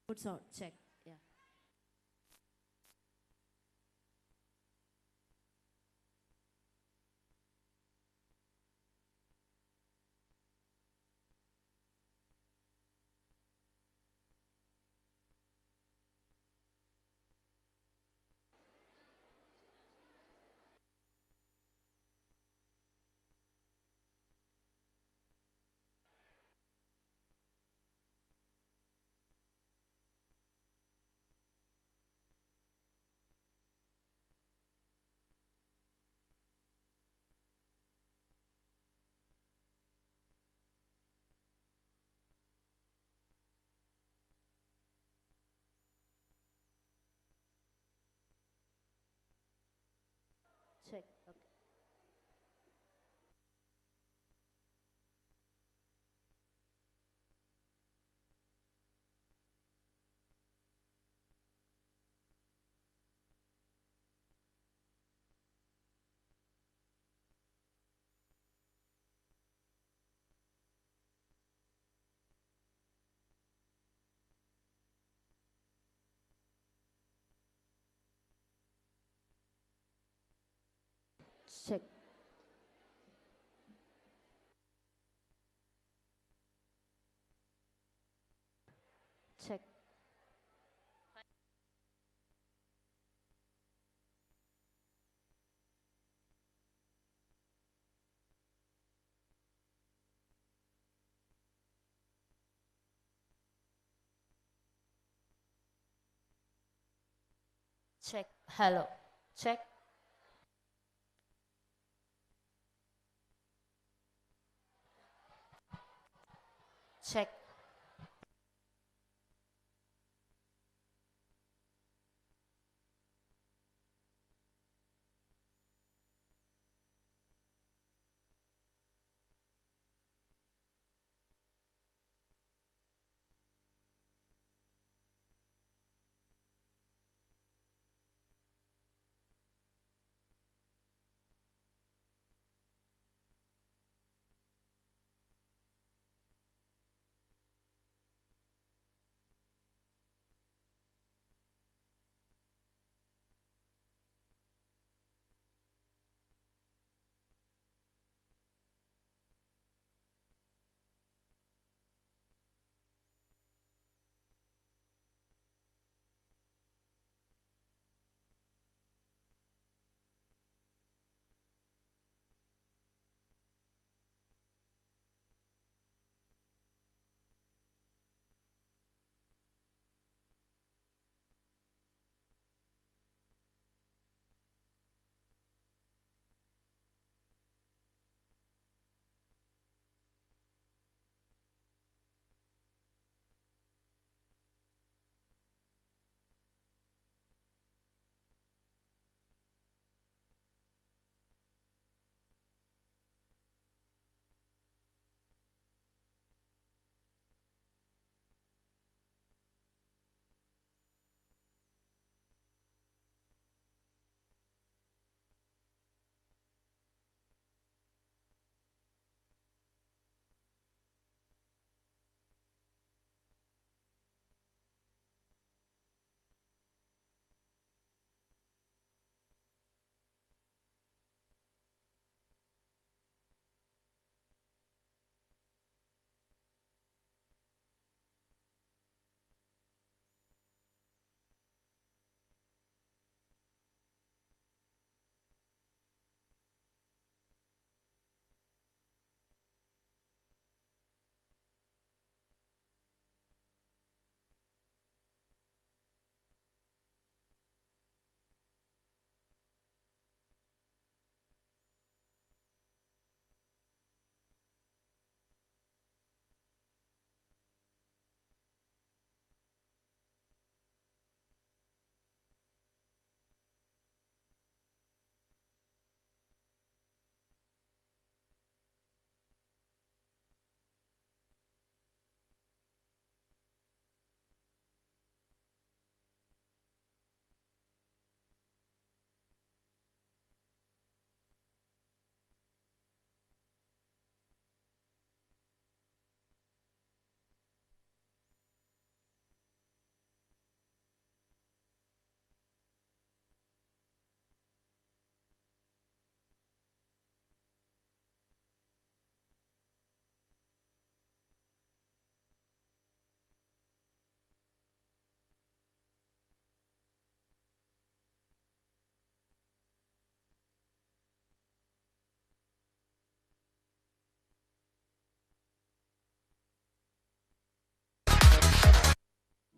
Good sound. Check. Yeah. Check. Okay. Check. Check. Check. Hello. Check. Check.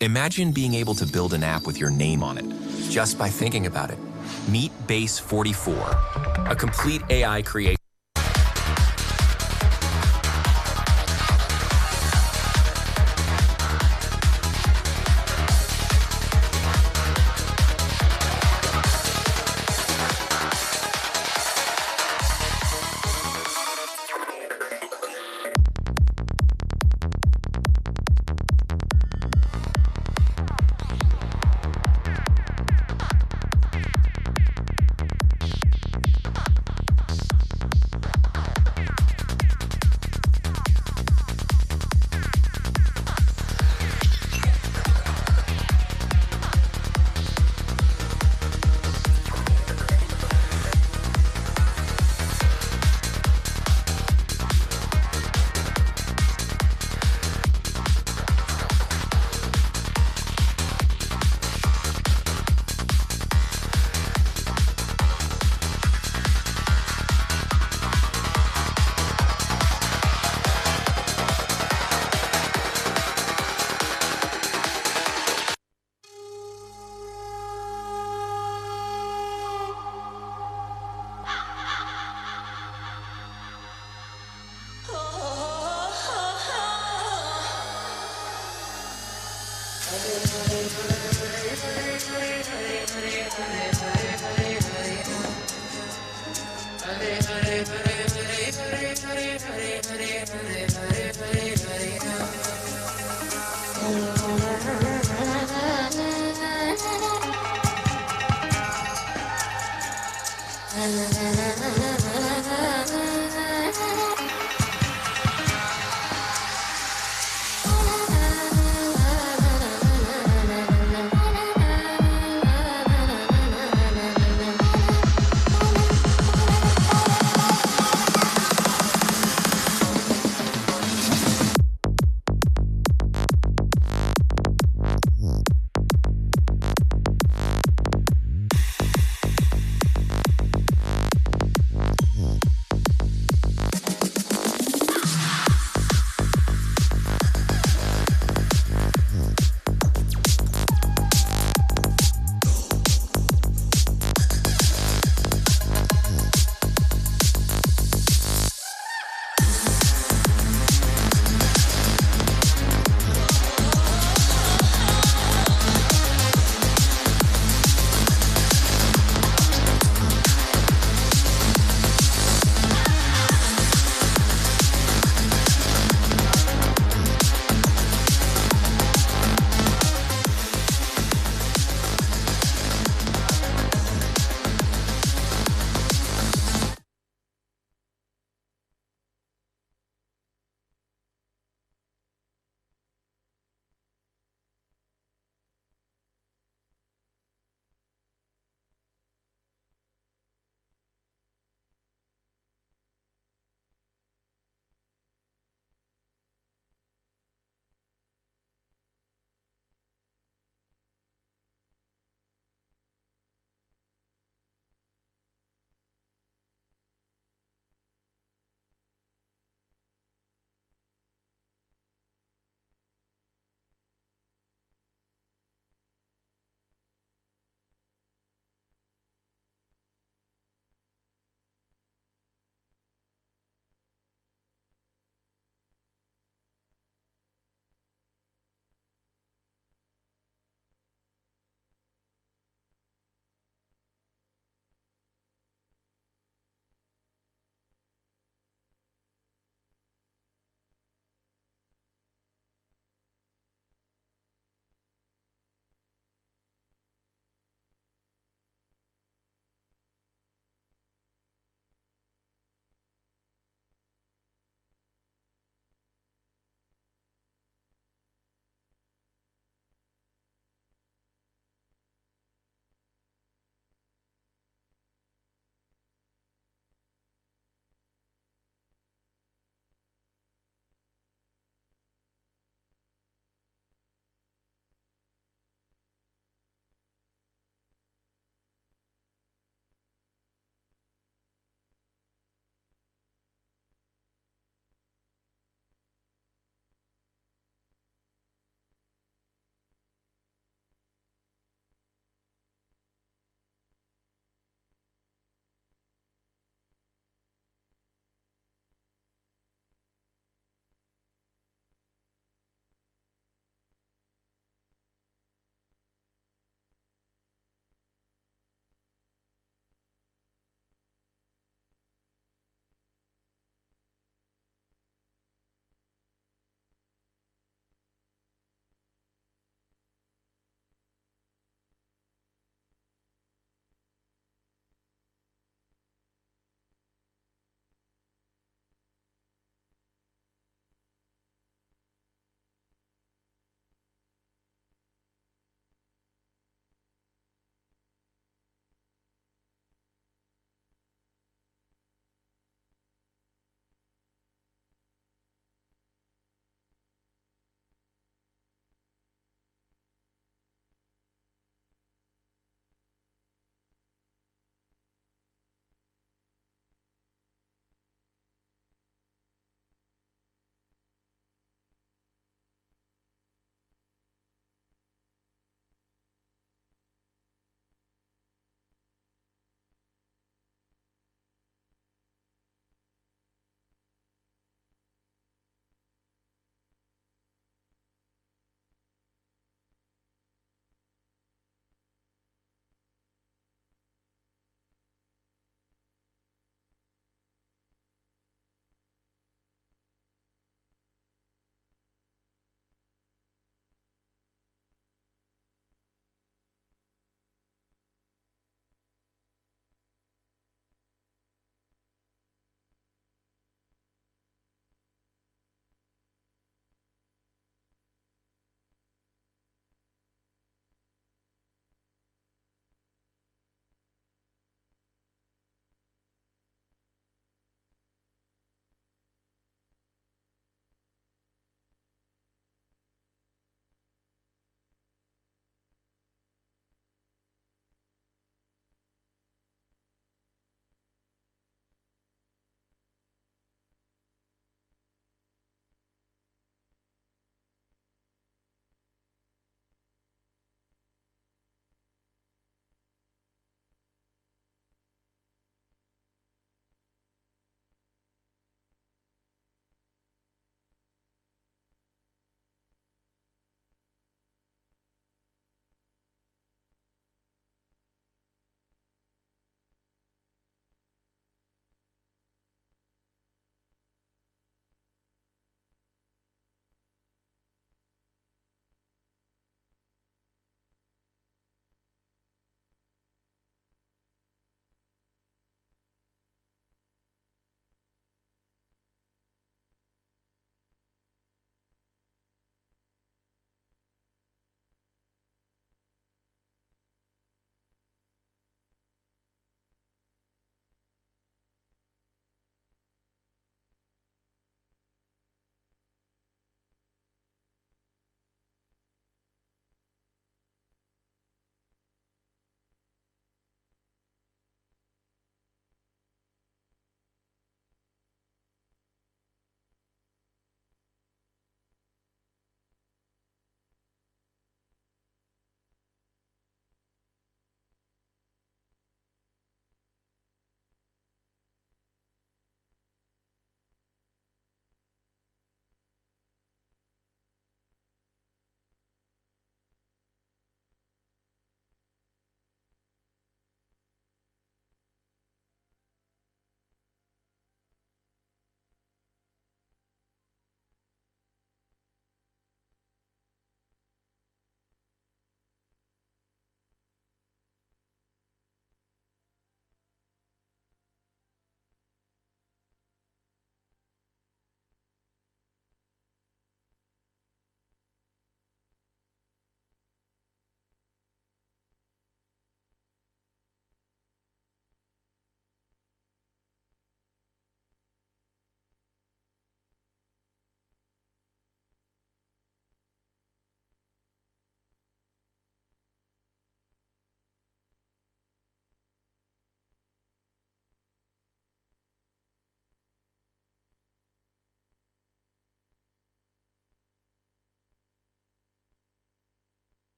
Imagine being able to build an app with your name on it, just by thinking about it. Meet Base 44, a complete AI creation.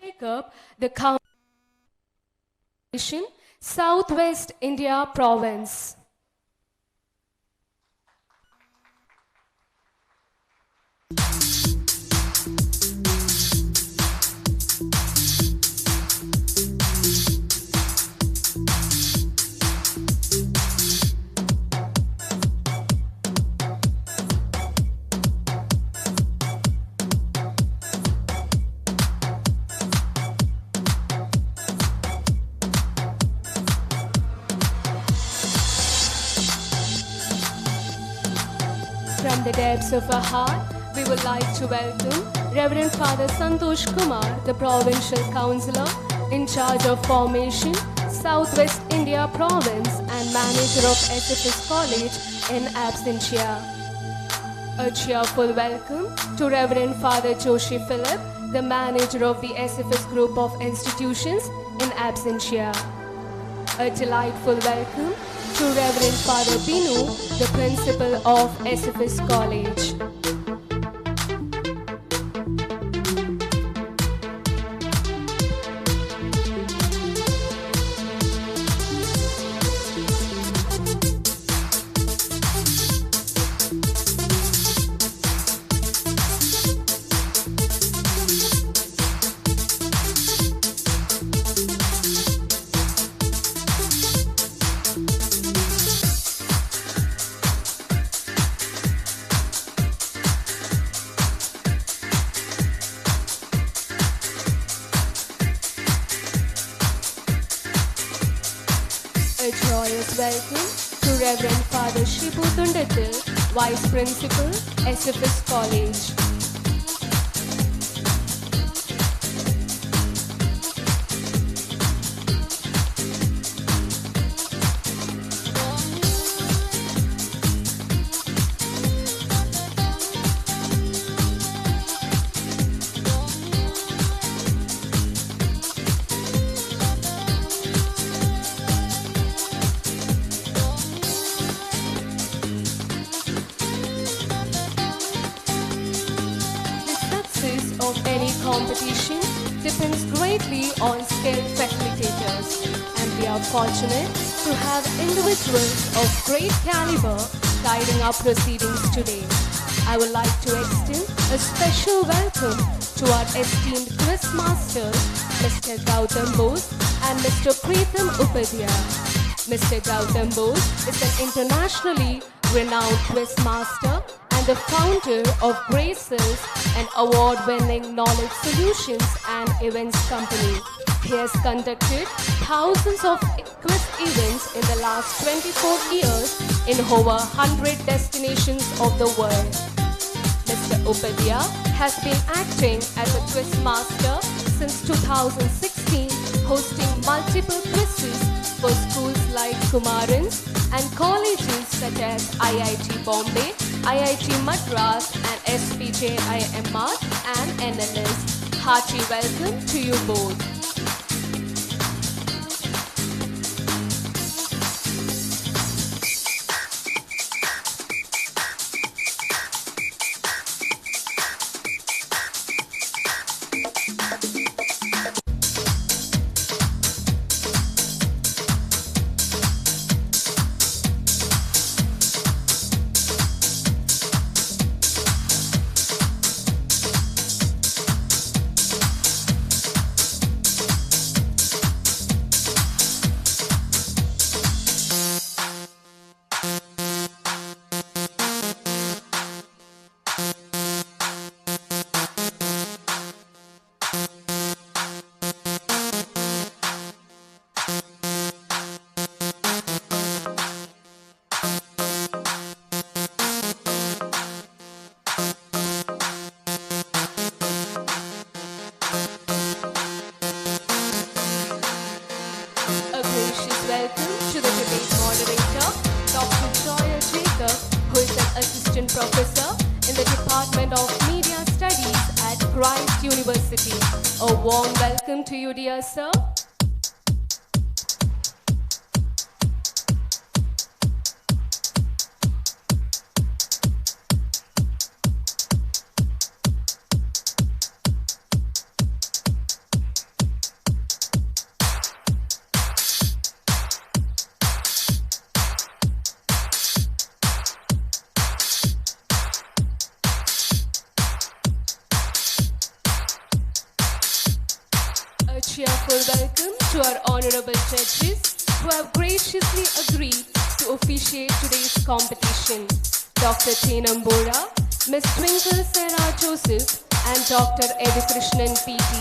take up the Council Southwest India Province. From the depths of our heart, we would like to welcome Reverend Father Santosh Kumar, the Provincial Councillor in charge of Formation, Southwest India Province and Manager of SFS College in absentia. A cheerful welcome to Reverend Father Joshi Philip, the Manager of the SFS Group of Institutions in absentia. A delightful welcome to Reverend Father Binu, the Principal of SFS College. A joyous welcome to Reverend Father Shibu Tundatil, Vice Principal, SFS College. Of any competition depends greatly on skilled facilitators, and we are fortunate to have individuals of great caliber guiding our proceedings today. I would like to extend a special welcome to our esteemed quiz masters, Mr. Gautam Bose and Mr. Preetham Upadhyay. Mr. Gautam Bose is an internationally renowned quiz master and the founder of Graces, an award-winning knowledge solutions and events company. He has conducted thousands of quiz events in the last 24 years in over 100 destinations of the world. Mr. Upadhyay has been acting as a quiz master since 2016, hosting multiple quizzes for schools like Kumarins and colleges such as IIT Bombay, IIT Madras and SPJIMR and NLS. Hearty welcome to you both. Professor in the Department of Media Studies at Christ University. A warm welcome to you, dear sir. cheerful welcome to our honorable judges who have graciously agreed to officiate today's competition. Dr. Tenambora, Ms. Twinkle Sarah Joseph, and Dr. Edukrishnan PT.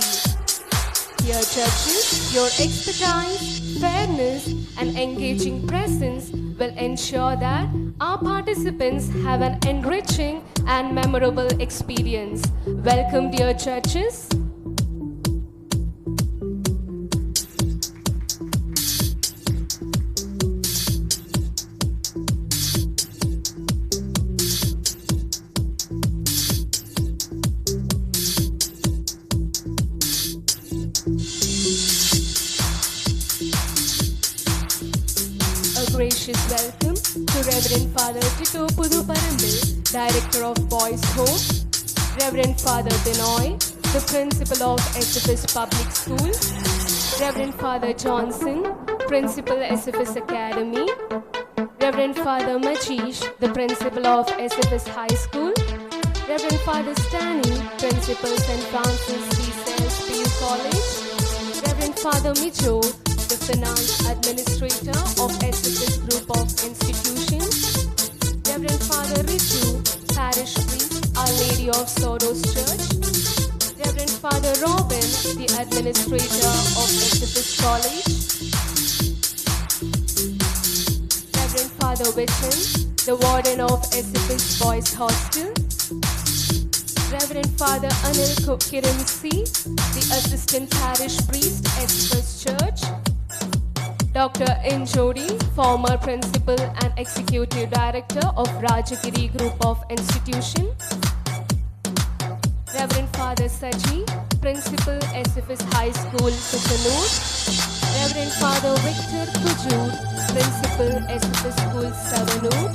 Dear judges, your expertise, fairness, and engaging presence will ensure that our participants have an enriching and memorable experience. Welcome, dear judges. Gracious welcome to Reverend Father Tito Puduparambil, Director of Boys Home, Reverend Father Binoy, the Principal of SFS Public School, Reverend Father Johnson, Principal SFS Academy, Reverend Father Majish, the Principal of SFS High School, Reverend Father Stanley, Principal St. Francis de Sales PU College, Reverend Father Micho, the Finance Administrator of SFS Group of Institutions, Reverend Father Richu, Parish Priest, Our Lady of Sorrows Church, Reverend Father Robin, the Administrator of SFS College, Reverend Father Witten, the Warden of SFS Boys Hostel, Reverend Father Anil Kiran C, the Assistant Parish Priest, SFS Church, Dr. N. Jodi, former Principal and Executive Director of Rajagiri Group of Institution, Reverend Father Saji, Principal SFS High School, Kusanur, Reverend Father Victor Kujur, Principal SFS School, Savanur,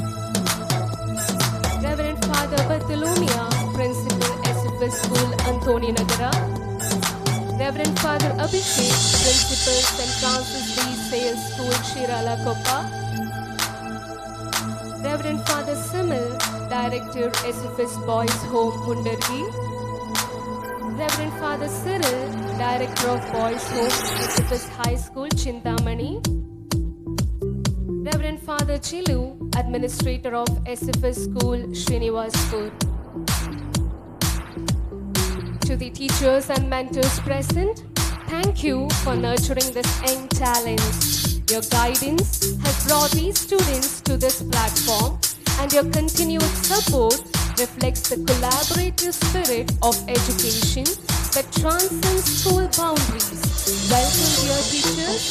Reverend Father Bartolomea, Principal SFS School, Antoni Nagara, Reverend Father Abhishek, Principal St. Francis de Sales School, Shirala Koppa, Reverend Father Simil, Director SFS Boys Home, Mundargi, Reverend Father Cyril, Director of Boys Home, SFS High School, Chintamani, Reverend Father Chilu, Administrator of SFS School, Srinivaspur. To the teachers and mentors present, thank you for nurturing this young talent. Your guidance has brought these students to this platform, and your continued support reflects the collaborative spirit of education that transcends school boundaries. Welcome, dear teachers.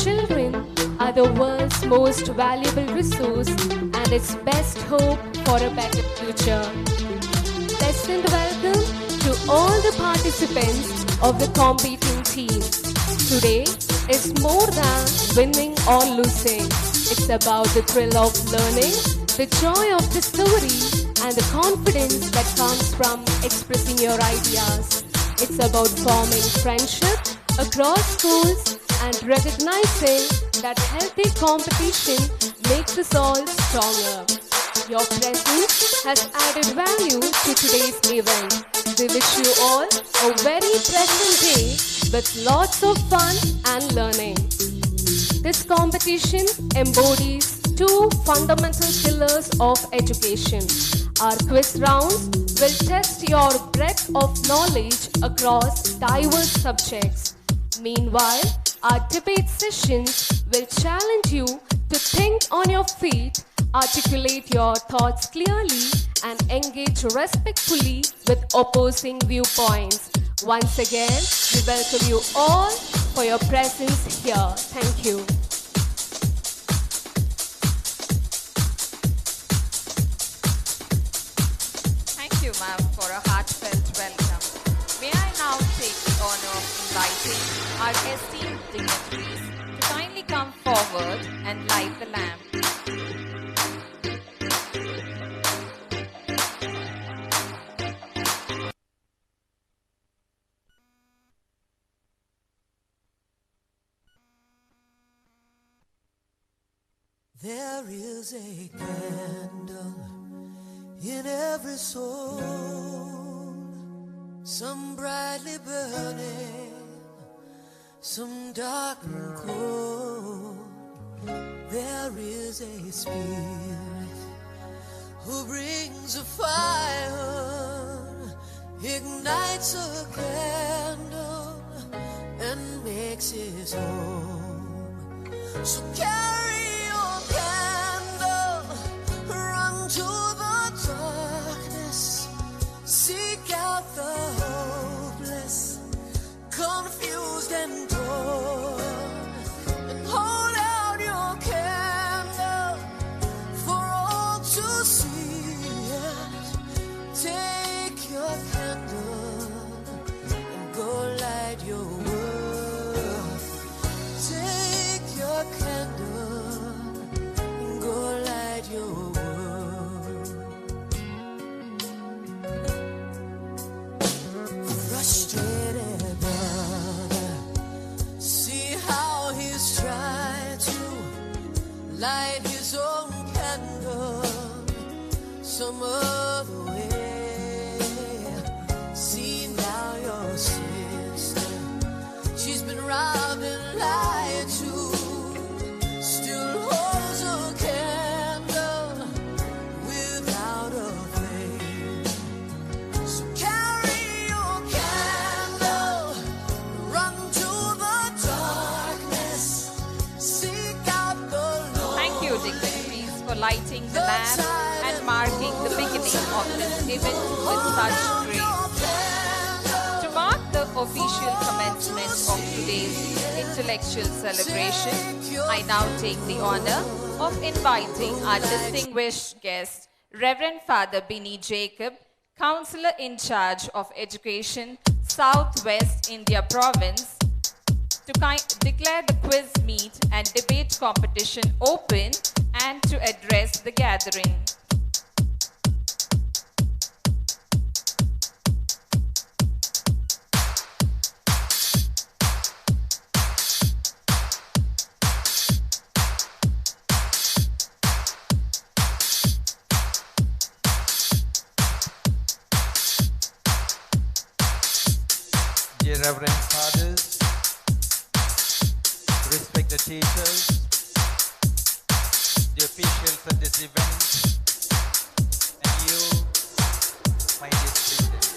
Children are the world's most valuable resource and its best hope for a better future. Pleasant welcome to all the participants of the competing team. Today is more than winning or losing. It's about the thrill of learning, the joy of discovery, and the confidence that comes from expressing your ideas. It's about forming friendship across schools and recognizing that healthy competition makes us all stronger. Your presence has added value to today's event. We wish you all a very pleasant day with lots of fun and learning. This competition embodies two fundamental pillars of education. Our quiz rounds will test your breadth of knowledge across diverse subjects. Meanwhile, our debate sessions will challenge you to think on your feet, articulate your thoughts clearly, and engage respectfully with opposing viewpoints. Once again, we welcome you all for your presence here. Thank you. Thank you, ma'am, for a heartfelt welcome. May I now take the honor of inviting our esteemed dignitaries to kindly come forward and light the lamp. There is a candle in every soul, some brightly burning, some dark and cold. There is a spirit who brings a fire, ignites a candle, and makes his home. So carry your candle, run to the darkness, seek out the hopeless, confused and torn, and hold out your candle for all to see it. Take your candle and go light your world. Take your candle and go light your world. Frustrated brother, see how he's trying to light his own candle some other way. See now your sister, she's been robbed and lied to, still holds a candle without a flame. So carry your candle, run to the darkness, seek out the Lord. Thank you, dignitaries, for lighting the lamp and marking the beginning of this event with such grace. To mark the official commencement of today's intellectual celebration, I now take the honor of inviting our distinguished guest, Reverend Father Binny Jacob, Counselor in charge of Education, Southwest India Province, to declare the quiz meet and debate competition open and to address the gathering. Dear Reverend Fathers, respected teachers, the officials of this event, and you, my dear students.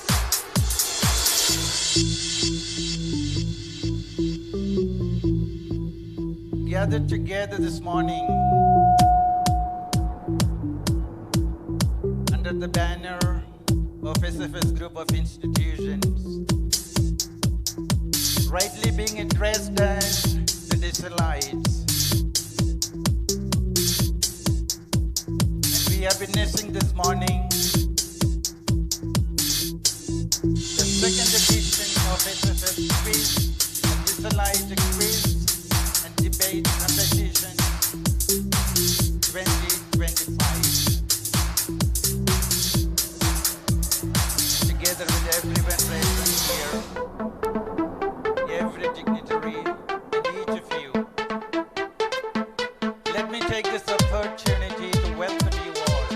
Gathered together this morning under the banner of SFS Group of Institutions, rightly being addressed as the Desalites. And we are witnessing this morning the second edition of SFS Quiz, the Desalite Quiz and Debate Competition 2025. Together with everyone present here, every dignitary, and each of you, let me take this opportunity to welcome you all.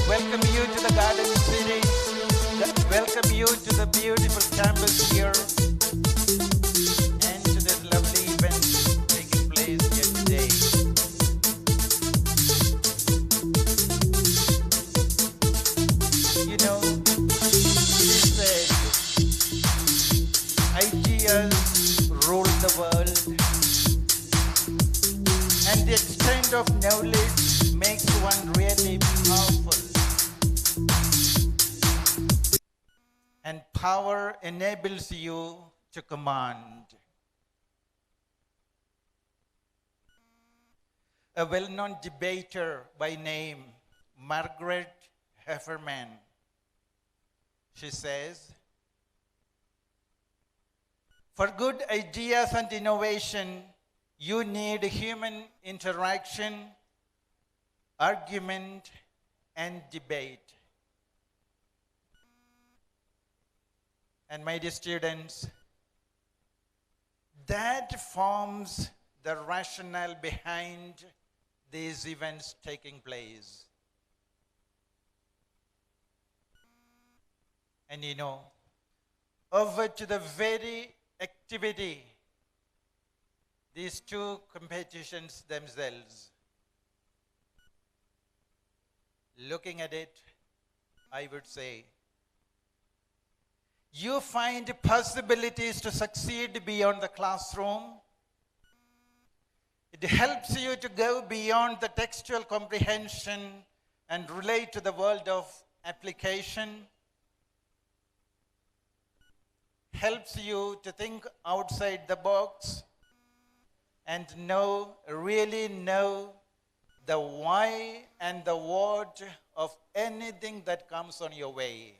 Welcome you to the Garden City. Welcome you to the beautiful campus here and to this lovely event taking place here today. You know, it is said, ideas rule the world, and the extent of knowledge makes one really powerful. And power enables you to command. A well-known debater by name, Margaret Heffernan, she says, for good ideas and innovation, you need human interaction, argument, and debate. And my dear students, that forms the rationale behind these events taking place. And over to the very activity, these two competitions themselves. Looking at it, I would say, you find possibilities to succeed beyond the classroom. It helps you to go beyond the textual comprehension and relate to the world of application. Helps you to think outside the box and really know the why and the what of anything that comes on your way.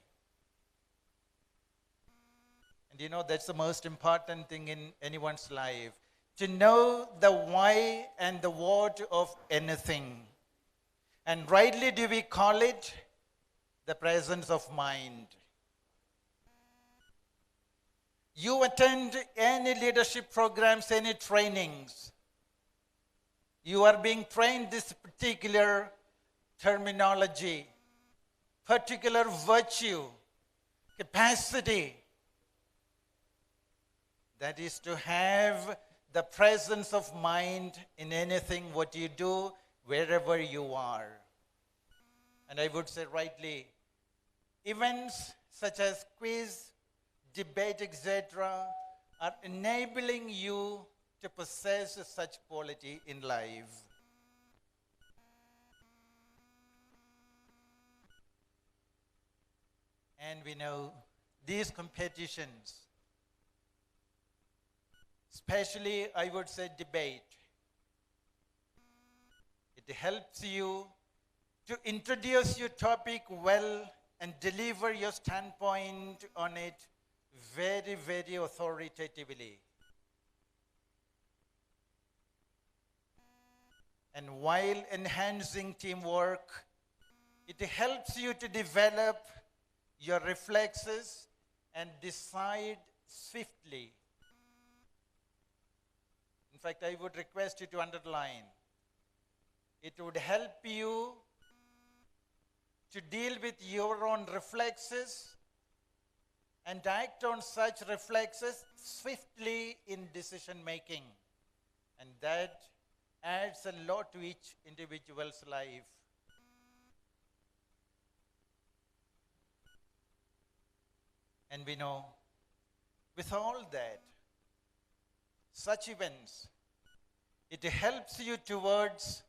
And that's the most important thing in anyone's life, to know the why and the what of anything. And rightly do we call it the presence of mind. You attend any leadership programs, any trainings, you are being trained this particular terminology, particular virtue, capacity. That is to have the presence of mind in anything what you do, wherever you are. And I would say rightly, events such as quiz, debate, etc., are enabling you to possess such quality in life. And we know these competitions, especially I would say debate, it helps you to introduce your topic well and deliver your standpoint on it very, very authoritatively. And while enhancing teamwork, it helps you to develop your reflexes and decide swiftly. In fact, I would request you to underline. It would help you to deal with your own reflexes and act on such reflexes swiftly in decision making. And that adds a lot to each individual's life. And we know, with all that, such events, it helps you towards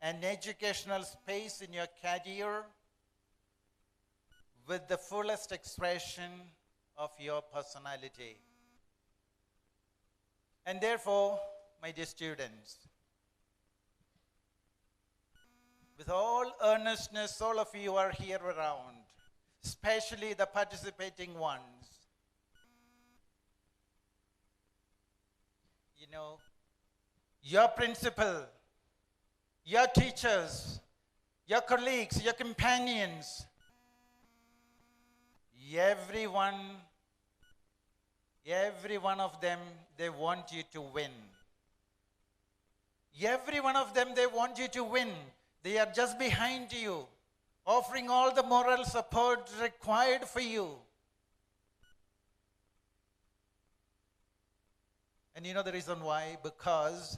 an educational space in your career with the fullest expression of your personality. And therefore, my dear students, with all earnestness, all of you are here around, especially the participating ones. Your principal, your teachers, your colleagues, your companions, every one of them, they want you to win. Every one of them, they want you to win. They are just behind you, offering all the moral support required for you. And you know the reason why? Because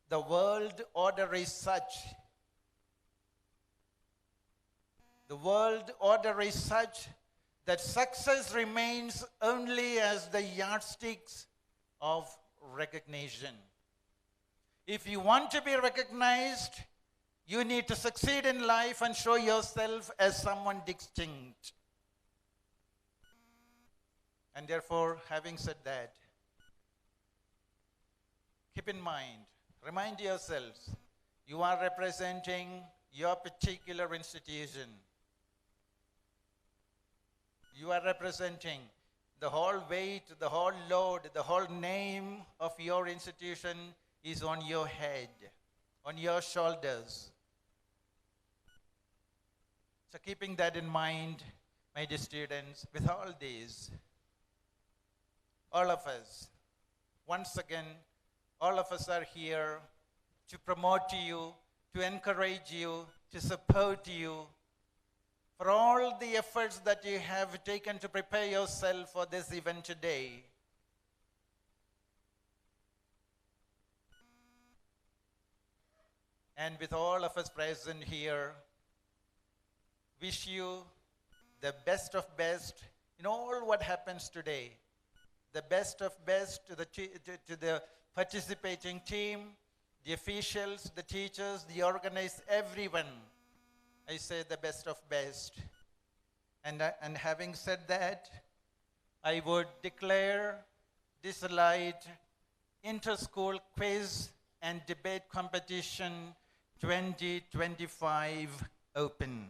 the world order is such. The world order is such that success remains only as the yardsticks of recognition. If you want to be recognized, you need to succeed in life and show yourself as someone distinct. And therefore, having said that, keep in mind, remind yourselves, you are representing your particular institution. You are representing the whole weight, the whole load, the whole name of your institution is on your head, on your shoulders. So keeping that in mind, my dear students, with all these, all of us, once again, all of us are here to promote you, to encourage you, to support you for all all the efforts that you have taken to prepare yourself for this event today. And with all of us present here, wish you the best of best in all what happens today. The best of best to the participating team, the officials, the teachers, the organizers, everyone. I say the best of best. And having said that, I would declare Desalite Inter-School Quiz and Debate Competition 2025 open.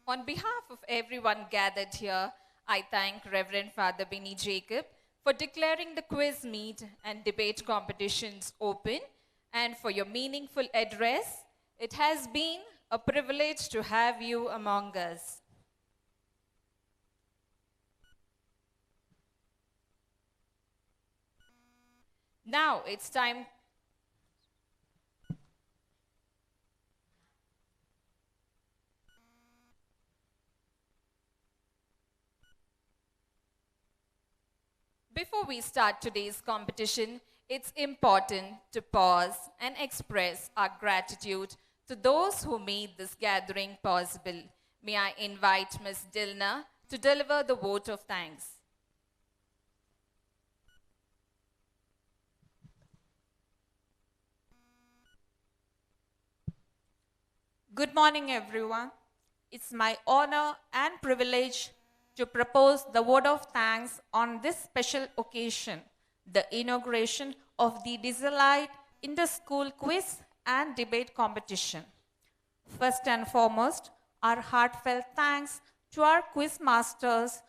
On behalf of everyone gathered here, I thank Reverend Father Benny Jacob for declaring the quiz meet and debate competitions open and for your meaningful address. It has been a privilege to have you among us. Now it's time. Before we start today's competition, it's important to pause and express our gratitude to those who made this gathering possible. May I invite Ms. Dilna to deliver the vote of thanks. Good morning, everyone. It's my honor and privilege to propose the vote of thanks on this special occasion, the inauguration of the Desalite Inter-School Quiz and Debate Competition. First and foremost, our heartfelt thanks to our quiz masters,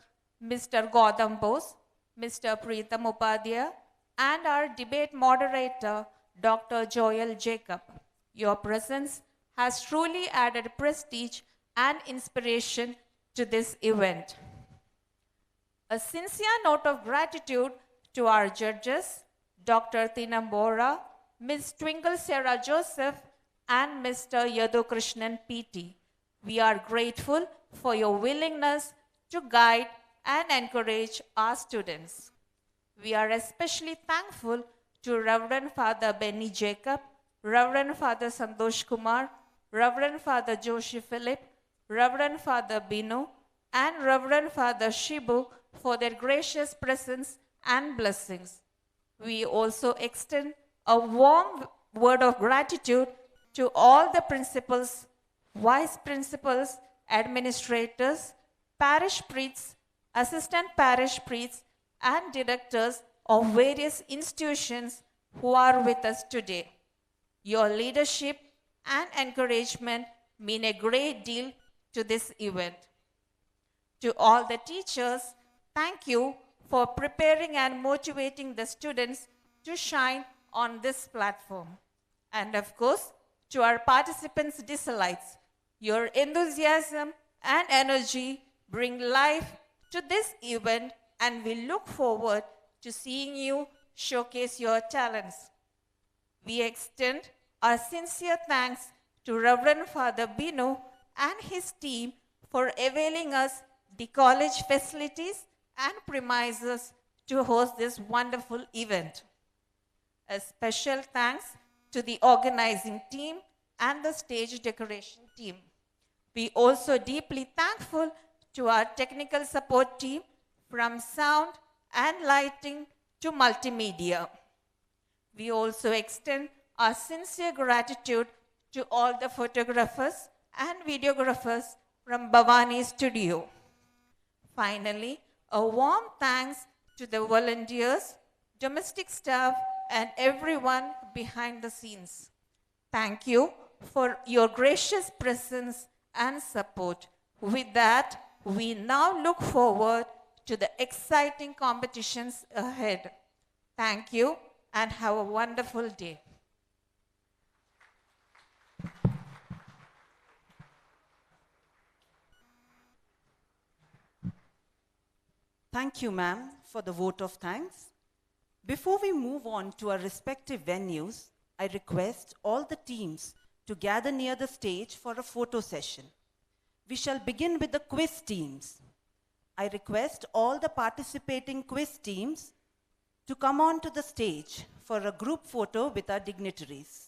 Mr. Gautam Bose, Mr. Preetham Upadhyaya, and our debate moderator, Dr. Joel Jacob. Your presence has truly added prestige and inspiration to this event. A sincere note of gratitude to our judges, Dr. Tinam Bora, Ms. Twinkle Sarah Joseph, and Mr. Yadu Krishnan PT. We are grateful for your willingness to guide and encourage our students. We are especially thankful to Reverend Father Benny Jacob, Reverend Father Santosh Kumar, Reverend Father Joshi Philip, Reverend Father Binu, and Reverend Father Shibu for their gracious presence and blessings. We also extend a warm word of gratitude to all the principals, vice principals, administrators, parish priests, assistant parish priests, and directors of various institutions who are with us today. Your leadership and encouragement mean a great deal to this event. To all the teachers, thank you for preparing and motivating the students to shine on this platform. And of course, to our participants, Desalites, your enthusiasm and energy bring life to this event, and we look forward to seeing you showcase your talents. We extend our sincere thanks to Reverend Father Binu and his team for availing us the college facilities and premises to host this wonderful event. A special thanks to the organizing team and the stage decoration team. We also deeply thankful to our technical support team from sound and lighting to multimedia. We also extend our sincere gratitude to all the photographers and videographers from Bhavani Studio. Finally, a warm thanks to the volunteers, domestic staff, and everyone behind the scenes. Thank you for your gracious presence and support. With that, we now look forward to the exciting competitions ahead. Thank you and have a wonderful day. Thank you, ma'am, for the vote of thanks. Before we move on to our respective venues, I request all the teams to gather near the stage for a photo session. We shall begin with the quiz teams. I request all the participating quiz teams to come on to the stage for a group photo with our dignitaries.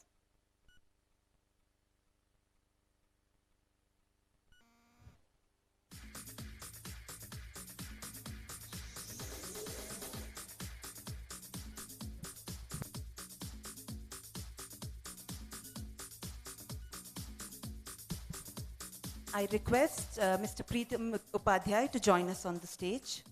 I request Mr. Preetam Upadhyay to join us on the stage.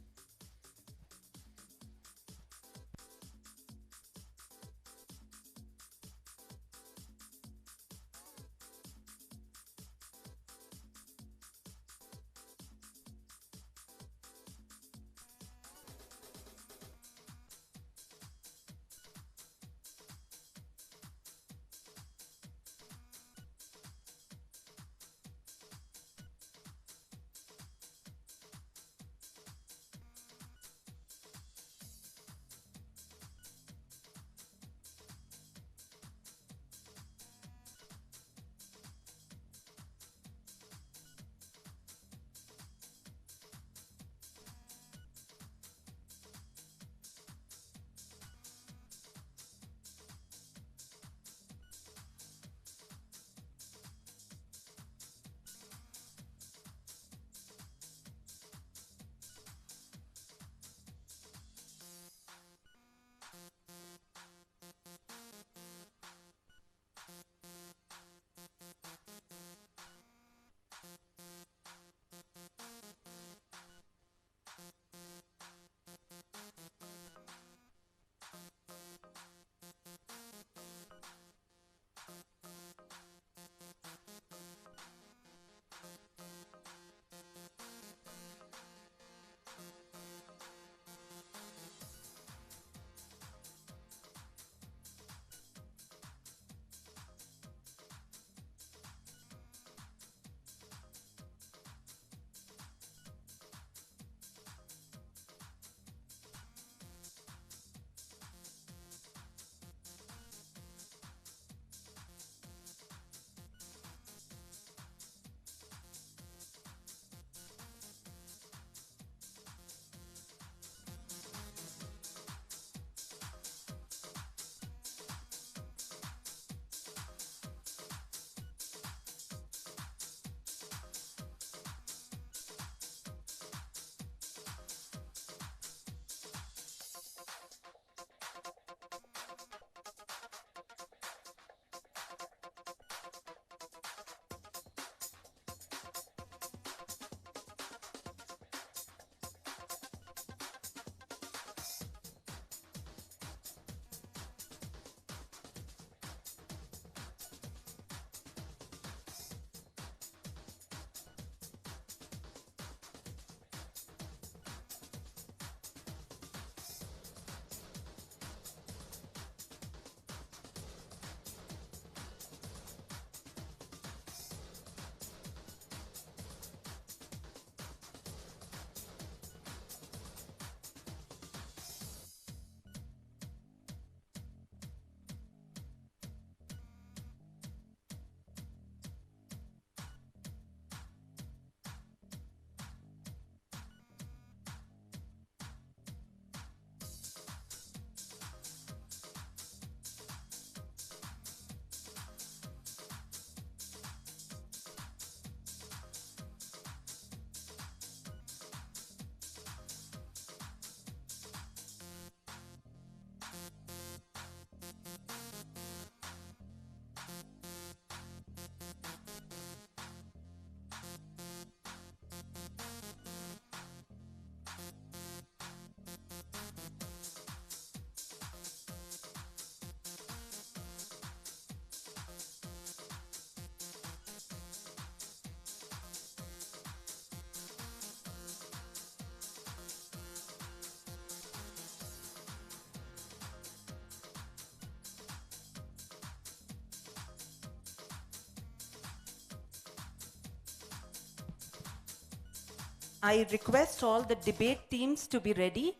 I request all the debate teams to be ready.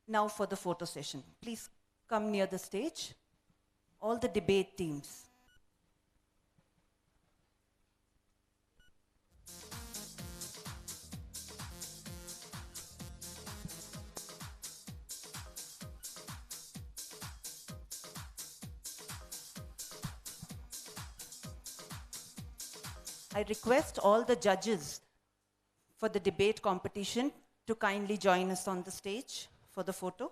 Now for the photo session. Please come near the stage. All the debate teams. I request all the judges for the debate competition to kindly join us on the stage for the photo.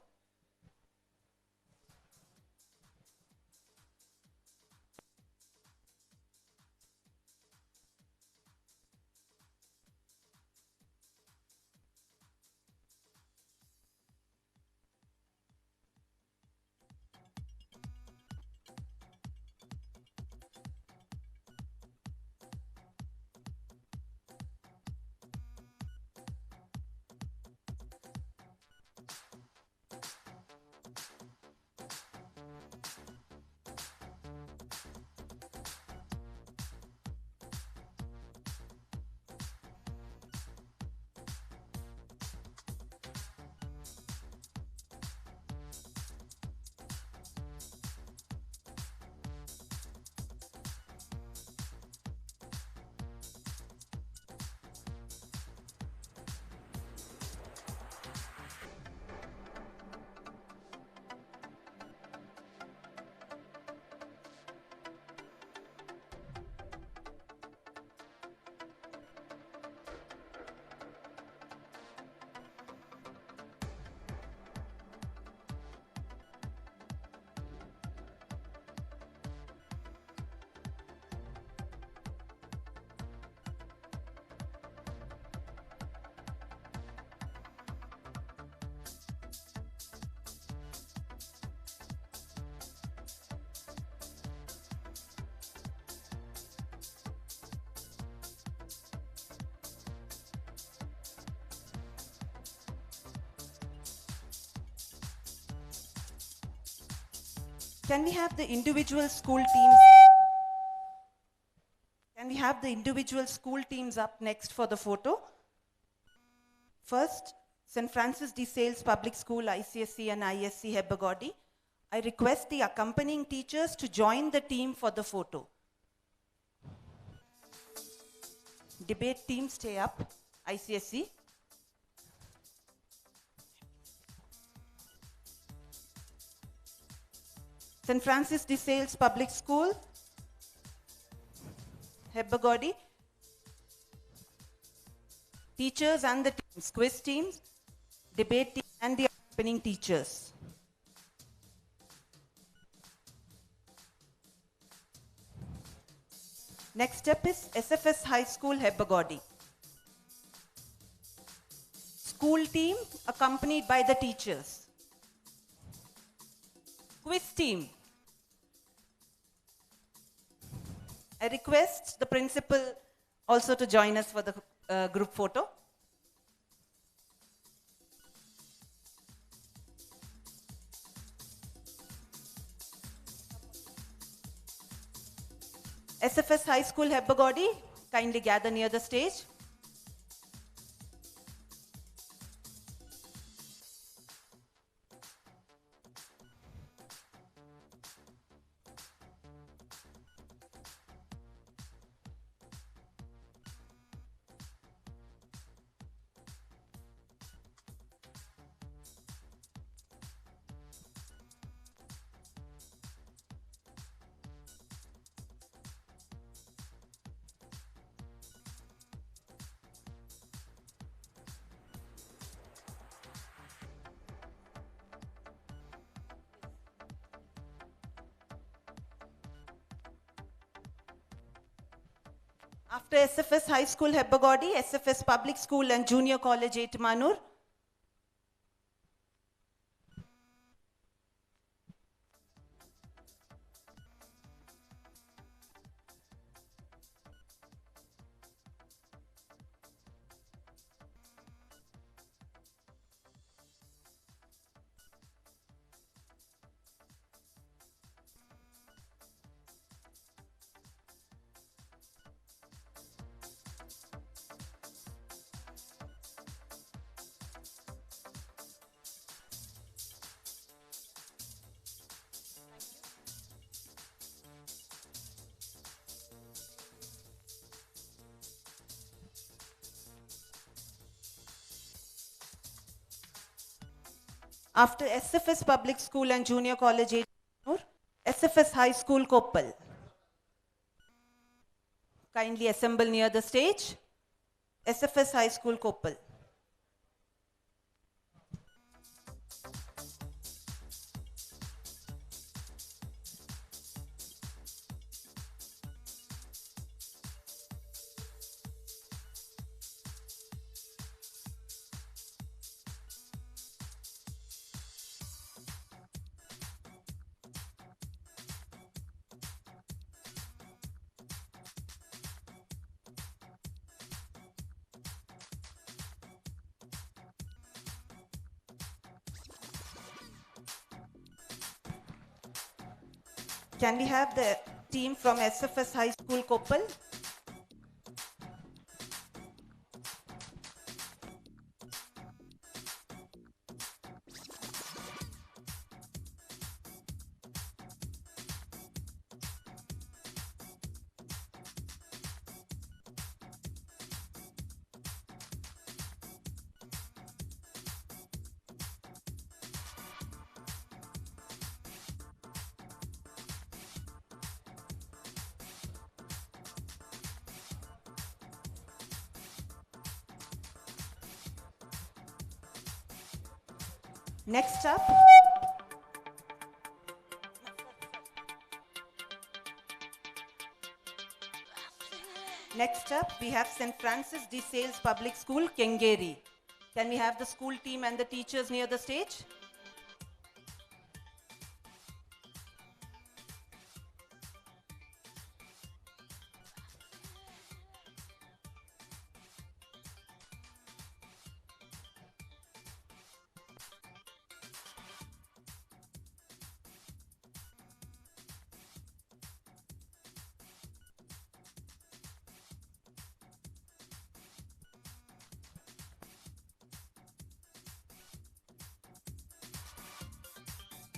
Can we have the individual school teams? Can we have the individual school teams up next for the photo? First, St. Francis de Sales Public School, ICSE and ISC Hebbagodi. I request the accompanying teachers to join the team for the photo. Debate team, stay up. ICSE. St. Francis de Sales Public School, Hebbagodi. Teachers and the teams, quiz teams, debate team and the accompanying teachers. Next step is SFS High School, Hebbagodi. School team accompanied by the teachers. Quiz team. I request the principal also to join us for the group photo. SFS High School, Hebbagodi, kindly gather near the stage. After SFS High School, Hebbagodi, SFS Public School and Junior College, Etmanur. After SFS Public School and Junior College, SFS High School, Koppal. Kindly assemble near the stage. SFS High School, Koppal. Can we have the team from SFS High School, Koppal? Next up, we have St. Francis de Sales Public School, Kengeri. Can we have the school team and the teachers near the stage?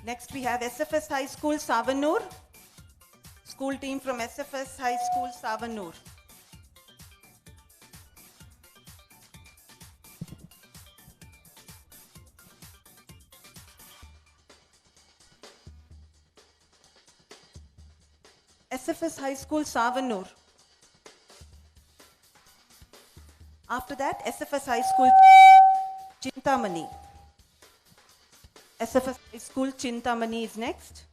Next, we have SFS High School, Savanur. School team from SFS High School, Savanur. SFS High School, Savanur. After that, SFS High School, Chintamani. SFS High School, Chintamani is next.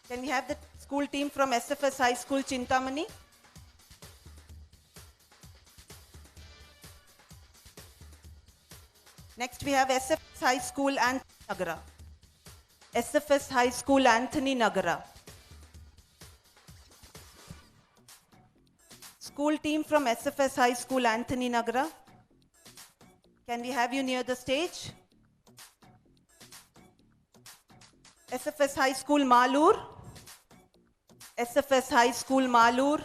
Can we have the school team from SFS High School, Chintamani? Next, we have SFS High School, Anthony Nagara. SFS High School, Anthony Nagara. School team from SFS High School, Anthony Nagara. Can we have you near the stage? SFS High School, Malur. SFS High School, Malur.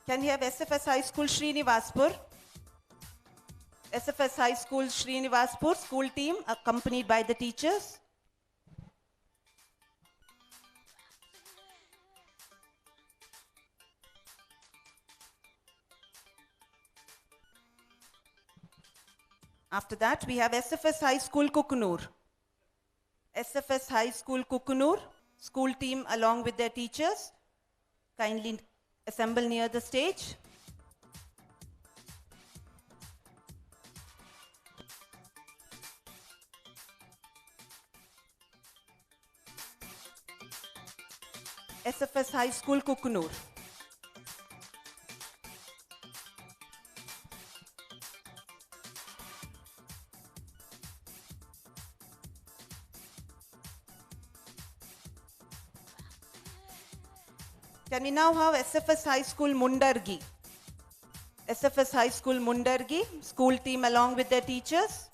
Can we have SFS High School, Srinivaspur? SFS High School, Srinivaspur, school team accompanied by the teachers. After that, we have SFS High School, Kukunur. SFS High School, Kukunur, school team along with their teachers. Kindly assemble near the stage. SFS High School, Kukunur. Can we now have SFS High School, Mundargi? SFS High School Mundargi, school team along with their teachers.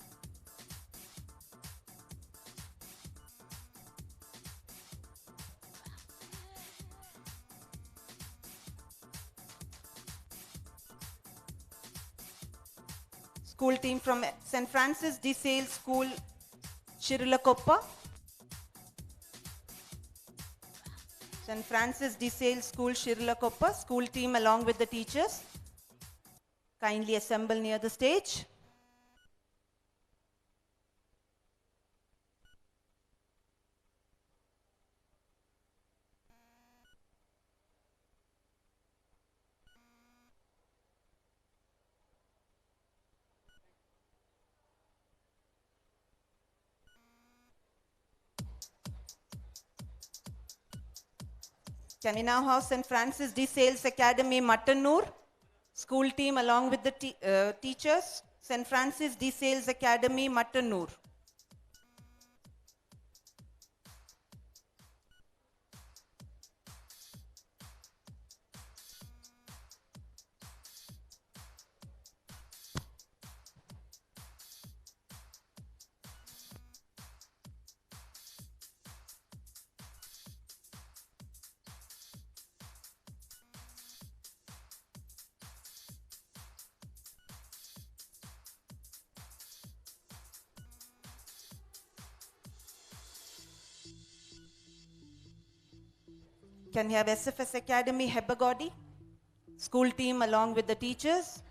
School team from St. Francis de Sales School, Shirilakoppa. St. Francis de Sales School, Shirilakoppa, school team along with the teachers. Kindly assemble near the stage. Can we now have St. Francis de Sales Academy, Mattanur, school team along with the teachers. St. Francis de Sales Academy, Mattanur. Can we have SFS Academy, Hebagodi, school team along with the teachers.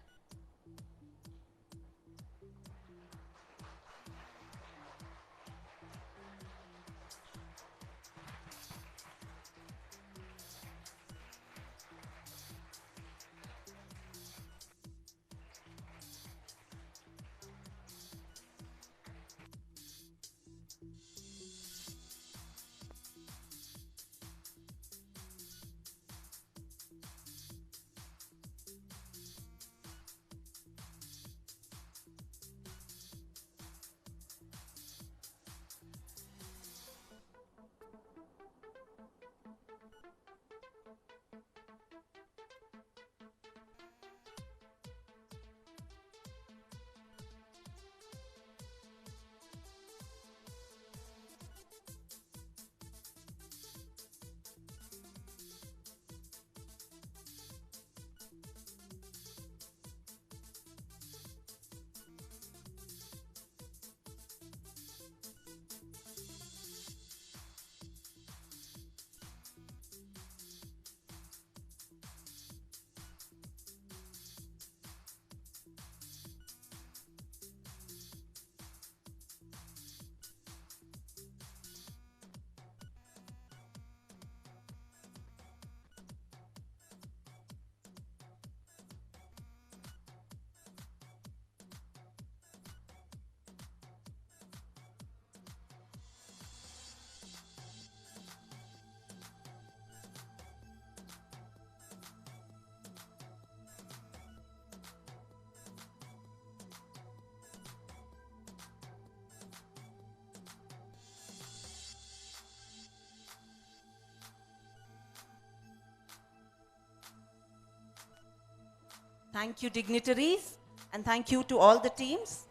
Thank you, dignitaries, and thank you to all the teams.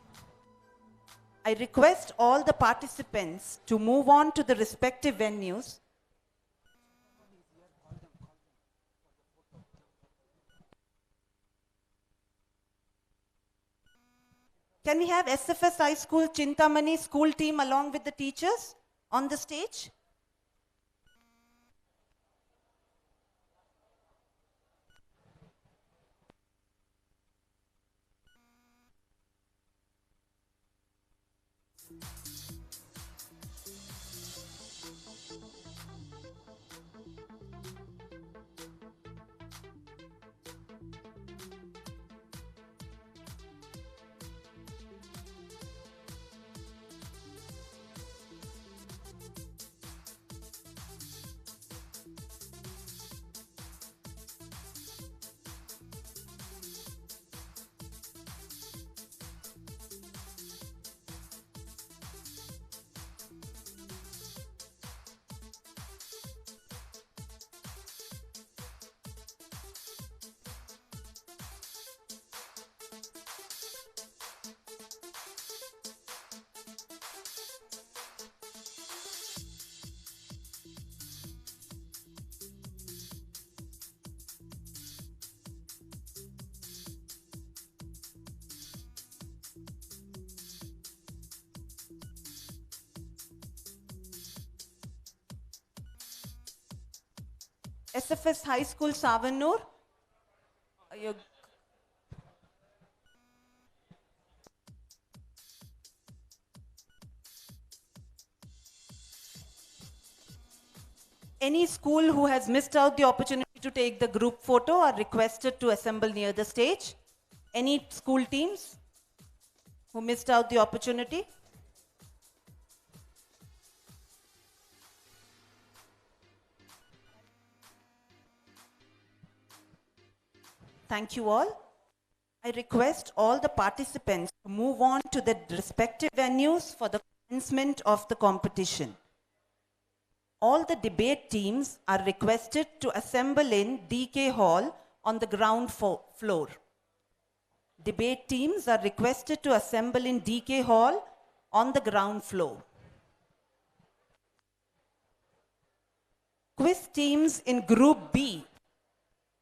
I request all the participants to move on to the respective venues. Can we have SFS High School Chintamani school team along with the teachers on the stage? SFS High School, Savanur. You- Any school who has missed out the opportunity to take the group photo are requested to assemble near the stage. Any school teams who missed out the opportunity? Thank you all. I request all the participants to move on to their respective venues for the commencement of the competition. All the debate teams are requested to assemble in DK Hall on the ground floor. Debate teams are requested to assemble in DK Hall on the ground floor. Quiz teams in Group B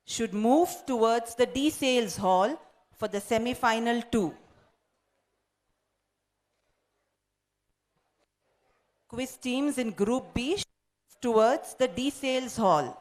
should move towards the D Sales Hall for the semi-final 2. Quiz teams in Group B should move towards the D Sales Hall.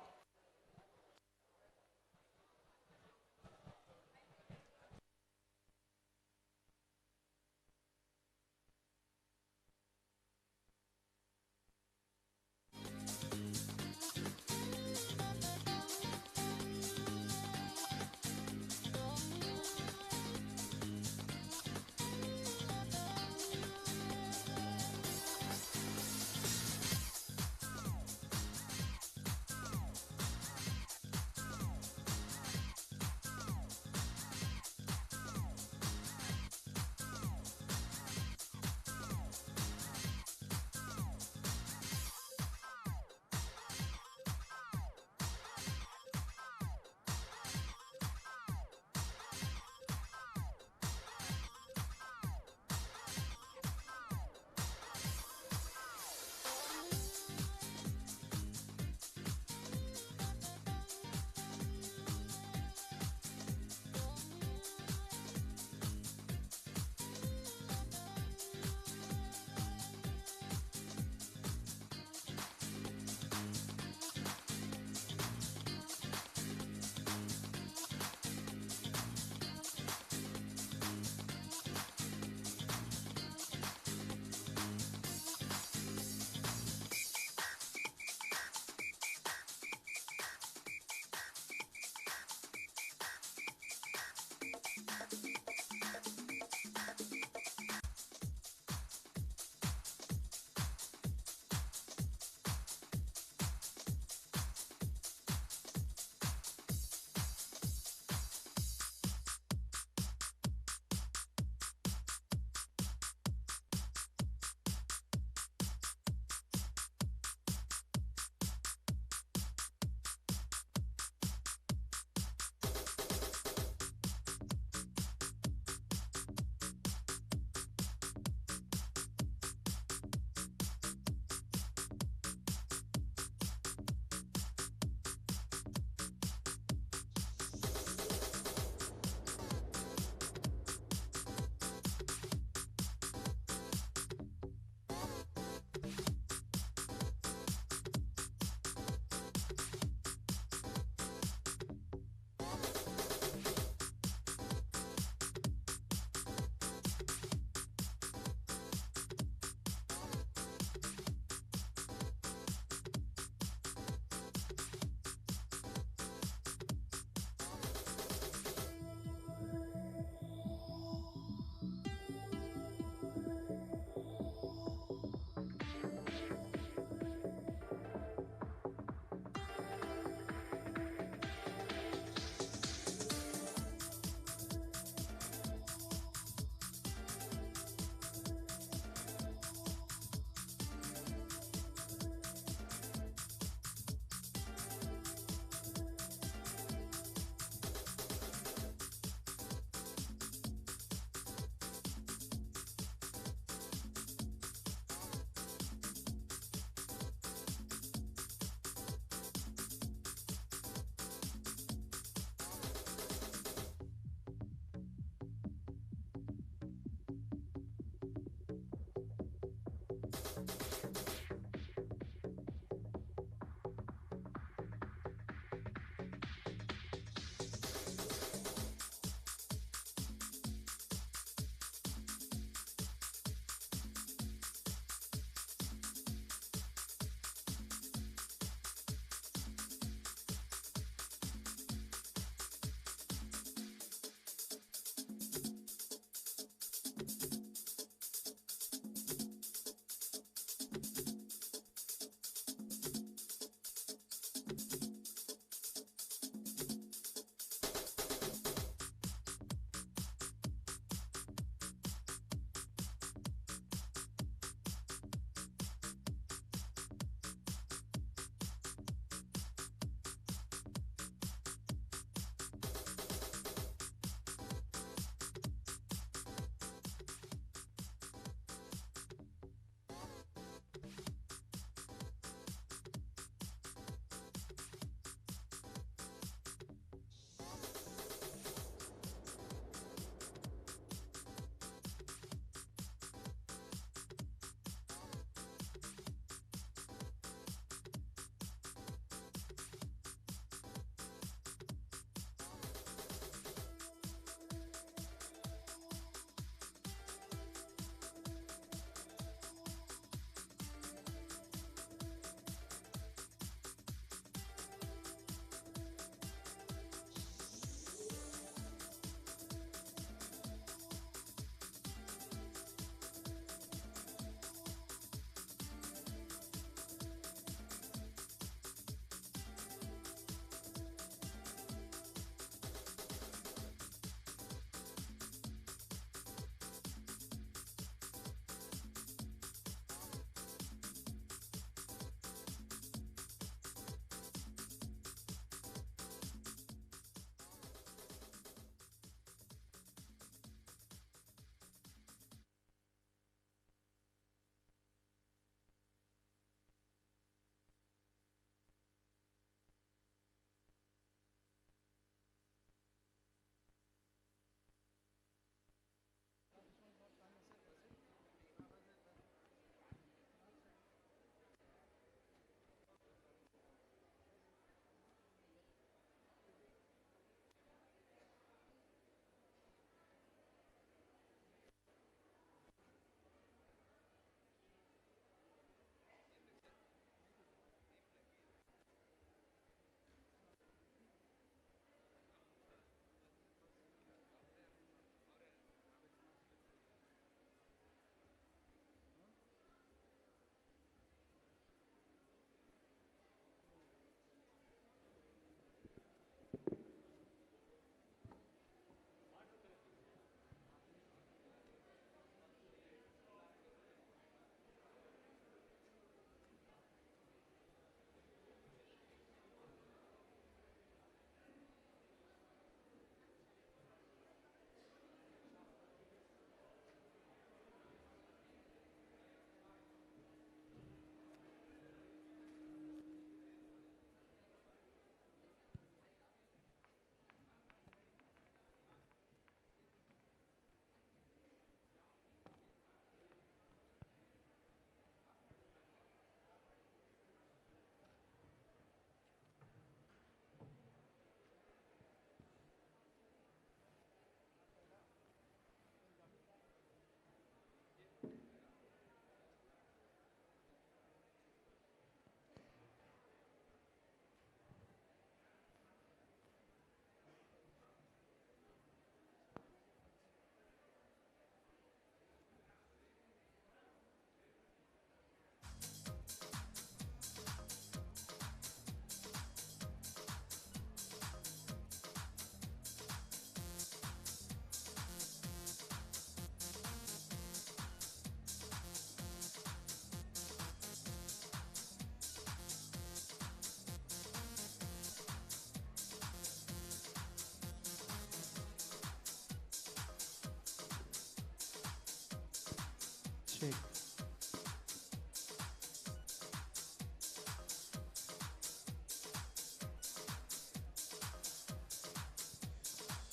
Check.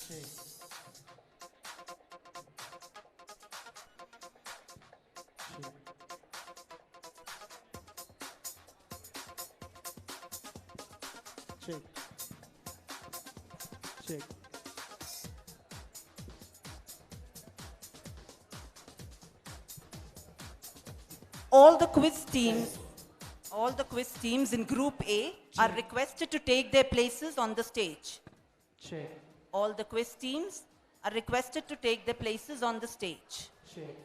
Check. Check. Check. Check. All the quiz teams in Group A are requested to take their places on the stage. Check. All the quiz teams are requested to take their places on the stage. Check.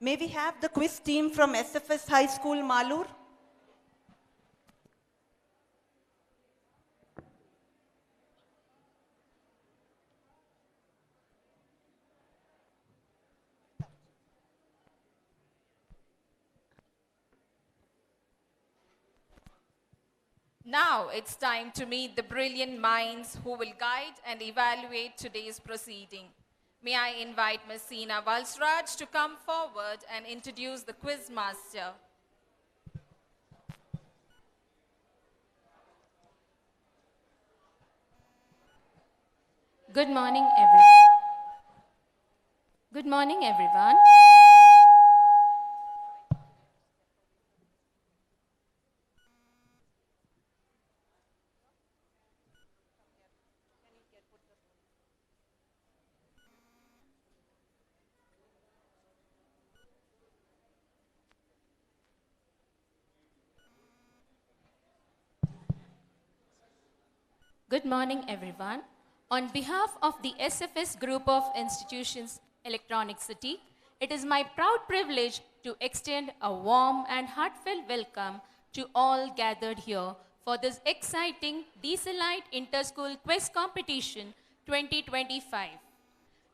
May we have the quiz team from SFS High School, Malur? Now it's time to meet the brilliant minds who will guide and evaluate today's proceeding. May I invite Ms. Seena Valsraj to come forward and introduce the quiz master. Good morning, Good morning, everyone. Good morning, everyone. On behalf of the SFS Group of Institutions Electronic City, it is my proud privilege to extend a warm and heartfelt welcome to all gathered here for this exciting Desalite Inter-School Quiz Competition 2025.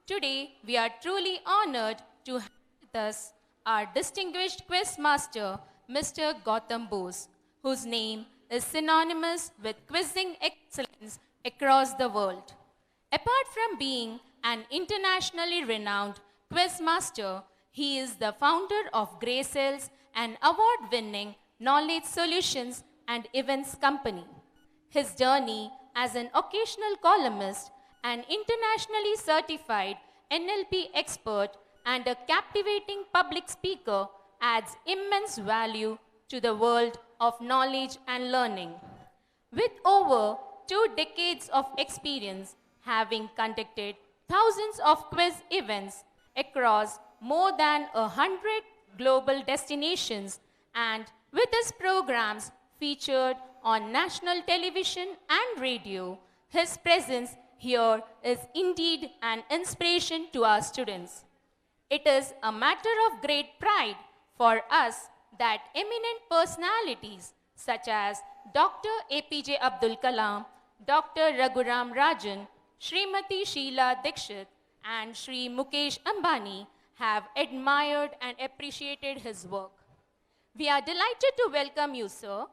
Today, we are truly honored to have with us our distinguished quiz master, Mr. Gautam Bose, whose name is synonymous with quizzing excellence across the world. Apart from being an internationally renowned quiz master, he is the founder of Grey Cells, an award-winning knowledge solutions and events company. His journey as an occasional columnist, an internationally certified NLP expert, and a captivating public speaker adds immense value to the world of knowledge and learning. With over 2 decades of experience, having conducted thousands of quiz events across more than 100 global destinations, and with his programs featured on national television and radio, his presence here is indeed an inspiration to our students. It is a matter of great pride for us that eminent personalities such as Dr. APJ Abdul Kalam, Dr. Raghuram Rajan, Srimati Sheila Dikshit, and Sri Mukesh Ambani have admired and appreciated his work. We are delighted to welcome you, sir,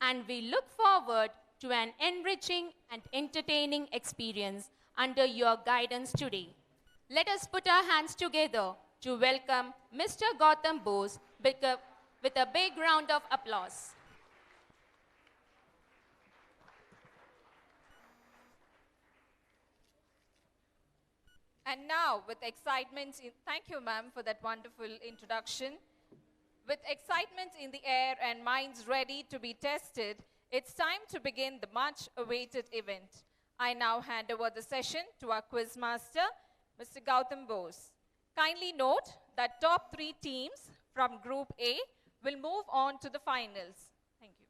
and we look forward to an enriching and entertaining experience under your guidance today. Let us put our hands together to welcome Mr. Gautam Bose with a big round of applause. And now, with excitement, thank you, ma'am, for that wonderful introduction. With excitement in the air and minds ready to be tested, it's time to begin the much-awaited event. I now hand over the session to our quiz master, Mr. Gautam Bose. Kindly note that top 3 teams from Group A will move on to the finals. Thank you.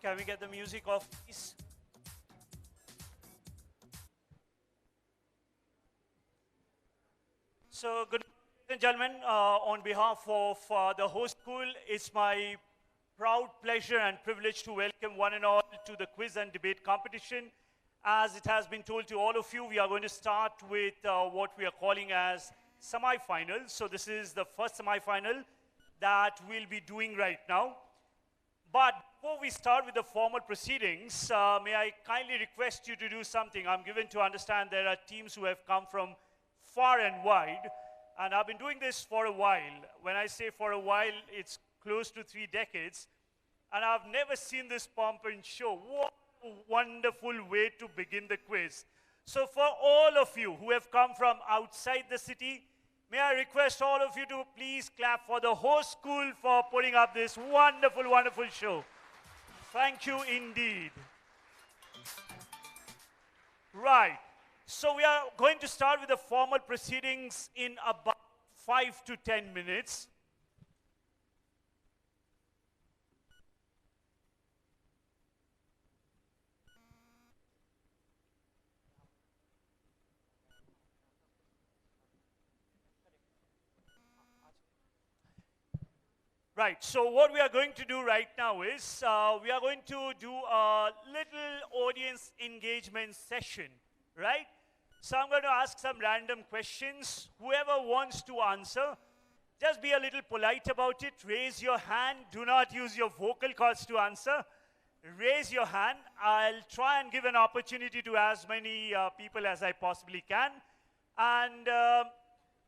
Can we get the music off, please? So, good ladies and gentlemen, on behalf of the host school, it's my proud pleasure and privilege to welcome one and all to the quiz and debate competition. As it has been told to all of you, we are going to start with what we are calling as semi-final. So this is the first semi-final that we'll be doing right now. But before we start with the formal proceedings, may I kindly request you to do something. I'm given to understand there are teams who have come from far and wide, and I've been doing this for a while. When I say for a while, it's close to 3 decades, and I've never seen this pomp and show. What a wonderful way to begin the quiz. So for all of you who have come from outside the city, may I request all of you to please clap for the host school for putting up this wonderful, wonderful show. Thank you indeed. Right. So we are going to start with the formal proceedings in about 5 to 10 minutes. Right, so what we are going to do right now is we are going to do a little audience engagement session, right? So I'm going to ask some random questions. Whoever wants to answer, just be a little polite about it. Raise your hand. Do not use your vocal cords to answer. Raise your hand. I'll try and give an opportunity to as many people as I possibly can. And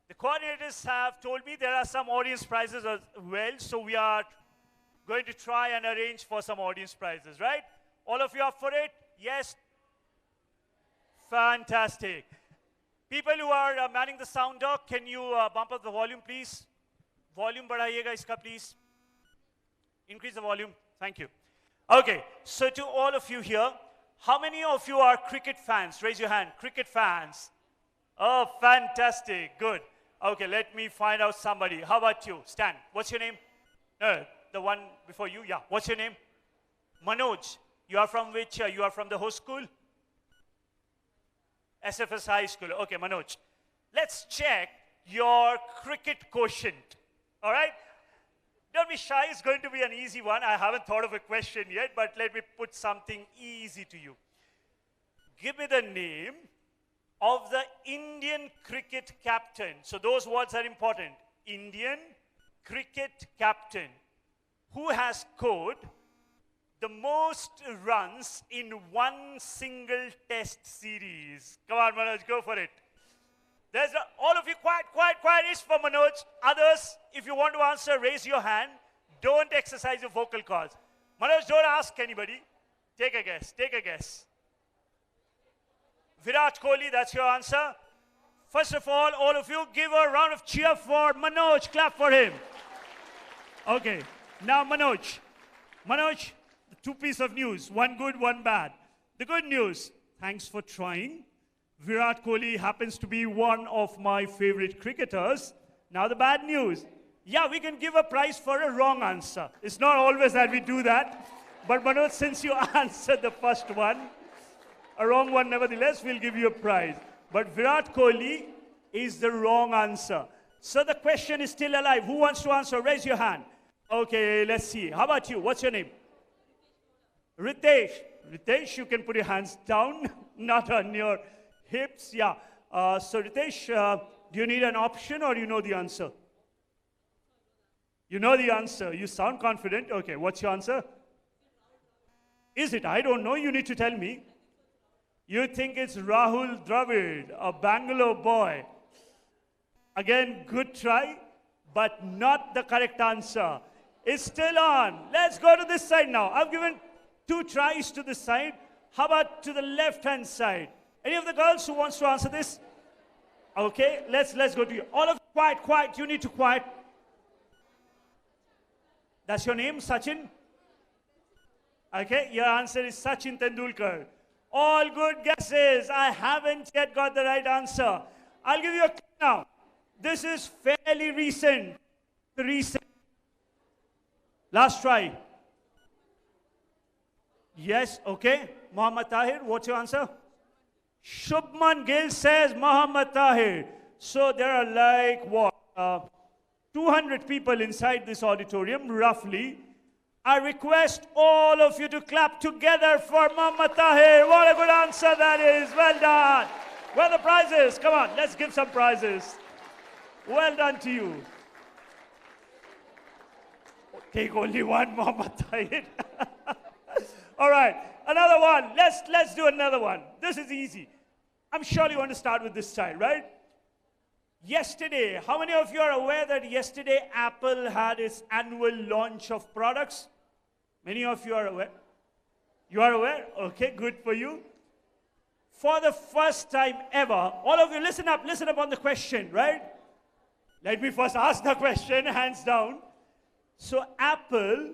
the coordinators have told me there are some audience prizes as well, so we are going to try and arrange for some audience prizes, right? All of you up for it? Yes? Fantastic. People who are manning the sound dock, can you bump up the volume, please? Volume badhaiega iska, please. Increase the volume. Thank you. Okay, so to all of you here, how many of you are cricket fans? Raise your hand. Cricket fans. Oh, fantastic. Good. Okay, let me find out somebody. How about you? Stan, what's your name? The one before you? Yeah. What's your name? Manoj. You are from which? You are from the host school? SFS High School. Okay, Manoj. Let's check your cricket quotient. All right? Don't be shy. It's going to be an easy one. I haven't thought of a question yet, but let me put something easy to you. Give me the name of the Indian cricket captain. So those words are important. Indian cricket captain who has scored the most runs in one single test series. Come on, Manoj, go for it. There's all of you quiet, quiet, quiet. It's for Manoj. Others, if you want to answer, raise your hand. Don't exercise your vocal cords. Manoj, don't ask anybody. Take a guess, take a guess. Virat Kohli, that's your answer. First of all of you, give a round of cheer for Manoj. Clap for him. Okay, now Manoj. Manoj, 2 pieces of news, one good, one bad. The good news, thanks for trying. Virat Kohli happens to be one of my favorite cricketers. Now the bad news, yeah, we can give a prize for a wrong answer. It's not always that we do that. But Manoj, since you answered the first one, a wrong one nevertheless, we'll give you a prize. But Virat Kohli is the wrong answer. So the question is still alive. Who wants to answer? Raise your hand. Okay, let's see. How about you? What's your name? Ritesh. Ritesh, you can put your hands down, not on your hips. Yeah. So Ritesh, do you need an option or you know the answer? You know the answer. You sound confident. Okay, what's your answer? Is it? I don't know. You need to tell me. You think it's Rahul Dravid, a Bangalore boy. Again, good try, but not the correct answer. It's still on. Let's go to this side now. I've given 2 tries to this side. How about to the left-hand side? Any of the girls who wants to answer this? Okay, let's go to you. All of you, quiet, quiet. You need to quiet. That's your name, Sachin? Okay, your answer is Sachin Tendulkar. All good guesses. I haven't yet got the right answer. I'll give you a clue now. This is fairly recent. Last try. Yes, okay. Muhammad Tahir, what's your answer? Shubman Gill says Muhammad Tahir. So there are like what? 200 people inside this auditorium, roughly. I request all of you to clap together for Muhammad Tahir. What a good answer that is. Well done. Where are the prizes? Come on, let's give some prizes. Well done to you. Take only one, Muhammad Tahir. All right, another one. Let's do another one. This is easy. I'm sure you want to start with this child, right? Yesterday, how many of you are aware that yesterday Apple had its annual launch of products? Many of you are aware. You are aware? Okay, good for you. For the first time ever, all of you listen up on the question, right? Let me first ask the question, hands down. So Apple,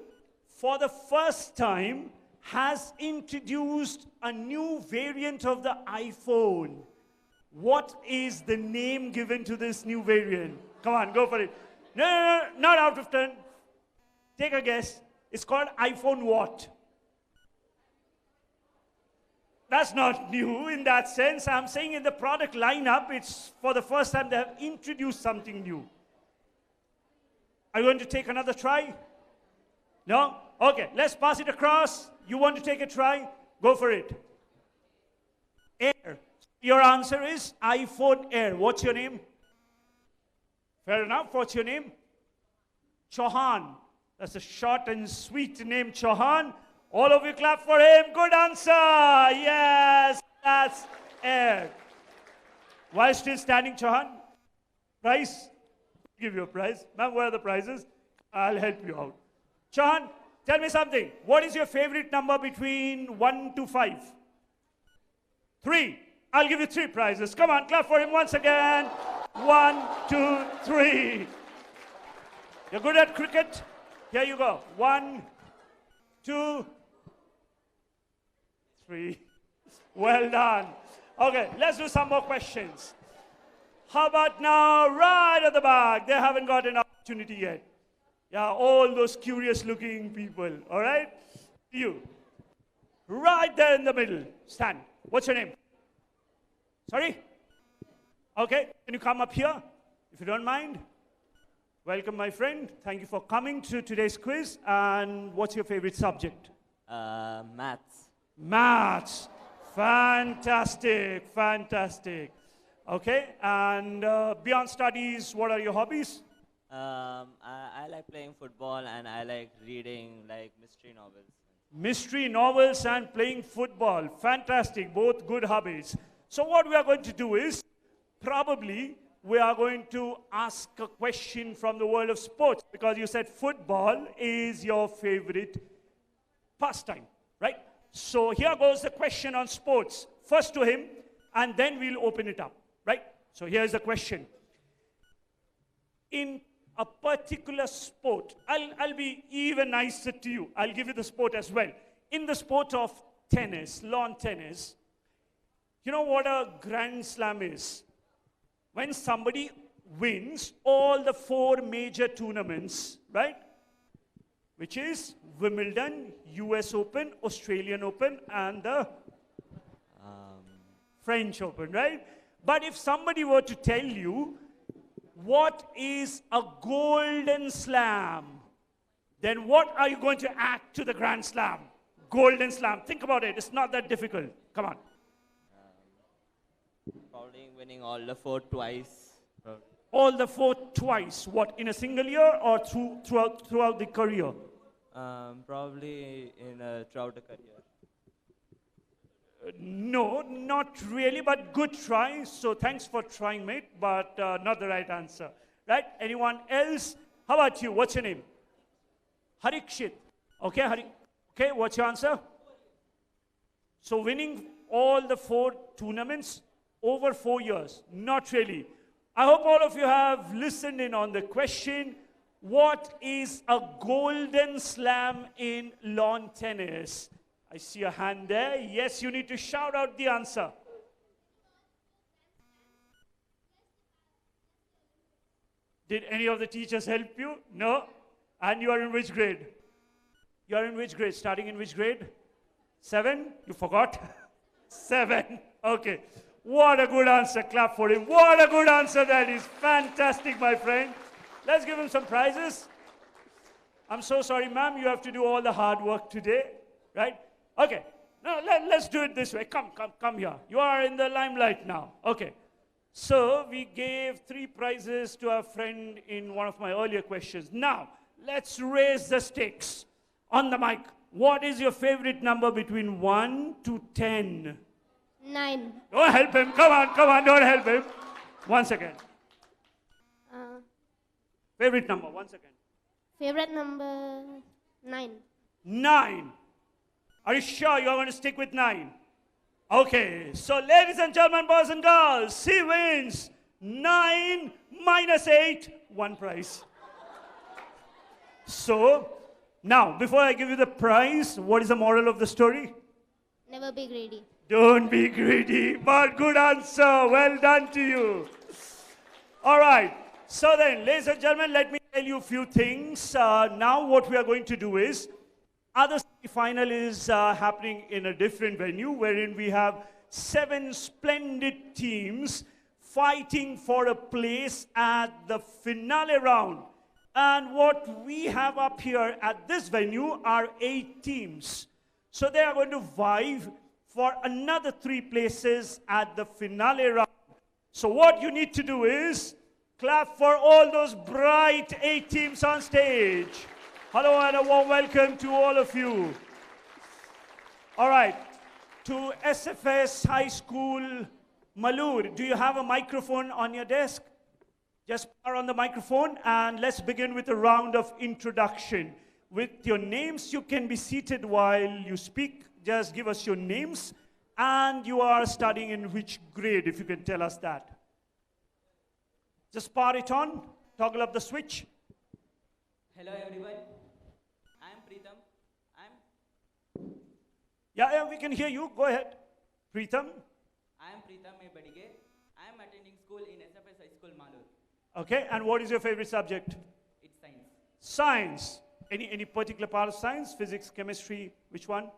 for the first time, has introduced a new variant of the iPhone. What is the name given to this new variant? Come on, go for it. No, not out of 10. Take a guess. It's called iPhone what? That's not new in that sense. I'm saying in the product lineup, it's for the first time they have introduced something new. Are you going to take another try? No? Okay, let's pass it across. You want to take a try? Go for it. Air. Your answer is iPhone Air. What's your name? Fair enough. What's your name? Chauhan. That's a short and sweet name, Chauhan. All of you clap for him. Good answer. Yes, that's Air. Why still standing, Chauhan? Prize? Give you a prize. Ma'am, where are the prizes? I'll help you out. Chauhan, tell me something. What is your favorite number between 1 to 5? 3. I'll give you 3 prizes. Come on, clap for him once again. 1, 2, 3. You're good at cricket? Here you go. 1, 2, 3. Well done. Okay, let's do some more questions. How about now, right at the back? They haven't got an opportunity yet. Yeah, all those curious-looking people, all right? You. Right there in the middle. Stand. What's your name? Sorry? Okay, can you come up here, if you don't mind? Welcome, my friend. Thank you for coming to today's quiz. And what's your favorite subject? Maths. Maths. Fantastic, fantastic. Okay, and beyond studies, what are your hobbies? I like playing football and I like reading like mystery novels. Mystery novels and playing football. Fantastic, both good hobbies. So what we are going to do is, probably, we are going to ask a question from the world of sports, because you said football is your favorite pastime, right? So here goes the question on sports. First to him, and then we'll open it up, right? So here's the question. In a particular sport, I'll be even nicer to you. I'll give you the sport as well. In the sport of tennis, lawn tennis, you know what a Grand Slam is? When somebody wins all the 4 major tournaments, right? Which is Wimbledon, US Open, Australian Open, and the French Open, right? But if somebody were to tell you what is a Golden Slam, then what are you going to add to the Grand Slam? Golden Slam. Think about it. It's not that difficult. Come on. Probably winning all the 4 twice. All the 4 twice. What, in a single year or throughout the career? Probably throughout the career. No, not really, but good try. So thanks for trying, mate, but not the right answer. Right? Anyone else? How about you? What's your name? Harikshit. Okay, Okay, what's your answer? So winning all the 4 tournaments over 4 years? Not really. I hope all of you have listened in on the question. What is a Golden Slam in lawn tennis? I see a hand there. Yes, you need to shout out the answer. Did any of the teachers help you? No? And you are in which grade? You are in which grade? Starting in which grade? 7? You forgot? 7. Okay. What a good answer. Clap for him. What a good answer that is. Fantastic, my friend. Let's give him some prizes. I'm so sorry, ma'am. You have to do all the hard work today, right? Okay. Now, let's do it this way. Come here. You are in the limelight now. Okay. So, we gave 3 prizes to our friend in one of my earlier questions. Now, let's raise the stakes. On the mic, what is your favorite number between 1 to 10? 9. Don't help him. Come on, don't help him. 1 second. Favorite number, 1 second. Favorite number 9. 9. Are you sure you are going to stick with 9? Okay, so ladies and gentlemen, boys and girls, he wins 9 minus 8, 1 prize. So, now, before I give you the prize, what is the moral of the story? Never be greedy. Don't be greedy, but good answer. Well done to you. All right. So then, ladies and gentlemen, let me tell you a few things. Now what we are going to do is, other semi-final is happening in a different venue, wherein we have 7 splendid teams fighting for a place at the finale round. And what we have up here at this venue are 8 teams. So they are going to vie for another 3 places at the finale round. So what you need to do is clap for all those bright 8 teams on stage. Hello and a warm welcome to all of you. All right, to SFS High School Malur, do you have a microphone on your desk? Just power on the microphone and let's begin with a round of introduction. With your names, you can be seated while you speak. Just give us your names, and you are studying in which grade, if you can tell us that. Just power it on, toggle up the switch. Hello everyone, I am Preetham. Yeah, we can hear you. Go ahead. Preetham. I am Preetham Badige. I am attending school in SFS High School Malur. Okay, and what is your favorite subject? It's science. Science. Any particular part of science? Physics, chemistry, which one?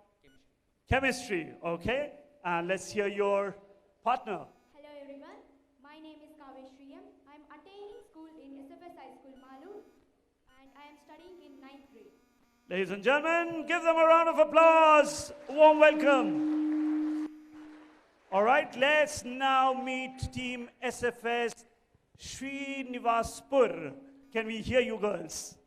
Chemistry, okay. And let's hear your partner. Hello everyone, my name is Kaveshriyam. I am attending school in SFS High School Malur and I am studying in 9th grade. Ladies and gentlemen, give them a round of applause. A warm welcome. All right, let's now meet Team SFS Srinivaspur. Can we hear you girls?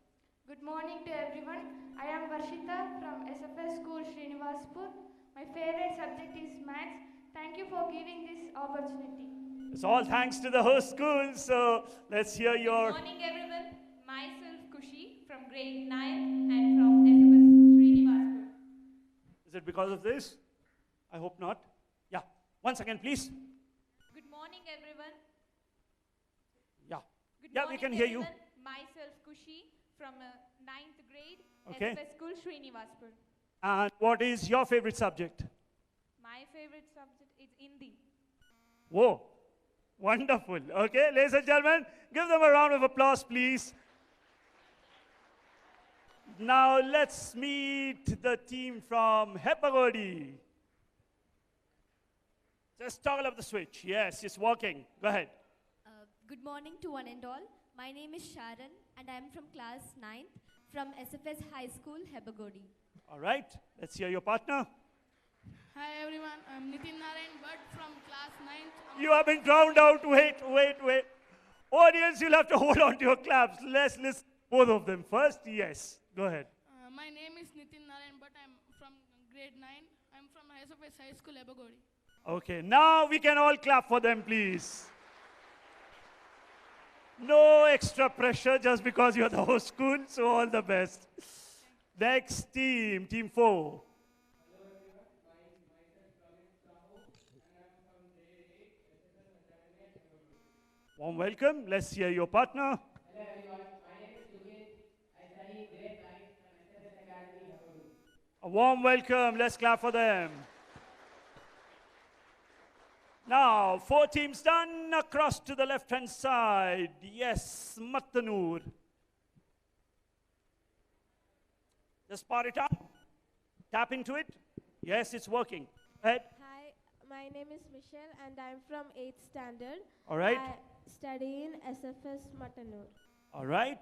Good morning to everyone. I am Varshita from SFS School Srinivaspur. My favorite subject is maths. Thank you for giving this opportunity. It's all thanks to the host school, so let's hear your... Good morning everyone. Myself Kushi from grade 9 and from SFS Srinivaspur. Is it because of this? I hope not. Yeah, once again please. Good morning everyone. Yeah. Good Yeah, morning, we can hear you. everyone. Myself Kushi from 9th grade, Okay. SFS School Srinivaspur. And what is your favorite subject? My favorite subject is Hindi. Whoa, wonderful. Okay, ladies and gentlemen, give them a round of applause, please. Now let's meet the team from Hepagodi. Just toggle up the switch. Yes, it's working. Go ahead. Good morning to one and all. My name is Sharon and I am from class 9th from SFS High School, Hebagodi. All right, let's hear your partner. Hi everyone, I'm Nitin Narayan Bhatt from class 9th. You have been drowned out. Wait. Audience, you'll have to hold on to your claps. Let's listen both of them first. Yes, go ahead. My name is Nitin Narayan Bhatt. I'm from grade 9. I'm from SFS High School, Ebagodi. Okay, now we can all clap for them, please. No extra pressure just because you're the host school, so all the best. Next team, team 4. Warm welcome. Let's hear your partner. Hello everyone, my name is Sujit. I study grade 9 from SFS Academy, Haburu. A warm welcome. Let's clap for them. Now, 4 teams done across to the left-hand side. Yes, Mattanur. Just power it up. Tap into it. Yes, it's working. Ed? Hi, my name is Michelle and I'm from 8th standard. All right. I study in SFS Matanur. All right.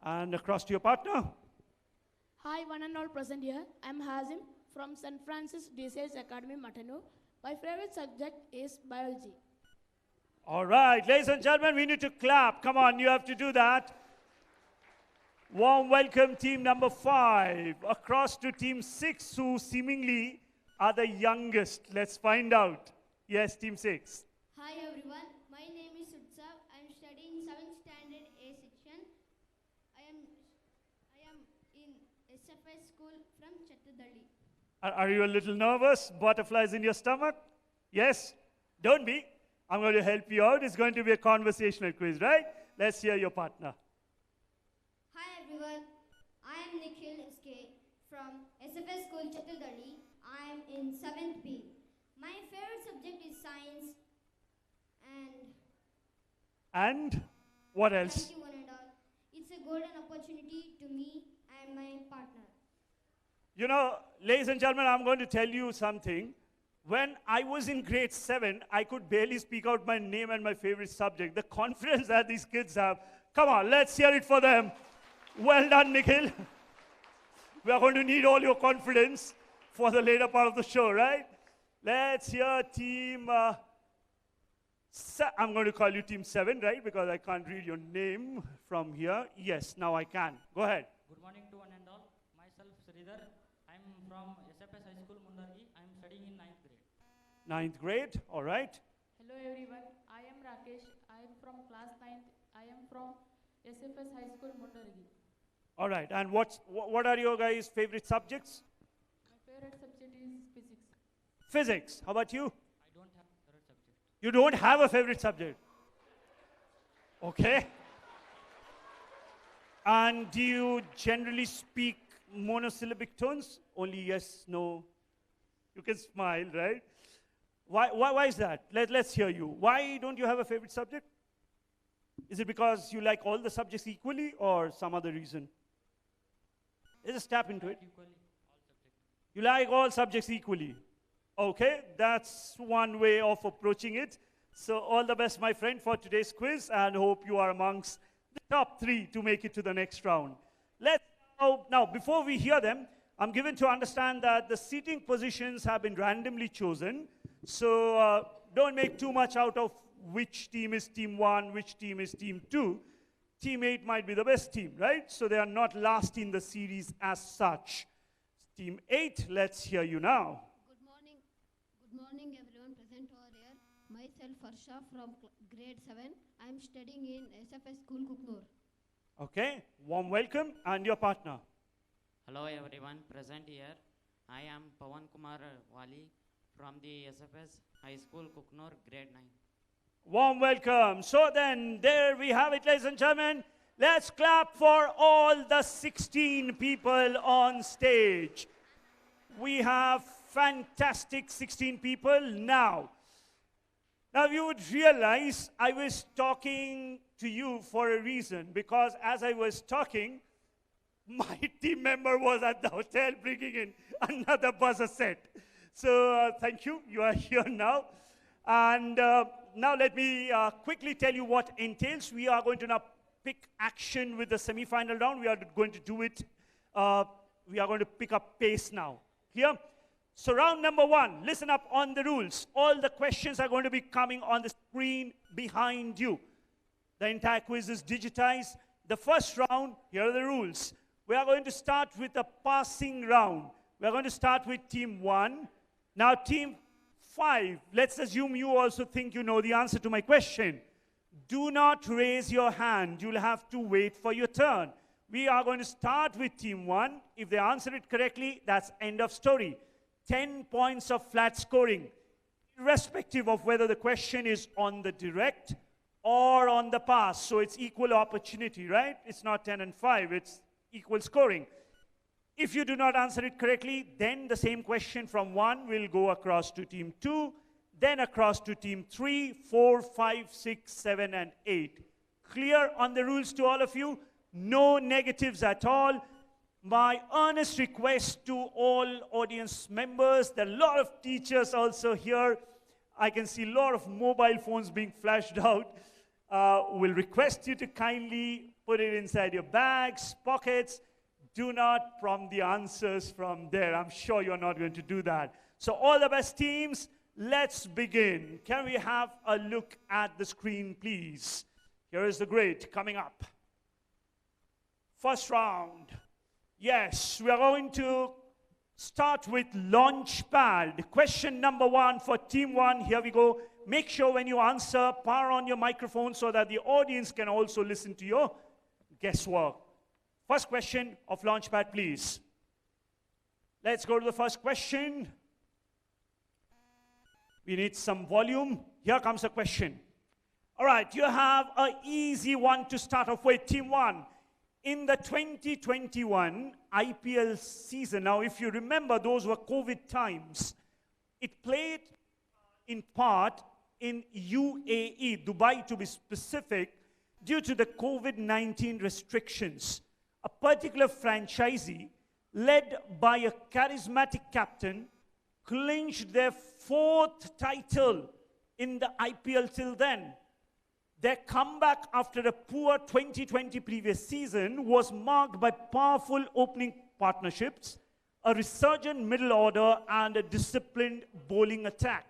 And across to your partner. Hi, one and all present here. I'm Hazim from St. Francis DCS Academy, Matano. My favorite subject is biology. All right, ladies and gentlemen, we need to clap. Come on, you have to do that. Warm welcome, team number 5. Across to team 6, who seemingly are the youngest. Let's find out. Yes, team 6. Hi everyone, my name is Utsav. I am studying 7th standard A section. I am in SFS school from Chattadalli. Are you a little nervous? Butterflies in your stomach? Yes? Don't be. I'm going to help you out. It's going to be a conversational quiz, right? Let's hear your partner. Hi everyone, I am Nikhil SK from SFS school Chattadalli. I am in 7th B. My favorite subject is science And what else? thank you one and all. It's a golden opportunity to me and my partner. You know, ladies and gentlemen, I'm going to tell you something. When I was in grade 7, I could barely speak out my name and my favorite subject. The confidence that these kids have. Come on, let's hear it for them. Well done, Nikhil. We are going to need all your confidence for the later part of the show, right? Let's hear team... I'm going to call you team 7, right? Because I can't read your name from here. Yes, now I can. Go ahead. Good morning to one and all. Myself, Sridhar. I'm from SFS High School, Mundargi. I'm studying in 9th grade. 9th grade, all right. Hello everyone, I am Rakesh. I am from class 9th. I am from SFS High School, Mundargi. All right, and what are your guys' favorite subjects? My favorite subject is physics. Physics. How about you? I don't have a favorite subject. You don't have a favorite subject. Okay. And do you generally speak monosyllabic tones? Only yes, no. You can smile, right? Why is that? Let's hear you. Why don't you have a favorite subject? Is it because you like all the subjects equally or some other reason? Just tap into it. You like all subjects equally. Okay, that's one way of approaching it. So all the best, my friend, for today's quiz, and hope you are amongst the top 3 to make it to the next round. Now, before we hear them, I'm given to understand that the seating positions have been randomly chosen. So don't make too much out of which team is team 1, which team is team 2. Team 8 might be the best team, right? So they are not last in the series as such. Team 8, let's hear you now. Good morning everyone present over here. Myself Farsha from grade 7. I am studying in SFS school Kuknur. Okay, warm welcome, and your partner. Hello everyone present here. I am Pawan Kumar Wali from the SFS High School Kuknur grade 9. Warm welcome. So then, there we have it, ladies and gentlemen. Let's clap for all the 16 people on stage. We have fantastic 16 people now. Now, you would realize I was talking to you for a reason, because as I was talking, my team member was at the hotel bringing in another buzzer set. So thank you. You are here now. And now let me quickly tell you what entails. We are going to now pick action with the semi-final round. We are going to do it. We are going to pick up pace now. Here. So round number 1, listen up on the rules. All the questions are going to be coming on the screen behind you. The entire quiz is digitized. The first round, here are the rules. We are going to start with a passing round. We are going to start with team 1. Now team 5, let's assume you also think you know the answer to my question. Do not raise your hand. You'll have to wait for your turn. We are going to start with team 1. If they answer it correctly, that's end of story. 10 points of flat scoring, irrespective of whether the question is on the direct or on the pass. So it's equal opportunity, right? It's not 10 and 5. It's equal scoring. If you do not answer it correctly, then the same question from 1 will go across to team 2, then across to team 3, 4, 5, 6, 7, and 8. Clear on the rules to all of you? No negatives at all. My earnest request to all audience members, there are a lot of teachers also here. I can see a lot of mobile phones being flashed out. Will request you to kindly put it inside your bags, pockets. Do not prompt the answers from there. I'm sure you're not going to do that. So all the best teams, let's begin. Can we have a look at the screen, please? Here is the grid coming up. First round. Yes, we are going to start with Launchpad. Question number 1 for team 1. Here we go. Make sure when you answer, power on your microphone so that the audience can also listen to your guesswork. First question of Launchpad, please. Let's go to the first question. We need some volume. Here comes the question. All right, you have an easy one to start off with, team 1. In the 2021 IPL season, now if you remember, those were COVID times. It played in part in UAE, Dubai to be specific, due to the COVID-19 restrictions. A particular franchisee, led by a charismatic captain, clinched their 4th title in the IPL till then. Their comeback after a poor 2020 previous season was marked by powerful opening partnerships, a resurgent middle order, and a disciplined bowling attack.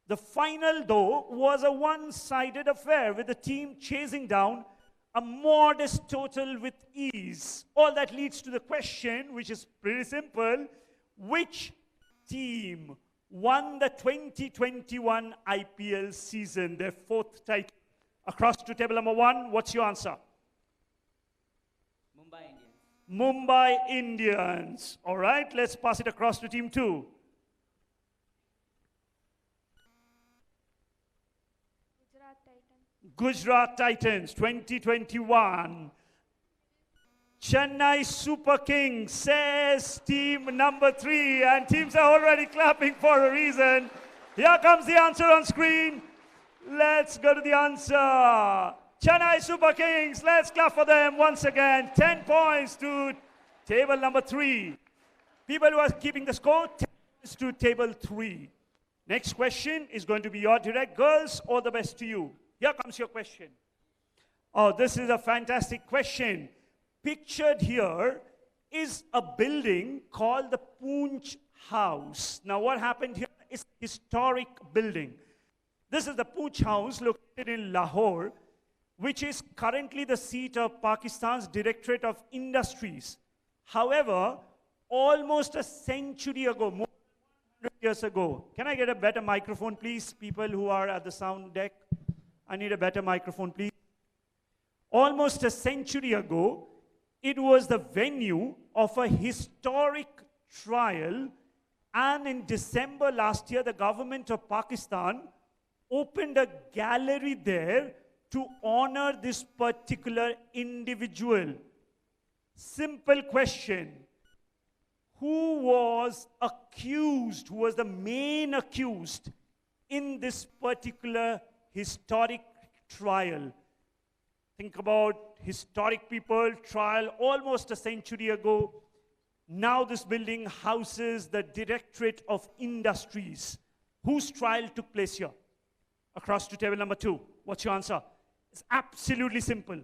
The final, though, was a one-sided affair, with the team chasing down a modest total with ease. All that leads to the question, which is pretty simple: which team won the 2021 IPL season, their 4th title? Across to table number 1, what's your answer? Mumbai Indians. Mumbai Indians. All right, let's pass it across to team 2. Gujarat Titans 2021. Chennai Super Kings, says team number 3, and teams are already clapping for a reason. Here comes the answer on screen. Let's go to the answer. Chennai Super Kings, let's clap for them once again. 10 points to table number 3. People who are keeping the score, 10 points to table 3. Next question is going to be your direct. Girls, all the best to you. Here comes your question. Oh, this is a fantastic question. Pictured here is a building called the Poonch House. Now, what happened here is a historic building. This is the Poonch House located in Lahore, which is currently the seat of Pakistan's Directorate of Industries. However, almost a century ago, more than 100 years ago, can I get a better microphone, please? People who are at the sound deck, I need a better microphone, please. Almost a century ago, it was the venue of a historic trial, and in December last year, the government of Pakistan opened a gallery there to honor this particular individual. Simple question. Who was accused, who was the main accused in this particular historic trial? Think about historic people, trial almost a century ago. Now this building houses the Directorate of Industries. Whose trial took place here? Across to table number 2. What's your answer? It's absolutely simple.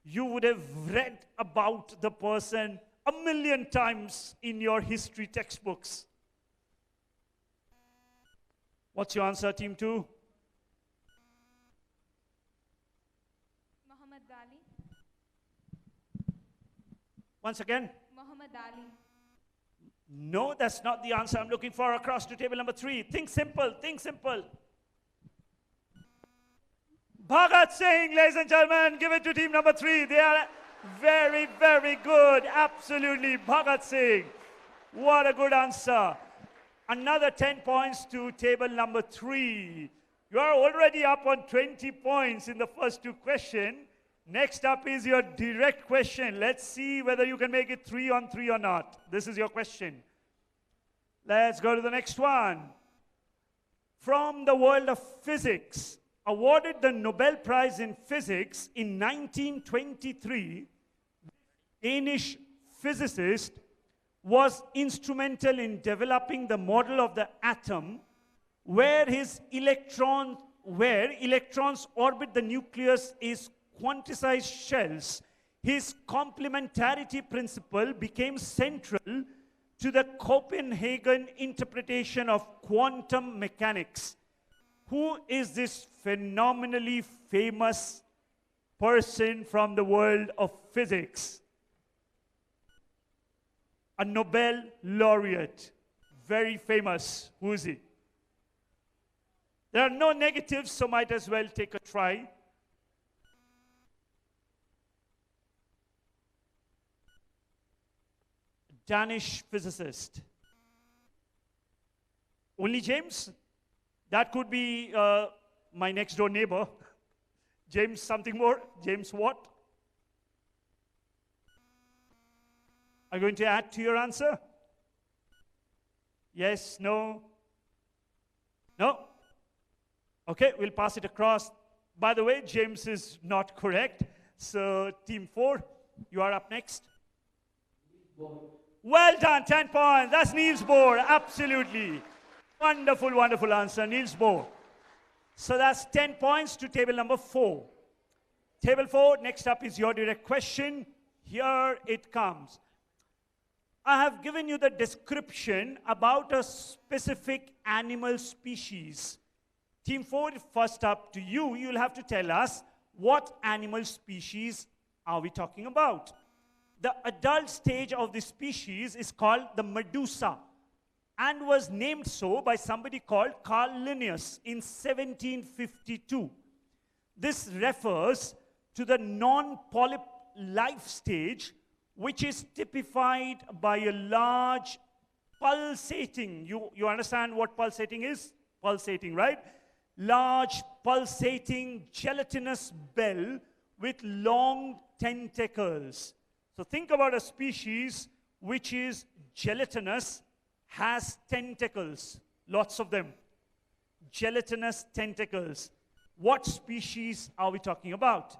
You would have read about the person 1,000,000 times in your history textbooks. What's your answer, team 2? Muhammad Ali. Once again? Muhammad Ali. No, that's not the answer I'm looking for. Across to table number 3. Think simple, think simple. Bhagat Singh, ladies and gentlemen, give it to team number 3. They are very, very good. Absolutely, Bhagat Singh. What a good answer. Another 10 points to table number 3. You are already up on 20 points in the first 2 questions. Next up is your direct question. Let's see whether you can make it 3 on 3 or not. This is your question. Let's go to the next one. From the world of physics, awarded the Nobel Prize in Physics in 1923, Danish physicist, was instrumental in developing the model of the atom where electrons orbit the nucleus is quantized shells. His complementarity principle became central to the Copenhagen interpretation of quantum mechanics. Who is this phenomenally famous person from the world of physics? A Nobel laureate, very famous. Who is he? There are no negatives, so might as well take a try. Danish physicist. Only James? That could be my next door neighbor. James something more? James what? Are you going to add to your answer? Yes, no? No? Okay, we'll pass it across. By the way, James is not correct. So, team 4, you are up next. Well done, 10 points. That's Niels Bohr, absolutely. Wonderful, wonderful answer, Niels Bohr. So that's 10 points to table number 4. Table 4, next up is your direct question. Here it comes. I have given you the description about a specific animal species. Team 4, first up to you. You'll have to tell us what animal species are we talking about. The adult stage of the species is called the medusa and was named so by somebody called Carl Linnaeus in 1752. This refers to the non-polyp life stage, which is typified by a large pulsating, you understand what pulsating is? Pulsating, right? Large pulsating gelatinous bell with long tentacles. So think about a species which is gelatinous, has tentacles, lots of them. Gelatinous tentacles. What species are we talking about?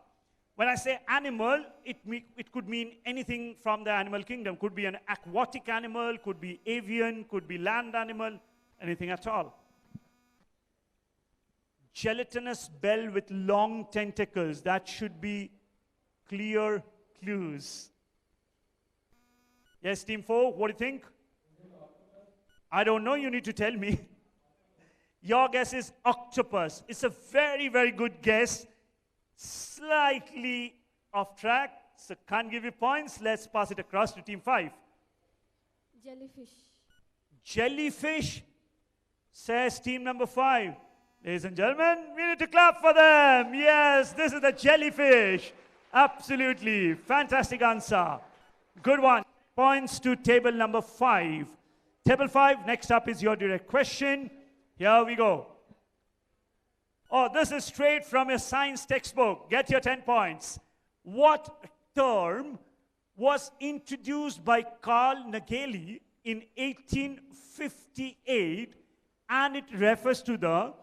When I say animal, it could mean anything from the animal kingdom. Could be an aquatic animal, could be avian, could be land animal, anything at all. Gelatinous bell with long tentacles. That should be clear clues. Yes, team 4, what do you think? I don't know, you need to tell me. Your guess is octopus. It's a very, very good guess. Slightly off track, so can't give you points. Let's pass it across to team 5. Jellyfish. Jellyfish, says team number 5. Ladies and gentlemen, we need to clap for them. Yes, this is the jellyfish. Absolutely. Fantastic answer. Good one. Points to table number 5. Table 5, next up is your direct question. Here we go. Oh, this is straight from your science textbook. Get your 10 points. What term was introduced by Carl Nageli in 1858, and it refers to the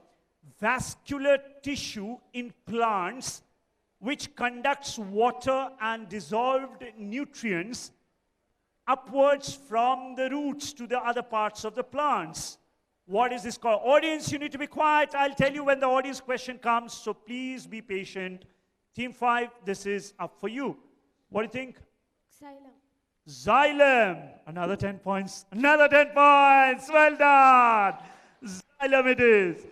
vascular tissue in plants which conducts water and dissolved nutrients upwards from the roots to the other parts of the plants. What is this called? Audience, you need to be quiet. I'll tell you when the audience question comes, so please be patient. Team 5, this is up for you. What do you think? Xylem. Xylem. Another 10 points. Another 10 points. Well done. Xylem it is.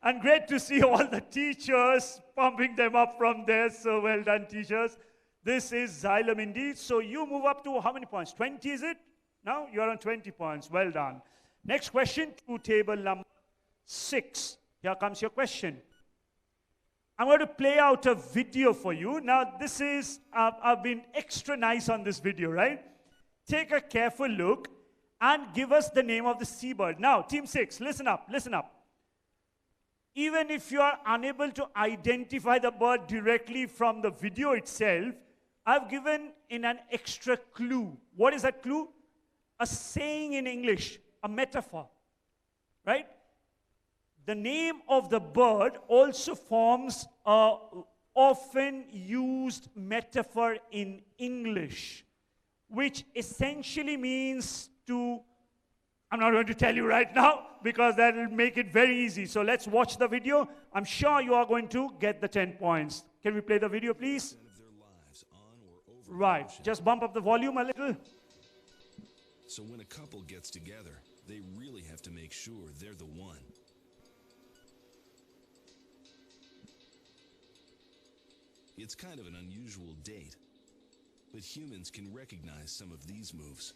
And great to see all the teachers pumping them up from there. So well done, teachers. This is xylem indeed. So you move up to how many points? 20, is it? Now you're on 20 points. Well done. Next question to table number 6. Here comes your question. I'm going to play out a video for you. Now this is, I've been extra nice on this video, right? Take a careful look and give us the name of the seabird. Now, team 6, listen up, listen up. Even if you are unable to identify the bird directly from the video itself, I've given in an extra clue. What is that clue? A saying in English, a metaphor, right? The name of the bird also forms a often used metaphor in English. which essentially means to, I'm not going to tell you right now because that will make it very easy. So let's watch the video. I'm sure you are going to get the 10 points. Can we play the video, please? Right, just bump up the volume a little. So when a couple gets together, they really have to make sure they're the one. It's kind of an unusual date, but humans can recognize some of these moves.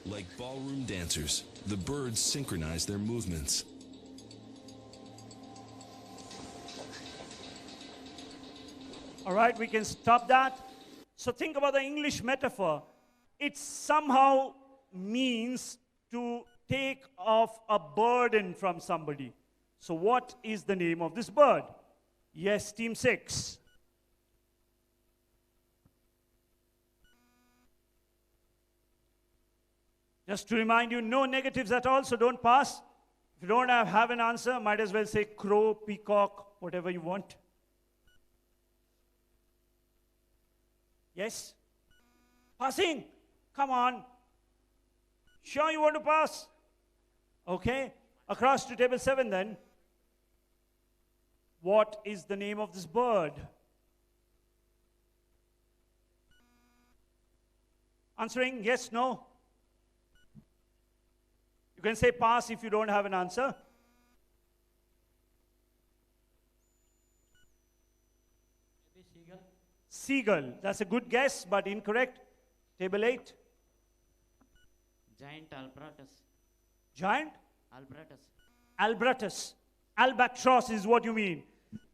Like ballroom dancers, the birds synchronize their movements. All right, we can stop that. So think about the English metaphor. It somehow means to take off a burden from somebody. So what is the name of this bird? Yes, team 6. Just to remind you, no negatives at all, so don't pass. If you don't have an answer, might as well say crow, peacock, whatever you want. Yes? Passing? Come on. Sure you want to pass? Okay. Across to table 7 then. What is the name of this bird? Answering yes, no? You can say pass if you don't have an answer. Maybe seagull. Seagull. That's a good guess, but incorrect. Table 8. Giant albatross. Giant? Albatross. Albatross. Albatross is what you mean.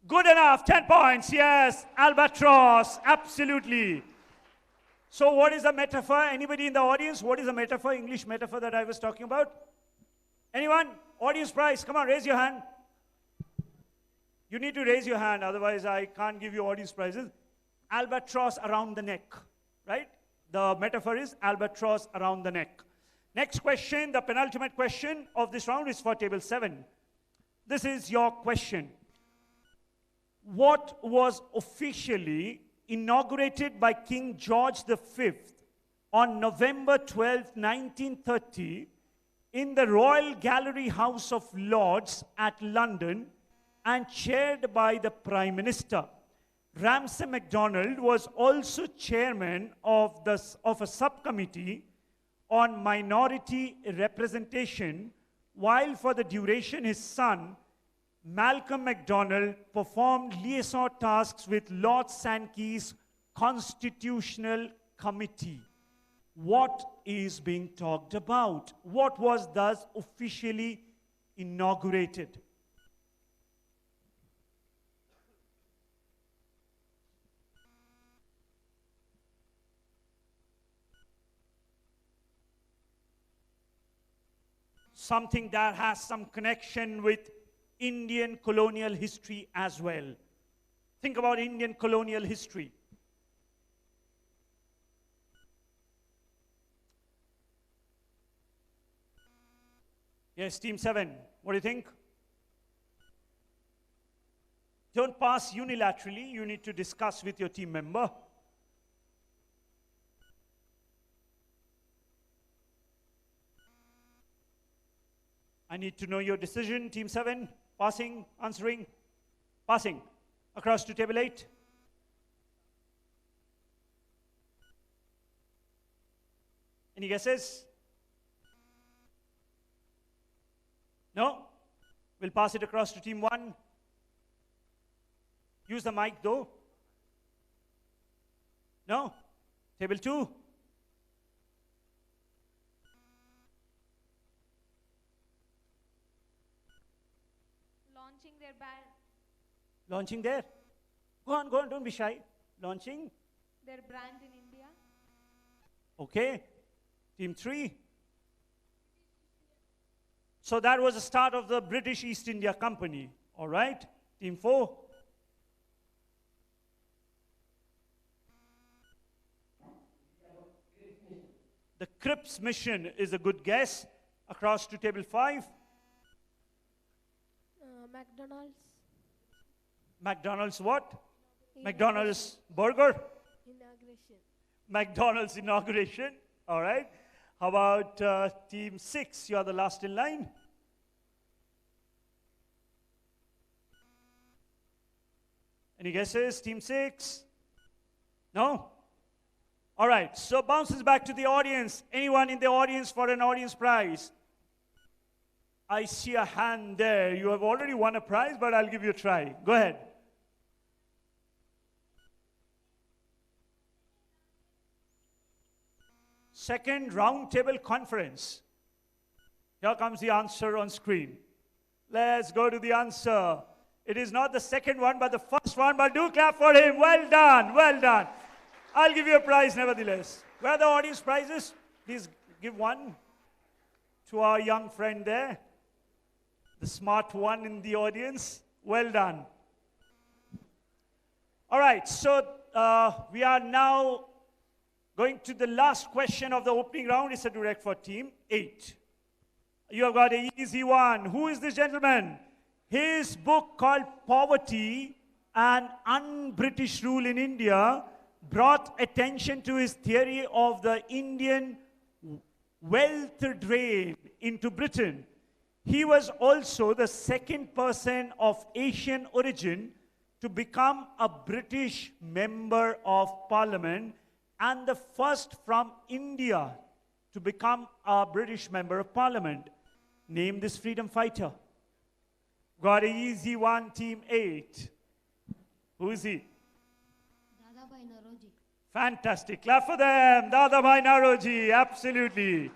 Good enough. 10 points. Yes. Albatross. Absolutely. So what is the metaphor? Anybody in the audience? What is the metaphor, English metaphor that I was talking about? Anyone? Audience prize. Come on, raise your hand. You need to raise your hand, otherwise I can't give you audience prizes. Albatross around the neck, right? The metaphor is albatross around the neck. Next question, the penultimate question of this round is for table 7. This is your question. What was officially inaugurated by King George V on November 12, 1930 in the Royal Gallery House of Lords at London and chaired by the Prime Minister? Ramsay MacDonald was also chairman of a subcommittee on minority representation, while for the duration his son, Malcolm MacDonald, performed liaison tasks with Lord Sankey's Constitutional Committee. What is being talked about? What was thus officially inaugurated? Something that has some connection with Indian colonial history as well. Think about Indian colonial history. Yes, team 7, what do you think? Don't pass unilaterally, you need to discuss with your team member. I need to know your decision, team 7. Passing, answering, passing. Across to table 8. Any guesses? No? We'll pass it across to team 1. Use the mic though. No? Table 2. Launching their brand. Launching there? Go on, don't be shy. Launching? Their brand in India. Okay. Team 3. So that was the start of the British East India Company. All right. Team 4. The Cripps mission is a good guess. Across to table 5. McDonald's. McDonald's what? McDonald's burger? Inauguration. McDonald's inauguration. All right. How about Team 6? You are the last in line. Any guesses? Team 6? No? All right. So bounces back to the audience. Anyone in the audience for an audience prize? I see a hand there. You have already won a prize, but I'll give you a try. Go ahead. Second roundtable conference. Here comes the answer on screen. Let's go to the answer. It is not the second one, but the first one, but do clap for him. Well done, well done. I'll give you a prize nevertheless. Where are the audience prizes? Please give one to our young friend there. The smart one in the audience. Well done. All right, so we are now going to the last question of the opening round. It's a direct for Team 8. You have got an easy one. Who is this gentleman? His book called Poverty and Un-British Rule in India brought attention to his theory of the Indian wealth drain into Britain. He was also the second person of Asian origin to become a British member of Parliament and the first from India to become a British member of Parliament. Name this freedom fighter. Got an easy one, Team 8. Who is he? Dadabhai Naroji. Fantastic. Clap for them. Dadabhai Naroji. Absolutely.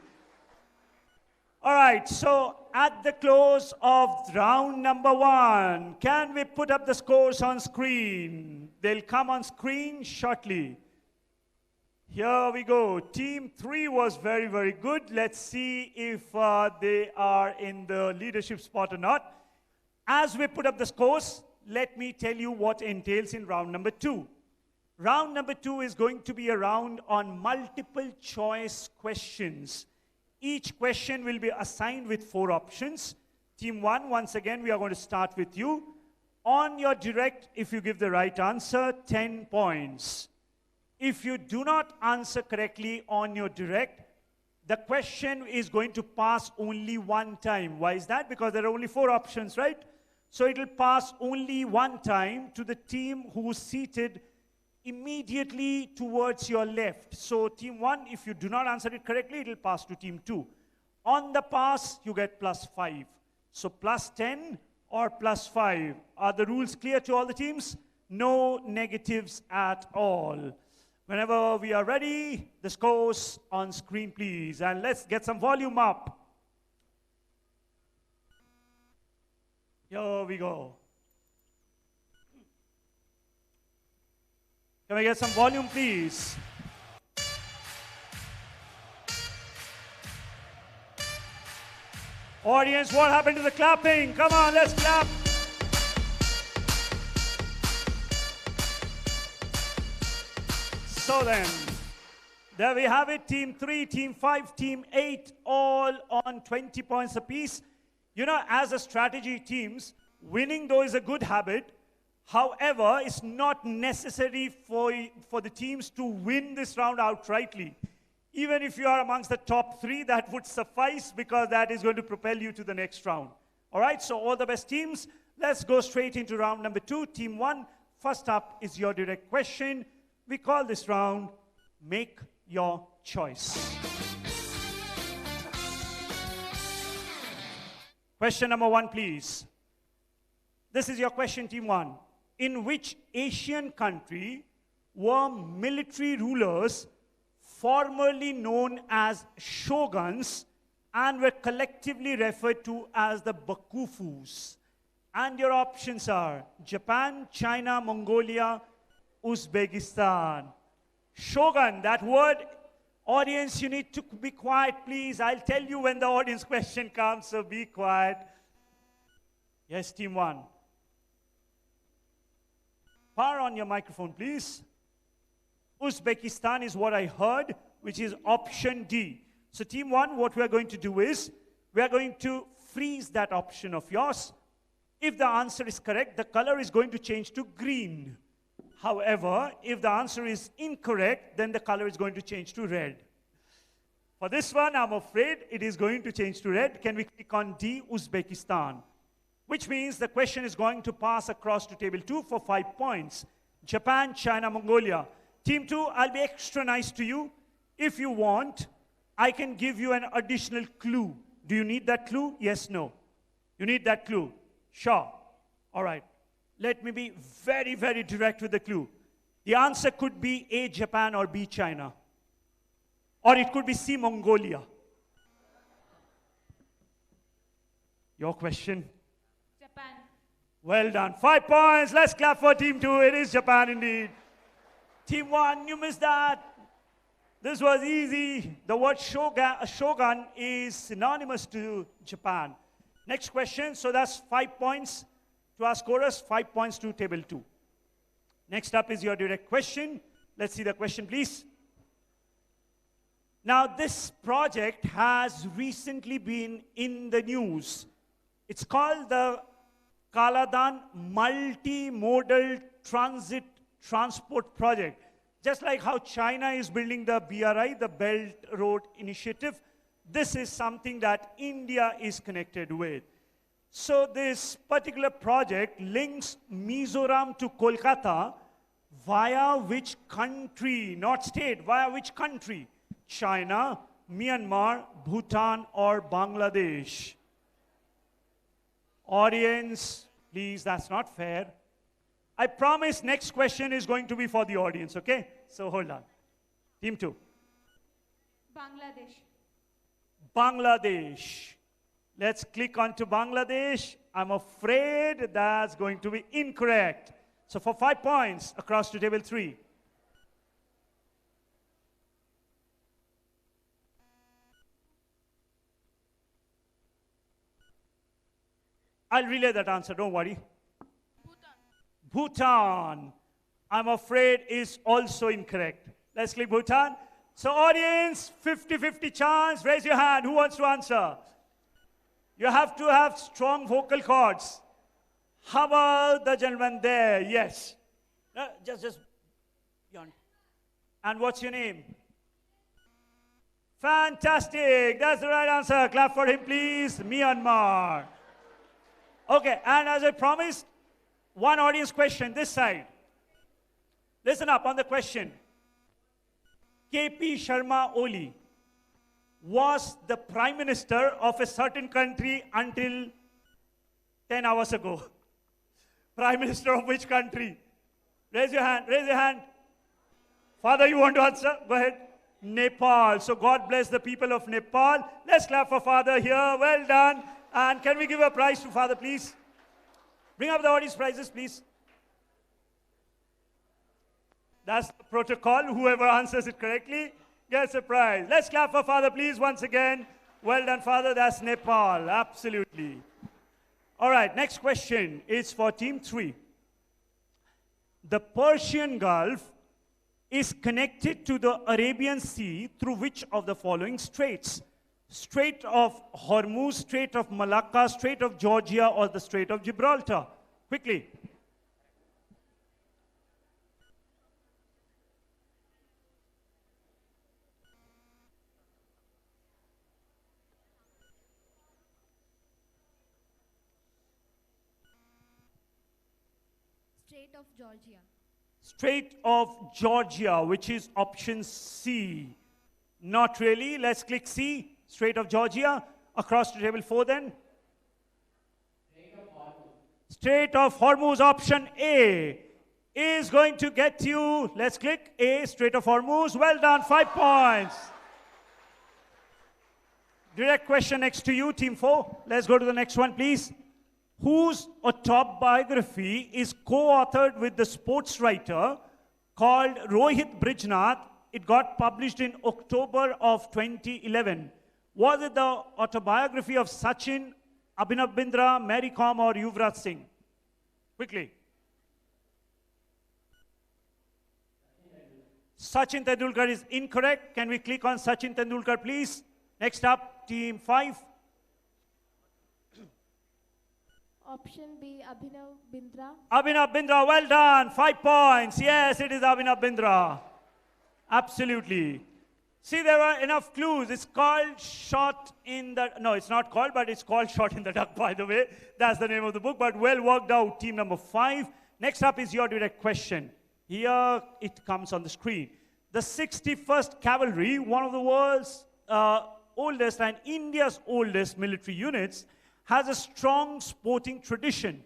All right. So at the close of round number 1, can we put up the scores on screen? They'll come on screen shortly. Here we go. Team 3 was very, very good. Let's see if they are in the leadership spot or not. As we put up the scores, let me tell you what entails in round number 2. Round number 2 is going to be a round on multiple choice questions. Each question will be assigned with 4 options. Team 1, once again, we are going to start with you. On your direct, if you give the right answer, 10 points. If you do not answer correctly on your direct, the question is going to pass only one time. Why is that? Because there are only 4 options, right? So it will pass only one time to the team who's seated immediately towards your left. So team 1, if you do not answer it correctly, it will pass to team 2. On the pass, you get +5. So +10 or +5. Are the rules clear to all the teams? No negatives at all. Whenever we are ready, the scores on screen, please. And let's get some volume up. Here we go. Can we get some volume, please? Audience, what happened to the clapping? Come on, let's clap. So then, there we have it. Team 3, Team 5, Team 8, all on 20 points apiece. You know, as a strategy teams, winning though is a good habit. However, it's not necessary for the teams to win this round outrightly. Even if you are amongst the top 3, that would suffice because that is going to propel you to the next round. All right, so all the best teams. Let's go straight into round number 2. Team 1, first up is your direct question. We call this round, Make Your Choice. Question number 1, please. This is your question, Team 1. In which Asian country were military rulers formerly known as shoguns and were collectively referred to as the bakufus? And your options are Japan, China, Mongolia, Uzbekistan. Shogun, that word, audience, you need to be quiet, please. I'll tell you when the audience question comes, so be quiet. Yes, Team 1. Power on your microphone, please. Uzbekistan is what I heard, which is option D. So Team 1, what we are going to do is, we are going to freeze that option of yours. If the answer is correct, the color is going to change to green. However, if the answer is incorrect, then the color is going to change to red. For this one, I'm afraid it is going to change to red. Can we click on D, Uzbekistan? Which means the question is going to pass across to table 2 for 5 points. Japan, China, Mongolia. Team 2, I'll be extra nice to you. If you want, I can give you an additional clue. Do you need that clue? Yes, no. You need that clue? Sure. All right. Let me be very, very direct with the clue. The answer could be A, Japan, or B, China. Or it could be C, Mongolia. Your question? Japan. Well done. 5 points. Let's clap for team 2. It is Japan indeed. Team 1, you missed that. This was easy. The word shogun is synonymous to Japan. Next question. So that's 5 points to our scorers, 5 points to table 2. Next up is your direct question. Let's see the question, please. Now, this project has recently been in the news. It's called the Kaladan Multimodal Transit Transport Project. Just like how China is building the BRI, the Belt Road Initiative, this is something that India is connected with. So this particular project links Mizoram to Kolkata via which country, not state, via which country? China, Myanmar, Bhutan, or Bangladesh? Audience, please, that's not fair. I promise next question is going to be for the audience, okay? So hold on. Team 2. Bangladesh. Bangladesh. Let's click onto Bangladesh. I'm afraid that's going to be incorrect. So for 5 points, across to table 3. I'll relay that answer, don't worry. Bhutan, I'm afraid, is also incorrect. Let's click Bhutan. So audience, 50-50 chance. Raise your hand. Who wants to answer? You have to have strong vocal cords. How about the gentleman there? Yes. Just beyond. And what's your name? Fantastic. That's the right answer. Clap for him, please. Myanmar. Okay, and as I promised, one audience question this side. Listen up on the question. KP Sharma Oli was the prime minister of a certain country until 10 hours ago. Prime minister of which country? Raise your hand, raise your hand. Father, you want to answer? Go ahead. Nepal. So God bless the people of Nepal. Let's clap for Father here. Well done. And can we give a prize to Father, please? Bring up the audience prizes, please. That's the protocol. Whoever answers it correctly gets a prize. Let's clap for Father, please, once again. Well done, Father. That's Nepal. Absolutely. All right, next question is for Team 3. The Persian Gulf is connected to the Arabian Sea through which of the following straits? Strait of Hormuz, Strait of Malacca, Strait of Georgia, or the Strait of Gibraltar? Quickly. Strait of Georgia. Strait of Georgia, which is option C. Not really. Let's click C. Strait of Georgia. Across to table 4 then. Strait of Hormuz, option A, is going to get you. Let's click A, Strait of Hormuz. Well done, 5 points. Direct question next to you, Team 4. Let's go to the next one, please. Whose autobiography is co-authored with the sports writer called Rohit Brijnath? It got published in October of 2011. Was it the autobiography of Sachin, Abhinav Bindra, Mary Kom, or Yuvraj Singh? Quickly. Sachin Tendulkar is incorrect. Can we click on Sachin Tendulkar, please? Next up, Team 5. Option B, Abhinav Bindra. Abhinav Bindra, well done. 5 points. Yes, it is Abhinav Bindra. Absolutely. See, there were enough clues. It's called Shot in the... No, it's not called, but it's called Shot in the Dark, by the way. That's the name of the book, but well worked out, team number 5. Next up is your direct question. Here it comes on the screen. The 61st Cavalry, one of the world's oldest and India's oldest military units, has a strong sporting tradition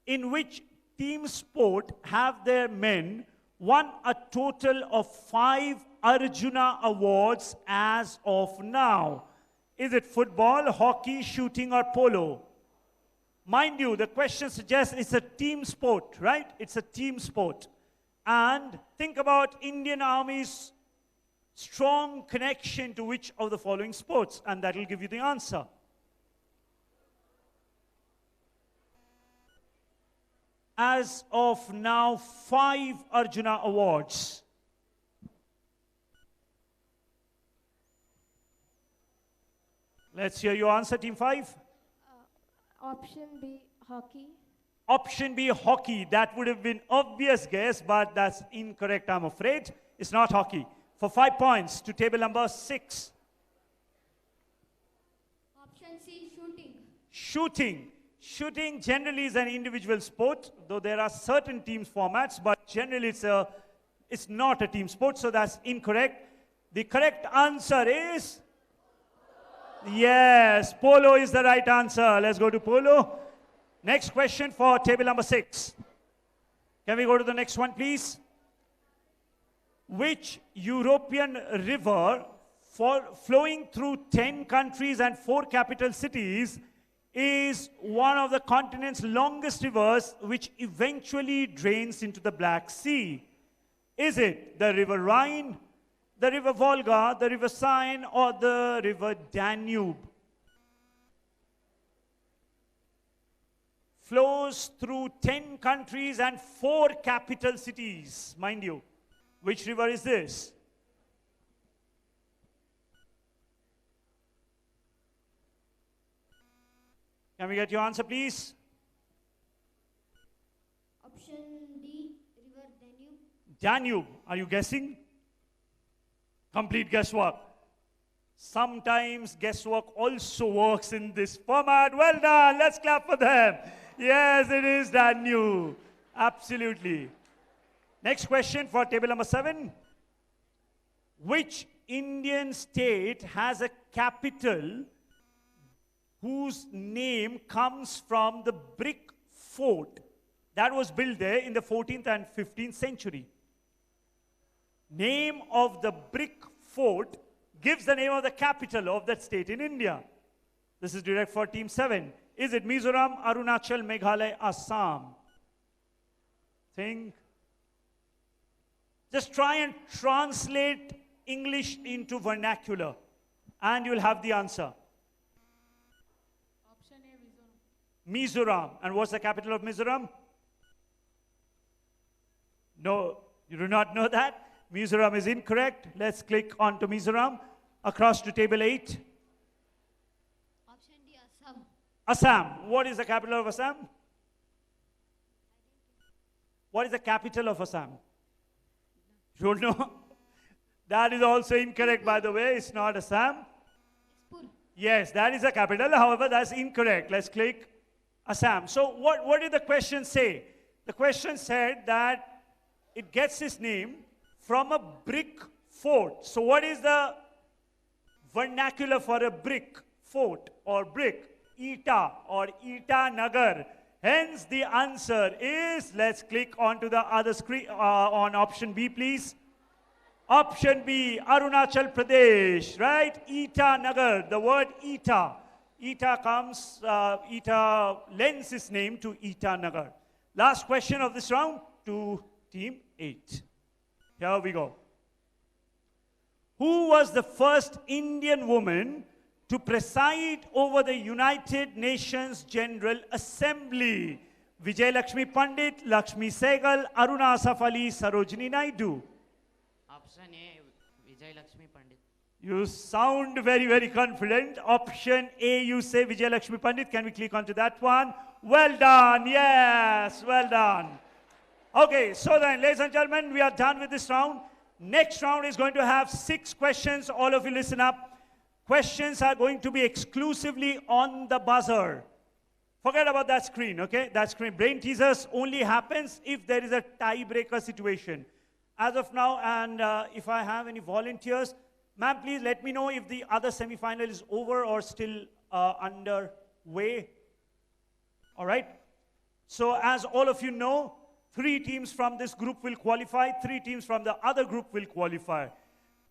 in which team sport have their men won a total of 5 Arjuna Awards as of now. Is it football, hockey, shooting, or polo? Mind you, the question suggests it's a team sport, right? It's a team sport. And think about Indian Army's strong connection to which of the following sports, and that will give you the answer. As of now, 5 Arjuna Awards. Let's hear your answer, Team 5. Option B, hockey. Option B, hockey. That would have been obvious guess, but that's incorrect, I'm afraid. It's not hockey. For 5 points to table number 6. Option C, shooting. Shooting. Shooting generally is an individual sport, though there are certain team formats, but generally it's not a team sport, so that's incorrect. The correct answer is... Yes, polo is the right answer. Let's go to polo. Next question for table number 6. Can we go to the next one, please? Which European river flowing through 10 countries and 4 capital cities is one of the continent's longest rivers, which eventually drains into the Black Sea? Is it the river Rhine, the river Volga, the river Seine, or the river Danube? Flows through 10 countries and 4 capital cities, mind you. Which river is this? Can we get your answer, please? Option D, river Danube. Danube. Are you guessing? Complete guesswork. Sometimes guesswork also works in this format. Well done. Let's clap for them. Yes, it is Danube. Absolutely. Next question for table number 7. Which Indian state has a capital whose name comes from the brick fort that was built there in the 14th and 15th century? Name of the brick fort gives the name of the capital of that state in India. This is direct for team 7. Is it Mizoram, Arunachal, Meghalaya, Assam? Think. Just try and translate English into vernacular, and you'll have the answer. Option A, Mizoram. Mizoram. And what's the capital of Mizoram? No, you do not know that? Mizoram is incorrect. Let's click on to Mizoram. Across to table 8. Option D, Assam. Assam. What is the capital of Assam? What is the capital of Assam? You don't know? That is also incorrect, by the way. It's not Assam. Yes, that is the capital. However, that's incorrect. Let's click Assam. So what did the question say? The question said that it gets its name from a brick fort. So what is the vernacular for a brick fort or brick? Ita or Ita Nagar. Hence the answer is, let's click onto the other screen on option B, please. Option B, Arunachal Pradesh, right? Ita Nagar, the word Ita. Ita lends its name to Ita Nagar. Last question of this round to team 8. Here we go. Who was the first Indian woman to preside over the United Nations General Assembly? Vijay Lakshmi Pandit, Lakshmi Sehgal, Aruna Asaf Ali, Sarojini Naidu. Option A, Vijay Lakshmi Pandit. You sound very, very confident. Option A, you say Vijay Lakshmi Pandit. Can we click onto that one? Well done. Yes, well done. Okay, so then, ladies and gentlemen, we are done with this round. Next round is going to have 6 questions. All of you listen up. Questions are going to be exclusively on the buzzer. Forget about that screen, okay? That screen. Brain teasers only happens if there is a tiebreaker situation. As of now, and if I have any volunteers, ma'am, please let me know if the other semi-final is over or still underway. All right? So as all of you know, 3 teams from this group will qualify, 3 teams from the other group will qualify.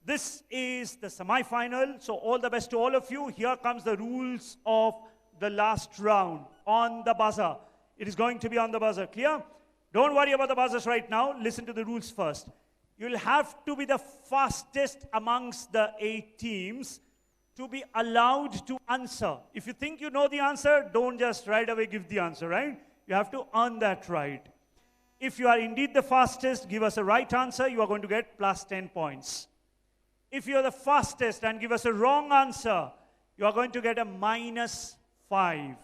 This is the semi-final, so all the best to all of you. Here comes the rules of the last round on the buzzer. It is going to be on the buzzer, clear? Don't worry about the buzzers right now. Listen to the rules first. You'll have to be the fastest amongst the 8 teams to be allowed to answer. If you think you know the answer, don't just right away give the answer, right? You have to earn that right. If you are indeed the fastest, give us a right answer, you are going to get plus 10 points. If you are the fastest and give us a wrong answer, you are going to get a minus 5.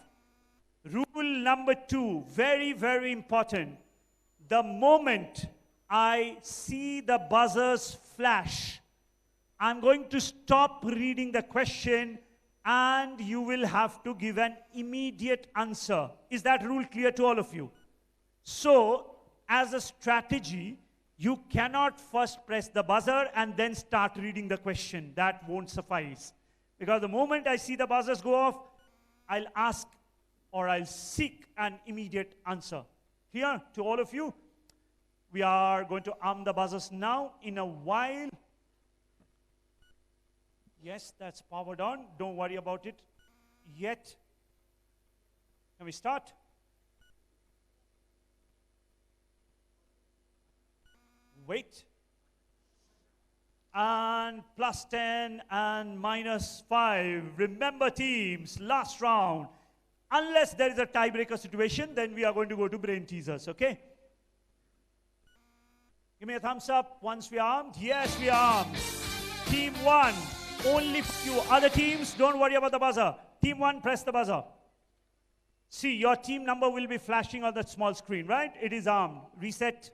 Rule number 2, very, very important. The moment I see the buzzers flash, I'm going to stop reading the question and you will have to give an immediate answer. Is that rule clear to all of you? So, as a strategy, you cannot first press the buzzer and then start reading the question. That won't suffice. Because the moment I see the buzzers go off, I'll ask or I'll seek an immediate answer. Clear to all of you? We are going to arm the buzzers now. In a while, yes, that's powered on. Don't worry about it yet. Can we start? Wait. And plus 10 and minus 5. Remember teams, last round. Unless there is a tiebreaker situation, then we are going to go to brain teasers, okay? Give me a thumbs up once we are armed. Yes, we are armed. Team 1, only for you. Other teams, don't worry about the buzzer. Team 1, press the buzzer. See, your team number will be flashing on that small screen, right? It is armed. Reset.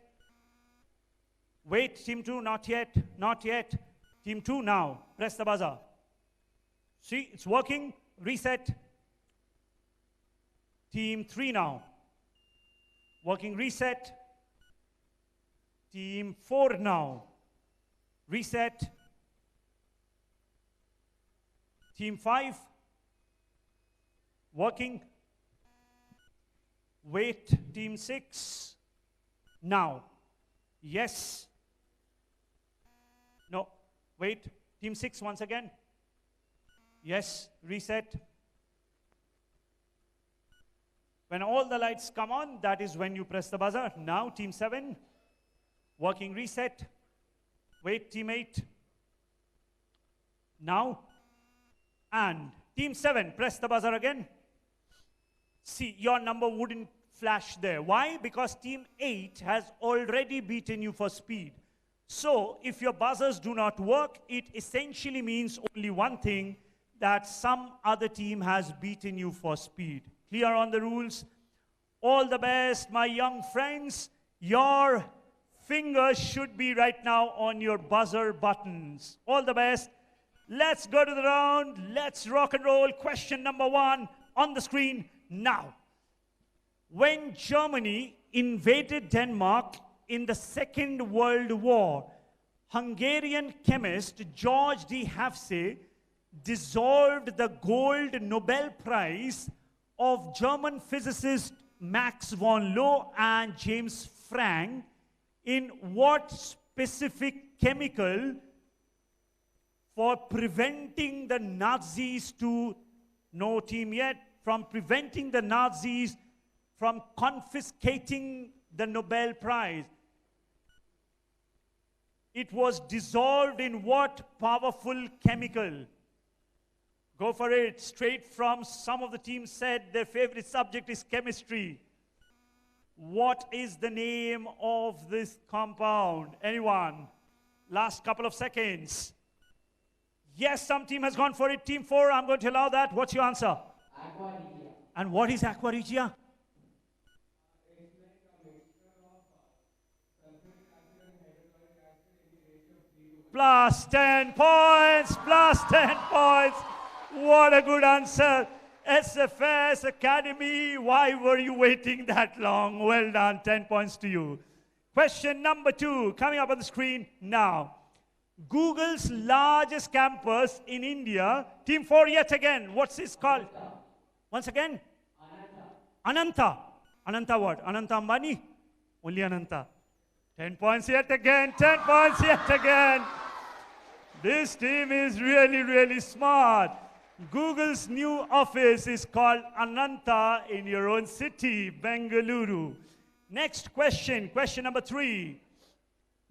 Wait, team 2, not yet, not yet. Team 2 now, press the buzzer. See, it's working. Reset. Team 3 now. Working, reset. Team 4 now. Reset. Team 5. Working. Wait, team 6. Now. Yes. No. Wait. Team 6 once again. Yes. Reset. When all the lights come on, that is when you press the buzzer. Now, team 7. Working, reset. Wait, team 8. Now. And team 7, press the buzzer again. See, your number wouldn't flash there. Why? Because team 8 has already beaten you for speed. So, if your buzzers do not work, it essentially means only one thing, that some other team has beaten you for speed. Clear on the rules? All the best, my young friends. Your fingers should be right now on your buzzer buttons. All the best. Let's go to the round. Let's rock and roll. Question number 1 on the screen now. When Germany invaded Denmark in the Second World War, Hungarian chemist George D. Havse dissolved the gold Nobel Prize of German physicists Max von Lohe and James Frank in what specific chemical for preventing the Nazis to, no team yet, from preventing the Nazis from confiscating the Nobel Prize? It was dissolved in what powerful chemical? Go for it. Straight from some of the teams said their favorite subject is chemistry. What is the name of this compound? Anyone? Last couple of seconds. Yes, some team has gone for it. Team 4, I'm going to allow that. What's your answer? Aqua regia. And what is aqua regia? It's like a mixture of sulfuric acid and hydrochloric acid in the ratio of 3 to 1. Plus 10 points. Plus 10 points. What a good answer. SFS Academy, why were you waiting that long? Well done. 10 points to you. Question number 2, coming up on the screen now. Google's largest campus in India. Team 4 yet again. What's this called? Once again? Ananta. Ananta what? Ananta Ambani? Only Ananta. 10 points yet again. 10 points yet again. This team is really, really smart. Google's new office is called Ananta in your own city, Bengaluru. Next question, question number 3.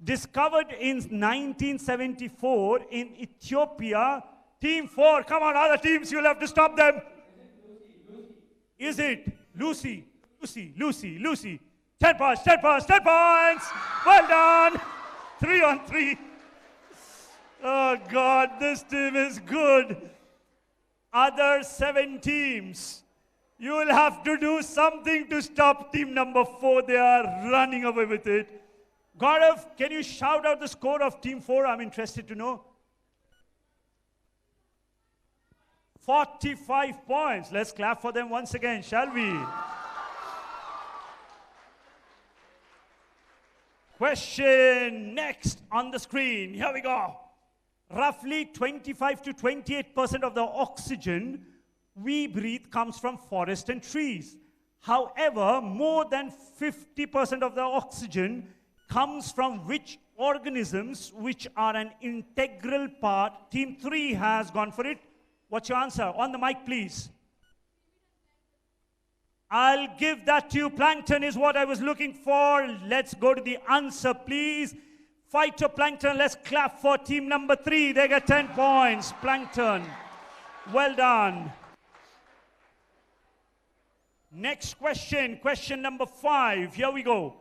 Discovered in 1974 in Ethiopia. Team 4, come on, other teams, you'll have to stop them. Is it Lucy? Lucy. 10 points, 10 points, 10 points. Well done. 3 on 3. Oh, God, this team is good. Other 7 teams, you will have to do something to stop team number 4. They are running away with it. Gaurav, can you shout out the score of team 4? I'm interested to know. 45 points. Let's clap for them once again, shall we? Question next on the screen. Here we go. Roughly 25 to 28% of the oxygen we breathe comes from forest and trees. However, more than 50% of the oxygen comes from which organisms which are an integral part? Team 3 has gone for it. What's your answer? On the mic, please. I'll give that to you. Plankton is what I was looking for. Let's go to the answer, please. Phytoplankton, let's clap for team number 3. They get 10 points. Plankton. Well done. Next question, question number 5. Here we go.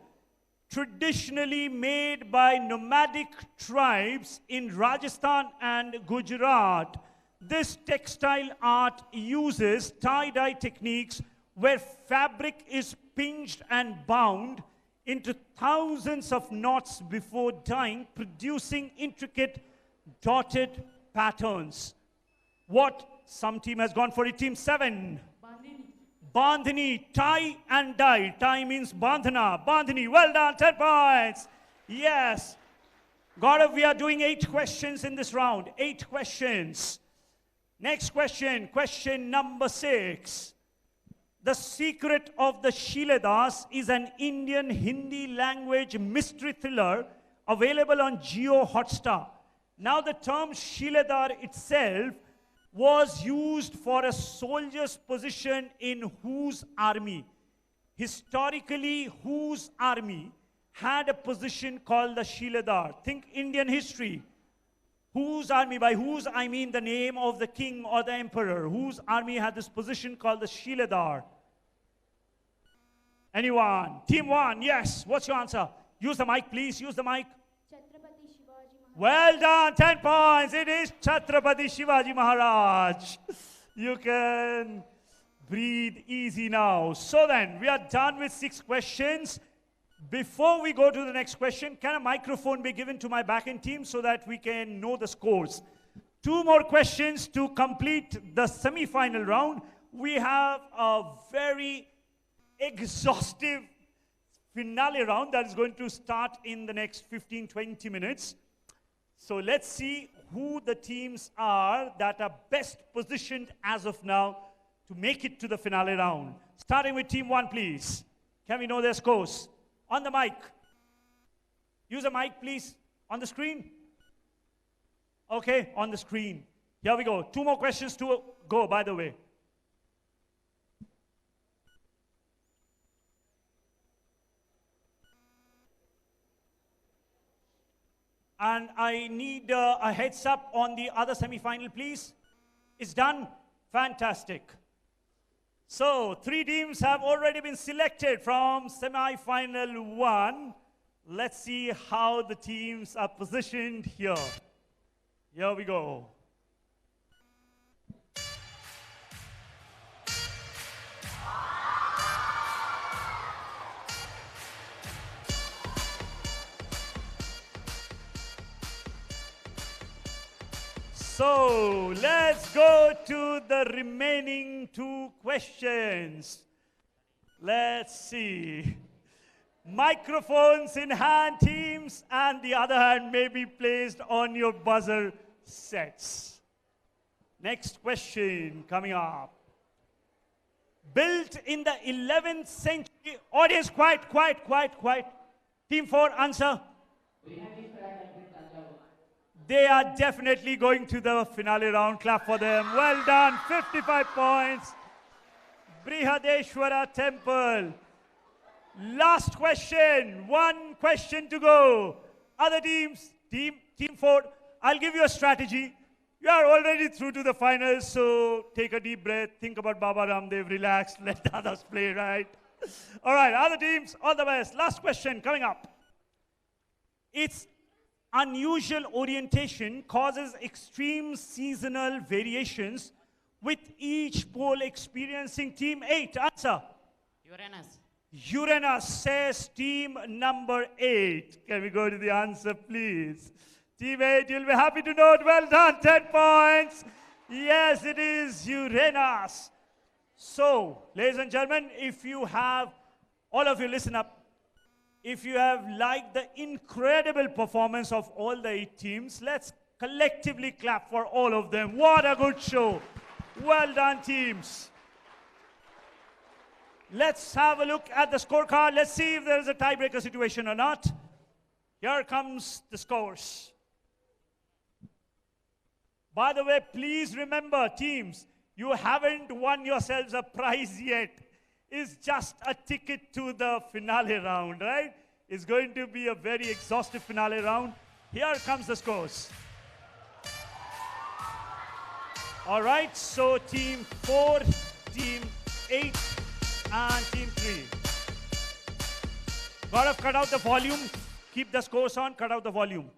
Traditionally made by nomadic tribes in Rajasthan and Gujarat, this textile art uses tie-dye techniques where fabric is pinched and bound into thousands of knots before dyeing, producing intricate dotted patterns. What? Some team has gone for it. Team 7. Bandhani, tie and dye. Tie means bandhana. Bandhani, well done, 10 points. Yes. Gaurav, we are doing 8 questions in this round. 8 questions. Next question, question number 6. The Secret of the Shiladas is an Indian Hindi language mystery thriller available on Jio Hotstar. Now the term Shiladar itself was used for a soldier's position in whose army? Historically, whose army had a position called the Shiladar? Think Indian history. Whose army? By whose, I mean the name of the king or the emperor. Whose army had this position called the Shiladar? Anyone? Team 1, yes. What's your answer? Use the mic, please. Use the mic. Well done, 10 points. It is Chhatrapati Shivaji Maharaj. You can breathe easy now. So then, we are done with 6 questions. Before we go to the next question, can a microphone be given to my back-end team so that we can know the scores? 2 more questions to complete the semi-final round. We have a very exhaustive finale round that is going to start in the next 15-20 minutes. So let's see who the teams are that are best positioned as of now to make it to the finale round. Starting with team 1, please. Can we know their scores? On the mic. Use a mic, please. On the screen? Okay, on the screen. Here we go. 2 more questions to go, by the way. And I need a heads up on the other semi-final, please. It's done? Fantastic. So, 3 teams have already been selected from semi-final 1. Let's see how the teams are positioned here. Here we go. So let's go to the remaining two questions. Let's see. Microphones in hand, teams, and the other hand may be placed on your buzzer sets. Next question coming up. Built in the 11th century. Audience, quiet. Team 4, answer. They are definitely going to the finale round. Clap for them. Well done. 55 points. Brihadeshwara Temple. Last question. One question to go. Other teams, team 4, I'll give you a strategy. You are already through to the finals, so take a deep breath. Think about Baba Ramdev. Relax. Let the others play, right? All right, other teams, all the best. Last question coming up. Its unusual orientation causes extreme seasonal variations, with each pole experiencing team 8. Answer. Uranus. Uranus, says team number 8. Can we go to the answer, please? Team 8, you'll be happy to note. Well done, 10 points. Yes, it is Uranus. So, ladies and gentlemen, if you have, all of you listen up. If you have liked the incredible performance of all the 8 teams, let's collectively clap for all of them. What a good show. Well done, teams. Let's have a look at the scorecard. Let's see if there is a tiebreaker situation or not. Here comes the scores. By the way, please remember, teams, you haven't won yourselves a prize yet. It's just a ticket to the finale round, right? It's going to be a very exhaustive finale round. Here comes the scores. All right, so team 4, team 8, and team 3. Gaurav, cut out the volume. Keep the scores on, cut out the volume.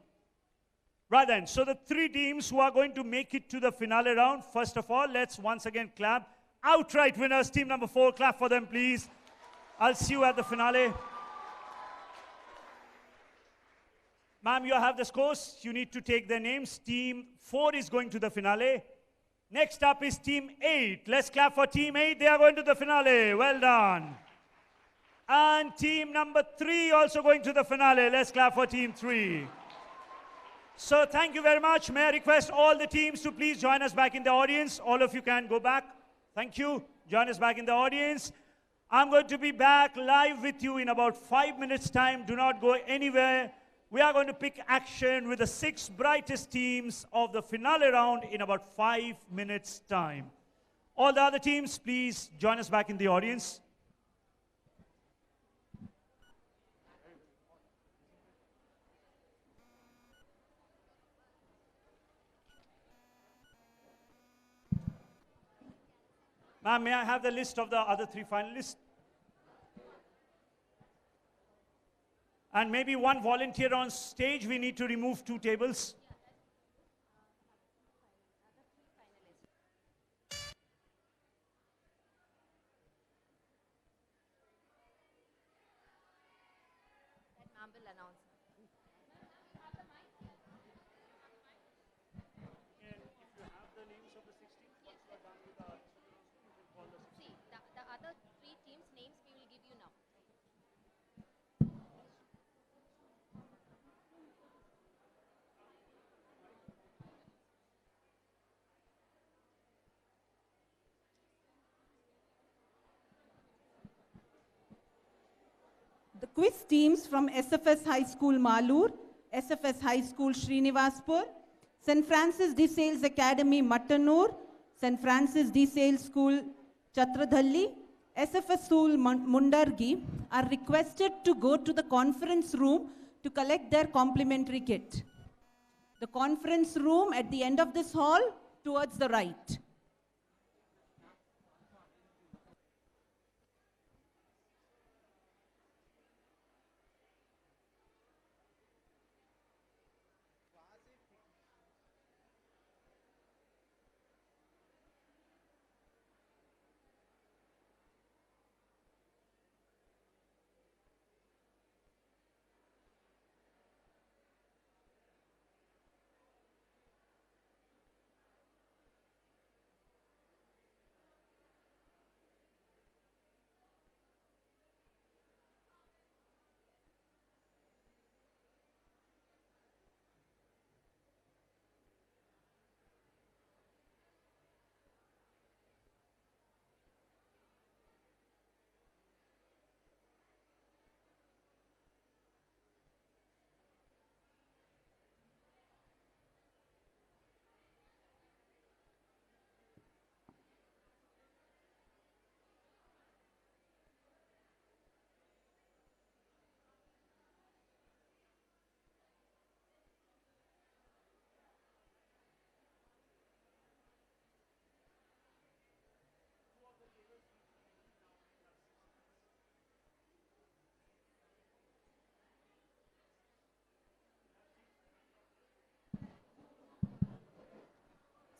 Right then, so the 3 teams who are going to make it to the finale round, first of all, let's once again clap. Outright winners, team number 4, clap for them, please. I'll see you at the finale. Ma'am, you have the scores. You need to take their names. Team 4 is going to the finale. Next up is team 8. Let's clap for team 8. They are going to the finale. Well done. And team number 3 also going to the finale. Let's clap for team 3. So thank you very much. May I request all the teams to please join us back in the audience. All of you can go back. Thank you. Join us back in the audience. I'm going to be back live with you in about 5 minutes' time. Do not go anywhere. We are going to pick action with the 6 brightest teams of the finale round in about 5 minutes' time. All the other teams, please join us back in the audience. Ma'am, may I have the list of the other 3 finalists? And maybe one volunteer on stage. We need to remove 2 tables. That ma'am will announce. See, the other 3 teams' names we will give you now. The quiz teams from SFS High School Malur, SFS High School Srinivaspur, St. Francis de Sales Academy Mattanur, St. Francis de Sales School Chatradhalli, SFS School Mundargi are requested to go to the conference room to collect their complimentary kit. The conference room at the end of this hall towards the right.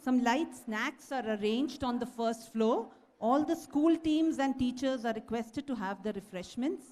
Some light snacks are arranged on the first floor. All the school teams and teachers are requested to have the refreshments.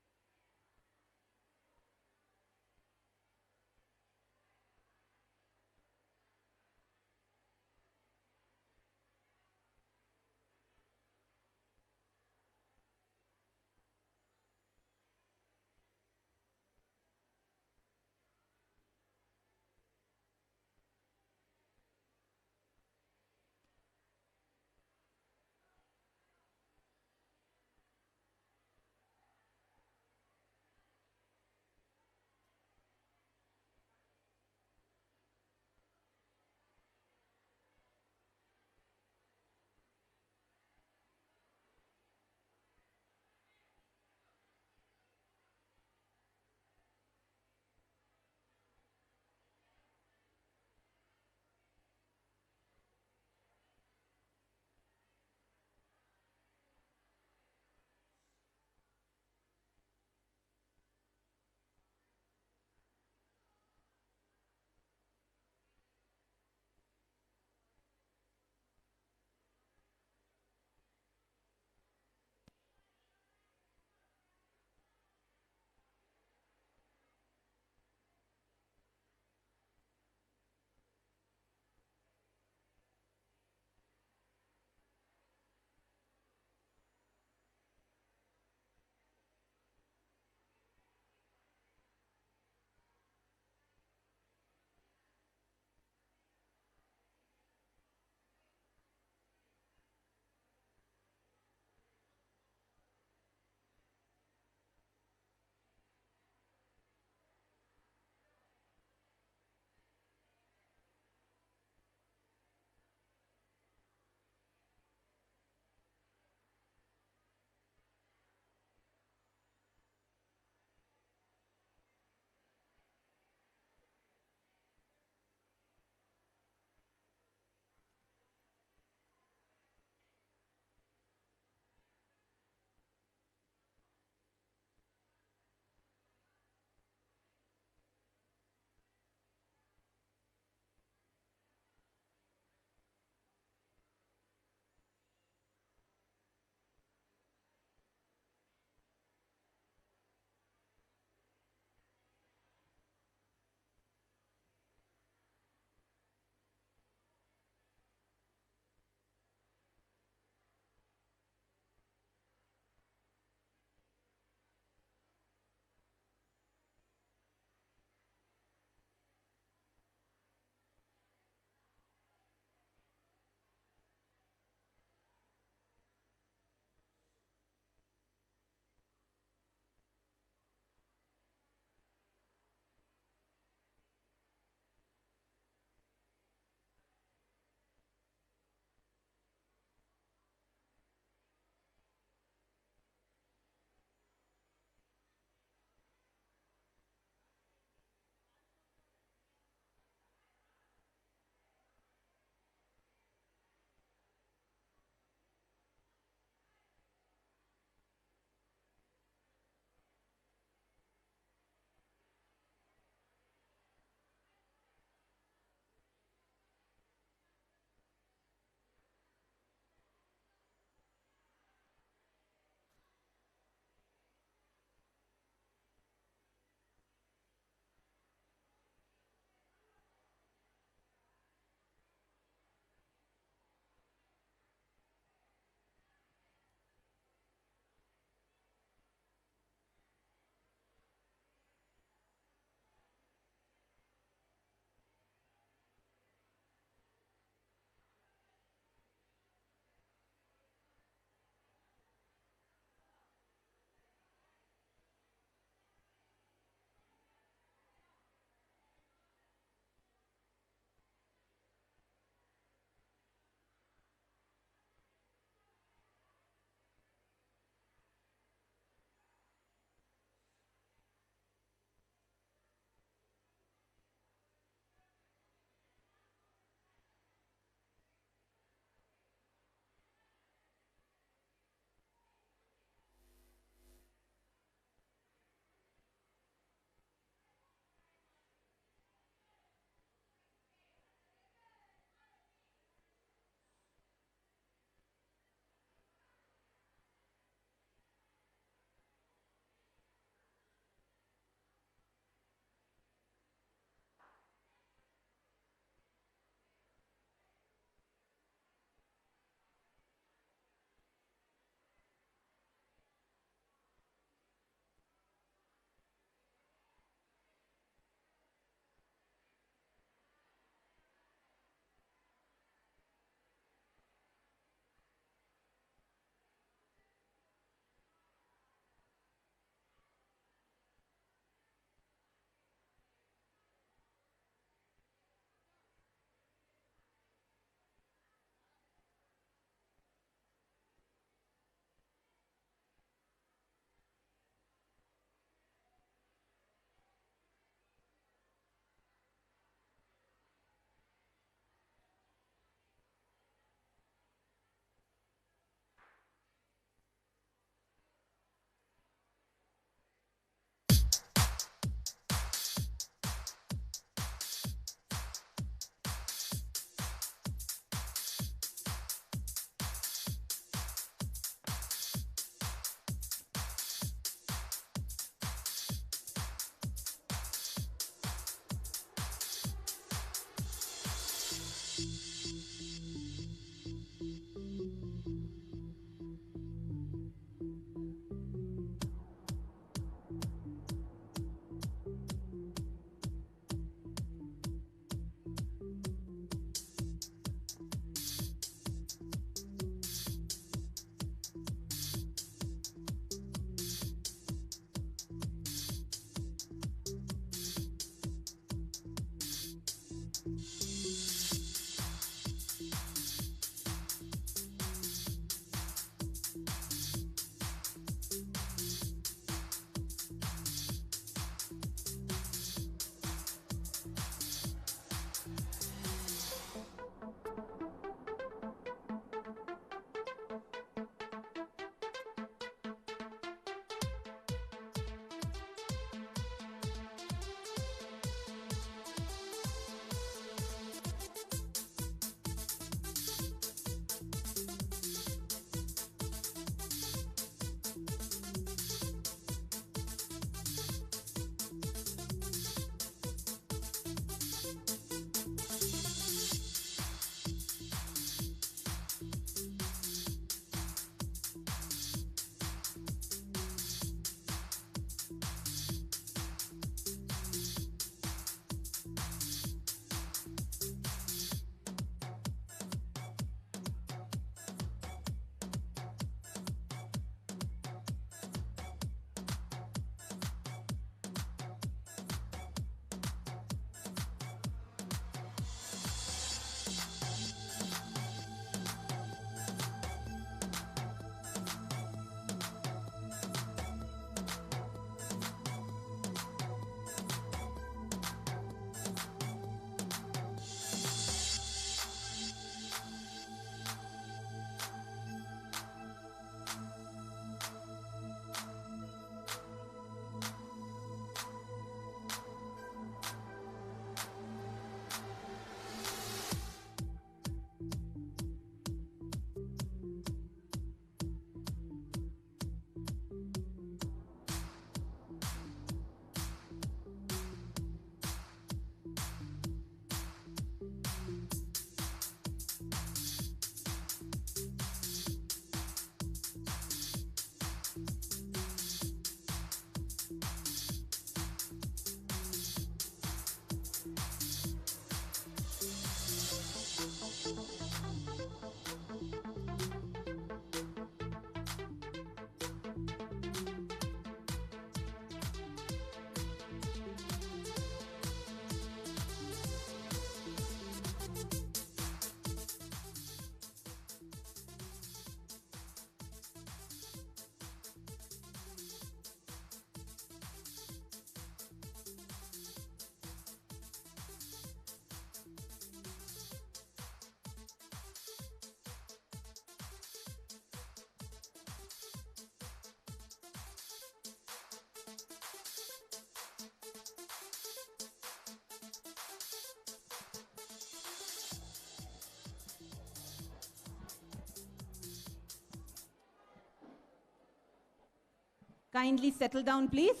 Kindly settle down, please.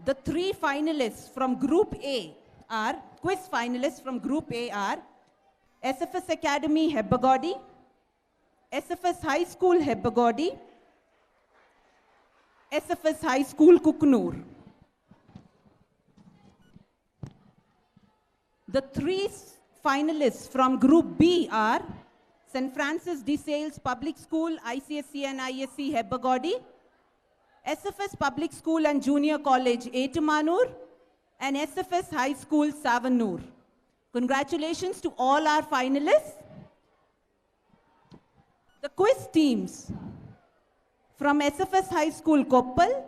The three finalists from Group A are, quiz finalists from Group A are SFS Academy Hebbagodi, SFS High School Hebbagodi, SFS High School Kuknoor. The three finalists from Group B are St. Francis de Sales Public School, ICSC and ISC Hebbagodi, SFS Public School and Junior College Etumanur, and SFS High School Savanur. Congratulations to all our finalists. The quiz teams from SFS High School Koppal,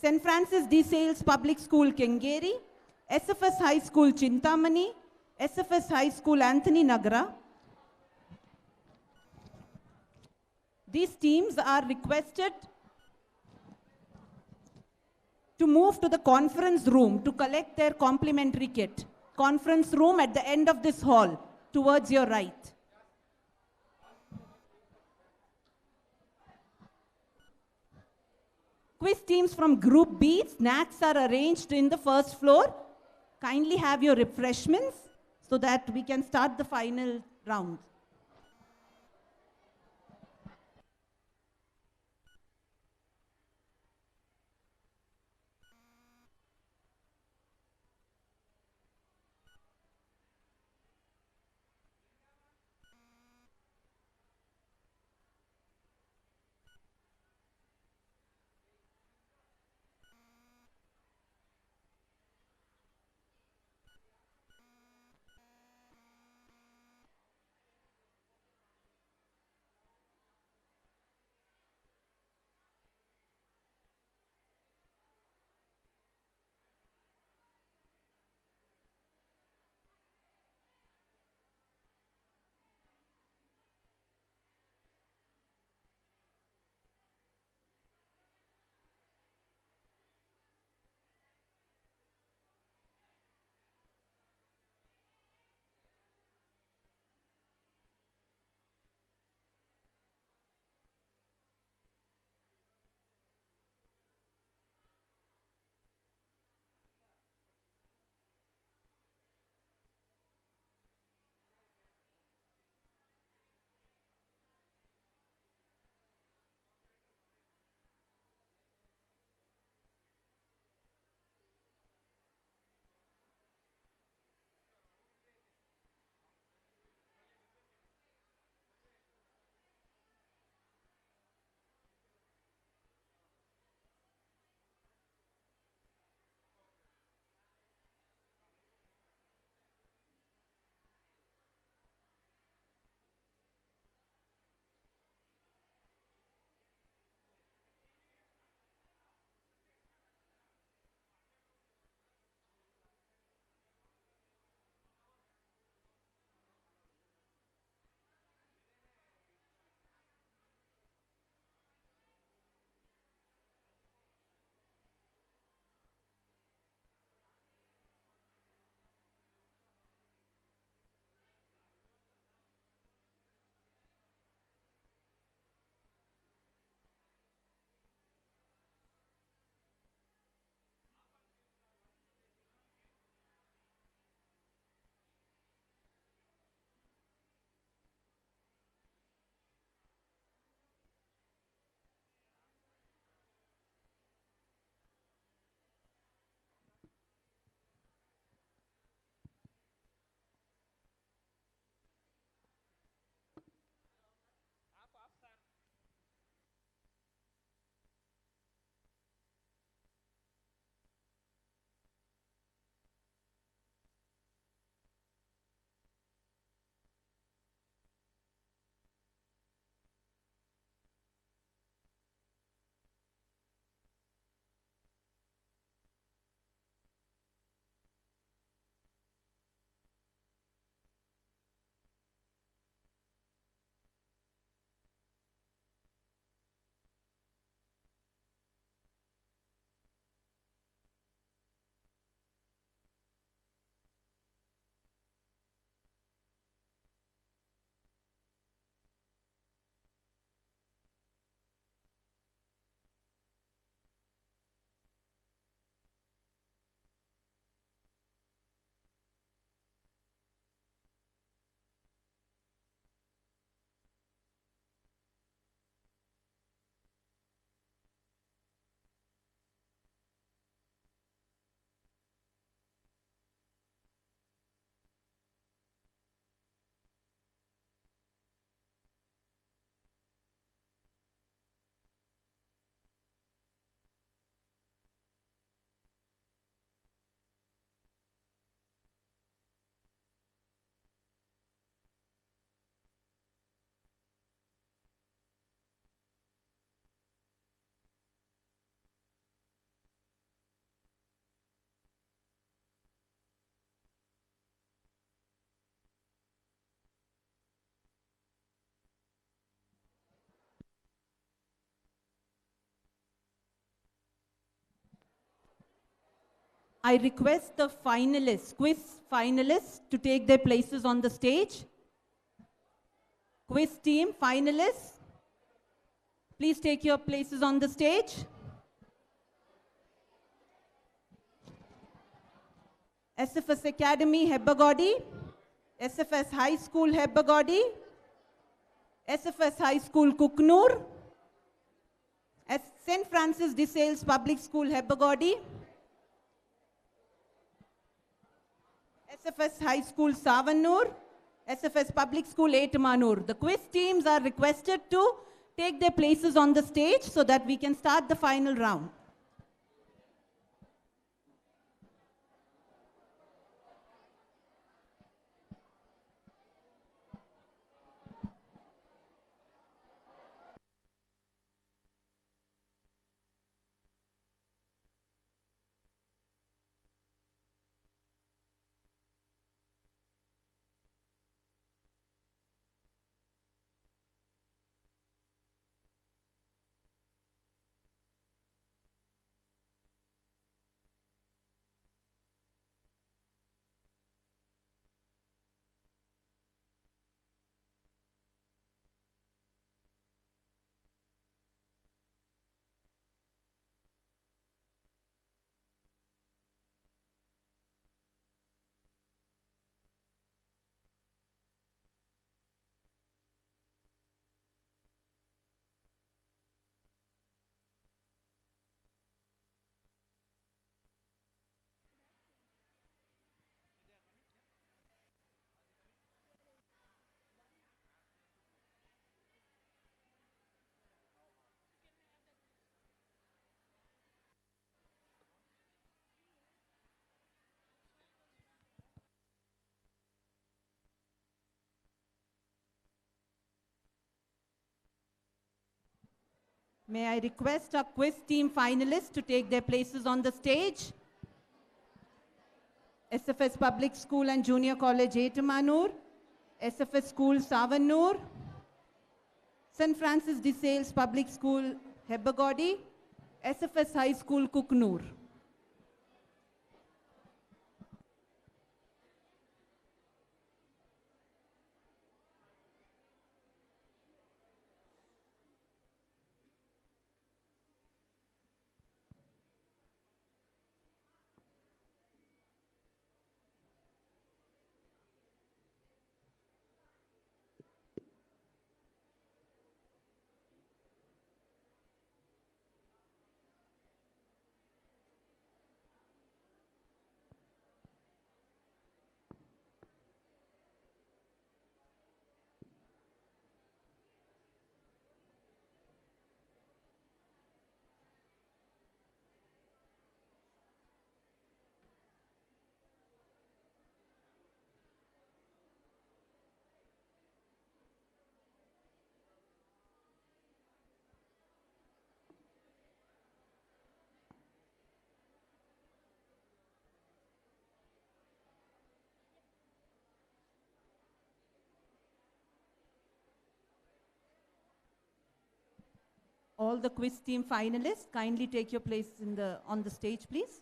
St. Francis de Sales Public School Kengeri, SFS High School Chintamani, SFS High School Anthony Nagara. These teams are requested to move to the conference room to collect their complimentary kit. Conference room at the end of this hall, towards your right. Quiz teams from Group B, snacks are arranged in the first floor. Kindly have your refreshments so that we can start the final round. I request the finalists, quiz finalists, to take their places on the stage. Quiz team, finalists, please take your places on the stage. SFS Academy, Hebbagodi. SFS High School, Hebbagodi. SFS High School, Kuknoor. St. Francis de Sales Public School, Hebbagodi. SFS High School, Savanur. SFS Public School, Etamanur. The quiz teams are requested to take their places on the stage so that we can start the final round. May I request our quiz team finalists to take their places on the stage? SFS Public School and Junior College, Etamanur. SFS School, Savanur. St. Francis de Sales Public School, Hebbagodi. SFS High School, Kuknoor. All the quiz team finalists, kindly take your place on the stage, please.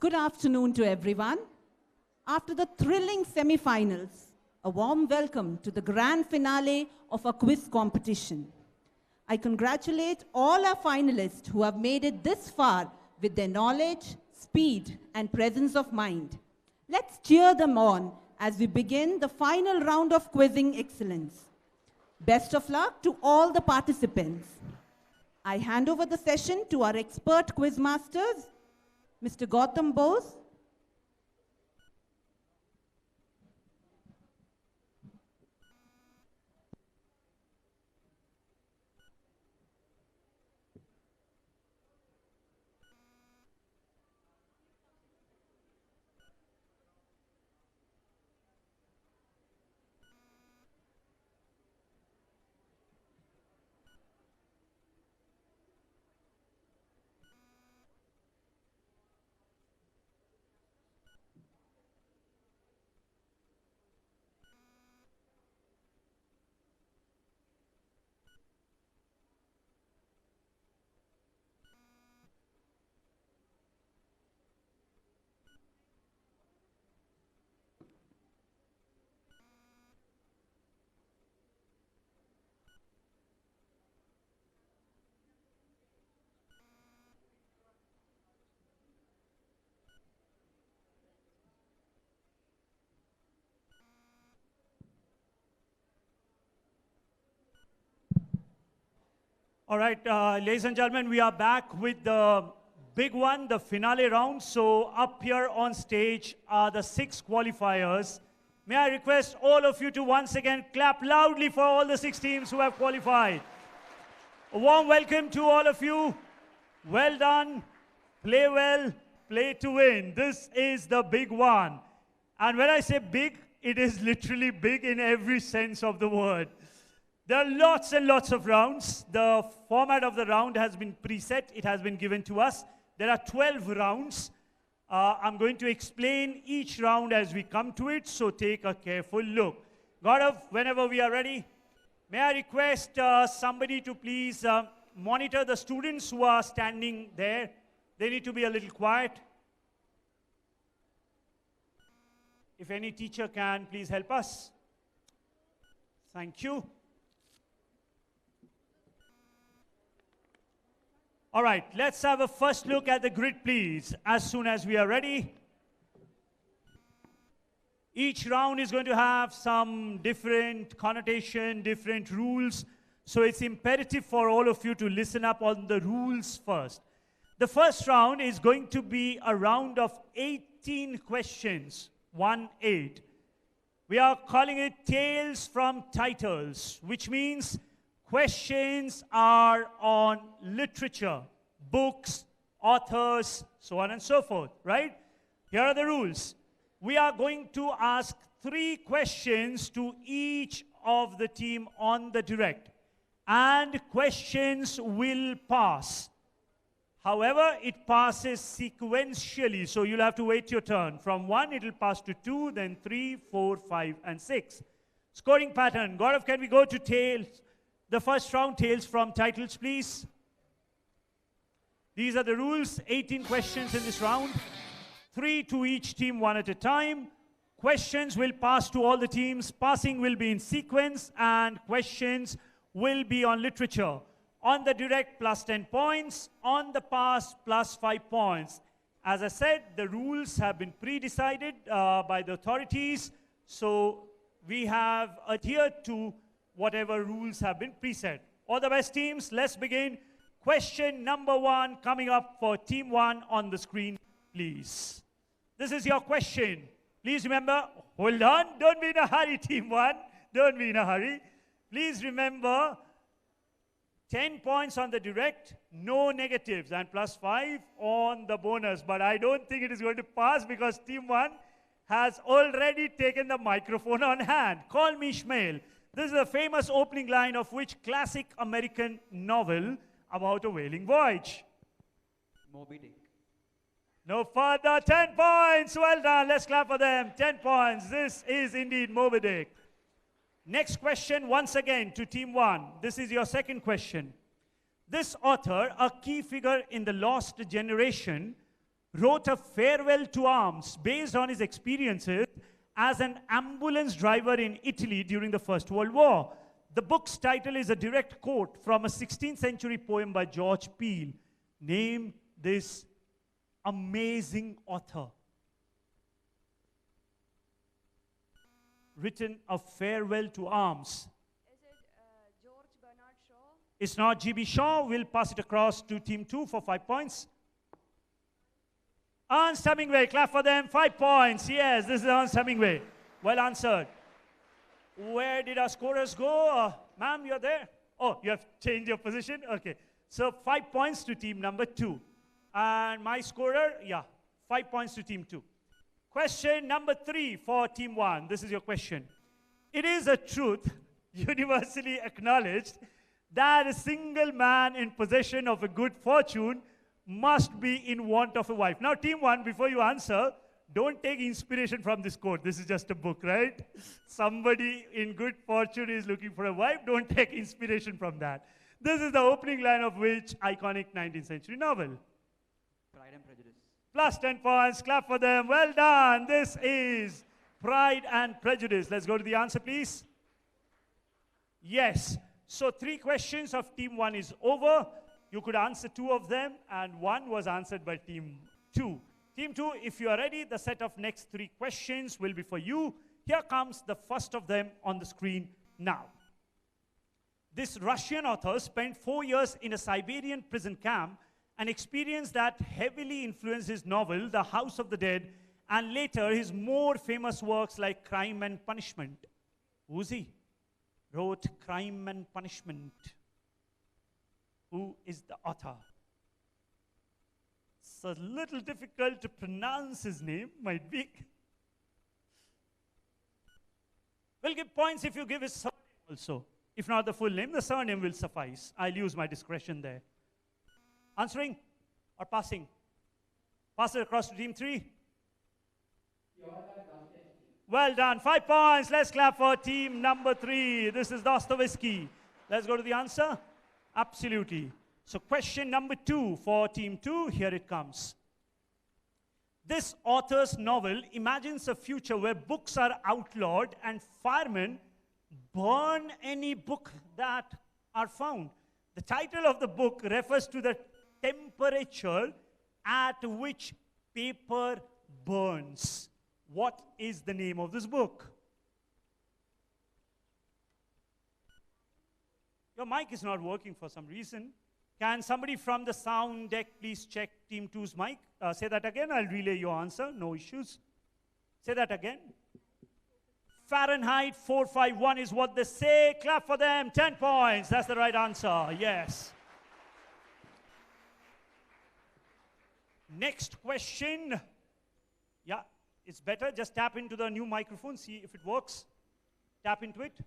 Good afternoon to everyone. After the thrilling semifinals, a warm welcome to the grand finale of our quiz competition. I congratulate all our finalists who have made it this far with their knowledge, speed, and presence of mind. Let's cheer them on as we begin the final round of quizzing excellence. Best of luck to all the participants. I hand over the session to our expert quiz masters, Mr. Gautam Bose. All right, ladies and gentlemen, we are back with the big one, the finale round. So up here on stage are the 6 qualifiers. May I request all of you to once again clap loudly for all the 6 teams who have qualified. A warm welcome to all of you. Well done. Play well, play to win. This is the big one. And when I say big, it is literally big in every sense of the word. There are lots and lots of rounds. The format of the round has been preset. It has been given to us. There are 12 rounds. I'm going to explain each round as we come to it, so take a careful look. Gaurav, whenever we are ready, may I request somebody to please monitor the students who are standing there. They need to be a little quiet. If any teacher can, please help us. Thank you. All right, let's have a first look at the grid, please, as soon as we are ready. Each round is going to have some different connotation, different rules. So it's imperative for all of you to listen up on the rules first. The first round is going to be a round of 18 questions, 1-8. We are calling it Tales from Titles, which means questions are on literature, books, authors, so on and so forth, right? Here are the rules. We are going to ask 3 questions to each of the team on the direct, and questions will pass. However, it passes sequentially, so you'll have to wait your turn. From 1, it will pass to 2, then 3, 4, 5, and 6. Scoring pattern. Gaurav, can we go to Tales? The first round, Tales from Titles, please. These are the rules. 18 questions in this round. 3 to each team, 1 at a time. Questions will pass to all the teams. Passing will be in sequence, and questions will be on literature. On the direct, plus 10 points. On the pass, plus 5 points. As I said, the rules have been pre-decided by the authorities. So we have adhered to whatever rules have been preset. All the best teams, let's begin. Question number 1 coming up for team 1 on the screen, please. This is your question. Please remember, hold on, don't be in a hurry, team 1. Don't be in a hurry. Please remember, 10 points on the direct, no negatives, and plus 5 on the bonus. But I don't think it is going to pass because team 1 has already taken the microphone on hand. Call me Ishmael. This is a famous opening line of which classic American novel about a whaling voyage? Moby Dick. No further, 10 points. Well done. Let's clap for them. 10 points. This is indeed Moby Dick. Next question once again to team 1. This is your second question. This author, a key figure in the lost generation, wrote a farewell to arms based on his experiences as an ambulance driver in Italy during the First World War. The book's title is a direct quote from a 16th century poem by George Peele. Name this amazing author. Written a farewell to arms. Is it George Bernard Shaw? It's not G.B. Shaw. We'll pass it across to Team 2 for 5 points. Ernst Hemingway, clap for them. 5 points. Yes, this is Ernst Hemingway. Well answered. Where did our scorers go? Ma'am, you're there? Oh, you have changed your position? Okay. So 5 points to team number 2. And my scorer, 5 points to team 2. Question number 3 for team 1. This is your question. It is a truth universally acknowledged that a single man in possession of a good fortune must be in want of a wife. Now, team 1, before you answer, don't take inspiration from this quote. This is just a book, right? Somebody in good fortune is looking for a wife. Don't take inspiration from that. This is the opening line of which iconic 19th century novel? Pride and Prejudice. Plus 10 points. Clap for them. Well done. This is Pride and Prejudice. Let's go to the answer, please. Yes. So 3 questions of team 1 is over. You could answer 2 of them, and 1 was answered by team 2. Team 2, if you are ready, the set of next 3 questions will be for you. Here comes the first of them on the screen now. This Russian author spent 4 years in a Siberian prison camp, an experience that heavily influenced his novel, The House of the Dead, and later his more famous works like Crime and Punishment. Who's he? Wrote Crime and Punishment. Who is the author? It's a little difficult to pronounce his name, might be. We'll give points if you give his surname also. If not the full name, the surname will suffice. I'll use my discretion there. Answering or passing? Pass it across to team 3. Well done. 5 points. Let's clap for team number 3. This is Dostoevsky. Let's go to the answer. Absolutely. So question number 2 for team 2. Here it comes. This author's novel imagines a future where books are outlawed and firemen burn any book that are found. The title of the book refers to the temperature at which paper burns. What is the name of this book? Your mic is not working for some reason. Can somebody from the sound deck please check Team 2's mic? Say that again. I'll relay your answer. No issues. Say that again. Fahrenheit 451 is what they say. Clap for them. 10 points. That's the right answer. Yes. Next question. Yeah, it's better. Just tap into the new microphone. See if it works. Tap into it.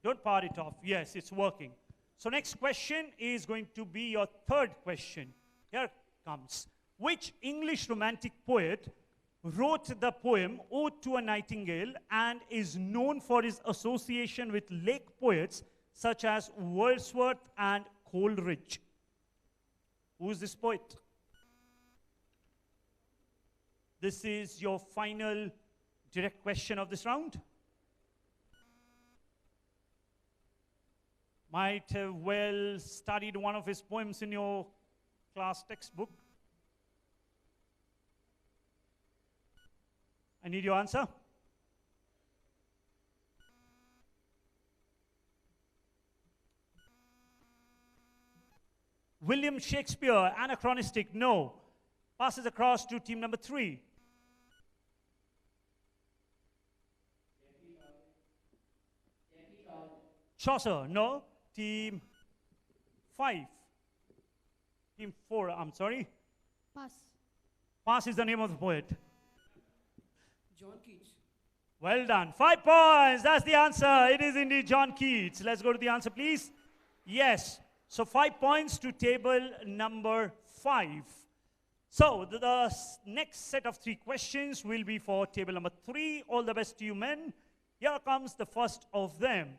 Don't power it off. Yes, it's working. So next question is going to be your third question. Here it comes. Which English romantic poet wrote the poem Ode to a Nightingale and is known for his association with lake poets such as Wordsworth and Coleridge? Who is this poet? This is your final direct question of this round. Might have well studied one of his poems in your class textbook. I need your answer. William Shakespeare, anachronistic, no. Passes across to team number 3. Chaucer, no. Team 5. Team 4, I'm sorry. Pass. Pass is the name of the poet. John Keats. Well done. 5 points. That's the answer. It is indeed John Keats. Let's go to the answer, please. Yes. So 5 points to table number 5. So the next set of 3 questions will be for table number 3. All the best to you, men. Here comes the first of them.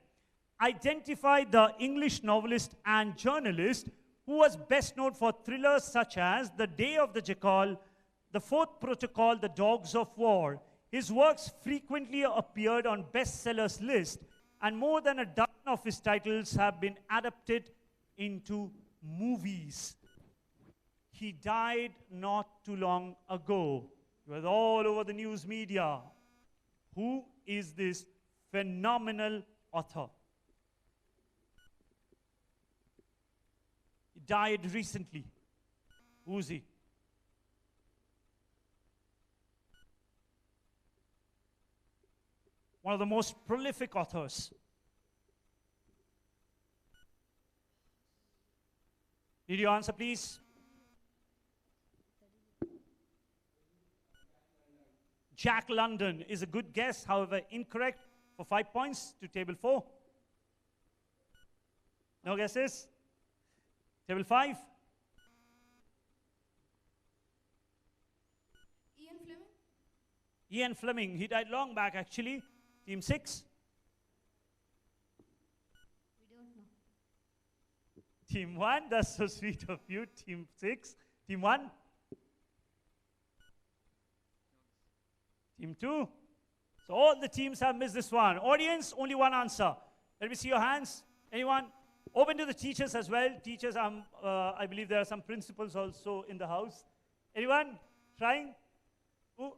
Identify the English novelist and journalist who was best known for thrillers such as The Day of the Jackal, The Fourth Protocol, The Dogs of War. His works frequently appeared on bestsellers list, and more than a dozen of his titles have been adapted into movies. He died not too long ago. He was all over the news media. Who is this phenomenal author? He died recently. Who is he? One of the most prolific authors. Did you answer, please? Jack London is a good guess, however incorrect, for 5 points to table 4. No guesses? Table 5? Ian Fleming? Ian Fleming. He died long back, actually. Team 6? We don't know. Team 1? That's so sweet of you. Team 6? Team 1? Team 2? So all the teams have missed this one. Audience, only one answer. Let me see your hands. Anyone? Open to the teachers as well. Teachers, I believe there are some principals also in the house. Anyone trying? Who?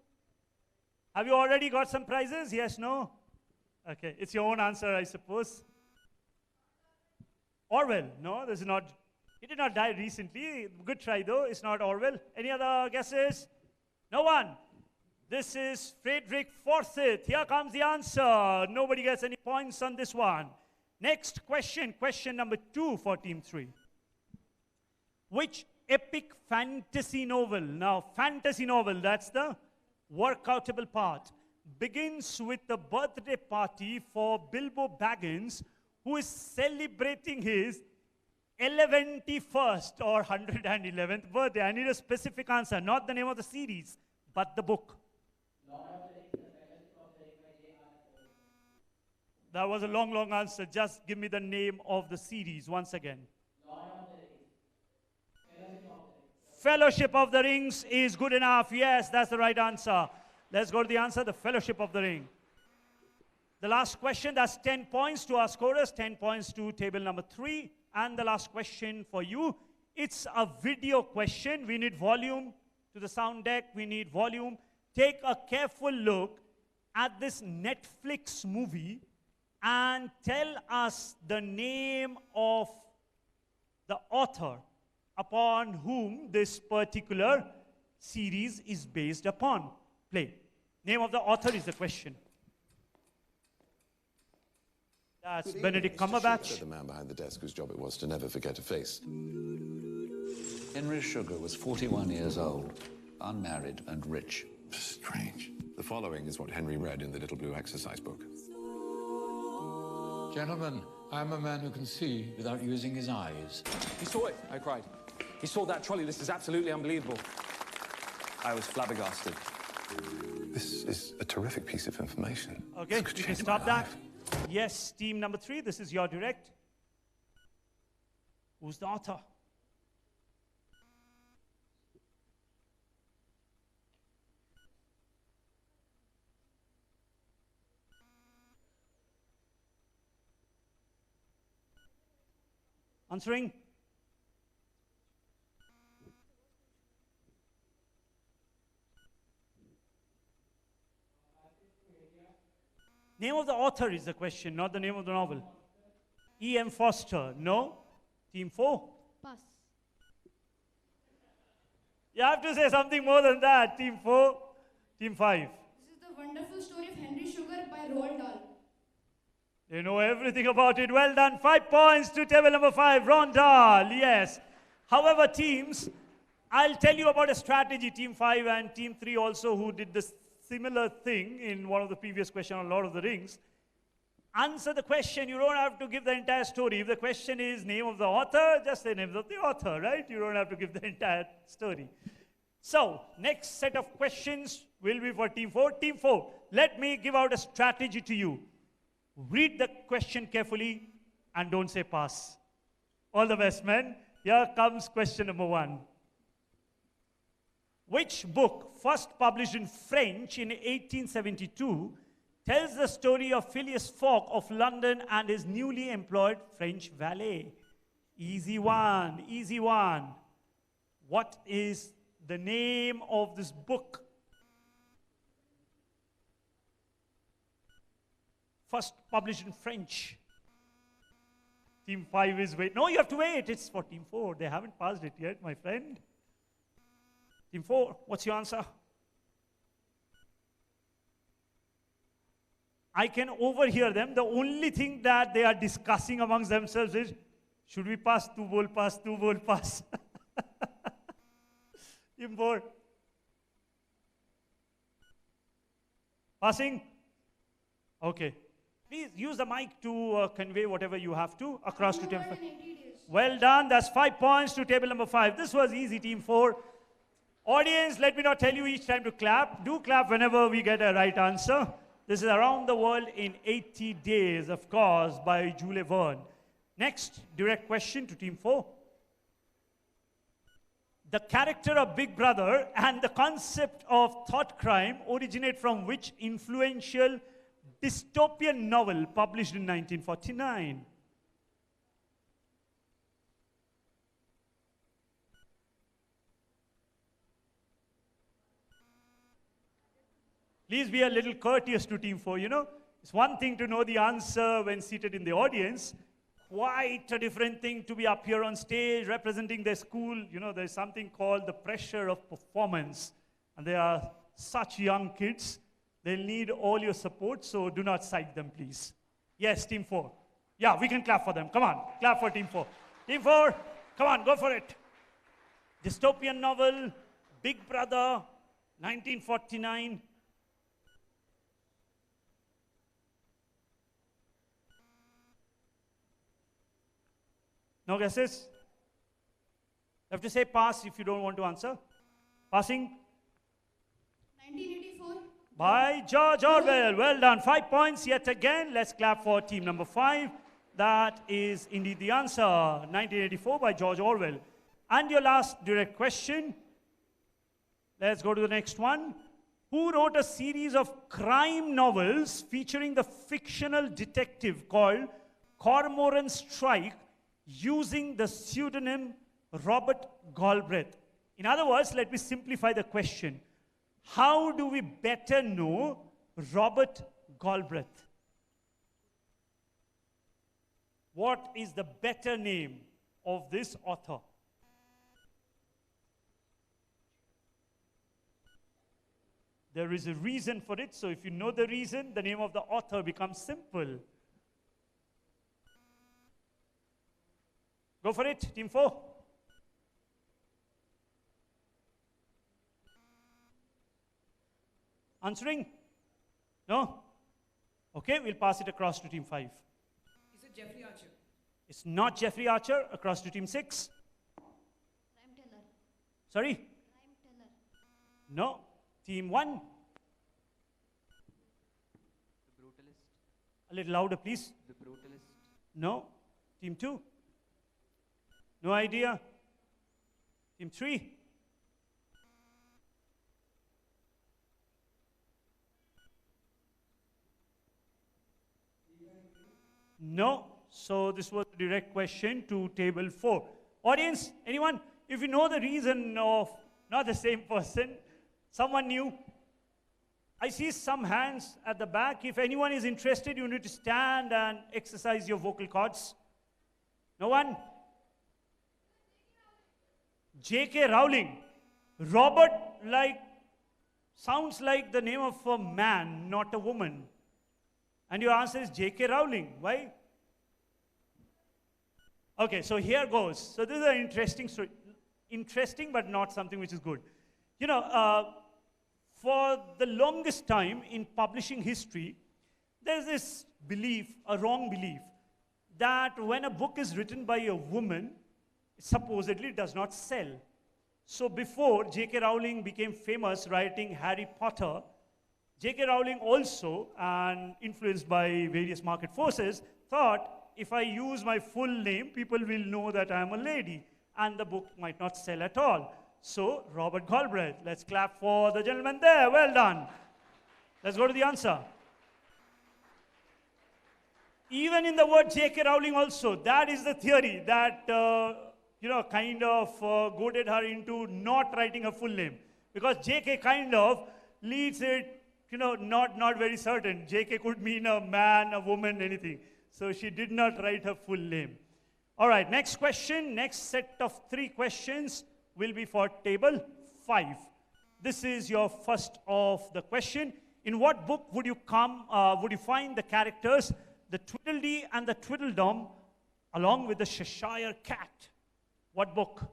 Have you already got some prizes? Yes, no? Okay, it's your own answer, I suppose. Orwell? No, this is not. He did not die recently. Good try, though. It's not Orwell. Any other guesses? No one. This is Frederick Forsyth. Here comes the answer. Nobody gets any points on this one. Next question, question number 2 for Team 3. Which epic fantasy novel, now fantasy novel, that's the workoutable part, begins with the birthday party for Bilbo Baggins, who is celebrating his 11th or 111th birthday? I need a specific answer, not the name of the series, but the book. That was a long, long answer. Just give me the name of the series once again. Fellowship of the Rings is good enough. Yes, that's the right answer. Let's go to the answer, the Fellowship of the Ring. The last question, that's 10 points to our scorers, 10 points to table number 3. And the last question for you, it's a video question. We need volume to the sound deck. We need volume. Take a careful look at this Netflix movie and tell us the name of the author upon whom this particular series is based upon. Play. Name of the author is the question. That's Benedict Cumberbatch. Said the man behind the desk whose job it was to never forget a face. Henry Sugar was 41 years old, unmarried and rich. Strange. The following is what Henry read in the little blue exercise book. Gentlemen, I'm a man who can see without using his eyes. He saw it, I cried. He saw that trolley. This is absolutely unbelievable. I was flabbergasted. This is a terrific piece of information. Okay, you can stop that. Yes, team number 3, this is your direct. Who's the author? Answering? Name of the author is the question, not the name of the novel. E.M. Foster. No? Team 4? Pass. You have to say something more than that. Team 4? Team 5? This is the wonderful story of Henry Sugar by Roald Dahl. They know everything about it. Well done. 5 points to table number 5. Roald Dahl. Yes. However, teams, I'll tell you about a strategy. Team 5 and Team 3 also, who did this similar thing in one of the previous questions on Lord of the Rings. Answer the question. You don't have to give the entire story. If the question is name of the author, just say name of the author, right? You don't have to give the entire story. So, next set of questions will be for Team 4. Team 4, let me give out a strategy to you. Read the question carefully and don't say pass. All the best, men. Here comes question number 1. Which book, first published in French in 1872, tells the story of Phileas Fogg of London and his newly employed French valet? Easy one, easy one. What is the name of this book? First published in French. Team 5 is wait. No, you have to wait. It's for Team 4. They haven't passed it yet, my friend. Team 4, what's your answer? I can overhear them. The only thing that they are discussing amongst themselves is, should we pass? Two ball pass, two ball pass. Team 4. Passing? Okay. Please use the mic to convey whatever you have to across to Team 5. Well done. That's 5 points to table number 5. This was easy, Team 4. Audience, let me not tell you each time to clap. Do clap whenever we get a right answer. This is Around the World in 80 Days, of course, by Jules Verne. Next, direct question to Team 4. The character of Big Brother and the concept of thought crime originate from which influential dystopian novel published in 1949? Please be a little courteous to Team 4, you know. It's one thing to know the answer when seated in the audience. Quite a different thing to be up here on stage representing their school. You know, there's something called the pressure of performance. And they are such young kids. They'll need all your support, so do not cite them, please. Yes, Team 4. Yeah, we can clap for them. Come on, clap for Team 4. Team 4, come on, go for it. Dystopian novel, Big Brother, 1949. No guesses? You have to say pass if you don't want to answer. Passing? 1984. By George Orwell. Well done. 5 points yet again. Let's clap for team number 5. That is indeed the answer. 1984 by George Orwell. And your last direct question. Let's go to the next one. Who wrote a series of crime novels featuring the fictional detective called Cormoran Strike using the pseudonym Robert Galbraith? In other words, let me simplify the question. How do we better know Robert Galbraith? What is the better name of this author? There is a reason for it, so if you know the reason, the name of the author becomes simple. Go for it, Team 4. Answering? No? Okay, we'll pass it across to Team 5. Is it Jeffrey Archer? It's not Jeffrey Archer. Across to Team 6. Crime Teller. Sorry? Crime Teller. No. Team 1. The Brutalist. A little louder, please. The Brutalist. No. Team 2. No idea. Team 3. No. So this was a direct question to table 4. Audience, anyone? If you know the reason of not the same person, someone new. I see some hands at the back. If anyone is interested, you need to stand and exercise your vocal cords. No one? J.K. Rowling. Robert, sounds like the name of a man, not a woman. And your answer is J.K. Rowling. Why? Okay, so here goes. So this is an interesting story. Interesting, but not something which is good. You know, for the longest time in publishing history, there's this belief, a wrong belief, that when a book is written by a woman, it supposedly does not sell. So before J.K. Rowling became famous writing Harry Potter, J.K. Rowling also, and influenced by various market forces, thought if I use my full name, people will know that I am a lady. and the book might not sell at all. So, Robert Galbraith. Let's clap for the gentleman there. Well done. Let's go to the answer. Even in the word J.K. Rowling also, that is the theory that, kind of goaded her into not writing her full name. Because J.K. kind of leads it, not very certain. J.K. could mean a man, a woman, anything. So she did not write her full name. All right, next question. Next set of 3 questions will be for table 5. This is your first of the question. In what book would you find the characters, the Tweedledee and the Tweedledum, along with the Cheshire Cat? What book?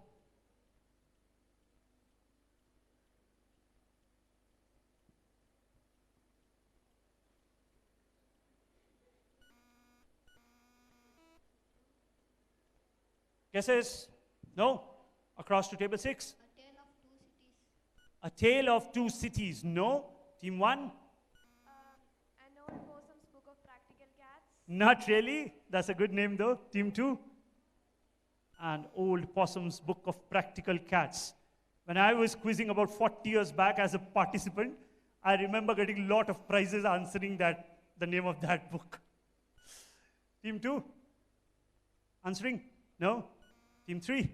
Guesses? No? Across to table 6. A Tale of Two Cities. No? Team 1? An old possum's book of practical cats. Not really. That's a good name though. Team 2? An Old Possum's Book of Practical Cats. When I was quizzing about 40 years back as a participant, I remember getting a lot of prizes answering the name of that book. Team 2? Answering? No? Team 3?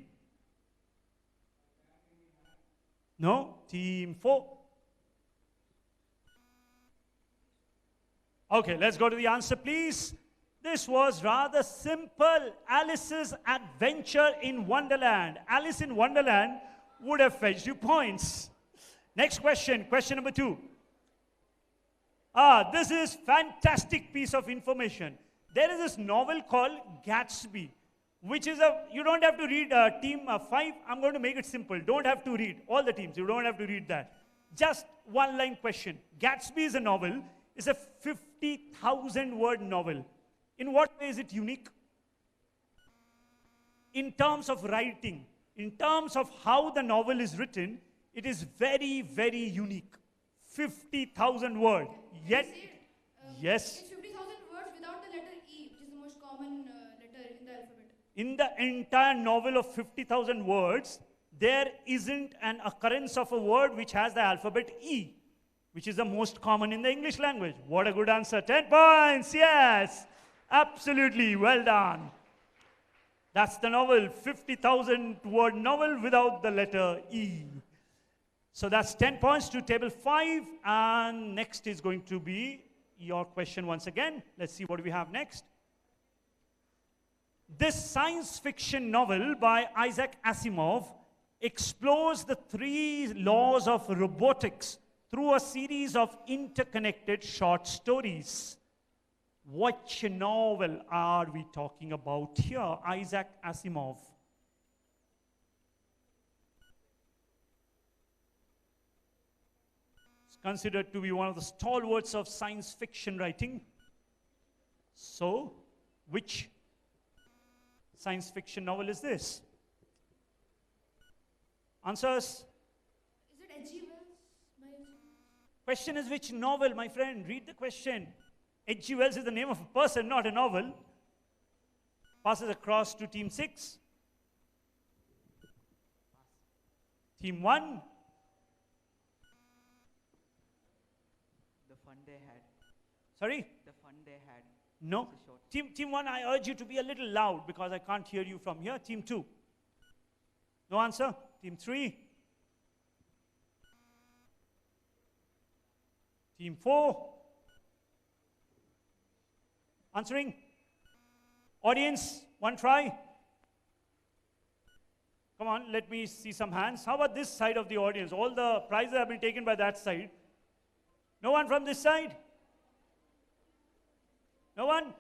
No? Team 4? Okay, let's go to the answer, please. This was rather simple. Alice's Adventure in Wonderland. Alice in Wonderland would have fetched you points. Next question, question number 2. This is fantastic piece of information. There is this novel called Gatsby, which is you don't have to read team 5. I'm going to make it simple. Don't have to read all the teams. You don't have to read that. Just one line question. Gatsby is a novel. It's a 50,000 word novel. In what way is it unique? In terms of writing, in terms of how the novel is written, it is very, very unique. 50,000 words. Yet, yes. It's 50,000 words without the letter E, which is the most common letter in the alphabet. In the entire novel of 50,000 words, there isn't an occurrence of a word which has the alphabet E, which is the most common in the English language. What a good answer. 10 points. Yes. Absolutely. Well done. That's the novel. 50,000 word novel without the letter E. So that's 10 points to table 5. And next is going to be your question once again. Let's see what we have next. This science fiction novel by Isaac Asimov explores the 3 laws of robotics through a series of interconnected short stories. Which novel are we talking about here? Isaac Asimov. It's considered to be one of the stalwarts of science fiction writing. So, which science fiction novel is this? Answers? Is it H.G. Wells? Question is which novel, my friend? Read the question. H.G. Wells is the name of a person, not a novel. Passes across to team 6. Team 1. The fun they had. Sorry? The fun they had. No. Team 1, I urge you to be a little loud because I can't hear you from here. Team 2. No answer. Team 3. Team 4. Answering? Audience, one try. Come on, let me see some hands. How about this side of the audience? All the prizes have been taken by that side. No one from this side? No one?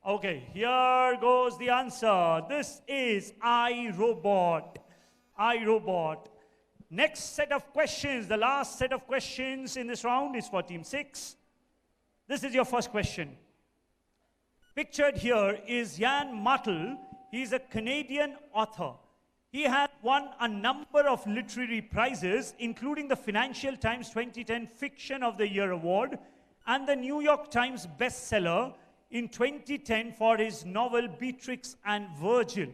Okay, here goes the answer. This is iRobot. iRobot. Next set of questions, the last set of questions in this round is for Team 6. This is your first question. Pictured here is Jan Martel. He's a Canadian author. He has won a number of literary prizes, including the Financial Times 2010 Fiction of the Year Award and the New York Times bestseller in 2010 for his novel Beatrix and Virgil.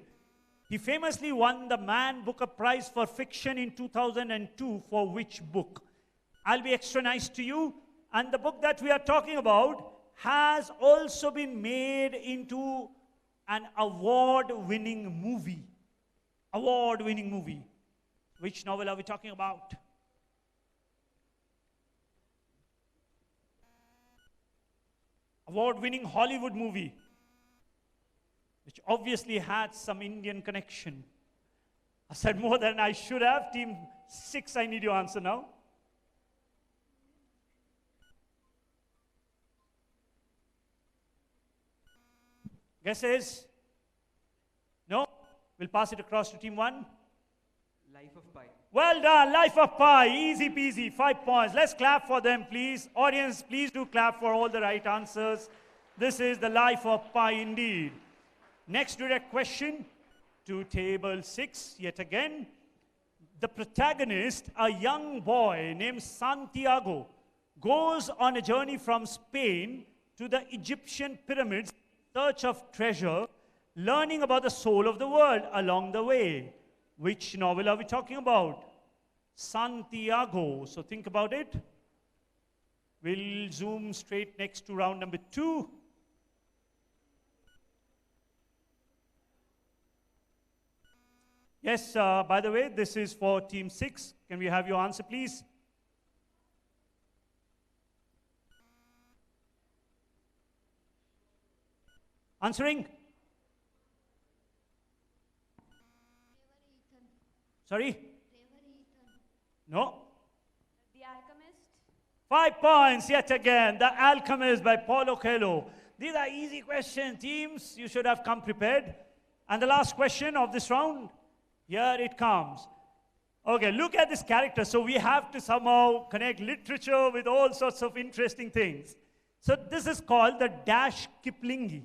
He famously won the Man Booker Prize for Fiction in 2002 for which book? I'll be extra nice to you. And the book that we are talking about has also been made into an award-winning movie. Award-winning movie. Which novel are we talking about? Award-winning Hollywood movie, which obviously had some Indian connection. I said more than I should have. Team 6, I need your answer now. Guesses? No? We'll pass it across to Team 1. Life of Pi. Well done, Life of Pi, easy peasy, 5 points. Let's clap for them, please. Audience, please do clap for all the right answers. This is the Life of Pi indeed. Next direct question to table 6, yet again. The protagonist, a young boy named Santiago, goes on a journey from Spain to the Egyptian pyramids in search of treasure, learning about the soul of the world along the way. Which novel are we talking about? Santiago. So think about it. We'll zoom straight next to round number 2. Yes, by the way, this is for Team 6. Can we have your answer, please? Answering? Sorry? No? The Alchemist. 5 points yet again. The Alchemist by Paulo Coelho. These are easy questions. Teams, you should have come prepared. And the last question of this round, here it comes. Okay, look at this character. So we have to somehow connect literature with all sorts of interesting things. So this is called the dash kiplingi,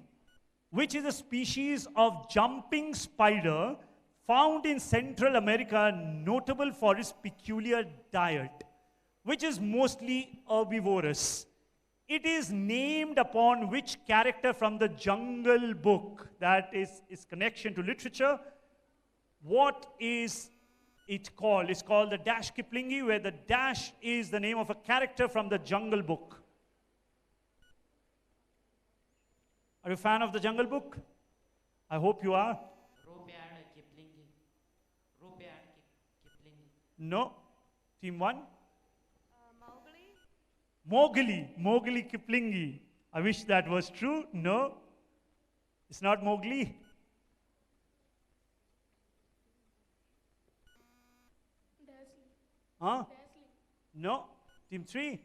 which is a species of jumping spider found in Central America, notable for its peculiar diet, which is mostly herbivorous. It is named upon which character from the Jungle Book? That is its connection to literature. What is it called? It's called the dash kiplingi, where the dash is the name of a character from the Jungle Book. Are you a fan of the Jungle Book? I hope you are. No. Team 1? Mowgli Kiplingi. I wish that was true. No. It's not Mowgli. Huh? No. Team 3?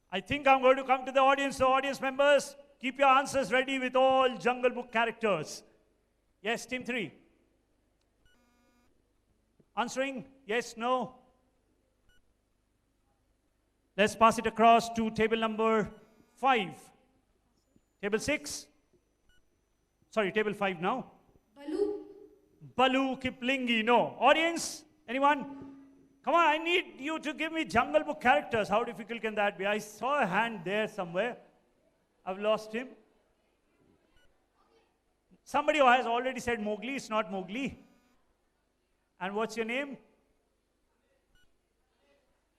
I think I'm going to come to the audience. So audience members, keep your answers ready with all Jungle Book characters. Yes, Team 3. Answering? Yes, no? Let's pass it across to table number 5. Table 6? Sorry, table 5 now. Balu Kiplingi. No. Audience? Anyone? Come on, I need you to give me Jungle Book characters. How difficult can that be? I saw a hand there somewhere. I've lost him. Somebody who has already said Mowgli. It's not Mowgli. And what's your name?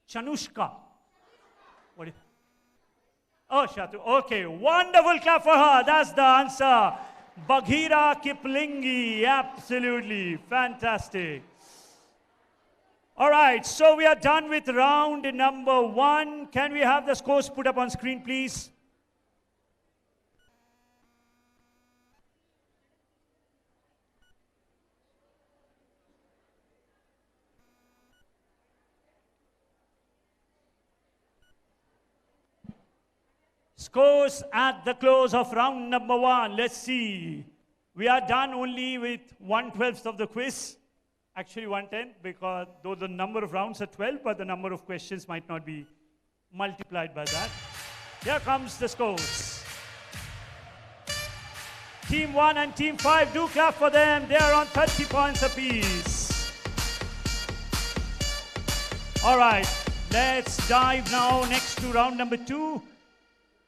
Chanushka. What is... Oh, Shatu. Okay, wonderful clap for her. That's the answer. Bagheera Kiplingi. Absolutely fantastic. All right, so we are done with round number 1. Can we have the scores put up on screen, please? Scores at the close of round number 1. Let's see. We are done only with 1/12 of the quiz. Actually 1/10, because though the number of rounds are 12, but the number of questions might not be multiplied by that. Here comes the scores. Team 1 and Team 5, do clap for them. They are on 30 points apiece. All right, Let's dive now next to round number 2.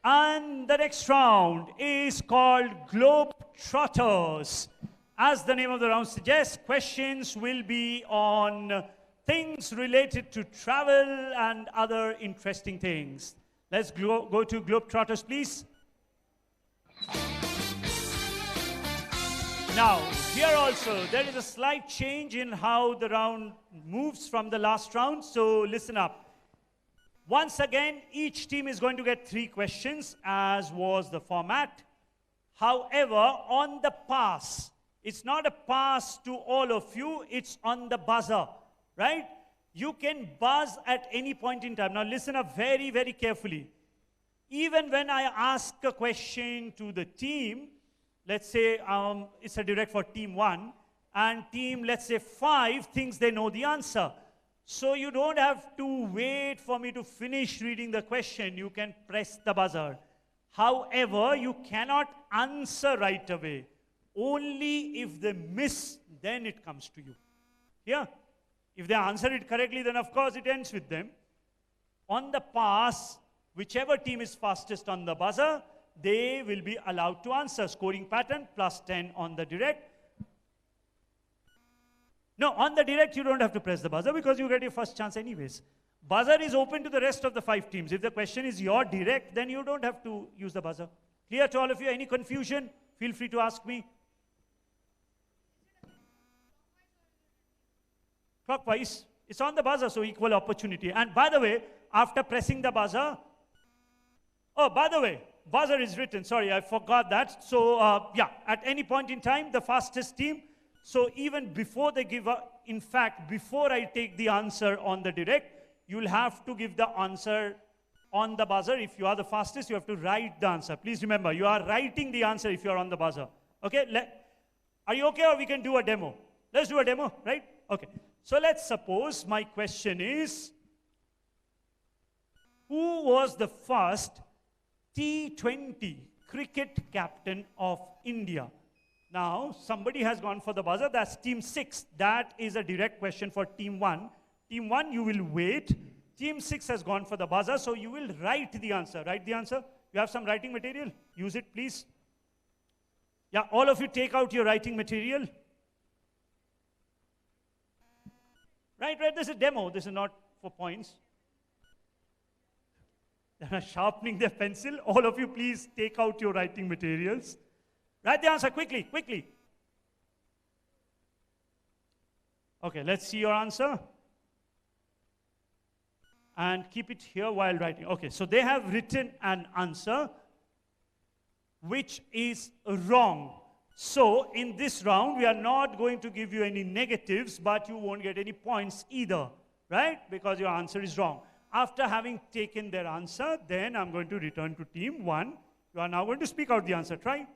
And the next round is called Globetrotters. As the name of the round suggests, questions will be on things related to travel and other interesting things. Let's go to Globetrotters, please. Now, here also, there is a slight change in how the round moves from the last round, so listen up. Once again, each team is going to get 3 questions, as was the format. However, on the pass, it's not a pass to all of you, it's on the buzzer, right? You can buzz at any point in time. Now listen up very, very carefully. Even when I ask a question to the team, let's say it's a direct for team 1, and team, let's say 5, thinks they know the answer. So you don't have to wait for me to finish reading the question. You can press the buzzer. However, you cannot answer right away. Only if they miss, then it comes to you. Yeah? If they answer it correctly, then of course it ends with them. On the pass, whichever team is fastest on the buzzer, they will be allowed to answer. Scoring pattern, +10 on the direct. No, on the direct, you don't have to press the buzzer because you get your first chance anyways. Buzzer is open to the rest of the 5 teams. If the question is your direct, then you don't have to use the buzzer. Clear to all of you? Any confusion? Feel free to ask me. Clockwise. It's on the buzzer, so equal opportunity. And by the way, after pressing the buzzer, oh, by the way, buzzer is written. Sorry, I forgot that. So, yeah, at any point in time, the fastest team. So even before they give up, in fact, before I take the answer on the direct, you'll have to give the answer on the buzzer. If you are the fastest, you have to write the answer. Please remember, you are writing the answer if you are on the buzzer. Okay? Are you okay, or we can do a demo? Let's do a demo, right? Okay. So let's suppose my question is, who was the first T20 cricket captain of India? Now, somebody has gone for the buzzer. That's team 6. That is a direct question for team 1. Team 1, you will wait. Team 6 has gone for the buzzer, so you will write the answer. Write the answer. You have some writing material? Use it, please. Yeah, all of you take out your writing material. Right, this is a demo. This is not for points. They are sharpening their pencil. All of you, please take out your writing materials. Write the answer quickly, quickly. Okay, let's see your answer. And keep it here while writing. Okay, so they have written an answer which is wrong. So in this round, we are not going to give you any negatives, but you won't get any points either, right? Because your answer is wrong. After having taken their answer, then I'm going to return to team 1. You are now going to speak out the answer. Try.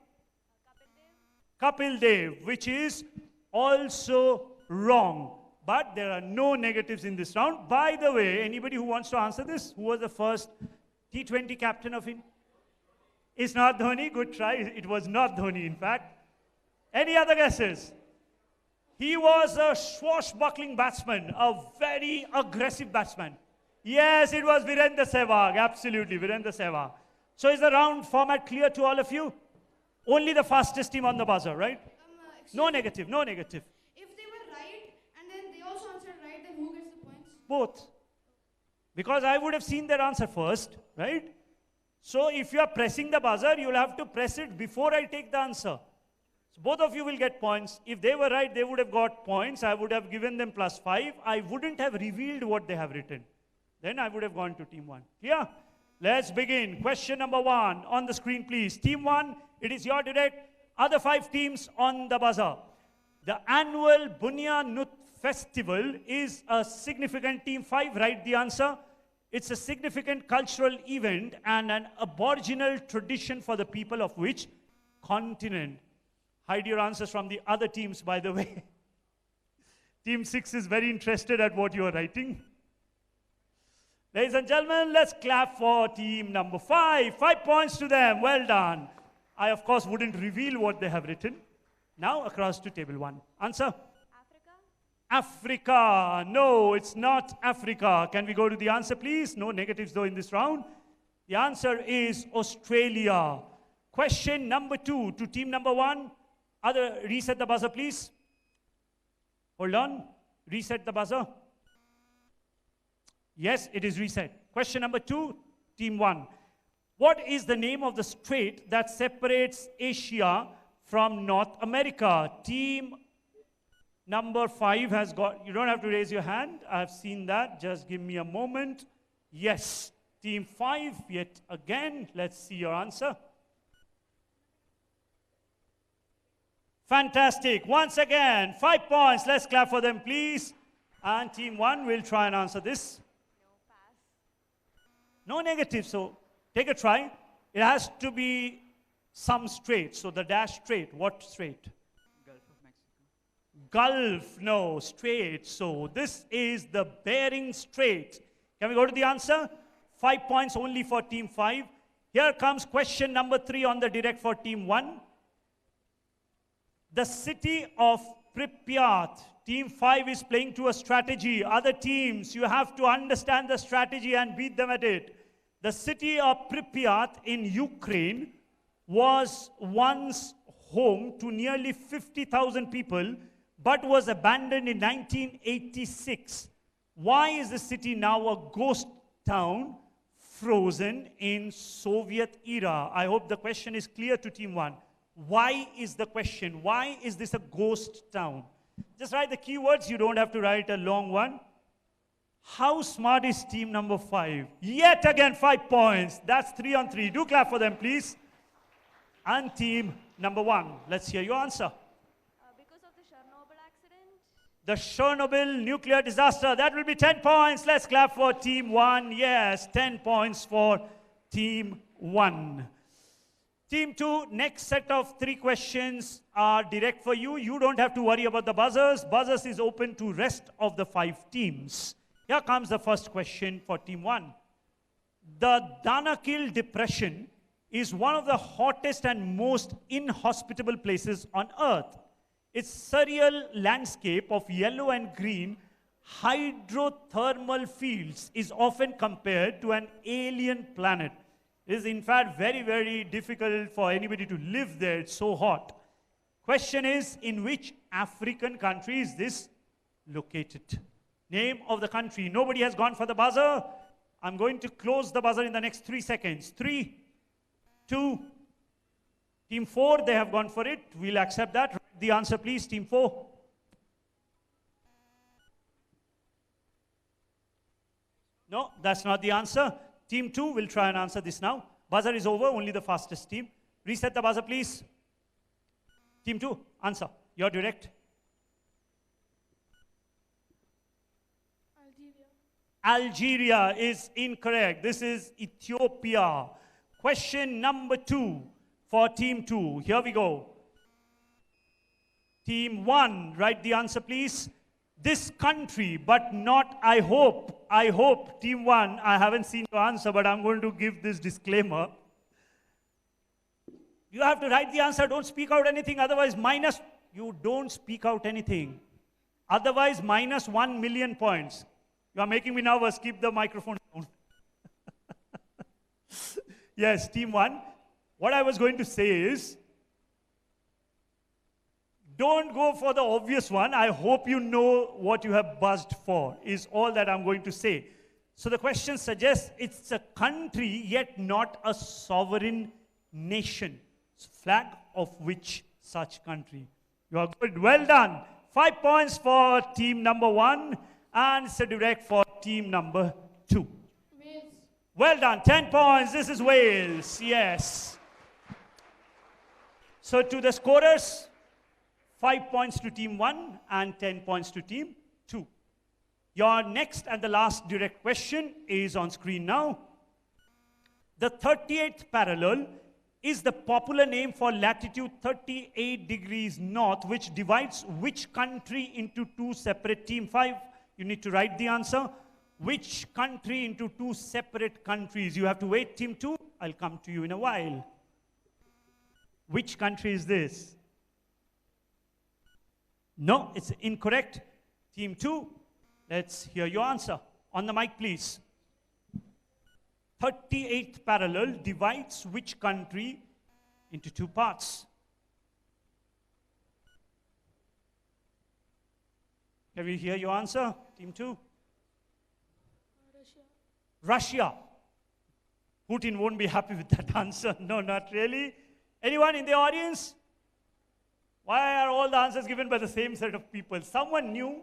Kapil Dev, which is also wrong. But there are no negatives in this round. By the way, anybody who wants to answer this? Who was the first T20 captain of India? It's not Dhoni. Good try. It was not Dhoni, in fact. Any other guesses? He was a swashbuckling batsman, a very aggressive batsman. Yes, it was Virendra Sehwag. Absolutely, Virendra Sehwag. So is the round format clear to all of you? Only the fastest team on the buzzer, right? No negative, no negative. If they were right and then they also answered right, then who gets the points? Both. Because I would have seen their answer first, right? So if you are pressing the buzzer, you will have to press it before I take the answer. So both of you will get points. If they were right, they would have got points. I would have given them +5. I wouldn't have revealed what they have written. Then I would have gone to team 1. Yeah? Let's begin. Question number 1 on the screen, please. Team 1, it is your direct. Other 5 teams on the buzzer. The annual Bunya Nut Festival is a significant, team 5, write the answer. It's a significant cultural event and an aboriginal tradition for the people of which continent? Hide your answers from the other teams, by the way. Team 6 is very interested at what you are writing. Ladies and gentlemen, let's clap for team number 5. 5 points to them. Well done. I, of course, wouldn't reveal what they have written. Now, across to table 1. Answer? Africa. No, it's not Africa. Can we go to the answer, please? No negatives, though, in this round. The answer is Australia. Question number 2 to team number 1. Reset the buzzer, please. Hold on. Reset the buzzer. Yes, it is reset. Question number 2, team 1. What is the name of the strait that separates Asia from North America? Team number 5 has got, you don't have to raise your hand. I've seen that. Just give me a moment. Yes, team 5, yet again. Let's see your answer. Fantastic. Once again, 5 points. Let's clap for them, please. And team 1 will try and answer this. No negative, so take a try. It has to be some strait. So the dash strait. What strait? Gulf of Mexico. Gulf, no, strait. So this is the Bering Strait. Can we go to the answer? 5 points only for team 5. Here comes question number 3 on the direct for team 1. The city of Pripyat. Team 5 is playing to a strategy. Other teams, you have to understand the strategy and beat them at it. The city of Pripyat in Ukraine was once home to nearly 50,000 people, but was abandoned in 1986. Why is the city now a ghost town, frozen in Soviet era? I hope the question is clear to team 1. Why is the question? Why is this a ghost town? Just write the keywords. You don't have to write a long one. How smart is team number 5? Yet again, 5 points. That's 3 on 3. Do clap for them, please. And team number 1. Let's hear your answer. Because of the Chernobyl accident. The Chernobyl nuclear disaster. That will be 10 points. Let's clap for team 1. Yes, 10 points for team 1. Team 2, next set of 3 questions are direct for you. You don't have to worry about the buzzers. Buzzers is open to rest of the 5 teams. Here comes the first question for team 1. The Danakil Depression is one of the hottest and most inhospitable places on Earth. Its surreal landscape of yellow and green hydrothermal fields is often compared to an alien planet. It is in fact very, very difficult for anybody to live there. It's so hot. Question is, in which African country is this located? Name of the country. Nobody has gone for the buzzer. I'm going to close the buzzer in the next 3 seconds. 3, 2, team 4, they have gone for it. We'll accept that. Write the answer, please, team 4. No, that's not the answer. Team 2 will try and answer this now. Buzzer is over, only the fastest team. Reset the buzzer, please. Team 2, answer. You're direct. Algeria is incorrect. This is Ethiopia. Question number 2 for team 2. Here we go. Team 1, write the answer, please. This country, but not I hope. I hope, team 1, I haven't seen your answer, but I'm going to give this disclaimer. You have to write the answer. Don't speak out anything. Otherwise, minus. You don't speak out anything. Otherwise, minus 1 million points. You are making me nervous. Keep the microphone down. Yes, team 1. What I was going to say is, don't go for the obvious one. I hope you know what you have buzzed for, is all that I'm going to say. So the question suggests it's a country, yet not a sovereign nation. Flag of which such country? You are good. Well done. 5 points for team number 1, and it's a direct for team number 2. Wales. Well done. 10 points. This is Wales. Yes. So to the scorers, 5 points to team 1 and 10 points to team 2. Your next and the last direct question is on screen now. The 38th parallel is the popular name for latitude 38 degrees north, which divides which country into 2 separate team 5. You need to write the answer. Which country into 2 separate countries? You have to wait, team 2. I'll come to you in a while. Which country is this? No, it's incorrect. Team 2, let's hear your answer. On the mic, please. 38th parallel divides which country into two parts? Can we hear your answer, Team 2? Russia. Putin won't be happy with that answer. No, not really. Anyone in the audience? Why are all the answers given by the same set of people? Someone new?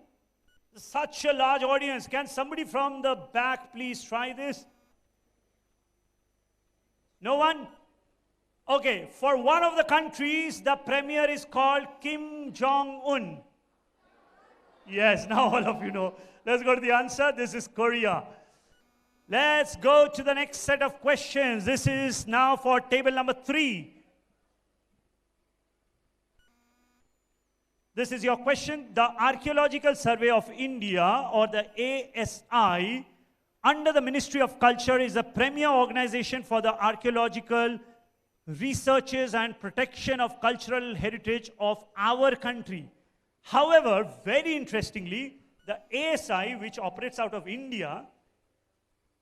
Such a large audience. Can somebody from the back please try this? No one? Okay, for one of the countries, the premier is called Kim Jong-un. Yes, now all of you know. Let's go to the answer. This is Korea. Let's go to the next set of questions. This is now for table number 3. This is your question. The Archaeological Survey of India, or the ASI, under the Ministry of Culture, is the premier organization for the archaeological researches and protection of cultural heritage of our country. However, very interestingly, the ASI, which operates out of India,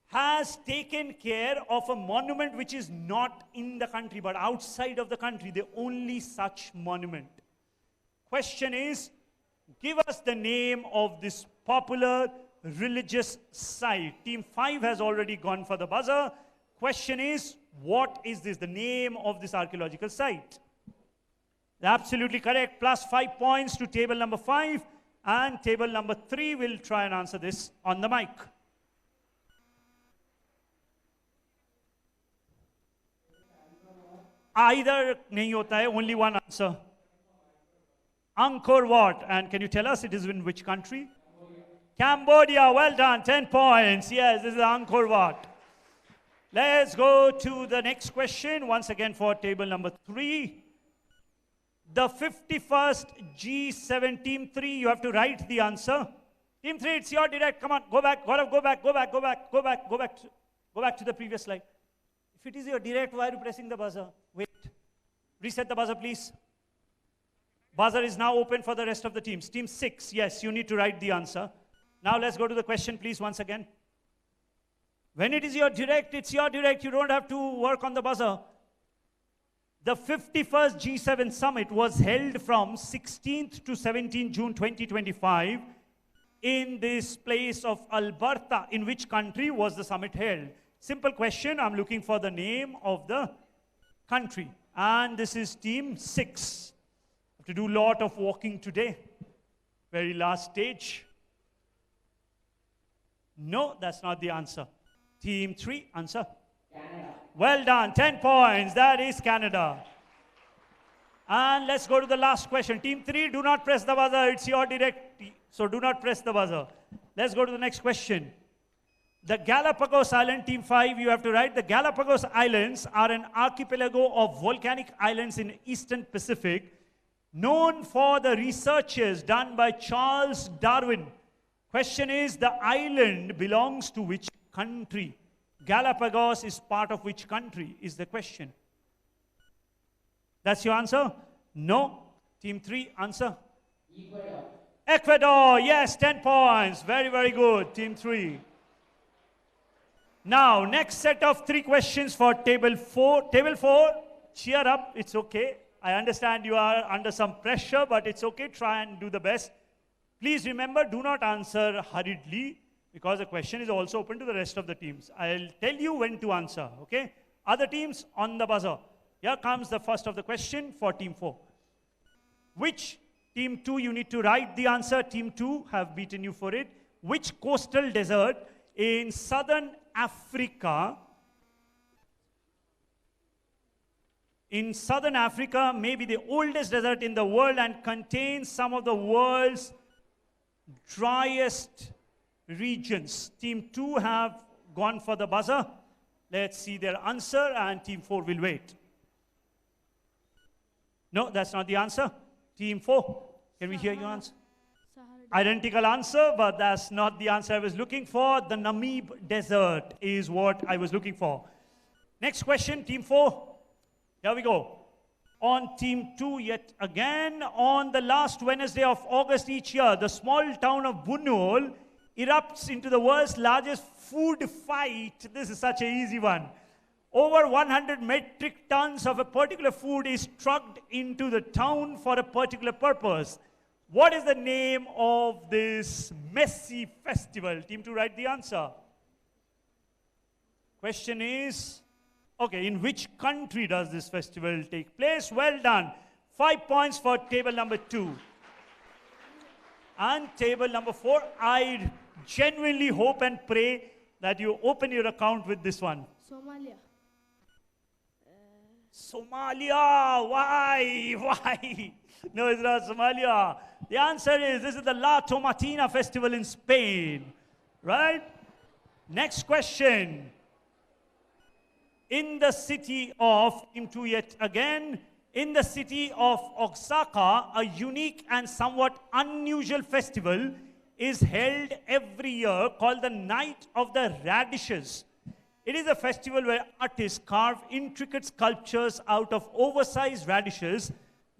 has taken care of a monument which is not in the country, but outside of the country, the only such monument. Question is, give us the name of this popular religious site. Team 5 has already gone for the buzzer. Question is, what is this, the name of this archaeological site? Absolutely correct. Plus 5 points to table number 5. And table number 3 will try and answer this on the mic. Either nahi hota hai, only one answer. Angkor Wat. And can you tell us it is in which country? Cambodia. Well done. 10 points. Yes, this is Angkor Wat. Let's go to the next question. Once again for table number 3. The 51st G7, Team 3, you have to write the answer. Team 3, it's your direct. Come on, go back. Gaurav, go back. Go back to the previous slide. If it is your direct, why are you pressing the buzzer? Wait. Reset the buzzer, please. Buzzer is now open for the rest of the teams. Team 6, yes, you need to write the answer. Now let's go to the question, please, once again. When it is your direct, it's your direct. You don't have to work on the buzzer. The 51st G7 summit was held from 16th to 17th June 2025 in this place of Alberta. In which country was the summit held? Simple question. I'm looking for the name of the country. And this is Team 6. Have to do a lot of walking today. Very last stage. No, that's not the answer. Team 3, answer. Canada. Well done, 10 points. That is Canada. And let's go to the last question. Team 3, do not press the buzzer. It's your direct, so do not press the buzzer. Let's go to the next question. The Galapagos Island, Team 5, you have to write. The Galapagos Islands are an archipelago of volcanic islands in Eastern Pacific, known for the researches done by Charles Darwin. Question is, the island belongs to which country? Galapagos is part of which country is the question. That's your answer? No. Team 3, answer. Ecuador. Ecuador, yes, 10 points. Very, very good. Team 3. Now, next set of 3 questions for table 4. Table 4, cheer up. It's okay. I understand you are under some pressure, but it's okay. Try and do the best. Please remember, do not answer hurriedly, because the question is also open to the rest of the teams. I'll tell you when to answer, okay? Other teams, on the buzzer. Here comes the first of the question for Team 4. Which Team 2, you need to write the answer. Team 2 have beaten you for it. Which coastal desert in southern Africa, may be the oldest desert in the world and contains some of the world's driest regions? Team 2 have gone for the buzzer. Let's see their answer, and Team 4 will wait. No, that's not the answer. Team 4, can we hear your answer? Identical answer, but that's not the answer I was looking for. The Namib Desert is what I was looking for. Next question, Team 4. Here we go. on Team 2 yet again. On the last Wednesday of August each year, the small town of Bunul erupts into the world's largest food fight. This is such an easy one. Over 100 metric tons of a particular food is trucked into the town for a particular purpose. What is the name of this messy festival? Team 2, write the answer. Question is, okay, in which country does this festival take place? Well done. 5 points for table number 2. And table number 4, I genuinely hope and pray that you open your account with this one. Somalia. Somalia, why? Why? No, it's not Somalia. The answer is, this is the La Tomatina festival in Spain, right? Next question. In the city of, Team 2 yet again, in the city of Osaka, a unique and somewhat unusual festival is held every year called the Night of the Radishes. It is a festival where artists carve intricate sculptures out of oversized radishes.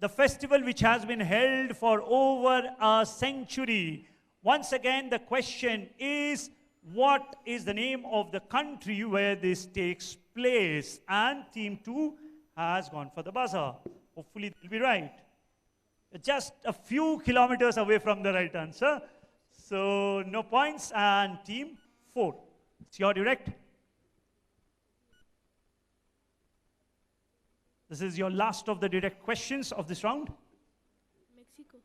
The festival which has been held for over a century. Once again, the question is, what is the name of the country where this takes place? And Team 2 has gone for the buzzer. Hopefully they'll be right. Just a few kilometers away from the right answer. So no points. And Team 4. It's your direct. This is your last of the direct questions of this round. Mexico.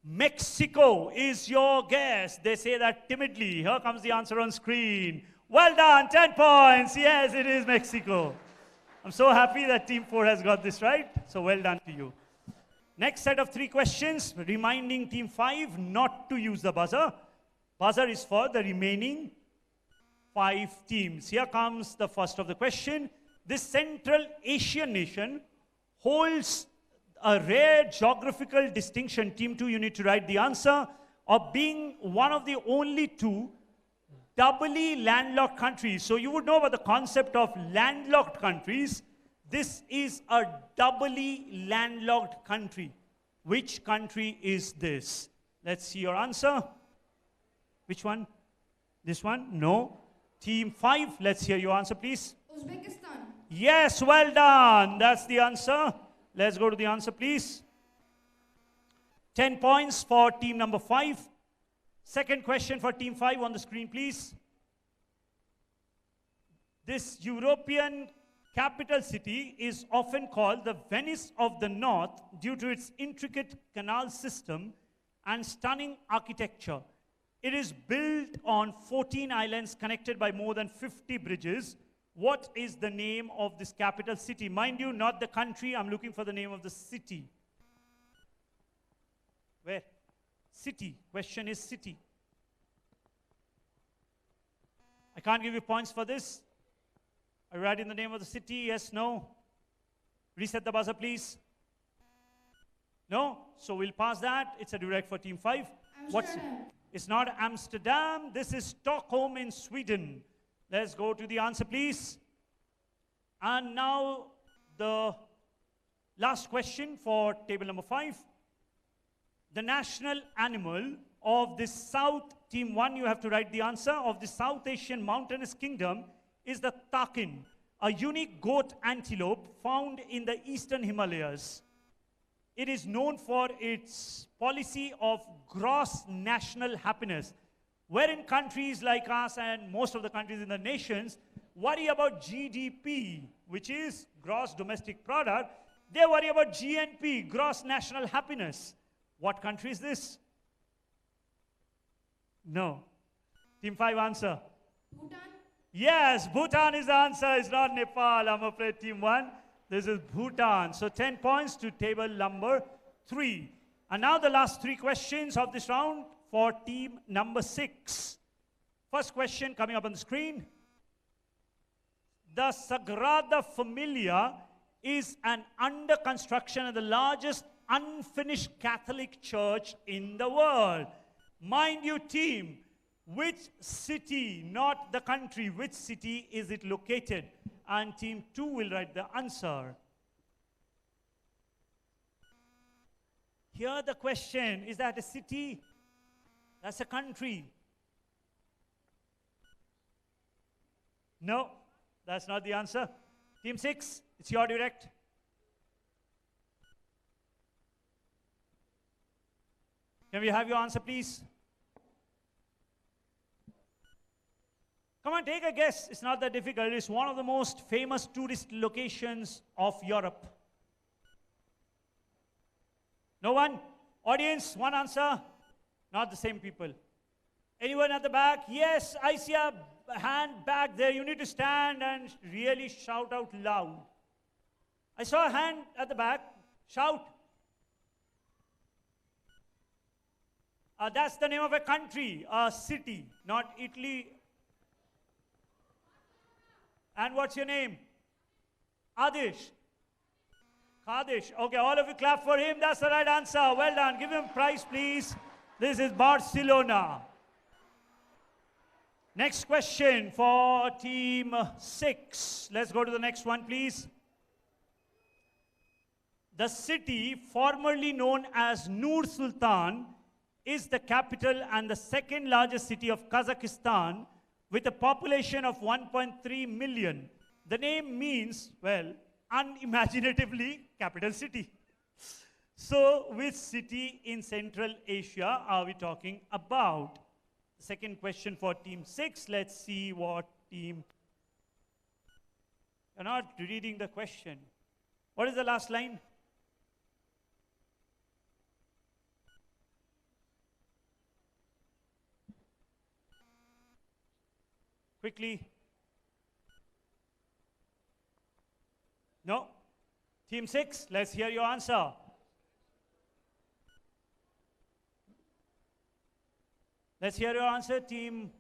Mexico is your guess. They say that timidly. Here comes the answer on screen. Well done, 10 points. Yes, it is Mexico. I'm so happy that Team 4 has got this right. So well done to you. Next set of 3 questions, reminding Team 5 not to use the buzzer. Buzzer is for the remaining 5 teams. Here comes the first of the question. This Central Asian nation holds a rare geographical distinction. Team 2, you need to write the answer, of being one of the only 2 doubly landlocked countries. So you would know about the concept of landlocked countries. This is a doubly landlocked country. Which country is this? Let's see your answer. Which one? This one? No. Team 5, let's hear your answer, please. Uzbekistan. Yes, well done. That's the answer. Let's go to the answer, please. 10 points for team number 5. Second question for team 5 on the screen, please. This European capital city is often called the Venice of the North due to its intricate canal system and stunning architecture. It is built on 14 islands connected by more than 50 bridges. What is the name of this capital city? Mind you, not the country. I'm looking for the name of the city. Where? City. Question is city. I can't give you points for this. Are you writing the name of the city? Yes, no? Reset the buzzer, please. No? So we'll pass that. It's a direct for team 5. It's not Amsterdam. This is Stockholm in Sweden. Let's go to the answer, please. And now the last question for table number 5. The national animal of the South, team 1, you have to write the answer, of the South Asian mountainous kingdom is the takin, a unique goat antelope found in the eastern Himalayas. It is known for its policy of gross national happiness, wherein countries like us and most of the countries in the nations worry about GDP, which is gross domestic product. They worry about GNP, gross national happiness. What country is this? No. Team 5 answer. Bhutan. Yes, Bhutan is the answer. It's not Nepal, I'm afraid, team 1. This is Bhutan. So 10 points to table number 3. And now the last 3 questions of this round for team number 6. First question coming up on the screen. The Sagrada Familia is an under construction and the largest unfinished Catholic church in the world. Mind you, team, which city, not the country, which city is it located? And team 2 will write the answer. Here the question, is that a city? That's a country. No, that's not the answer. Team 6, it's your direct. Can we have your answer, please? Come on, take a guess. It's not that difficult. It's one of the most famous tourist locations of Europe. No one? Audience, one answer? Not the same people. Anyone at the back? Yes, I see a hand back there. You need to stand and really shout out loud. I saw a hand at the back. Shout. That's the name of a country, a city, not Italy. And what's your name? Adish. Kadish. Okay, all of you clap for him. That's the right answer. Well done. Give him prize, please. This is Barcelona. Next question for team 6. Let's go to the next one, please. The city formerly known as Nur Sultan is the capital and the second largest city of Kazakhstan with a population of 1.3 million. The name means, well, unimaginatively, capital city. So, which city in Central Asia are we talking about? Second question for team 6. Let's see what team... You're not reading the question. What is the last line? Quickly. No? Team 6, let's hear your answer. Let's hear your answer, team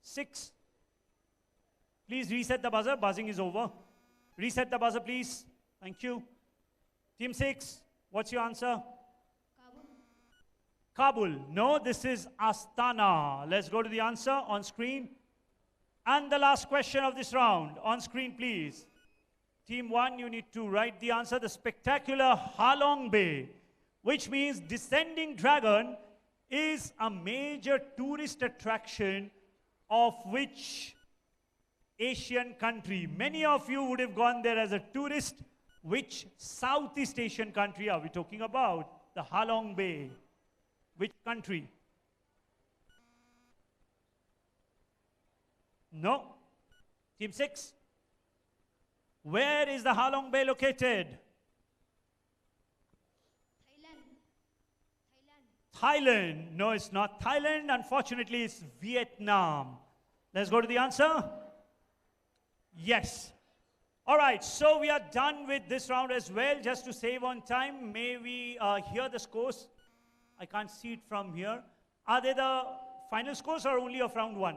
6. Please reset the buzzer. Buzzing is over. Reset the buzzer, please. Thank you. Team 6, what's your answer? Kabul. No, this is Astana. Let's go to the answer on screen. And the last question of this round, on screen, please. Team 1, you need to write the answer. The spectacular Halong Bay, which means descending dragon, is a major tourist attraction of which Asian country? Many of you would have gone there as a tourist. Which Southeast Asian country are we talking about? The Halong Bay. Which country? No. Team 6. Where is the Halong Bay located? Thailand. No, it's not Thailand. Unfortunately, it's Vietnam. Let's go to the answer. Yes. All right, so we are done with this round as well. Just to save on time, may we hear the scores? I can't see it from here. Are they the final scores or only of round 1?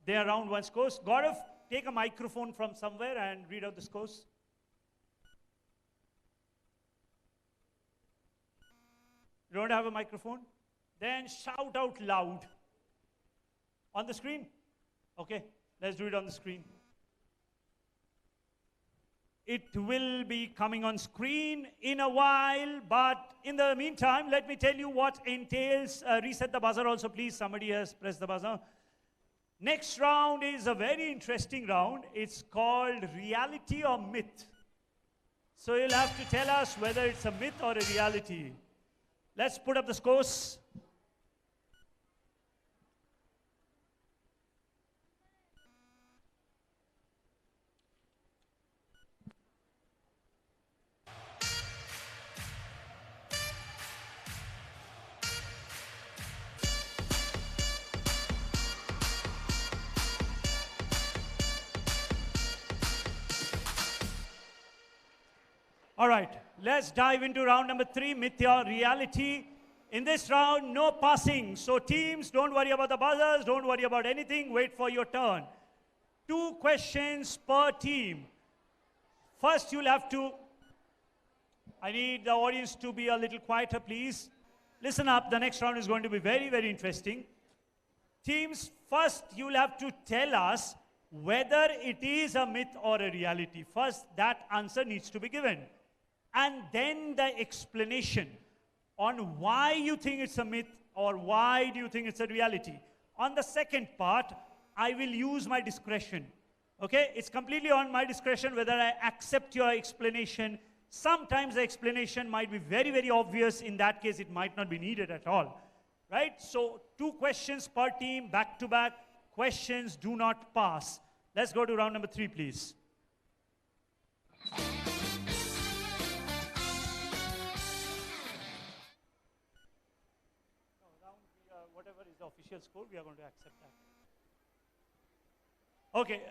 They are round 1 scores. Gaurav, take a microphone from somewhere and read out the scores. You don't have a microphone? Then shout out loud. On the screen? Okay, let's do it on the screen. It will be coming on screen in a while, but in the meantime, let me tell you what entails. Reset the buzzer also, please. Somebody has pressed the buzzer. Next round is a very interesting round. It's called Reality or Myth. So you'll have to tell us whether it's a myth or a reality. Let's put up the scores. All right, let's dive into round number 3, myth or reality. In this round, no passing. So teams, don't worry about the buzzers, don't worry about anything, wait for your turn. 2 questions per team. First, you'll have to, I need the audience to be a little quieter, please. Listen up, the next round is going to be very, very interesting. Teams, first you'll have to tell us whether it is a myth or a reality. First, that answer needs to be given. And then the explanation. on why you think it's a myth or why do you think it's a reality. On the second part, I will use my discretion. Okay? It's completely on my discretion whether I accept your explanation. Sometimes the explanation might be very, very obvious. In that case, it might not be needed at all. Right? So 2 questions per team, back to back. Questions do not pass. Let's go to round number 3, please. Whatever is the official score, we are going to accept that. Okay,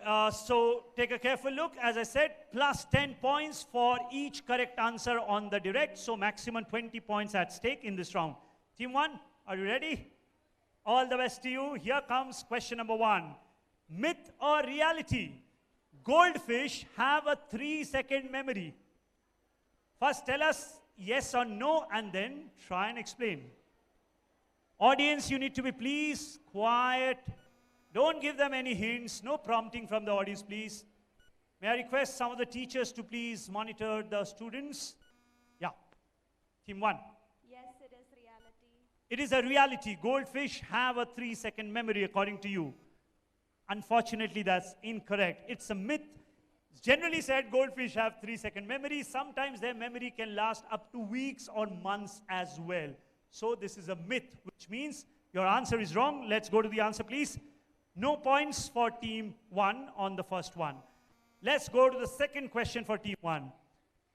so take a careful look. As I said, plus 10 points for each correct answer on the direct. So maximum 20 points at stake in this round. Team 1, are you ready? All the best to you. Here comes question number 1. Myth or reality? Goldfish have a 3-second memory. First tell us yes or no and then try and explain. Audience, you need to be please quiet. Don't give them any hints. No prompting from the audience, please. May I request some of the teachers to please monitor the students? Yeah. Team 1. Yes, it is reality. It is a reality. Goldfish have a 3-second memory according to you. Unfortunately, that's incorrect. It's a myth. It's generally said goldfish have 3-second memory. Sometimes their memory can last up to weeks or months as well. So this is a myth, which means your answer is wrong. Let's go to the answer, please. No points for team 1 on the first one. Let's go to the second question for team 1.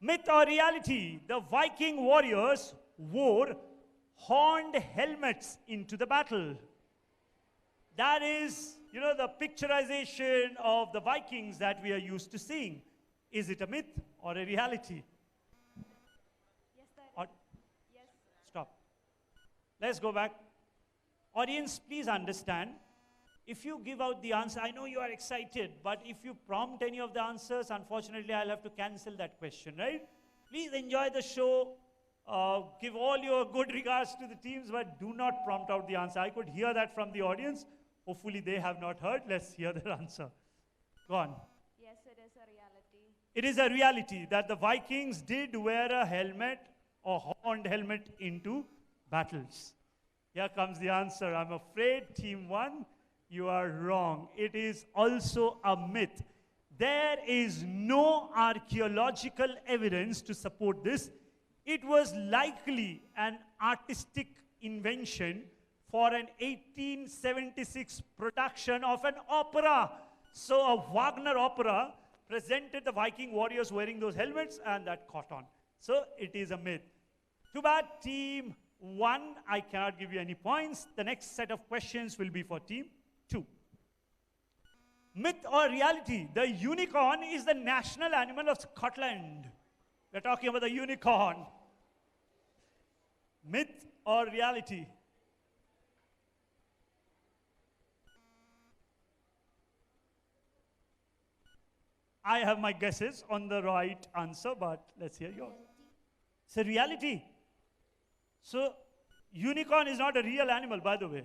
Myth or reality? The Viking warriors wore horned helmets into the battle. That is, you know, the picturization of the Vikings that we are used to seeing. Is it a myth or a reality? Yes, that is. Yes. Stop. Let's go back. Audience, please understand. If you give out the answer, I know you are excited, but if you prompt any of the answers, unfortunately, I'll have to cancel that question, right? Please enjoy the show. Give all your good regards to the teams, but do not prompt out the answer. I could hear that from the audience. Hopefully, they have not heard. Let's hear their answer. Go on. Yes, it is a reality. It is a reality that the Vikings did wear a helmet or horned helmet into battles. Here comes the answer. I'm afraid, team 1, you are wrong. It is also a myth. There is no archaeological evidence to support this. It was likely an artistic invention for an 1876 production of an opera. So a Wagner opera presented the Viking warriors wearing those helmets and that caught on. So it is a myth. Too bad, team 1, I cannot give you any points. The next set of questions will be for team 2. Myth or reality? The unicorn is the national animal of Scotland. We're talking about the unicorn. Myth or reality? I have my guesses on the right answer, but let's hear yours. It's a reality. So, unicorn is not a real animal, by the way.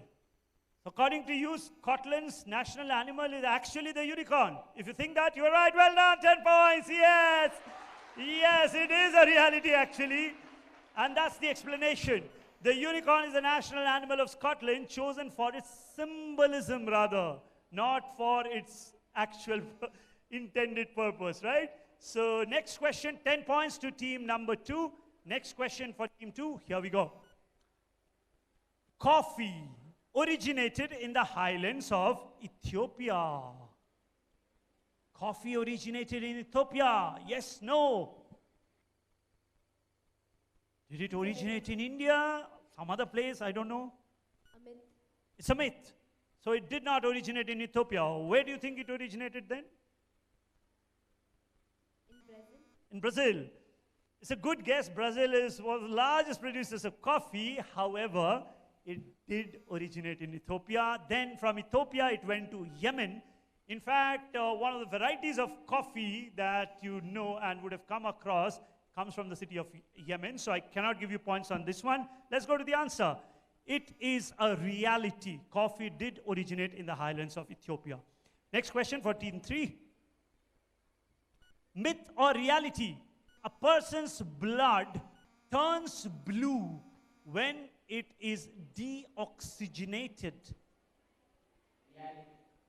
According to you, Scotland's national animal is actually the unicorn. If you think that, you're right. Well done, 10 points. Yes. Yes, it is a reality, actually. And that's the explanation. The unicorn is the national animal of Scotland, chosen for its symbolism, rather, not for its actual intended purpose, right? So, next question, 10 points to team number 2. Next question for team 2. Here we go. Coffee originated in the highlands of Ethiopia. Coffee originated in Ethiopia. Yes, no. Did it originate in India? Some other place? I don't know. A myth. It's a myth. So it did not originate in Ethiopia. Where do you think it originated then? In Brazil. In Brazil. It's a good guess. Brazil is one of the largest producers of coffee. However, it did originate in Ethiopia. Then from Ethiopia, it went to Yemen. In fact, one of the varieties of coffee that you know and would have come across comes from the city of Yemen. So I cannot give you points on this one. Let's go to the answer. It is a reality. Coffee did originate in the highlands of Ethiopia. Next question for team 3. Myth or reality? A person's blood turns blue when it is deoxygenated?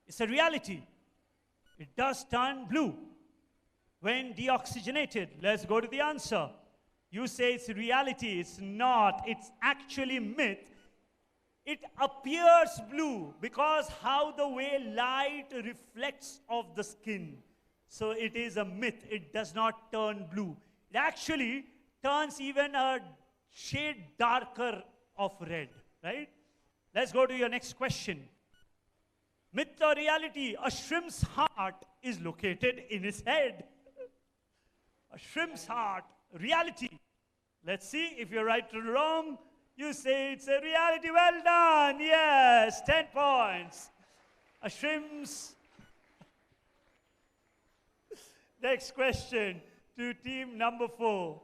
It's a reality. It does turn blue when deoxygenated. Let's go to the answer. You say it's reality. It's not. It's actually myth. It appears blue because how the way light reflects off the skin. So it is a myth. It does not turn blue. It actually turns even a shade darker of red, right? Let's go to your next question. Myth or reality? A shrimp's heart is located in his head. A shrimp's heart. Reality. Let's see if you're right or wrong. You say it's a reality. Well done. Yes, 10 points. A shrimp's. Next question to team number 4.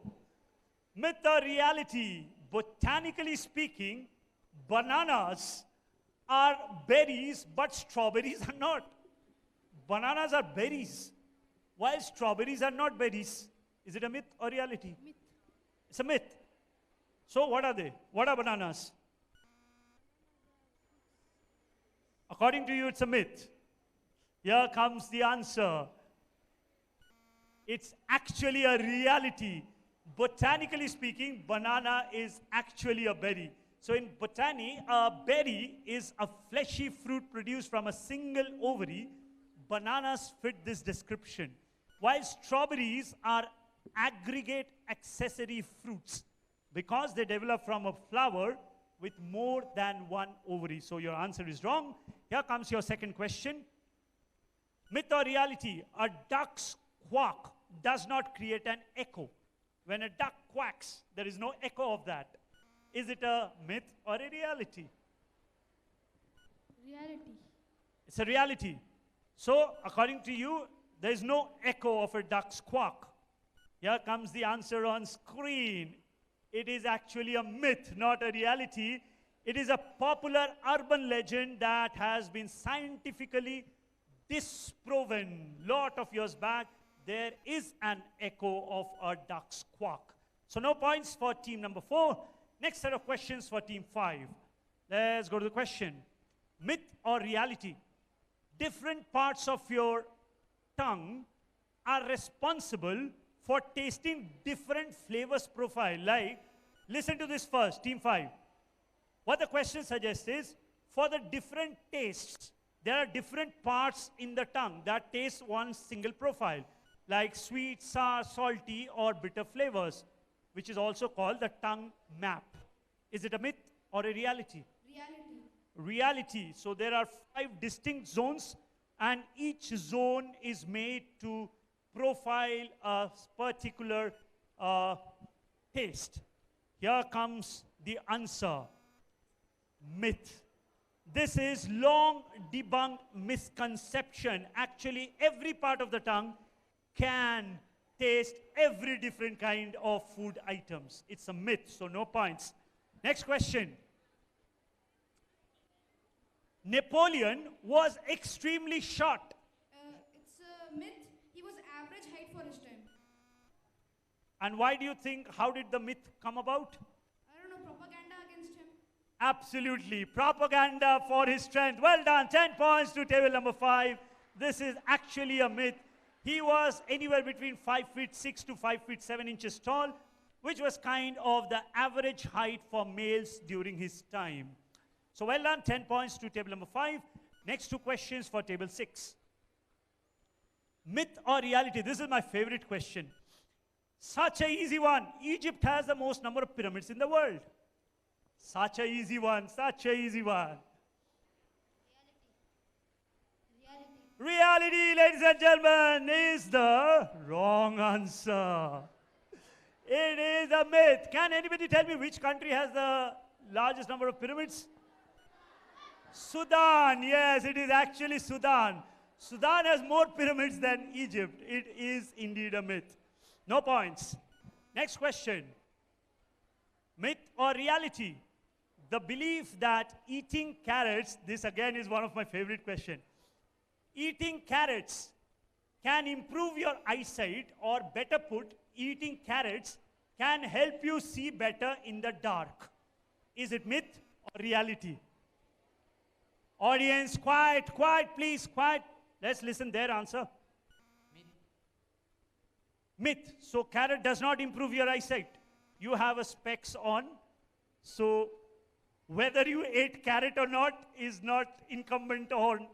Myth or reality? Botanically speaking, bananas are berries, but strawberries are not. Bananas are berries, while strawberries are not berries. Is it a myth or reality? Myth. It's a myth. So what are they? What are bananas? According to you, it's a myth. Here comes the answer. It's actually a reality. Botanically speaking, banana is actually a berry. So in botany, a berry is a fleshy fruit produced from a single ovary. Bananas fit this description, while strawberries are aggregate accessory fruits because they develop from a flower with more than one ovary. So your answer is wrong. Here comes your second question. Myth or reality? A duck's quack does not create an echo. When a duck quacks, there is no echo of that. Is it a myth or a reality? Reality. It's a reality. So, according to you, there is no echo of a duck's quack. Here comes the answer on screen. It is actually a myth, not a reality. It is a popular urban legend that has been scientifically disproven. Lot of years back, there is an echo of a duck's quack. So no points for team number 4. Next set of questions for team 5. Let's go to the question. Myth or reality? Different parts of your tongue are responsible for tasting different flavors profile. Like, listen to this first, team 5. What the question suggests is, for the different tastes, there are different parts in the tongue that taste one single profile, like sweet, sour, salty, or bitter flavors, which is also called the tongue map. Is it a myth or a reality? Reality. Reality. So there are 5 distinct zones, and each zone is made to profile a particular taste. Here comes the answer. Myth. This is long debunked misconception. Actually, every part of the tongue can taste every different kind of food items. It's a myth, so no points. Next question. Napoleon was extremely short. It's a myth. He was average height for his time. And why do you think, how did the myth come about? I don't know, propaganda against him. Absolutely. Propaganda for his strength. Well done. 10 points to table number 5. This is actually a myth. He was anywhere between 5'6" to 5'7" tall, which was kind of the average height for males during his time. So well done. 10 points to table number 5. Next 2 questions for table 6. Myth or reality? This is my favorite question. Such an easy one. Egypt has the most number of pyramids in the world. Such an easy one. Such an easy one. Reality, ladies and gentlemen, is the wrong answer. It is a myth. Can anybody tell me which country has the largest number of pyramids? Sudan. Yes, it is actually Sudan. Sudan has more pyramids than Egypt. It is indeed a myth. No points. Next question. Myth or reality? The belief that eating carrots, this again is one of my favorite questions. Eating carrots can improve your eyesight, or better put, eating carrots can help you see better in the dark. Is it myth or reality? Audience, quiet, quiet, please, quiet. Let's listen their answer. Myth. So carrot does not improve your eyesight. You have a specs on. So whether you ate carrot or not is not incumbent on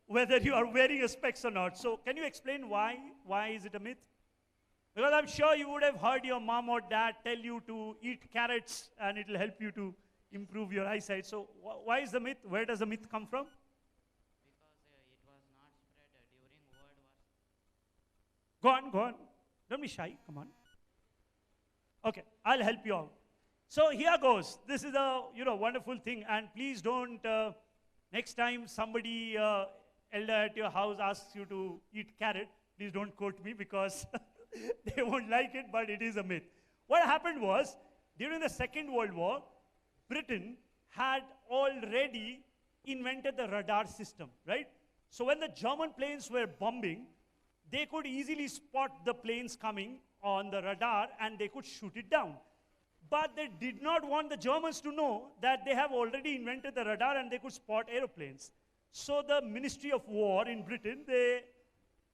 whether you are wearing a specs or not. So can you explain why? Why is it a myth? Because I'm sure you would have heard your mom or dad tell you to eat carrots and it will help you to improve your eyesight. So why is the myth? Where does the myth come from? Go on, go on. Don't be shy, come on. Okay, I'll help you out. So here goes. This is a wonderful thing, and please don't, next time somebody elder at your house asks you to eat carrot, please don't quote me because they won't like it, but it is a myth. What happened was, during the Second World War, Britain had already invented the radar system, right? So when the German planes were bombing, they could easily spot the planes coming on the radar and they could shoot it down. But they did not want the Germans to know that they have already invented the radar and they could spot aeroplanes. So the Ministry of War in Britain, they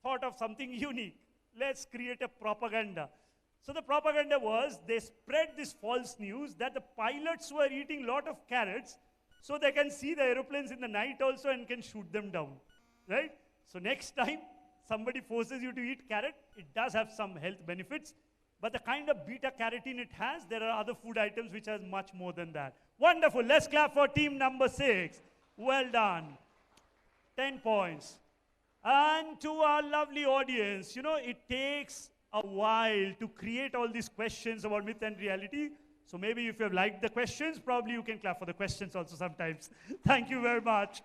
thought of something unique. Let's create a propaganda. So the propaganda was, they spread this false news that the pilots were eating a lot of carrots so they can see the aeroplanes in the night also and can shoot them down, right? So next time somebody forces you to eat carrot, it does have some health benefits, but the kind of beta carotene it has, there are other food items which has much more than that. Wonderful. Let's clap for team number 6. Well done. 10 points. And to our lovely audience, it takes a while to create all these questions about myth and reality. So maybe if you have liked the questions, probably you can clap for the questions also sometimes. Thank you very much.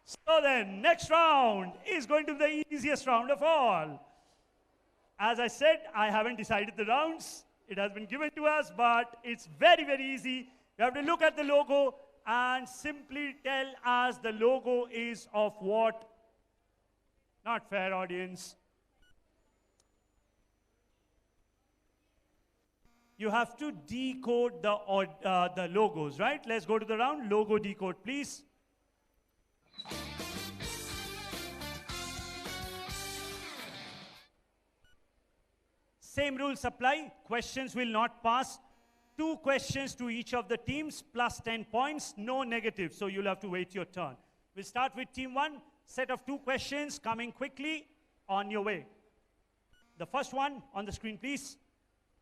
So then, next round is going to be the easiest round of all. As I said, I haven't decided the rounds. It has been given to us, but it's very, very easy. You have to look at the logo and simply tell us the logo is of what. Not fair, audience. You have to decode the logos, right? Let's go to the round. Logo decode, please. Same rules apply. Questions will not pass. 2 questions to each of the teams plus 10 points. No negative, so you'll have to wait your turn. We'll start with team 1. Set of 2 questions coming quickly. On your way. The first one on the screen, please.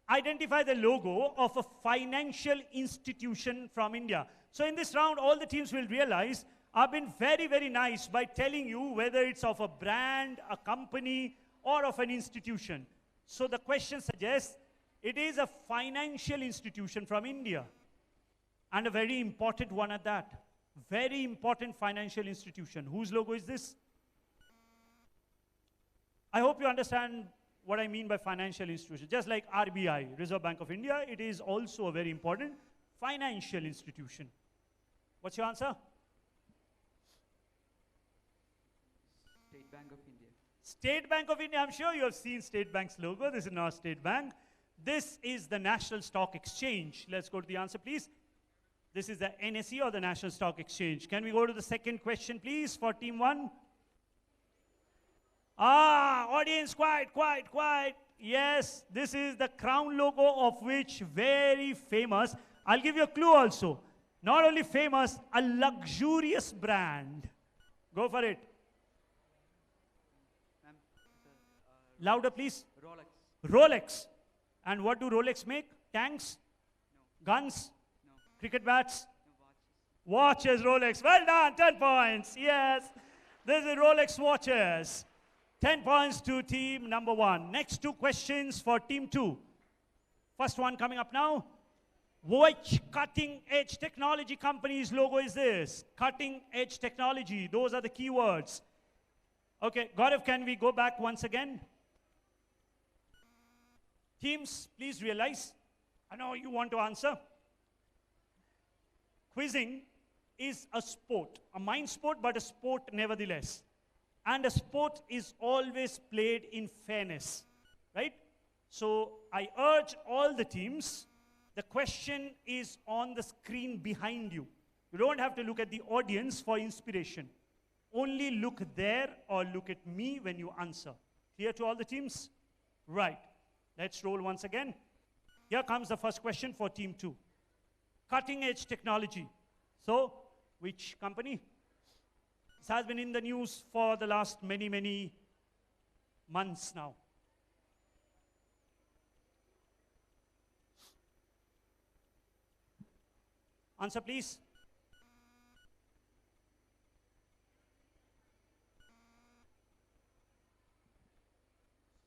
Identify the logo of a financial institution from India. So in this round, all the teams will realize I've been very, very nice by telling you whether it's of a brand, a company, or of an institution. So the question suggests it is a financial institution from India. And a very important one at that. Very important financial institution. Whose logo is this? I hope you understand what I mean by financial institution. Just like RBI, Reserve Bank of India, it is also a very important financial institution. What's your answer? State Bank of India. State Bank of India. I'm sure you have seen State Bank's logo. This is not State Bank. This is the National Stock Exchange. Let's go to the answer, please. This is the NSE or the National Stock Exchange. Can we go to the second question, please, for team 1? Audience, quiet, quiet, quiet. Yes, this is the crown logo of which very famous. I'll give you a clue also. Not only famous, a luxurious brand. Go for it. Louder, please. Rolex. Rolex. And what do Rolex make? Tanks? No. Guns? No. Cricket bats? No, watches. Watches, Rolex. Well done, 10 points. Yes, this is Rolex watches. 10 points to team number 1. Next 2 questions for team 2. First one coming up now. Which cutting-edge technology company's logo is this? Cutting-edge technology. Those are the keywords. Okay, Gaurav, can we go back once again? Teams, please realize, I know you want to answer. Quizzing is a sport, a mind sport, but a sport nevertheless. And a sport is always played in fairness, right? So I urge all the teams The question is on the screen behind you. You don't have to look at the audience for inspiration. Only look there or look at me when you answer. Clear to all the teams? Right. Let's roll once again. Here comes the first question for Team 2. Cutting edge technology. So, which company? This has been in the news for the last many months now. Answer, please.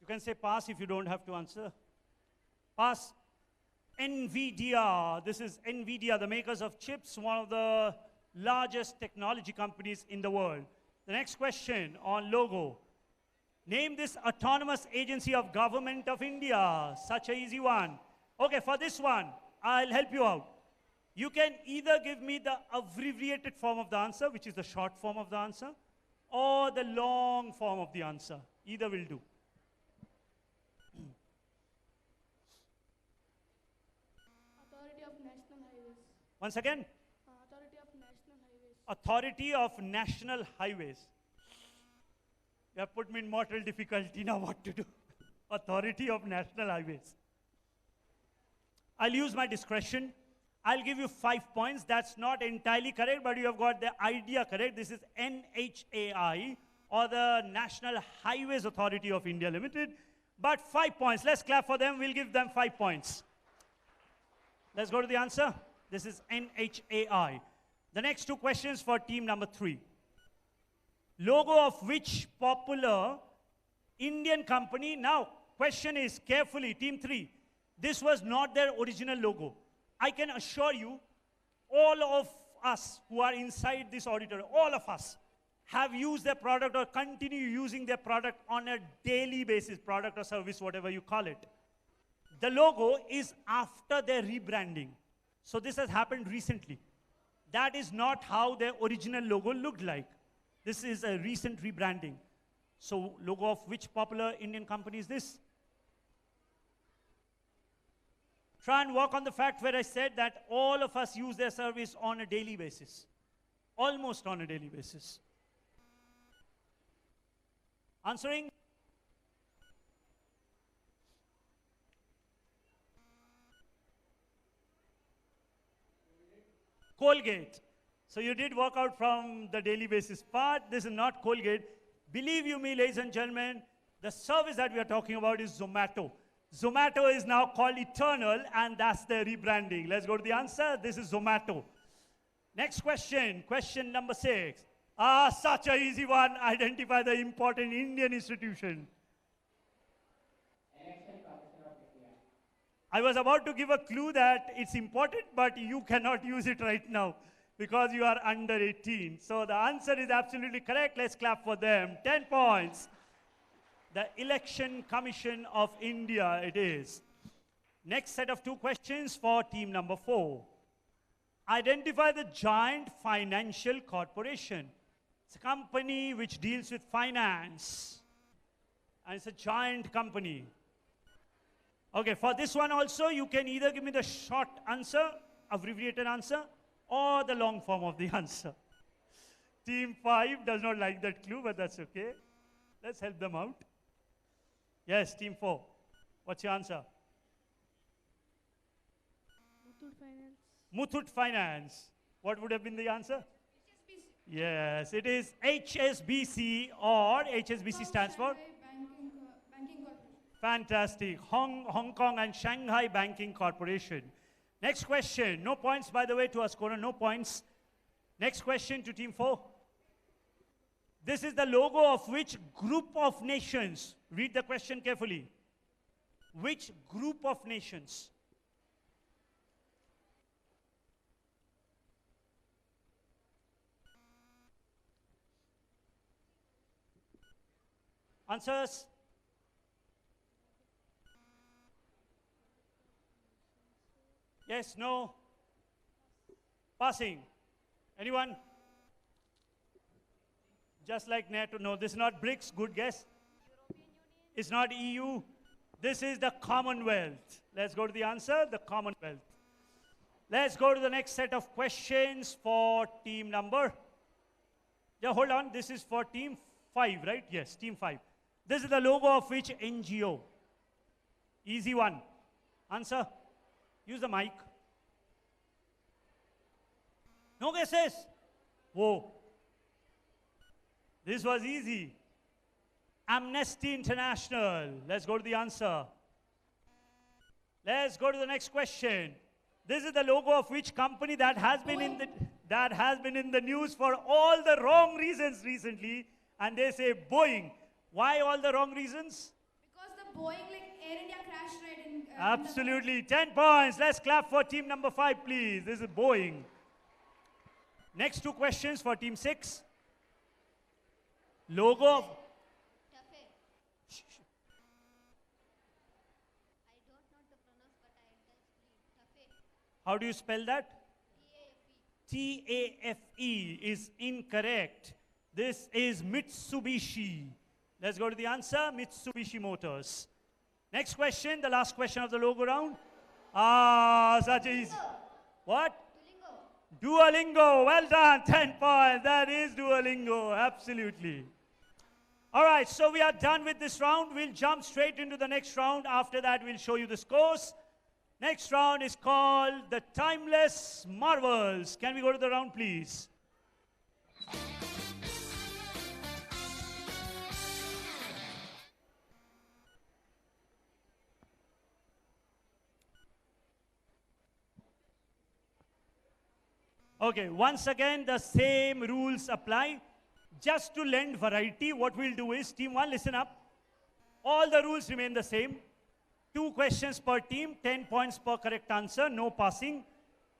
You can say pass if you don't have to answer. Pass. NVIDIA. This is NVIDIA, the makers of chips, one of the largest technology companies in the world. The next question on logo. Name this autonomous agency of government of India. Such an easy one. Okay, for this one, I'll help you out. You can either give me the abbreviated form of the answer, which is the short form of the answer, or the long form of the answer. Either will do. Authority of National Highways. Once again. Authority of National Highways. Authority of National Highways. You have put me in mortal difficulty now what to do. Authority of National Highways. I'll use my discretion. I'll give you 5 points. That's not entirely correct, but you have got the idea correct. This is NHAI, or the National Highways Authority of India Limited. But 5 points. Let's clap for them. We'll give them 5 points. Let's go to the answer. This is NHAI. The next 2 questions for team number 3. Logo of which popular Indian company? Now, question is carefully, team 3. This was not their original logo. I can assure you, all of us who are inside this auditorium, all of us have used their product or continue using their product on a daily basis, product or service, whatever you call it. The logo is after their rebranding. So this has happened recently. That is not how their original logo looked like. This is a recent rebranding. So logo of which popular Indian company is this? Try and work on the fact where I said that all of us use their service on a daily basis. Almost on a daily basis. Answering? Colgate. So you did work out from the daily basis part. This is not Colgate. Believe you me, ladies and gentlemen, the service that we are talking about is Zomato. Zomato is now called Eternal, and that's their rebranding. Let's go to the answer. This is Zomato. Next question, question number 6. Such an easy one. Identify the important Indian institution. I was about to give a clue that it's important, but you cannot use it right now because you are under 18. So the answer is absolutely correct. Let's clap for them. 10 points. The Election Commission of India it is. Next set of 2 questions for team number 4. Identify the giant financial corporation. It's a company which deals with finance. And it's a giant company. Okay, for this one also, you can either give me the short answer, abbreviated answer, or the long form of the answer. Team 5 does not like that clue, but that's okay. Let's help them out. Yes, team 4. What's your answer? Muthoot Finance. Muthoot Finance. What would have been the answer? HSBC. Yes, it is HSBC, or HSBC stands for? Banking Corporation. Fantastic. Hong Kong and Shanghai Banking Corporation. Next question. No points, by the way, to our scorer. No points. Next question to team 4. This is the logo of which group of nations? Read the question carefully. Which group of nations? Answers? Yes, no? Passing. Anyone? Just like NATO. No, this is not BRICS. Good guess. It's not EU. This is the Commonwealth. Let's go to the answer. The Commonwealth. Let's go to the next set of questions for team number. Yeah, hold on. This is for team 5, right? Yes, team 5. This is the logo of which NGO? Easy one. Answer. Use the mic. No guesses? Whoa. This was easy. Amnesty International. Let's go to the answer. Let's go to the next question. This is the logo of which company that has been in the news for all the wrong reasons recently, and they say Boeing. Why all the wrong reasons? Because the Boeing, like Air India crashed right in. Absolutely. 10 points. Let's clap for team number 5, please. This is Boeing. Next 2 questions for team 6. Logo of... How do you spell that? T-A-F-E is incorrect. This is Mitsubishi. Let's go to the answer, Mitsubishi Motors. Next question, the last question of the logo round. Such easy. What? Duolingo. Well done, 10 points. That is Duolingo, absolutely. All right, so we are done with this round. We'll jump straight into the next round. After that, we'll show you the scores. Next round is called the Timeless Marvels. Can we go to the round, please? Okay, once again, the same rules apply. Just to lend variety, what we'll do is, team 1, listen up. All the rules remain the same. 2 questions per team, 10 points per correct answer, no passing.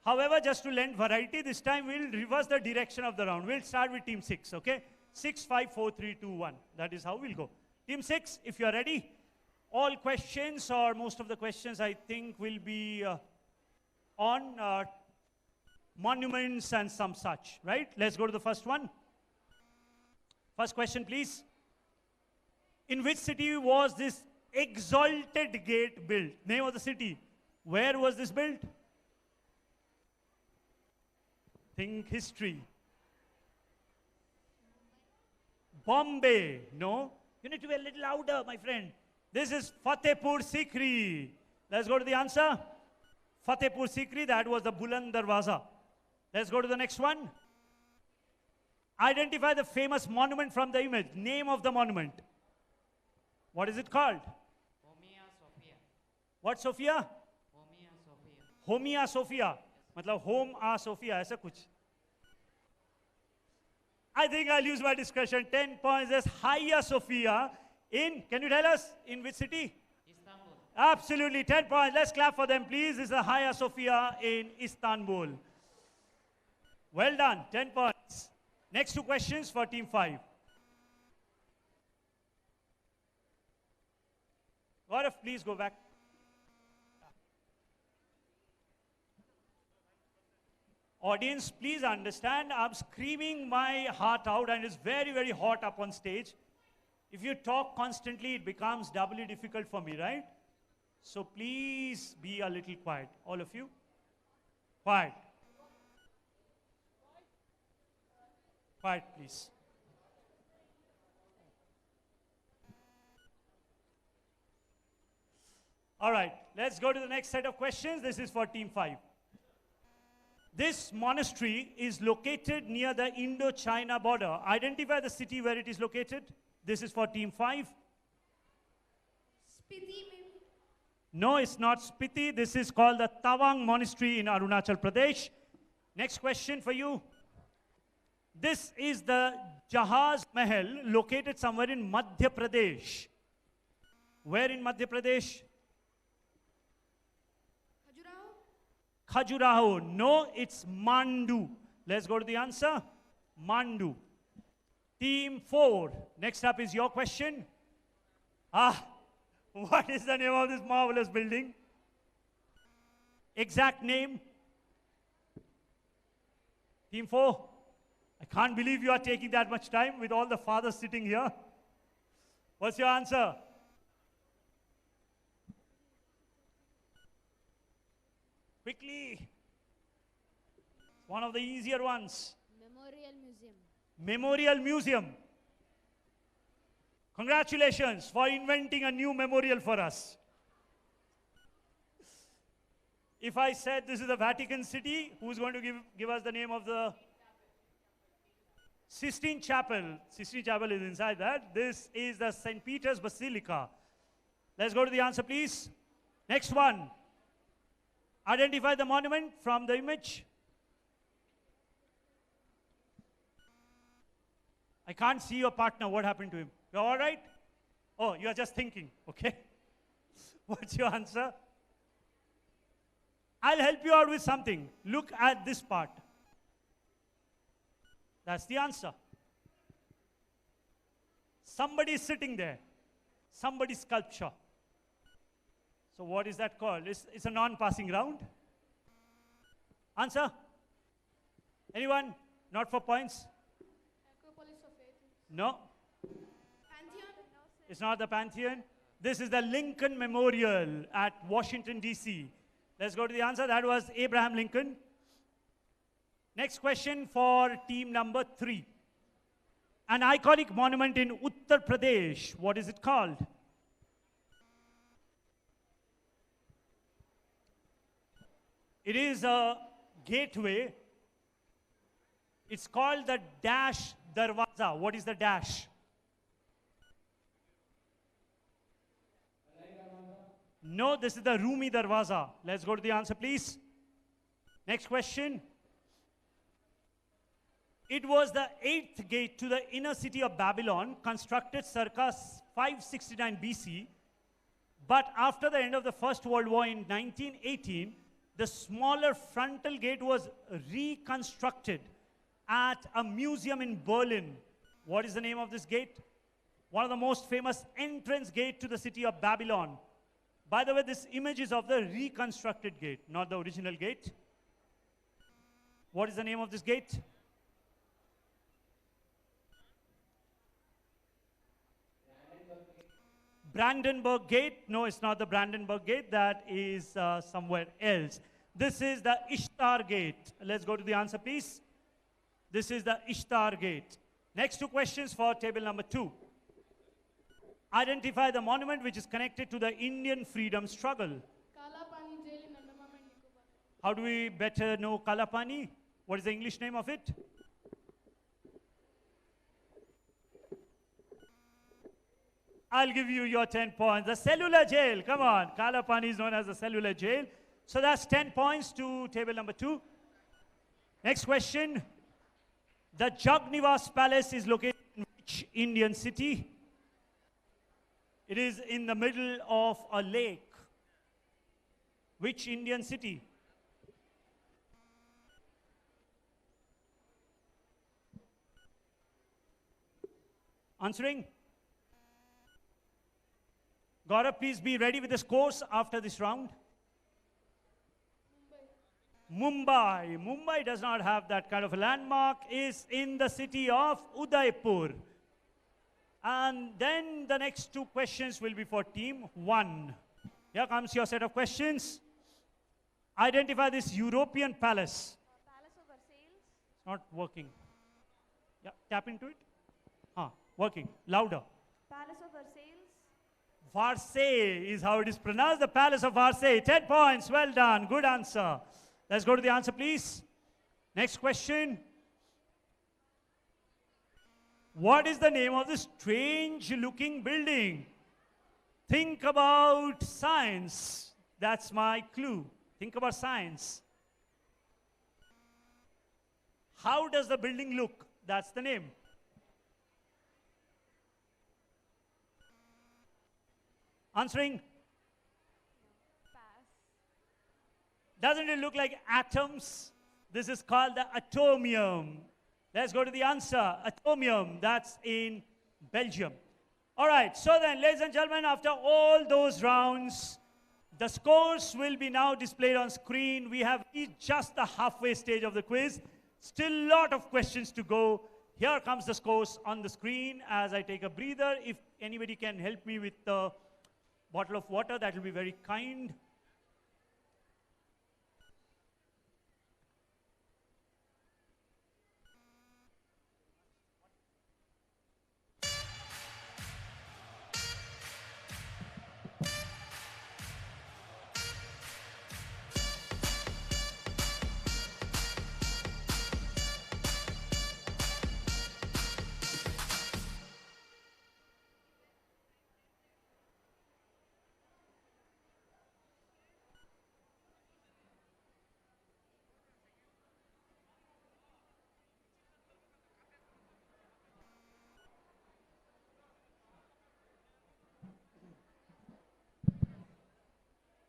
However, just to lend variety, this time we'll reverse the direction of the round. We'll start with team 6, okay? 6, 5, 4, 3, 2, 1. That is how we'll go. Team 6, if you're ready, all questions or most of the questions I think will be on monuments and some such, right? Let's go to the first one. First question, please. In which city was this Exalted Gate built? Name of the city. Where was this built? Think history. Bombay. No? You need to be a little louder, my friend. This is Fatehpur Sikri. Let's go to the answer. Fatehpur Sikri, that was the Buland Darwaza. Let's go to the next one. Identify the famous monument from the image. Name of the monument. What is it called? Hagia Sophia. What Sophia? Hagia Sophia. Hagia Sophia. मतलब Home A Sophia, ऐसा कुछ. I think I'll use my discretion. 10 points. There's Hagia Sophia in, can you tell us, in which city? Istanbul. Absolutely, 10 points. Let's clap for them, please. This is the Hagia Sophia in Istanbul. Well done, 10 points. Next 2 questions for team 5. Gaurav, please go back. Audience, please understand, I'm screaming my heart out and it's very, very hot up on stage. If you talk constantly, it becomes doubly difficult for me, right? So please be a little quiet, all of you. Quiet. Quiet, please. All right, let's go to the next set of questions. This is for team 5. This monastery is located near the Indo-China border. Identify the city where it is located. This is for team 5. Spiti, maybe? No, it's not Spiti. This is called the Tawang Monastery in Arunachal Pradesh. Next question for you. This is the Jahaz Mahal located somewhere in Madhya Pradesh. Where in Madhya Pradesh? Khajuraho. No, it's Mandu. Let's go to the answer. Mandu. Team 4. Next up is your question. What is the name of this marvelous building? Exact name? Team 4. I can't believe you are taking that much time with all the fathers sitting here. What's your answer? Quickly. One of the easier ones. Memorial Museum. Memorial Museum. Congratulations for inventing a new memorial for us. If I said this is the Vatican City, who's going to give us the name of the Sistine Chapel? Sistine Chapel is inside that. This is the St. Peter's Basilica. Let's go to the answer, please. Next one. Identify the monument from the image. I can't see your partner. What happened to him? You're all right? Oh, you are just thinking. Okay. What's your answer? I'll help you out with something. Look at this part. That's the answer. Somebody is sitting there. Somebody's sculpture. So what is that called? It's a non-passing round. Answer? Anyone? Not for points? No. Pantheon? It's not the Pantheon. This is the Lincoln Memorial at Washington, D.C. Let's go to the answer. That was Abraham Lincoln. Next question for team number 3. An iconic monument in Uttar Pradesh. What is it called? It is a gateway. It's called the Dash Darwaza. What is the dash? No, this is the Rumi Darwaza. Let's go to the answer, please. Next question. It was the 8th gate to the inner city of Babylon, constructed circa 569 BC. But after the end of the First World War in 1918, the smaller frontal gate was reconstructed at a museum in Berlin. What is the name of this gate? One of the most famous entrance gate to the city of Babylon. By the way, this image is of the reconstructed gate, not the original gate. What is the name of this gate? Brandenburg Gate. No, it's not the Brandenburg Gate. That is somewhere else. This is the Ishtar Gate. Let's go to the answer, please. This is the Ishtar Gate. Next 2 questions for table number 2. Identify the monument which is connected to the Indian freedom struggle. Kalapani Jail in Andaman and Nicobar. How do we better know Kalapani? What is the English name of it? I'll give you your 10 points. The cellular jail. Come on. Kalapani is known as the cellular jail. So that's 10 points to table number 2. Next question. The Jagnivas Palace is located in which Indian city? It is in the middle of a lake. Which Indian city? Answering? Gaurav, please be ready with the scores after this round. Mumbai. Mumbai does not have that kind of a landmark. Is in the city of Udaipur. And then the next 2 questions will be for team 1. Here comes your set of questions. Identify this European palace. Palace of Versailles. It's not working. Yeah, tap into it. Working. Louder. Palace of Versailles. Versailles is how it is pronounced. The Palace of Versailles. 10 points. Well done. Good answer. Let's go to the answer, please. Next question. What is the name of this strange-looking building? Think about science. That's my clue. Think about science. How does the building look? That's the name. Answering? Pass. Doesn't it look like atoms? This is called the atomium. Let's go to the answer. Atomium. That's in Belgium. All right. So then, ladies and gentlemen, after all those rounds, the scores will be now displayed on screen. We have reached just the halfway stage of the quiz. Still a lot of questions to go. Here comes the scores on the screen as I take a breather. If anybody can help me with the bottle of water, that will be very kind.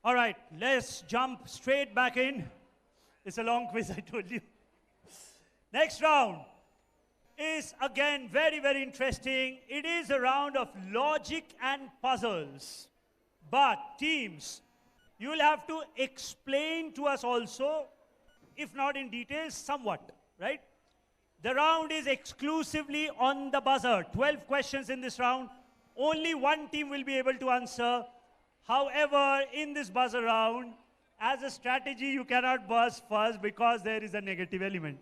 All right, let's jump straight back in. It's a long quiz, I told you. Next round is again very, very interesting. It is a round of logic and puzzles. But teams, you will have to explain to us also, if not in detail, somewhat, right? The round is exclusively on the buzzer. 12 questions in this round. Only one team will be able to answer. However, in this buzzer round, as a strategy, you cannot buzz first because there is a negative element.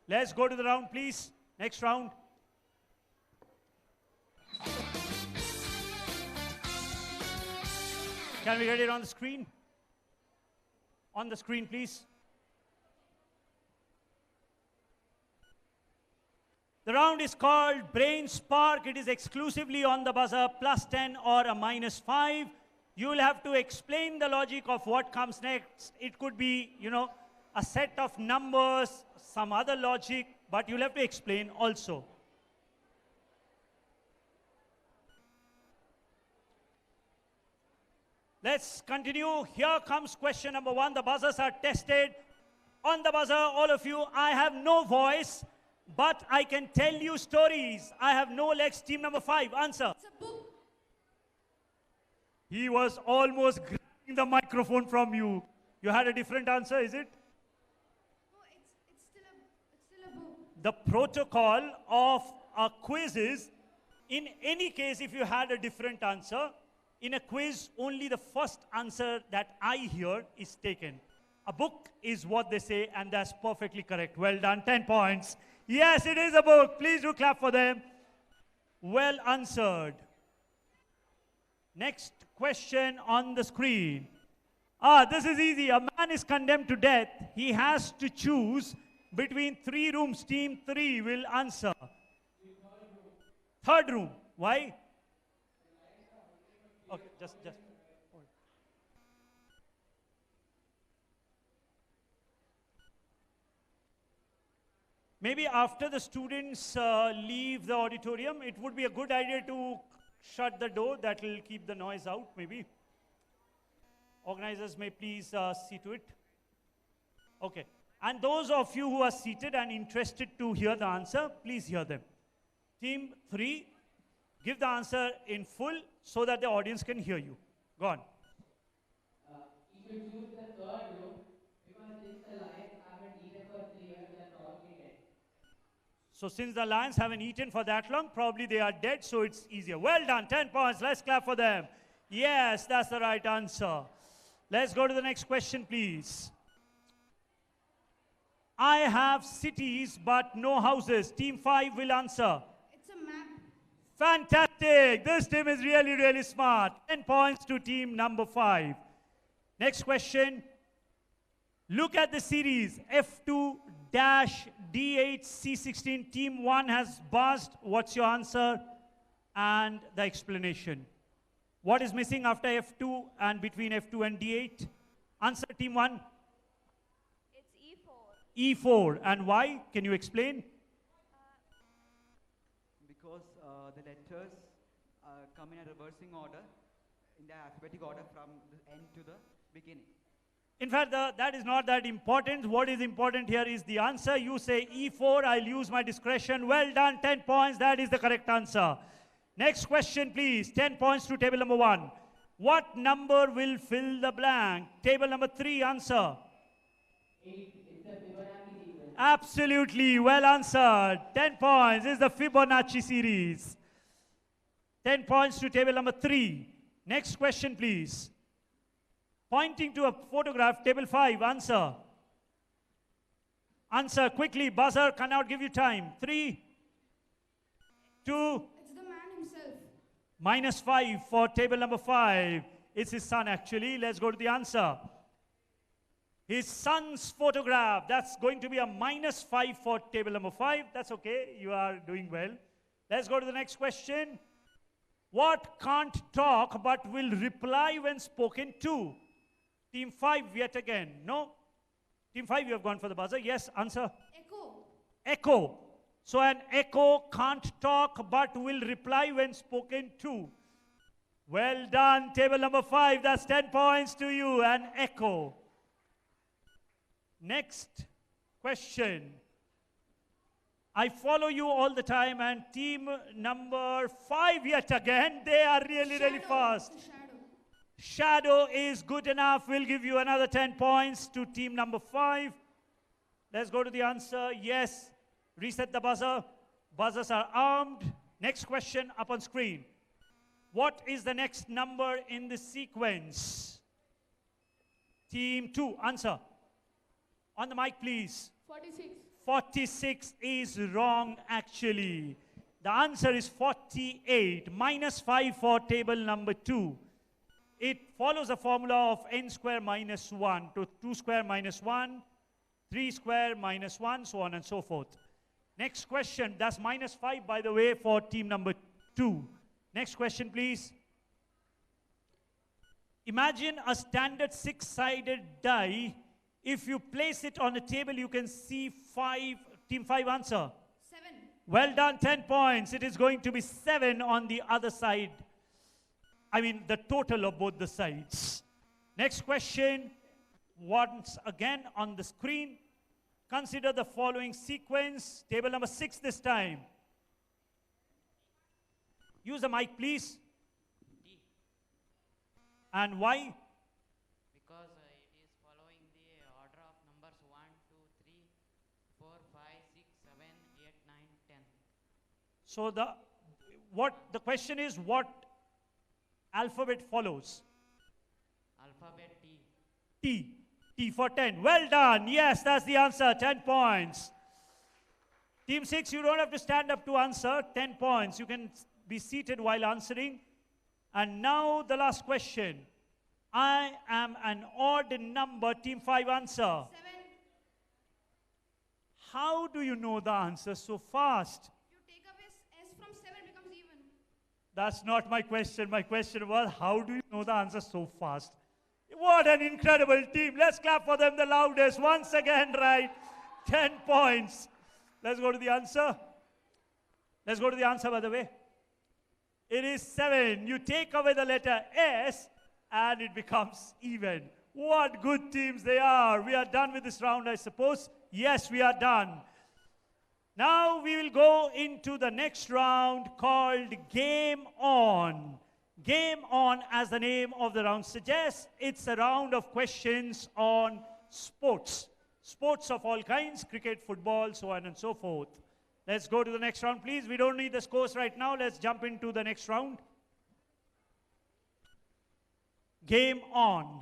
Let's go to the round, please. Next round. Can we get it on the screen? On the screen, please. The round is called Brain Spark. It is exclusively on the buzzer, +10 or a -5. You will have to explain the logic of what comes next. It could be, a set of numbers, some other logic, but you'll have to explain also. Let's continue. Here comes question number 1. The buzzers are tested. On the buzzer, all of you, I have no voice, but I can tell you stories. I have no legs. Team number 5, answer. It's a book. He was almost grabbing the microphone from you. You had a different answer, is it? No, it's still a book. The protocol of a quiz is, in any case, if you had a different answer, in a quiz, only the first answer that I hear is taken. A book is what they say, and that's perfectly correct. Well done, 10 points. Yes, it is a book. Please do clap for them. Well answered. Next question on the screen. This is easy. A man is condemned to death. He has to choose between 3 rooms. Team 3 will answer. Third room. Why? Okay, just. Maybe after the students leave the auditorium, it would be a good idea to shut the door. That will keep the noise out, maybe. Organizers may please see to it. Okay. And those of you who are seated and interested to hear the answer, please hear them. Team 3, give the answer in full so that the audience can hear you. Go on. You should choose the third room because since the lions haven't eaten for 3 years, they are probably dead. So since the lions haven't eaten for that long, probably they are dead, so it's easier. Well done, 10 points. Let's clap for them. Yes, that's the right answer. Let's go to the next question, please. I have cities but no houses. Team 5 will answer. It's a map. Fantastic. This team is really, really smart. 10 points to team number 5. Next question. Look at the series F2-D8C16. Team 1 has buzzed. What's your answer? And the explanation. What is missing after F2 and between F2 and D8? Answer, team 1. It's E4. E4. And why? Can you explain? Because the letters come in a reversing order, in the alphabetic order from the end to the beginning. In fact, that is not that important. What is important here is the answer. You say E4, I'll use my discretion. Well done, 10 points. That is the correct answer. Next question, please. 10 points to table number 1. What number will fill the blank? Table number 3, answer. 8. It's the Fibonacci sequence. Absolutely, well answered. 10 points. This is the Fibonacci series. 10 points to table number 3. Next question, please. Pointing to a photograph, table 5, answer. Answer quickly. Buzzer cannot give you time. 3, 2, It's the man himself. -5 for table number 5. It's his son, actually. Let's go to the answer. His son's photograph. That's going to be a -5 for table number 5. That's okay. You are doing well. Let's go to the next question. What can't talk but will reply when spoken to? Team 5 yet again. No? Team 5, you have gone for the buzzer. Yes, answer. Echo. Echo. So an echo can't talk but will reply when spoken to. Well done, table number 5. That's 10 points to you. An echo. Next question. I follow you all the time, and team number 5 yet again, they are really fast. Shadow is good enough. We'll give you another 10 points to team number 5. Let's go to the answer. Yes. Reset the buzzer. Buzzers are armed. Next question up on screen. What is the next number in the sequence? Team 2, answer. On the mic, please. 46. 46 is wrong, actually. The answer is 48, minus 5 for table number 2. It follows a formula of n square minus 1 to 2 square minus 1, 3 square minus 1, so on and so forth. Next question, that's minus 5, by the way, for team number 2. Next question, please. Imagine a standard 6-sided die. If you place it on a table, you can see 5. Team 5, answer. 7. Well done, 10 points. It is going to be 7 on the other side. I mean, the total of both the sides. Next question, once again on the screen. Consider the following sequence. Table number 6 this time. Use the mic, please. D. And why? Because it is following the order of numbers 1, 2, 3, 4, 5, 6, 7, 8, 9, 10. So the question is, what alphabet follows? Alphabet T. T. T for 10. Well done. Yes, that's the answer. 10 points. Team 6, you don't have to stand up to answer. 10 points. You can be seated while answering. And now the last question. I am an odd number. Team 5, answer. 7. How do you know the answer so fast? You take away S from 7 becomes even. That's not my question. My question was, how do you know the answer so fast? What an incredible team. Let's clap for them the loudest. Once again, right? 10 points. Let's go to the answer. Let's go to the answer, by the way. It is 7. You take away the letter S, and it becomes even. What good teams they are. We are done with this round, I suppose. Yes, we are done. Now we will go into the next round called Game On. Game On, as the name of the round suggests, it's a round of questions on sports. Sports of all kinds, cricket, football, so on and so forth. Let's go to the next round, please. We don't need the scores right now. Let's jump into the next round. Game On.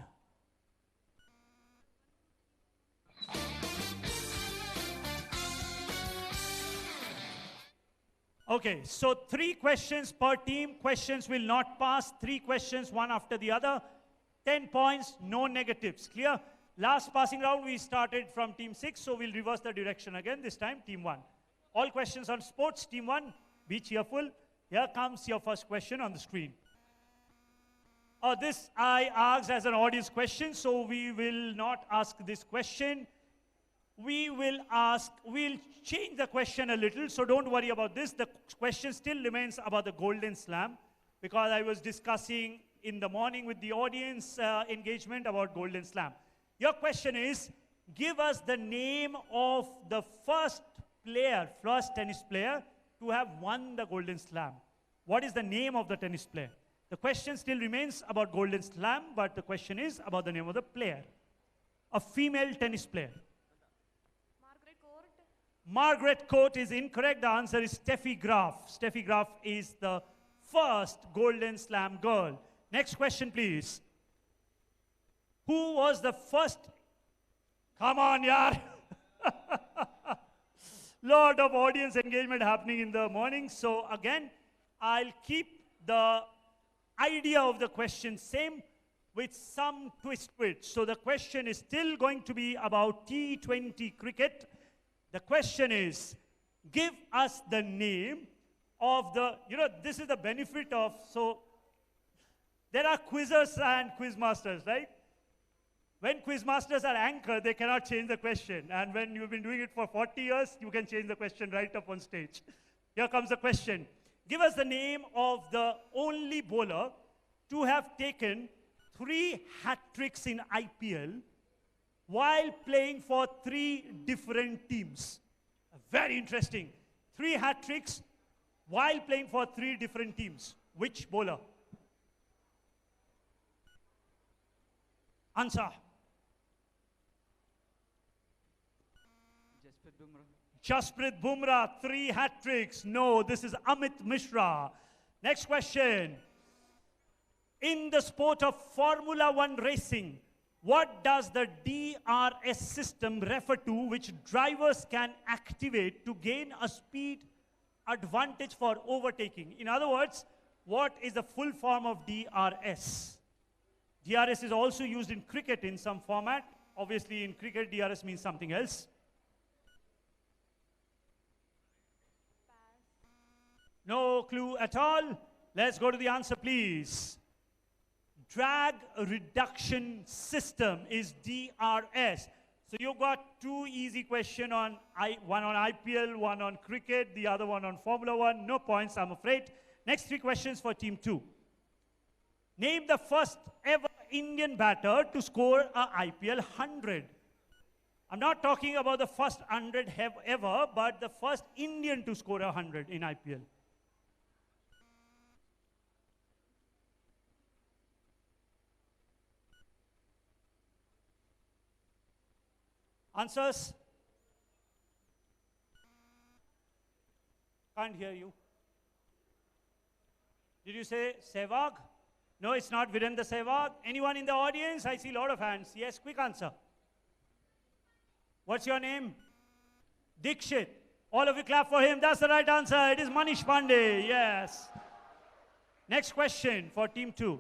Okay, so 3 questions per team. Questions will not pass. 3 questions, one after the other. 10 points, no negatives. Clear? Last passing round, we started from team 6, so we'll reverse the direction again. This time, team 1. All questions on sports. Team 1, be cheerful. Here comes your first question on the screen. This I asked as an audience question, so we will not ask this question. We'll change the question a little, so don't worry about this. The question still remains about the Golden Slam, because I was discussing in the morning with the audience engagement about Golden Slam. Your question is, give us the name of the first tennis player to have won the Golden Slam. What is the name of the tennis player? The question still remains about Golden Slam, but the question is about the name of the player. A female tennis player. Margaret Court is incorrect. The answer is Steffi Graf. Steffi Graf is the first Golden Slam girl. Next question, please. Who was the first? Come on, yaar. Lot of audience engagement happening in the morning. So again, I'll keep the idea of the question same with some twist to it. So the question is still going to be about T20 cricket. The question is, give us the name of the, this is the benefit of, so there are quizzers and quizmasters, right? When quizmasters are anchored, they cannot change the question. And when you've been doing it for 40 years, you can change the question right up on stage. Here comes the question. Give us the name of the only bowler to have taken 3 hat-tricks in IPL while playing for 3 different teams? Very interesting. 3 hat-tricks while playing for 3 different teams. Which bowler? Answer. Jasprit Bumrah, 3 hat-tricks. No, this is Amit Mishra. Next question. In the sport of Formula One racing, what does the DRS system refer to which drivers can activate to gain a speed advantage for overtaking? In other words, what is the full form of DRS? DRS is also used in cricket in some format. Obviously, in cricket, DRS means something else. No clue at all. Let's go to the answer, please. Drag reduction system is DRS. So you've got 2 easy questions, one on IPL, one on cricket, the other one on Formula One. No points, I'm afraid. Next 3 questions for Team 2. Name the first ever Indian batter to score a IPL 100. I'm not talking about the first 100 ever, but the first Indian to score a 100 in IPL. Answers? Can't hear you. Did you say Sehwag? No, it's not Virendra Sehwag. Anyone in the audience? I see a lot of hands. Yes, quick answer. What's your name? Dikshit. All of you clap for him. That's the right answer. It is Manish Pandey. Yes. Next question for Team 2.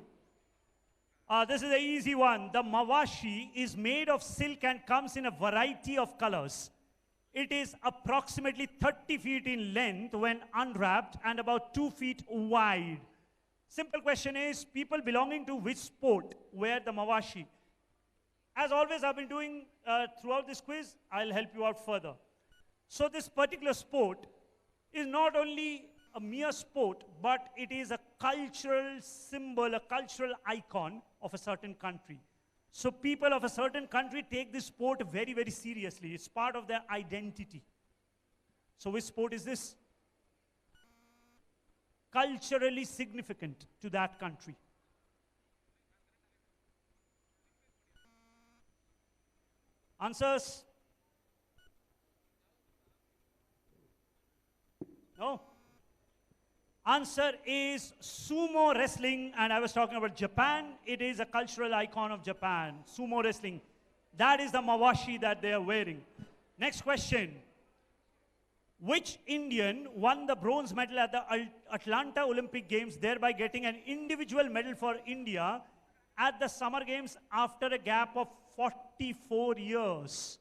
This is an easy one. The mawashi is made of silk and comes in a variety of colors. It is approximately 30 feet in length when unwrapped and about 2 feet wide. Simple question is, people belonging to which sport wear the mawashi? As always, I've been doing throughout this quiz, I'll help you out further. So this particular sport is not only a mere sport, but it is a cultural symbol, a cultural icon of a certain country. So people of a certain country take this sport very, very seriously. It's part of their identity. So which sport is this? Culturally significant to that country. Answers? No? Answer is sumo wrestling, and I was talking about Japan. It is a cultural icon of Japan, sumo wrestling. That is the mawashi that they are wearing. Next question. Which Indian won the bronze medal at the Atlanta Olympic Games, thereby getting an individual medal for India at the Summer Games after a gap of 44 years?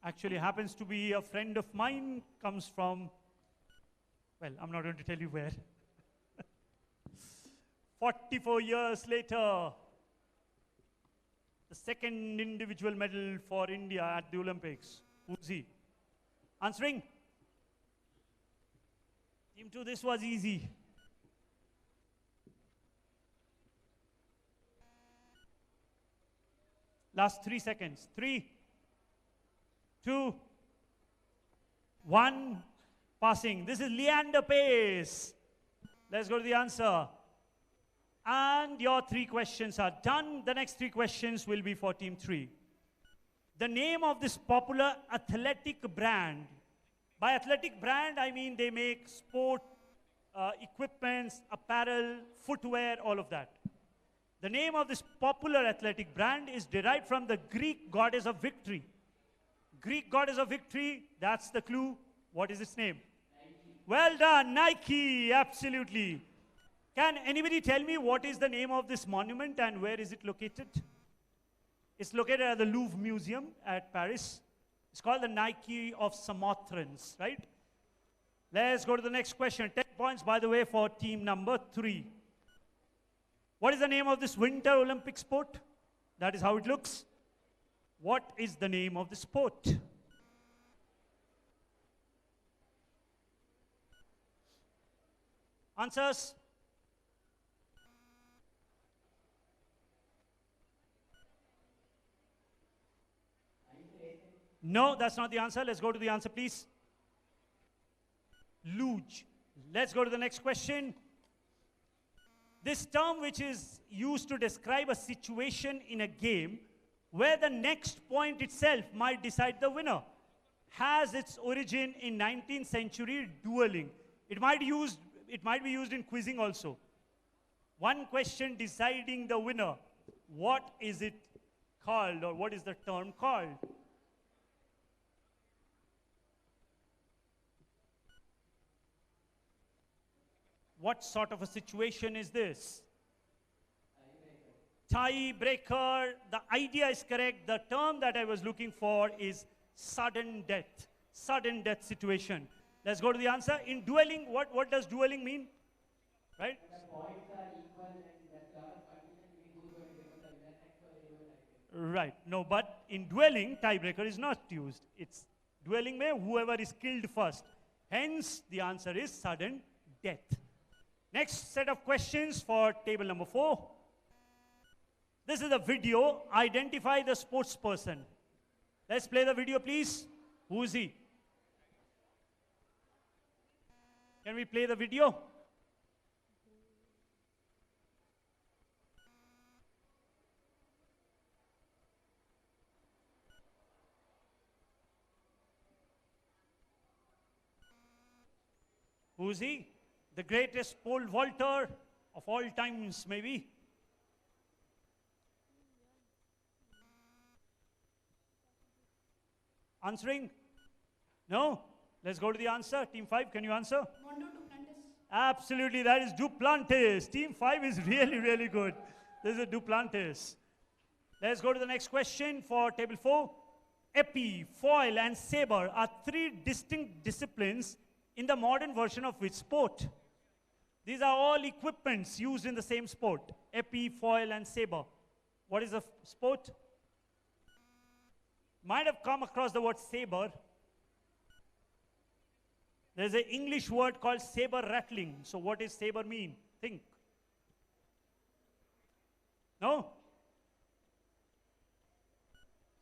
Actually happens to be a friend of mine, comes from, well, I'm not going to tell you where. 44 years later, the second individual medal for India at the Olympics. Who's he? Answering? Team 2, this was easy. Last 3 seconds. 3, 2, 1, passing. This is Leander Pace. Let's go to the answer. And your 3 questions are done. The next 3 questions will be for Team 3. The name of this popular athletic brand. By athletic brand, I mean they make sport equipments, apparel, footwear, all of that. The name of this popular athletic brand is derived from the Greek goddess of victory. Greek goddess of victory, that's the clue. What is its name? Nike. Well done, Nike, absolutely. Can anybody tell me what is the name of this monument and where is it located? It's located at the Louvre Museum at Paris. It's called the Nike of Samothrace, right? Let's go to the next question. 10 points, by the way, for team number 3. What is the name of this Winter Olympic sport? That is how it looks. What is the name of the sport? Answers? No, that's not the answer. Let's go to the answer, please. Luge. Let's go to the next question. This term, which is used to describe a situation in a game where the next point itself might decide the winner, has its origin in 19th century dueling. It might be used in quizzing also. One question deciding the winner. What is it called, or what is the term called? What sort of a situation is this? Tiebreaker. The idea is correct. The term that I was looking for is sudden death. Sudden death situation. Let's go to the answer. In dueling, what does dueling mean? Right? Right. No, but in dueling, tiebreaker is not used. It's dueling mein whoever is killed first. Hence, the answer is sudden death. Next set of questions for table number 4. This is a video. Identify the sports person. Let's play the video, please. Who is he? Can we play the video? Who is he? The greatest pole vaulter of all times, maybe. Answering? No? Let's go to the answer. Team 5, can you answer? Mondo Duplantis. Absolutely, that is Duplantis. Team 5 is really, really good. This is Duplantis. Let's go to the next question for table 4. Epi, foil, and saber are 3 distinct disciplines in the modern version of which sport? These are all equipments used in the same sport. Epi, foil, and saber. What is the sport? Might have come across the word saber. There's an English word called saber rattling. So what does saber mean? Think. No?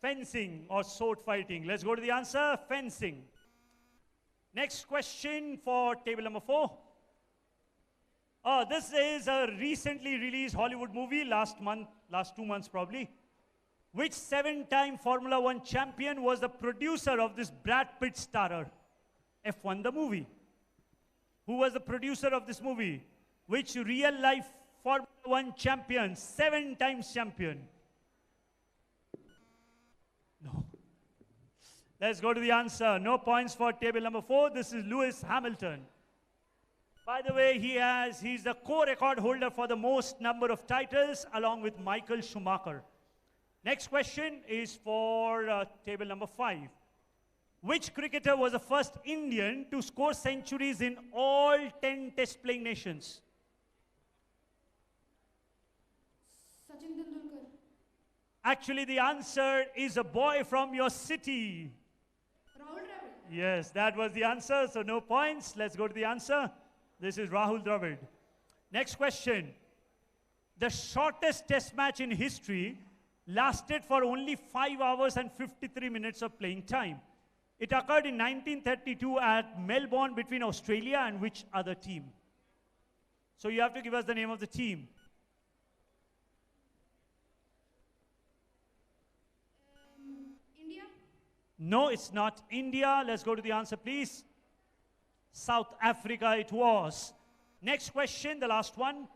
Fencing or sword fighting. Let's go to the answer. Fencing. Next question for table number 4. This is a recently released Hollywood movie, last 2 months probably. Which 7-time Formula 1 champion was the producer of this Brad Pitt starrer? F1 the movie. Who was the producer of this movie? Which real-life Formula 1 champion, 7 times champion? No. Let's go to the answer. No points for table number 4. This is Lewis Hamilton. By the way, he's the co-record holder for the most number of titles along with Michael Schumacher. Next question is for table number 5. Which cricketer was the first Indian to score centuries in all 10 test-playing nations? Sachin Tendulkar. Actually, the answer is a boy from your city. Rahul Dravid. Yes, that was the answer, so no points. Let's go to the answer. This is Rahul Dravid. Next question. The shortest test match in history lasted for only 5 hours and 53 minutes of playing time. It occurred in 1932 at Melbourne between Australia and which other team? So you have to give us the name of the team. India. No, it's not India. Let's go to the answer, please. South Africa it was. Next question, the last one.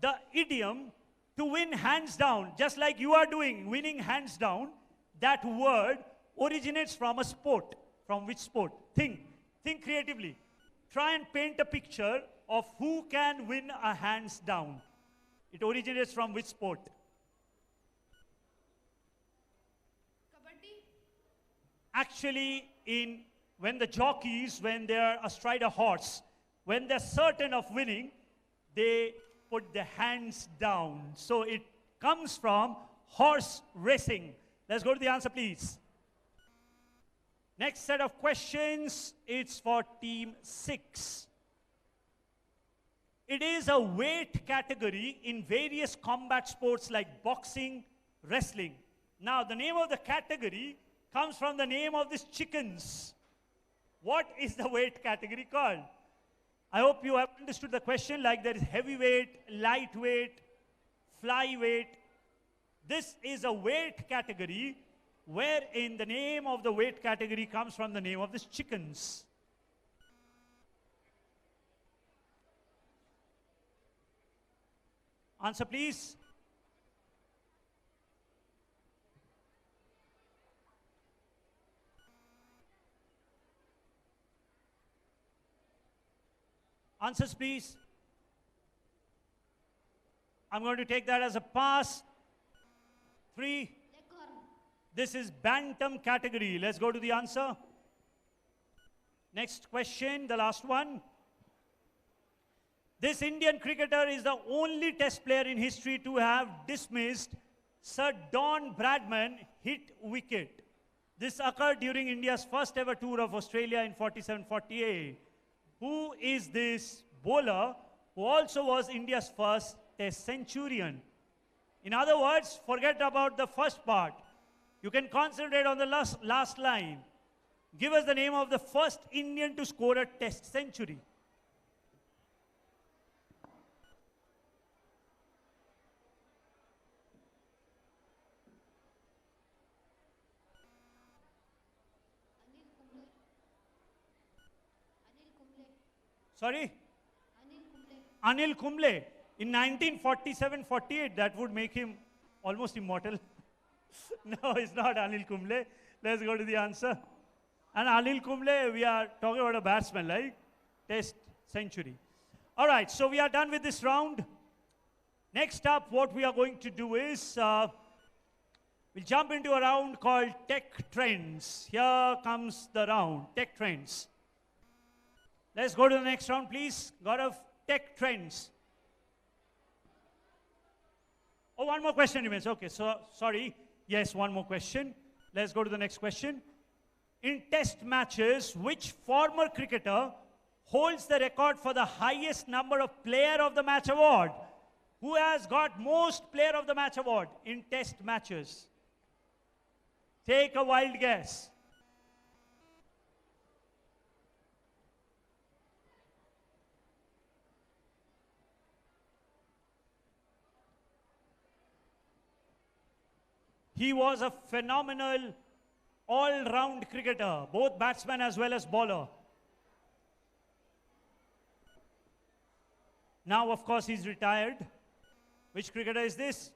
The idiom to win hands down, just like you are doing, winning hands down, that word originates from a sport. From which sport? Think creatively. Try and paint a picture of who can win a hands down. It originates from which sport? Kabaddi. Actually, when the jockeys, when they're astride a horse, when they're certain of winning, they put their hands down. So it comes from horse racing. Let's go to the answer, please. Next set of questions, it's for team 6. It is a weight category in various combat sports like boxing, wrestling. Now, the name of the category comes from the name of these chickens. What is the weight category called? I hope you have understood the question, like there is heavyweight, lightweight, flyweight. This is a weight category wherein the name of the weight category comes from the name of these chickens. Answer, please. Answers, please. I'm going to take that as a pass. 3. This is bantam category. Let's go to the answer. Next question, the last one. This Indian cricketer is the only test player in history to have dismissed Sir Don Bradman hit wicket. This occurred during India's first ever tour of Australia in 47-48. Who is this bowler who also was India's first test centurion? In other words, forget about the first part. You can concentrate on the last line. Give us the name of the first Indian to score a test century. Sorry? Anil Kumble. In 1947-48, that would make him almost immortal. No, it's not Anil Kumble. Let's go to the answer. And Anil Kumble, we are talking about a batsman, like test century. All right, so we are done with this round. Next up, what we are going to do is, we'll jump into a round called Tech Trends. Here comes the round, Tech Trends. Let's go to the next round, please. Gaurav, Tech Trends. Oh, one more question remains. Okay, so sorry. Yes, one more question. Let's go to the next question. In test matches, which former cricketer holds the record for the highest number of Player of the Match award? Who has got most Player of the Match award in test matches? Take a wild guess. He was a phenomenal all-round cricketer, both batsman as well as bowler. Now, of course, he's retired. Which cricketer is this?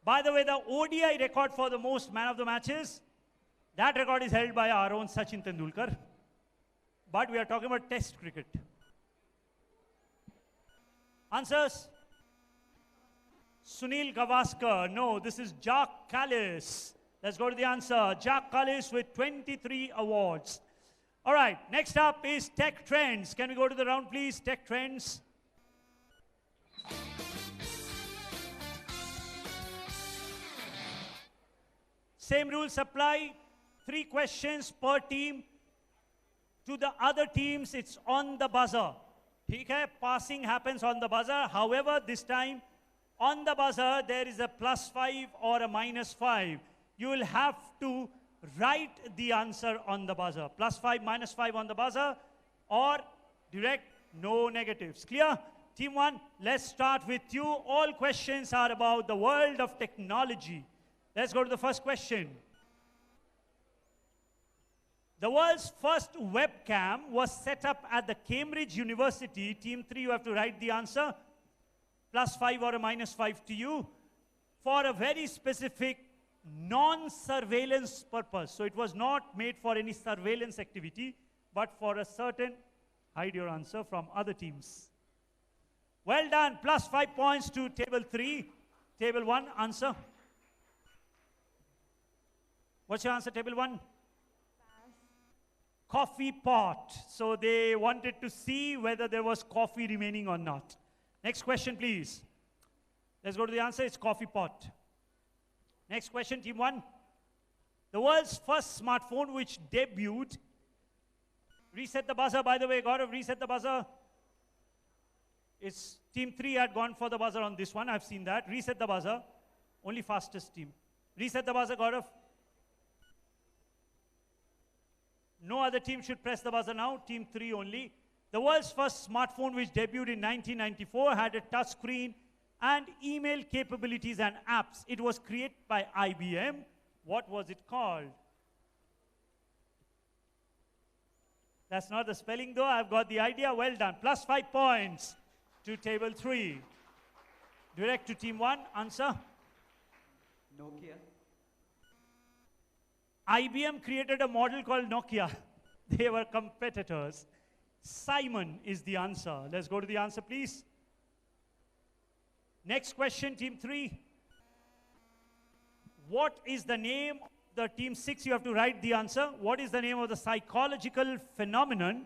By the way, the ODI record for the most man of the matches, that record is held by our own Sachin Tendulkar. But we are talking about test cricket. Answers? Sunil Gavaskar. No, this is Jacques Kallis. Let's go to the answer. Jacques Kallis with 23 awards. All right, next up is Tech Trends. Can we go to the round, please? Tech Trends. Same rules apply. 3 questions per team. To the other teams, it's on the buzzer. Okay? Passing happens on the buzzer. However, this time, on the buzzer, there is a +5 or a -5. You will have to write the answer on the buzzer. +5, -5 on the buzzer, or direct, no negatives. Clear? Team 1, let's start with you. All questions are about the world of technology. Let's go to the first question. The world's first webcam was set up at the Cambridge University. Team 3, you have to write the answer. +5 or a -5 to you. For a very specific non-surveillance purpose. So it was not made for any surveillance activity, but for a certain, hide your answer from other teams. Well done. +5 points to table 3. Table 1, answer. What's your answer, table 1? Coffee pot. So they wanted to see whether there was coffee remaining or not. Next question, please. Let's go to the answer. It's coffee pot. Next question, team 1. The world's first smartphone which debuted. Reset the buzzer, by the way. Gaurav, reset the buzzer. It's team 3 had gone for the buzzer on this one. I've seen that. Reset the buzzer. Only fastest team. Reset the buzzer, Gaurav. No other team should press the buzzer now. Team 3 only. The world's first smartphone, which debuted in 1994, had a touch screen and email capabilities and apps. It was created by IBM. What was it called? That's not the spelling though. I've got the idea. Well done. Plus 5 points to table 3. Direct to team 1. Answer. Nokia. IBM created a model called Nokia. They were competitors. Simon is the answer. Let's go to the answer, please. Next question, team 3. What is the name of the team 6? You have to write the answer. What is the name of the psychological phenomenon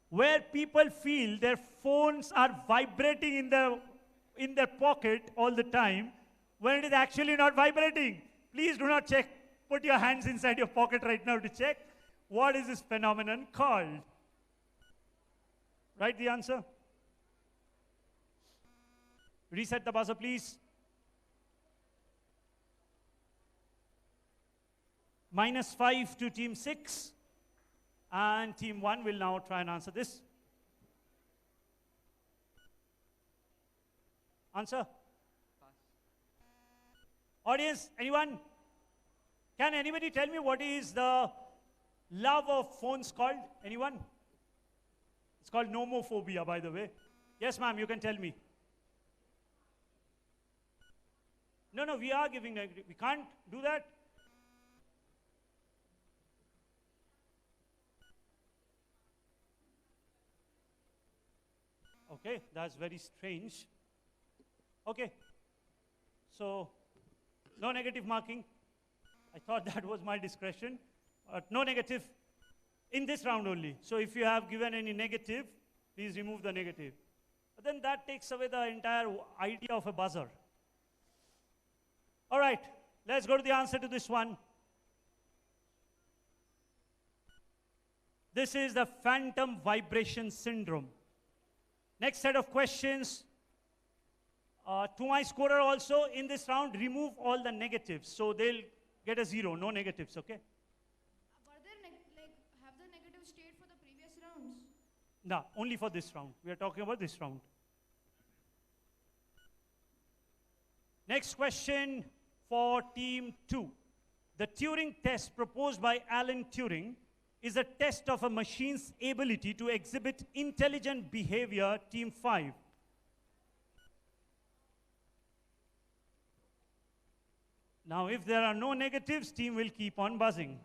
where people feel their phones are vibrating in their pocket all the time when it is actually not vibrating? Please do not check. Put your hands inside your pocket right now to check. What is this phenomenon called? Write the answer. Reset the buzzer, please. -5 to team 6. And team 1 will now try and answer this. Answer? Audience, anyone? Can anybody tell me what is the love of phones called? Anyone? It's called nomophobia, by the way. Yes, ma'am, you can tell me. No, we are giving negative. We can't do that. Okay, that's very strange. Okay, so no negative marking. I thought that was my discretion, but no negative in this round only. So if you have given any negative, please remove the negative. But then that takes away the entire idea of a buzzer. All right, let's go to the answer to this one. This is the phantom vibration syndrome. Next set of questions. To my scorer also, in this round, remove all the negatives. So they'll get a 0, no negatives, okay? Were there have the negative stayed for the previous rounds? No, only for this round. We are talking about this round. Next question for team 2. The Turing test proposed by Alan Turing is a test of a machine's ability to exhibit intelligent behavior, team 5. Now, if there are no negatives, team will keep on buzzing.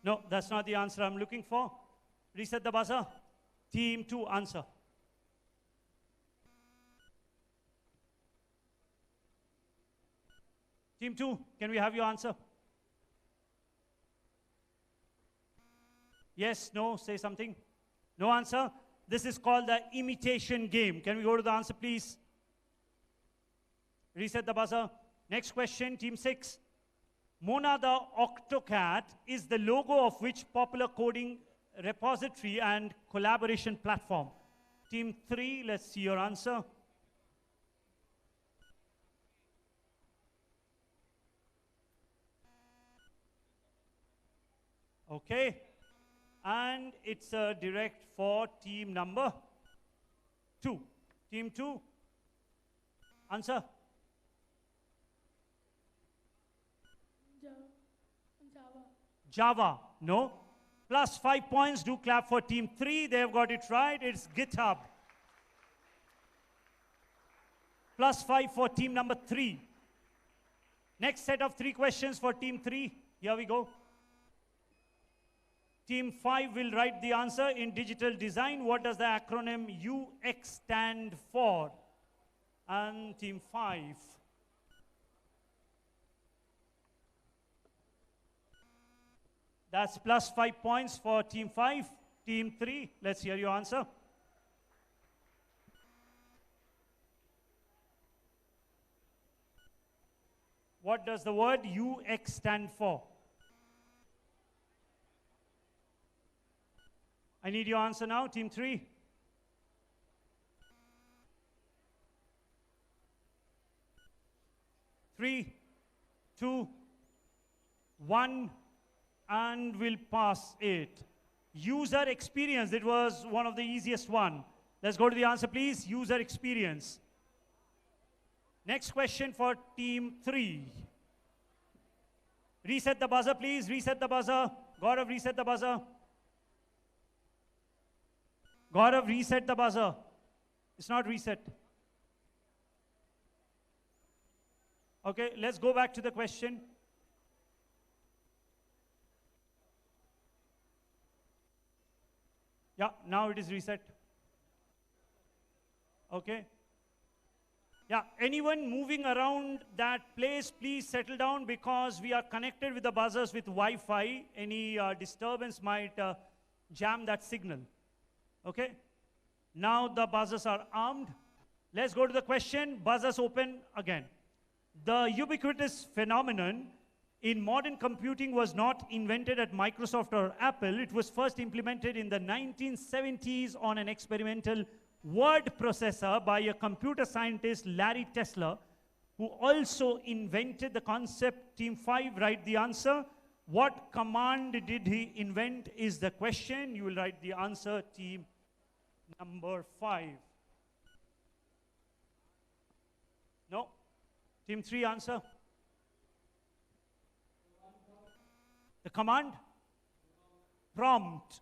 No, that's not the answer I'm looking for. Reset the buzzer. Team 2, answer. Team 2, can we have your answer? Yes, no, say something. No answer. This is called the imitation game. Can we go to the answer, please? Reset the buzzer. Next question, team 6. Mona the Octocat is the logo of which popular coding repository and collaboration platform? Team 3, let's see your answer. Okay. And it's a direct for team number 2. Team 2, answer. Java, no. Plus 5 points, do clap for team 3. They've got it right, it's GitHub. Plus 5 for team number 3. Next set of 3 questions for team 3. Here we go. Team 5 will write the answer in digital design. What does the acronym UX stand for? And team 5. That's plus 5 points for team 5. Team 3, let's hear your answer. What does the word UX stand for? I need your answer now, Team 3. 3, 2, 1, and we'll pass it. User experience, it was one of the easiest one. Let's go to the answer, please. User experience. Next question for Team 3. Reset the buzzer, please. Reset the buzzer. Gaurav, reset the buzzer. Gaurav, reset the buzzer. It's not reset. Okay, let's go back to the question. Yeah, now it is reset. Okay. Yeah, anyone moving around that place, please settle down because we are connected with the buzzers with Wi-Fi. Any disturbance might jam that signal. Okay. Now the buzzers are armed. Let's go to the question. Buzzers open again. The ubiquitous phenomenon in modern computing was not invented at Microsoft or Apple. It was first implemented in the 1970s on an experimental word processor by a computer scientist, Larry Tesler, who also invented the concept. Team 5, write the answer. What command did he invent is the question. You will write the answer, team number 5. No? Team 3, answer. The command? Prompt.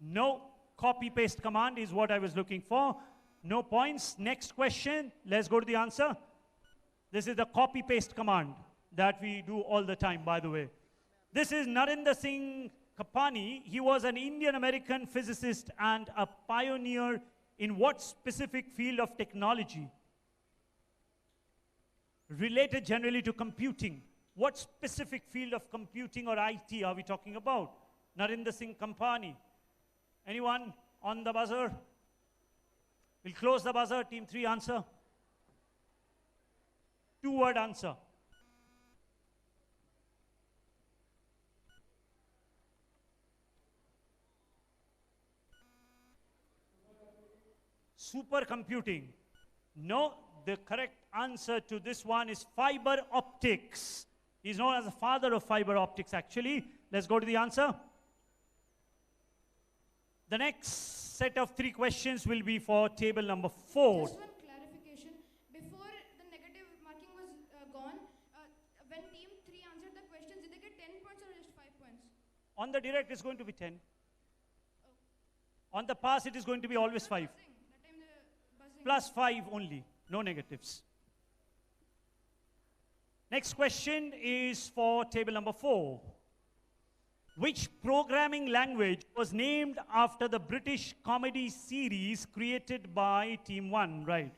No. Copy-paste command is what I was looking for. No points. Next question. Let's go to the answer. This is the copy-paste command that we do all the time, by the way. This is Narendra Singh Kapani. He was an Indian-American physicist and a pioneer in what specific field of technology? Related generally to computing. What specific field of computing or IT are we talking about? Narendra Singh Kapani. Anyone on the buzzer? We'll close the buzzer. Team 3, answer. 2-word answer. Supercomputing. No, the correct answer to this one is fiber optics. He's known as the father of fiber optics, actually. Let's go to the answer. The next set of 3 questions will be for table number 4. Just one clarification. Before the negative marking was gone, when team 3 answered the questions, did they get 10 points or just 5 points? On the direct, it's going to be 10. On the pass, it is going to be always 5. Plus 5 only, no negatives. Next question is for table number 4. Which programming language was named after the British comedy series created by Team 1? Right.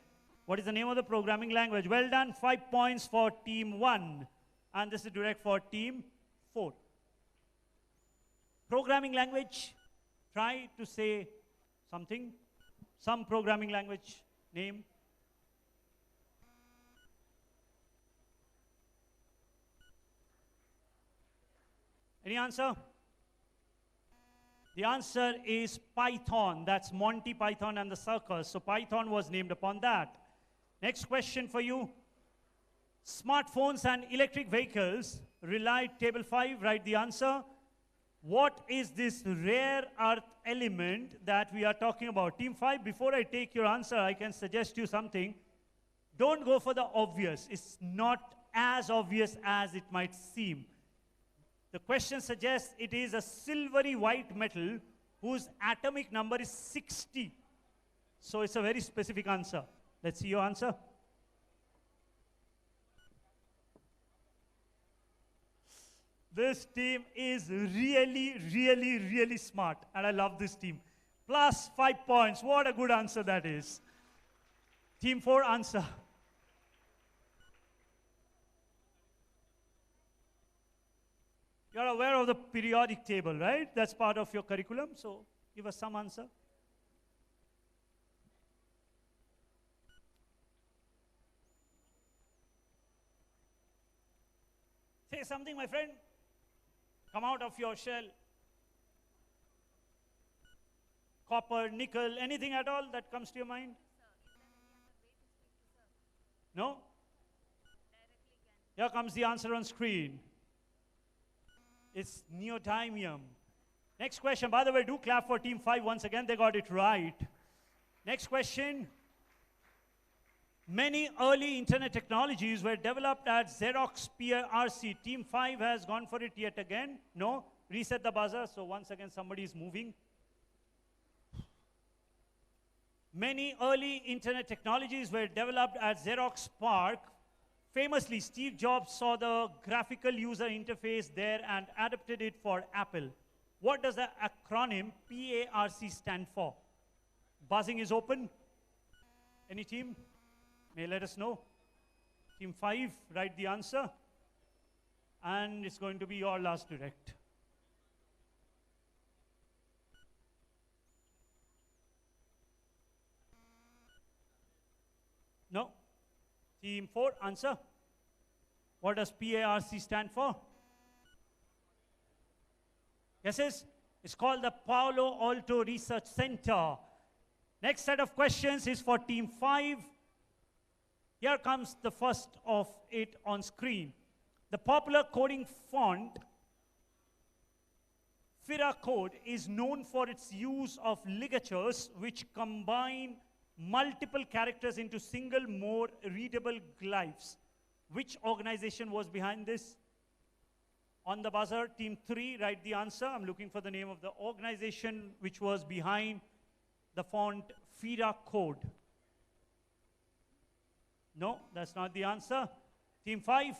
What is the name of the programming language? Well done. 5 points for Team 1. And this is direct for Team 4. Programming language. Try to say something. Some programming language name. Any answer? The answer is Python. That's Monty Python and the Circus. So Python was named upon that. Next question for you. Smartphones and electric vehicles rely, table 5, write the answer. What is this rare earth element that we are talking about? Team 5, before I take your answer, I can suggest you something. Don't go for the obvious. It's not as obvious as it might seem. The question suggests it is a silvery white metal whose atomic number is 60. So it's a very specific answer. Let's see your answer. This team is really, really, really smart. And I love this team. Plus 5 points. What a good answer that is. Team 4, answer. You're aware of the periodic table, right? That's part of your curriculum. So give us some answer. Say something, my friend. Come out of your shell. copper, nickel, anything at all that comes to your mind? No? Here comes the answer on screen. It's neodymium. Next question. By the way, do clap for Team 5 once again. They got it right. Next question. Many early internet technologies were developed at Xerox PRC. Team 5 has gone for it yet again. No? Reset the buzzer. So once again, somebody is moving. Many early internet technologies were developed at Xerox PARC. Famously, Steve Jobs saw the graphical user interface there and adapted it for Apple. What does the acronym PARC stand for? Buzzing is open. Any team may let us know. Team 5, write the answer. And it's going to be your last direct. No? Team 4, answer. What does PARC stand for? Guesses? It's called the Palo Alto Research Center. Next set of questions is for Team 5. Here comes the first of it on screen. The popular coding font, Fira Code, is known for its use of ligatures which combine multiple characters into single, more readable glyphs. Which organization was behind this? On the buzzer, Team 3, write the answer. I'm looking for the name of the organization which was behind the font Fira Code. No, that's not the answer. Team 5.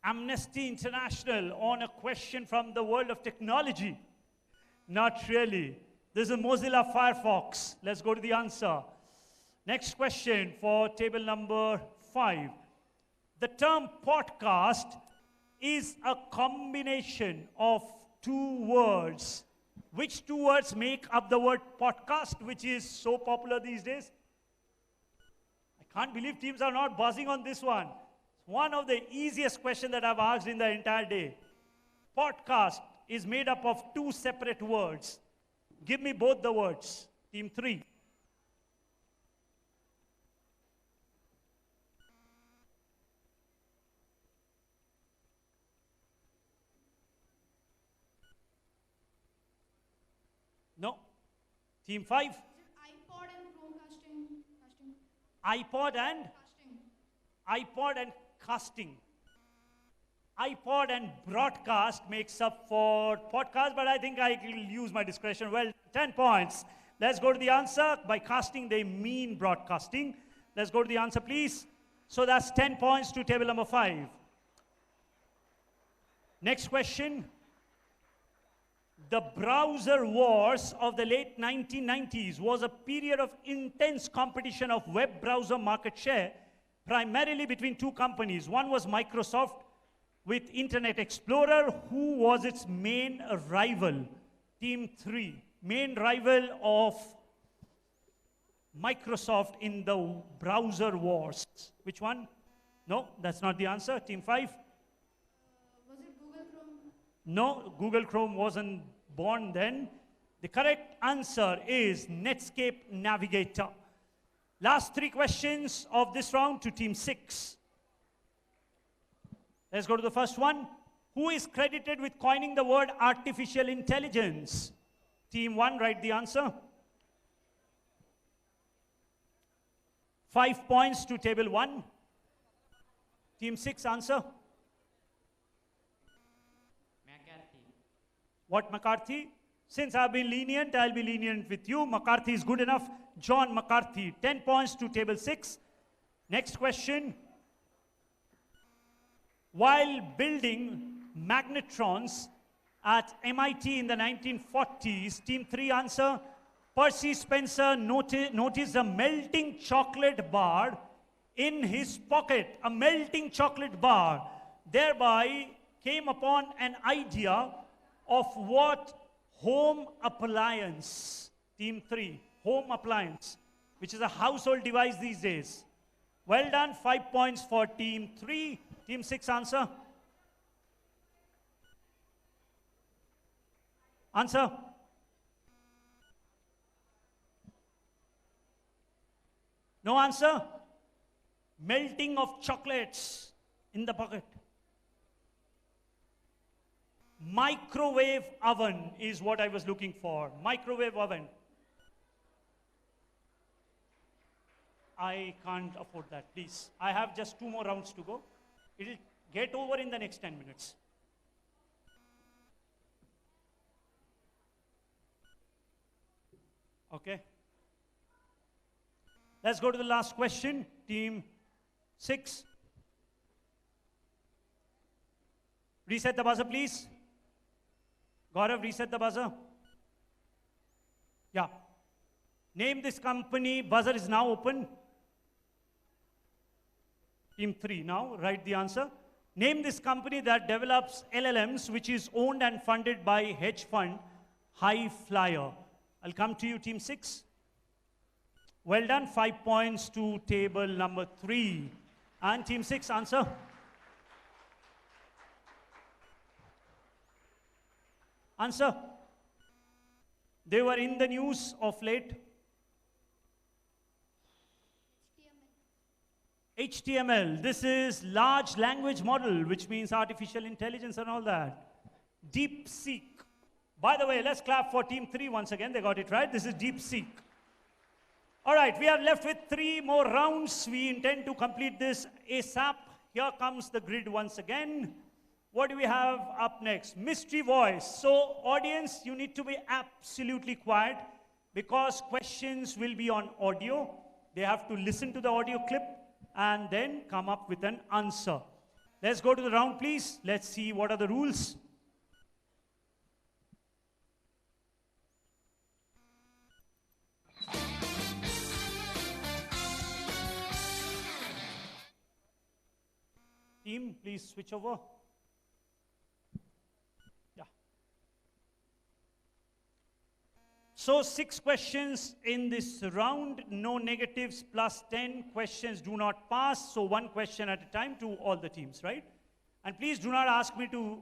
Amnesty International on a question from the world of technology. Not really. This is Mozilla Firefox. Let's go to the answer. Next question for table number 5. The term podcast is a combination of two words. Which two words make up the word podcast, which is so popular these days? I can't believe teams are not buzzing on this one. It's one of the easiest questions that I've asked in the entire day. Podcast is made up of two separate words. Give me both the words. Team 3. No. Team 5. Is it iPod and Chromecasting? iPod and? iPod and casting. iPod and broadcast makes up for podcast, but I think I will use my discretion. Well, 10 points. Let's go to the answer. By casting, they mean broadcasting. Let's go to the answer, please. So that's 10 points to table number 5. Next question. The browser wars of the late 1990s was a period of intense competition of web browser market share, primarily between two companies. One was Microsoft with Internet Explorer. Who was its main rival? Team 3. Main rival of Microsoft in the browser wars. Which one? No, that's not the answer. Team 5. Was it Google Chrome? No, Google Chrome wasn't born then. The correct answer is Netscape Navigator. Last 3 questions of this round to Team 6. Let's go to the first one. Who is credited with coining the word artificial intelligence? Team 1, write the answer. 5 points to table 1. Team 6, answer. What McCarthy? Since I've been lenient, I'll be lenient with you. McCarthy is good enough. John McCarthy, 10 points to table 6. Next question. While building magnetrons at MIT in the 1940s, Team 3 answer. Percy Spencer noticed a melting chocolate bar in his pocket. A melting chocolate bar. Thereby came upon an idea of what home appliance? Team 3, home appliance, which is a household device these days. Well done, 5 points for Team 3. Team 6 answer. Answer. No answer? Melting of chocolates in the pocket. Microwave oven is what I was looking for. Microwave oven. I can't afford that, please. I have just 2 more rounds to go. It will get over in the next 10 minutes. Okay. Let's go to the last question. Team 6. Reset the buzzer, please. Gaurav, reset the buzzer. Yeah. Name this company. Buzzer is now open. Team 3 now, write the answer. Name this company that develops LLMs, which is owned and funded by hedge fund High Flyer. I'll come to you, Team 6. Well done. 5 points to table number 3. And Team 6, answer. Answer. They were in the news of late. HTML. This is large language model, which means artificial intelligence and all that. DeepSeek. By the way, let's clap for Team 3 once again. They got it right. This is DeepSeek. All right, we are left with 3 more rounds. We intend to complete this ASAP. Here comes the grid once again. What do we have up next? Mystery voice. So, audience, you need to be absolutely quiet because questions will be on audio. They have to listen to the audio clip and then come up with an answer. Let's go to the round, please. Let's see what are the rules. Team, please switch over. Yeah. So 6 questions in this round, no negatives, plus 10 questions do not pass. So 1 question at a time to all the teams, right? And please do not ask me to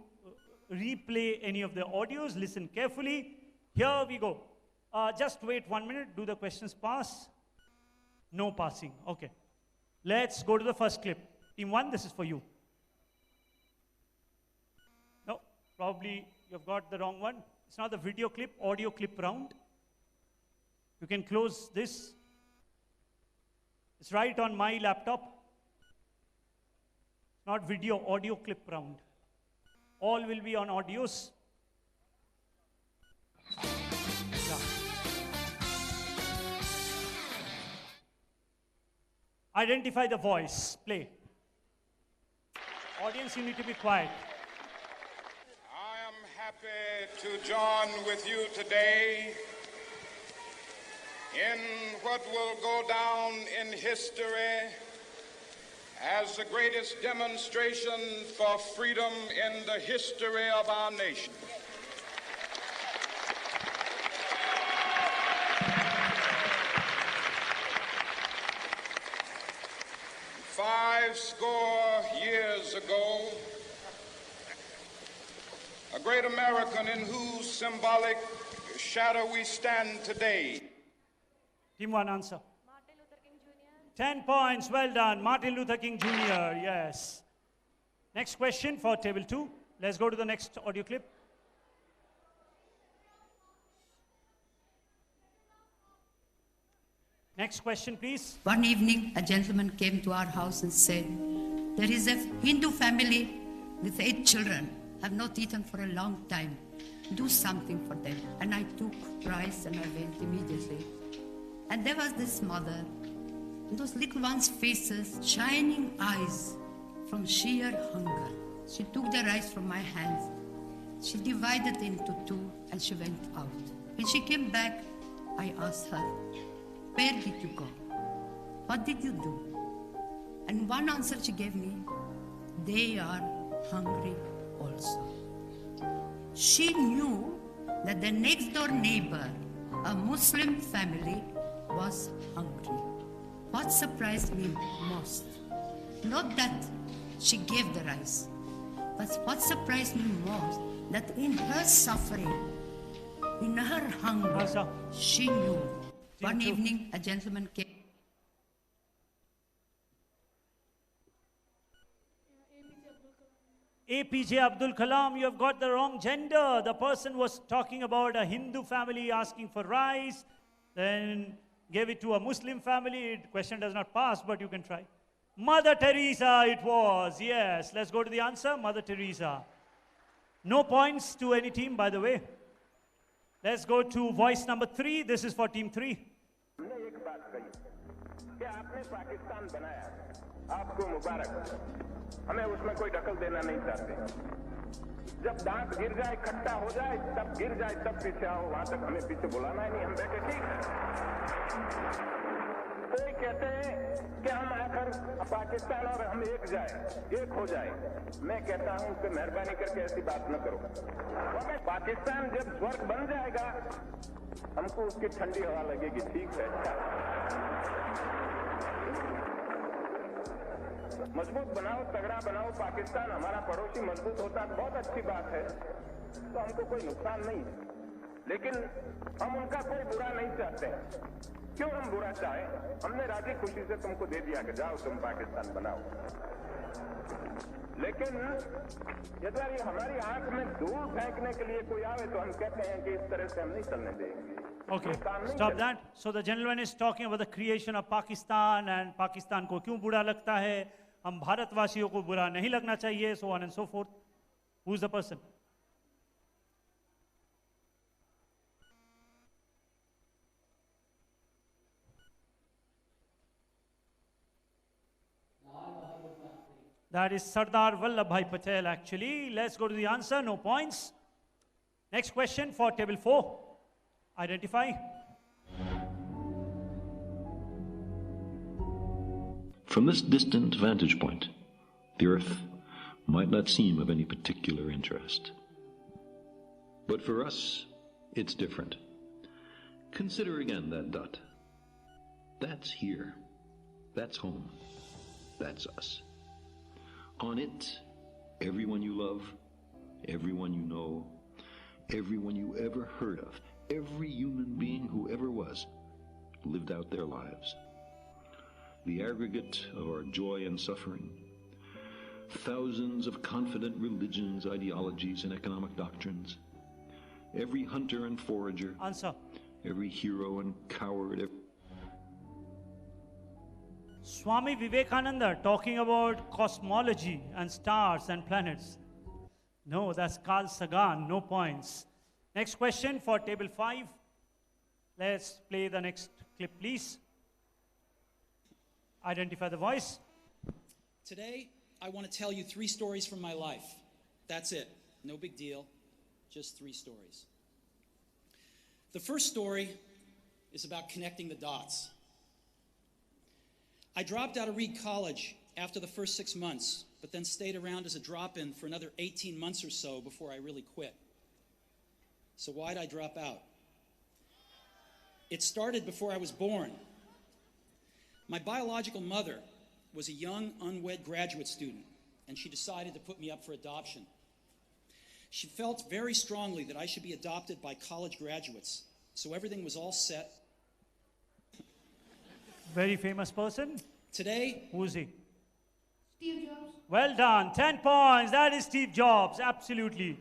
replay any of the audios. Listen carefully. Here we go. Just wait 1 minute. Do the questions pass? No passing. Okay. Let's go to the first clip. Team 1, this is for you. No, probably you've got the wrong one. It's not the video clip, audio clip round. You can close this. It's right on my laptop. Not video, audio clip round. All will be on audios. Yeah. Identify the voice. Play. Audience, you need to be quiet. I am happy to join with you today in what will go down in history as the greatest demonstration for freedom in the history of our nation. Five score years ago, a great American in whose symbolic shadow we stand today. Team 1, answer. Martin Luther King Jr. 10 points, well done. Martin Luther King Jr., yes. Next question for table 2. Let's go to the next audio clip. Next question, please. One evening, a gentleman came to our house and said, there is a Hindu family with 8 children, have not eaten for a long time. Do something for them. And I took rice and I went immediately. And there was this mother, and those little ones' faces, shining eyes from sheer hunger. She took the rice from my hands. She divided into 2 and she went out. When she came back, I asked her, where did you go? What did you do? And one answer she gave me, they are hungry also. She knew that the next door neighbor, a Muslim family, was hungry. What surprised me most, not that she gave the rice, but what surprised me most, that in her suffering, In her hunger, she knew. One two. evening, a gentleman came. APJ Abdul Kalam, you have got the wrong gender. The person was talking about a Hindu family asking for rice, then gave it to a Muslim family. Question does not pass, but you can try. Mother Teresa it was, yes. Let's go to the answer, Mother Teresa. No points to any team, by the way. Let's go to voice number 3. This is for team 3. हमने एक बात कही कि आपने पाकिस्तान बनाया, आपको मुबारक, हमें उसमें कोई दखल देना नहीं चाहते। जब दांत गिर जाए, खट्टा हो जाए, तब गिर जाए, तब पीछे आओ, वहां तक हमें पीछे बुलाना ही नहीं, हम बैठे ठीक है। कोई कहते हैं कि हम आकर पाकिस्तान और हम एक जाए, एक हो जाए। मैं कहता हूं कि मेहरबानी करके ऐसी बात न करो। पाकिस्तान जब स्वर्ग बन जाएगा, हमको उसकी ठंडी हवा लगेगी, ठीक है। मजबूत बनाओ, तगड़ा बनाओ पाकिस्तान, हमारा पड़ोसी मजबूत होता है, बहुत अच्छी बात है, तो हमको कोई नुकसान नहीं है। लेकिन हम उनका कोई बुरा नहीं चाहते हैं। क्यों हम बुरा चाहें? हमने राजी खुशी से तुमको दे दिया कि जाओ तुम पाकिस्तान बनाओ। लेकिन यदि हमारी आंख में धूल फेंकने के लिए कोई आवे तो हम कहते हैं कि इस तरह से हम नहीं चलने देंगे। Okay, stop that. So the gentleman is talking about the creation of Pakistan and Pakistan को क्यों बुरा लगता है, हम भारतवासियों को बुरा नहीं लगना चाहिए, so on and so forth. Who's the person? That is Sardar Vallabhbhai Patel actually. Let's go to the answer, no points. Next question for table 4. Identify. From this distant vantage point, the Earth might not seem of any particular interest. But for us, it's different. Consider again that dot. That's here. That's home. That's us. On it, everyone you love, everyone you know, everyone you ever heard of, every human being who ever was, lived out their lives. The aggregate of our joy and suffering, thousands of confident religions, ideologies, and economic doctrines, every hunter and forager, answer, every hero and coward, Swami Vivekananda talking about cosmology and stars and planets. No, that's Carl Sagan, no points. Next question for table 5. Let's play the next clip, please. Identify the voice. Today, I want to tell you 3 stories from my life. That's it. No big deal. Just 3 stories. The first story is about connecting the dots. I dropped out of Reed College after the first 6 months, but then stayed around as a drop-in for another 18 months or so before I really quit. So why'd I drop out? It started before I was born. My biological mother was a young, unwed graduate student, and she decided to put me up for adoption. She felt very strongly that I should be adopted by college graduates, so everything was all set. Very famous person. Today, who's he? Steve Jobs. Well done, 10 points. That is Steve Jobs, absolutely.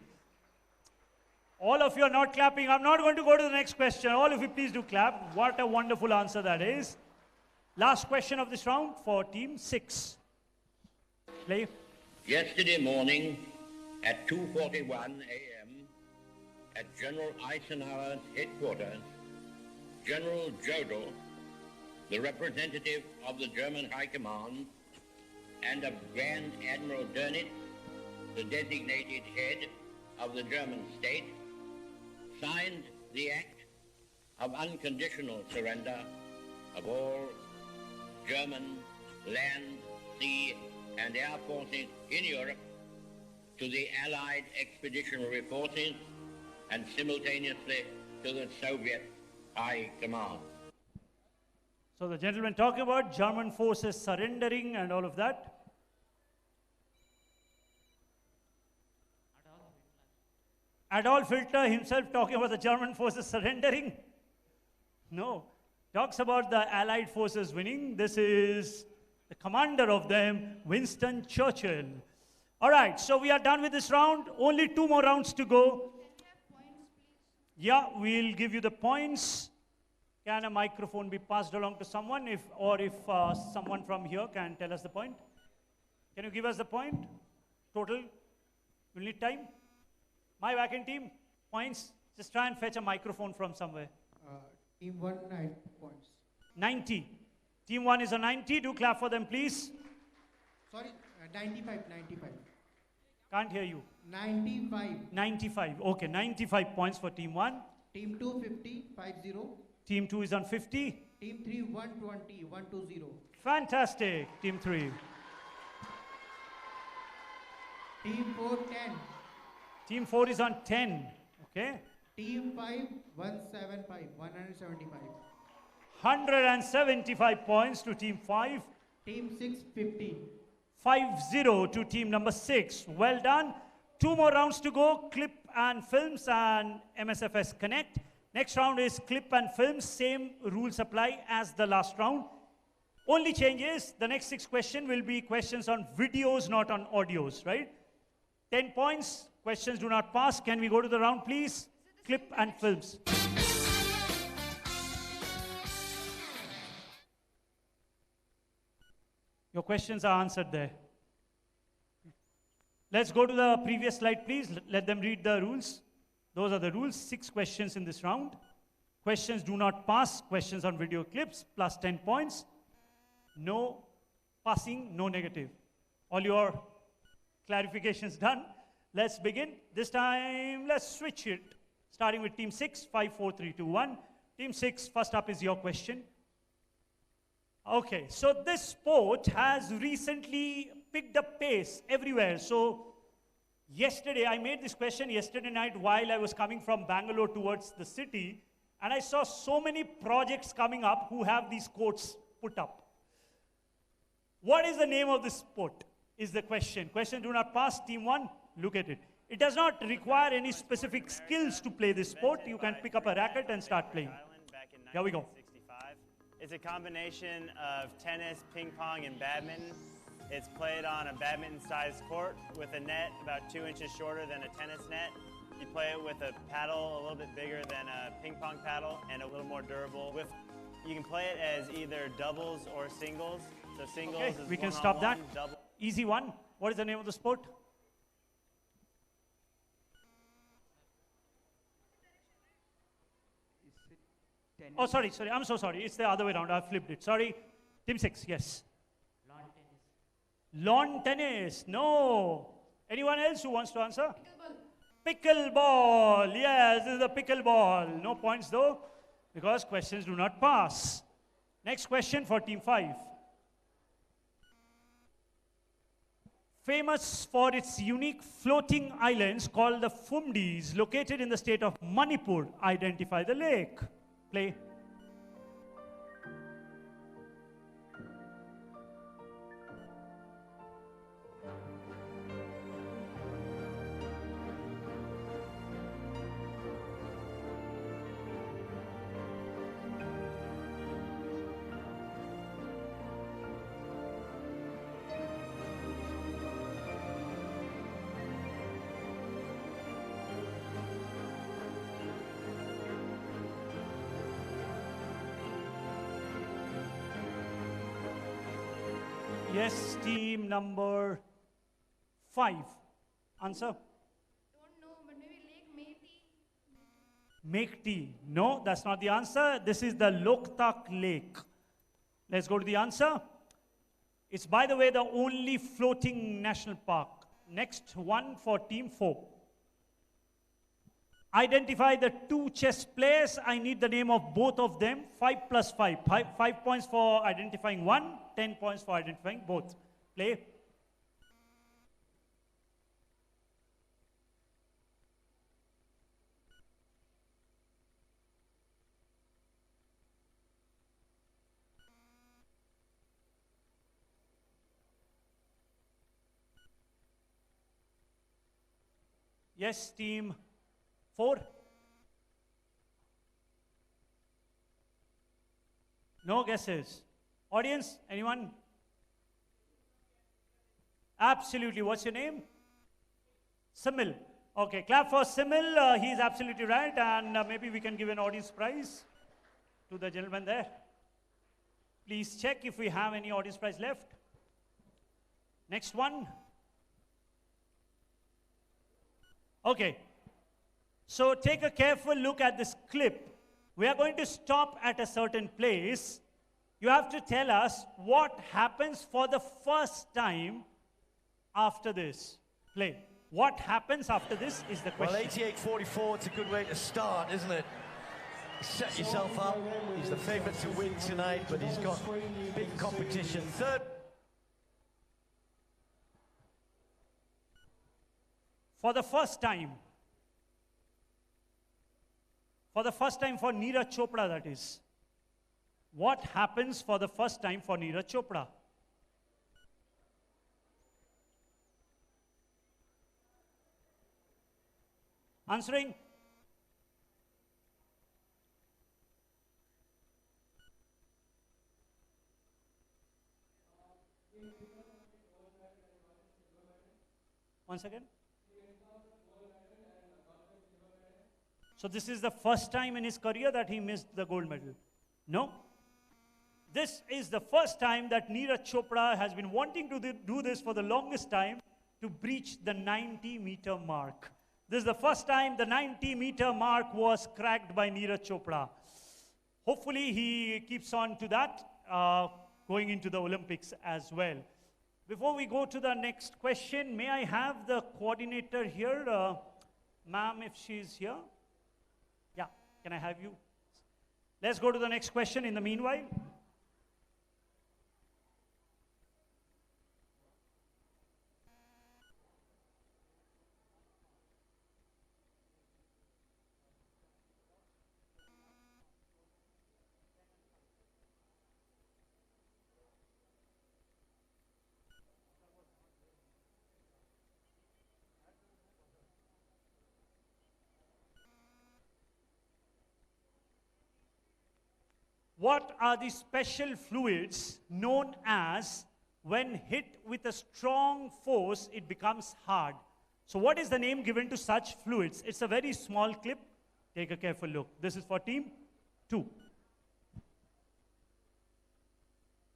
All of you are not clapping. I'm not going to go to the next question. All of you please do clap. What a wonderful answer that is. Last question of this round for team 6. Play. Yesterday morning at 2:41 a.m. at General Eisenhower's headquarters, General Jodl, the representative of the German High Command, and of Grand Admiral Dönitz, the designated head of the German state, signed the act of unconditional surrender of all German land, sea, and air forces in Europe to the Allied expeditionary forces and simultaneously to the Soviet High Command. So the gentleman talking about German forces surrendering and all of that. Adolf Hitler himself talking about the German forces surrendering? No. Talks about the Allied forces winning. This is the commander of them, Winston Churchill. All right, so we are done with this round. Only 2 more rounds to go. Yeah, we'll give you the points. Can a microphone be passed along to someone, if someone from here can tell us the point? Can you give us the point? Total? We'll need time. My backing team, points. Just try and fetch a microphone from somewhere. Team 1, 9 points. 90. Team 1 is a 90. Do clap for them, please. Sorry, 95. Can't hear you. 95. 95. Okay, 95 points for Team 1. Team 2, 50. Team 2 is on 50. Team 3, 120. 120. Fantastic. Team 3. Team 4, 10. Team 4 is on 10. Okay. Team 5, 175. 175. 175 points to Team 5. Team 6, 50. 5-0 to team number 6. Well done. 2 more rounds to go. Clip and films and MSFS Connect. Next round is clip and films. Same rules apply as the last round. Only change is the next 6 questions will be questions on videos, not on audios, right? 10 points. Questions do not pass. Can we go to the round, please? Clip and films. Your questions are answered there. Let's go to the previous slide, please. Let them read the rules. Those are the rules. 6 questions in this round. Questions do not pass. Questions on video clips, plus 10 points. No passing, no negative. All your clarifications done. Let's begin. This time, let's switch it. Starting with Team 6, 5, 4, 3, 2, 1. Team 6, first up is your question. Okay, so this sport has recently picked up pace everywhere. So yesterday, I made this question yesterday night while I was coming from Bangalore towards the city, and I saw so many projects coming up who have these courts put up. What is the name of this sport is the question. Question do not pass. Team 1, look at it. It does not require any specific skills to play this sport. You can pick up a racket and start playing. Here we go. It's a combination of tennis, ping pong, and badminton. It's played on a badminton-sized court with a net about 2 inches shorter than a tennis net. You play it with a paddle a little bit bigger than a ping pong paddle and a little more durable. You can play it as either doubles or singles. So singles is we can one stop on that. one, double. Easy one. What is the name of the sport? Oh, sorry. I'm so sorry. It's the other way around. I flipped it. Sorry. Team 6, yes. Lawn tennis. Lawn tennis. No. Anyone else who wants to answer? Pickleball. Yes, this is the pickleball. No points though, because questions do not pass. Next question for Team 5. Famous for its unique floating islands called the Fumdis, located in the state of Manipur. Identify the lake. Play. Yes, team number 5. Answer? Don't know, but maybe Lake Meghti. Meghti. No, that's not the answer. This is the Loktak Lake. Let's go to the answer. It's, by the way, the only floating national park. Next one for Team 4. Identify the 2 chess players. I need the name of both of them. 5 plus 5. 5 points for identifying one. 10 points for identifying both. Play. Yes, team 4? No guesses. Audience, anyone? Absolutely. What's your name? Simil. Okay, clap for Simil. He's absolutely right. And maybe we can give an audience prize to the gentleman there. Please check if we have any audience prize left. Next one. Okay. So take a careful look at this clip. We are going to stop at a certain place. You have to tell us what happens for the first time after this play. What happens after this is the question. Well, 88-44, it's a good way to start, isn't it? Set yourself up. He's the favourite to win tonight, but he's got big competition. Third. For the first time for Neeraj Chopra, that is. What happens for the first time for Neeraj Chopra? Answering? Once again? So this is the first time in his career that he missed the gold medal. No. This is the first time that Neeraj Chopra has been wanting to do this for the longest time, to breach the 90-meter mark. This is the first time the 90-meter mark was cracked by Neeraj Chopra. Hopefully he keeps on to that, going into the Olympics as well. Before we go to the next question, may I have the coordinator here? Ma'am, if she's here. Yeah, can I have you? Let's go to the next question in the meanwhile. What are the special fluids known as when hit with a strong force, it becomes hard? So what is the name given to such fluids? It's a very small clip. Take a careful look. This is for team 2.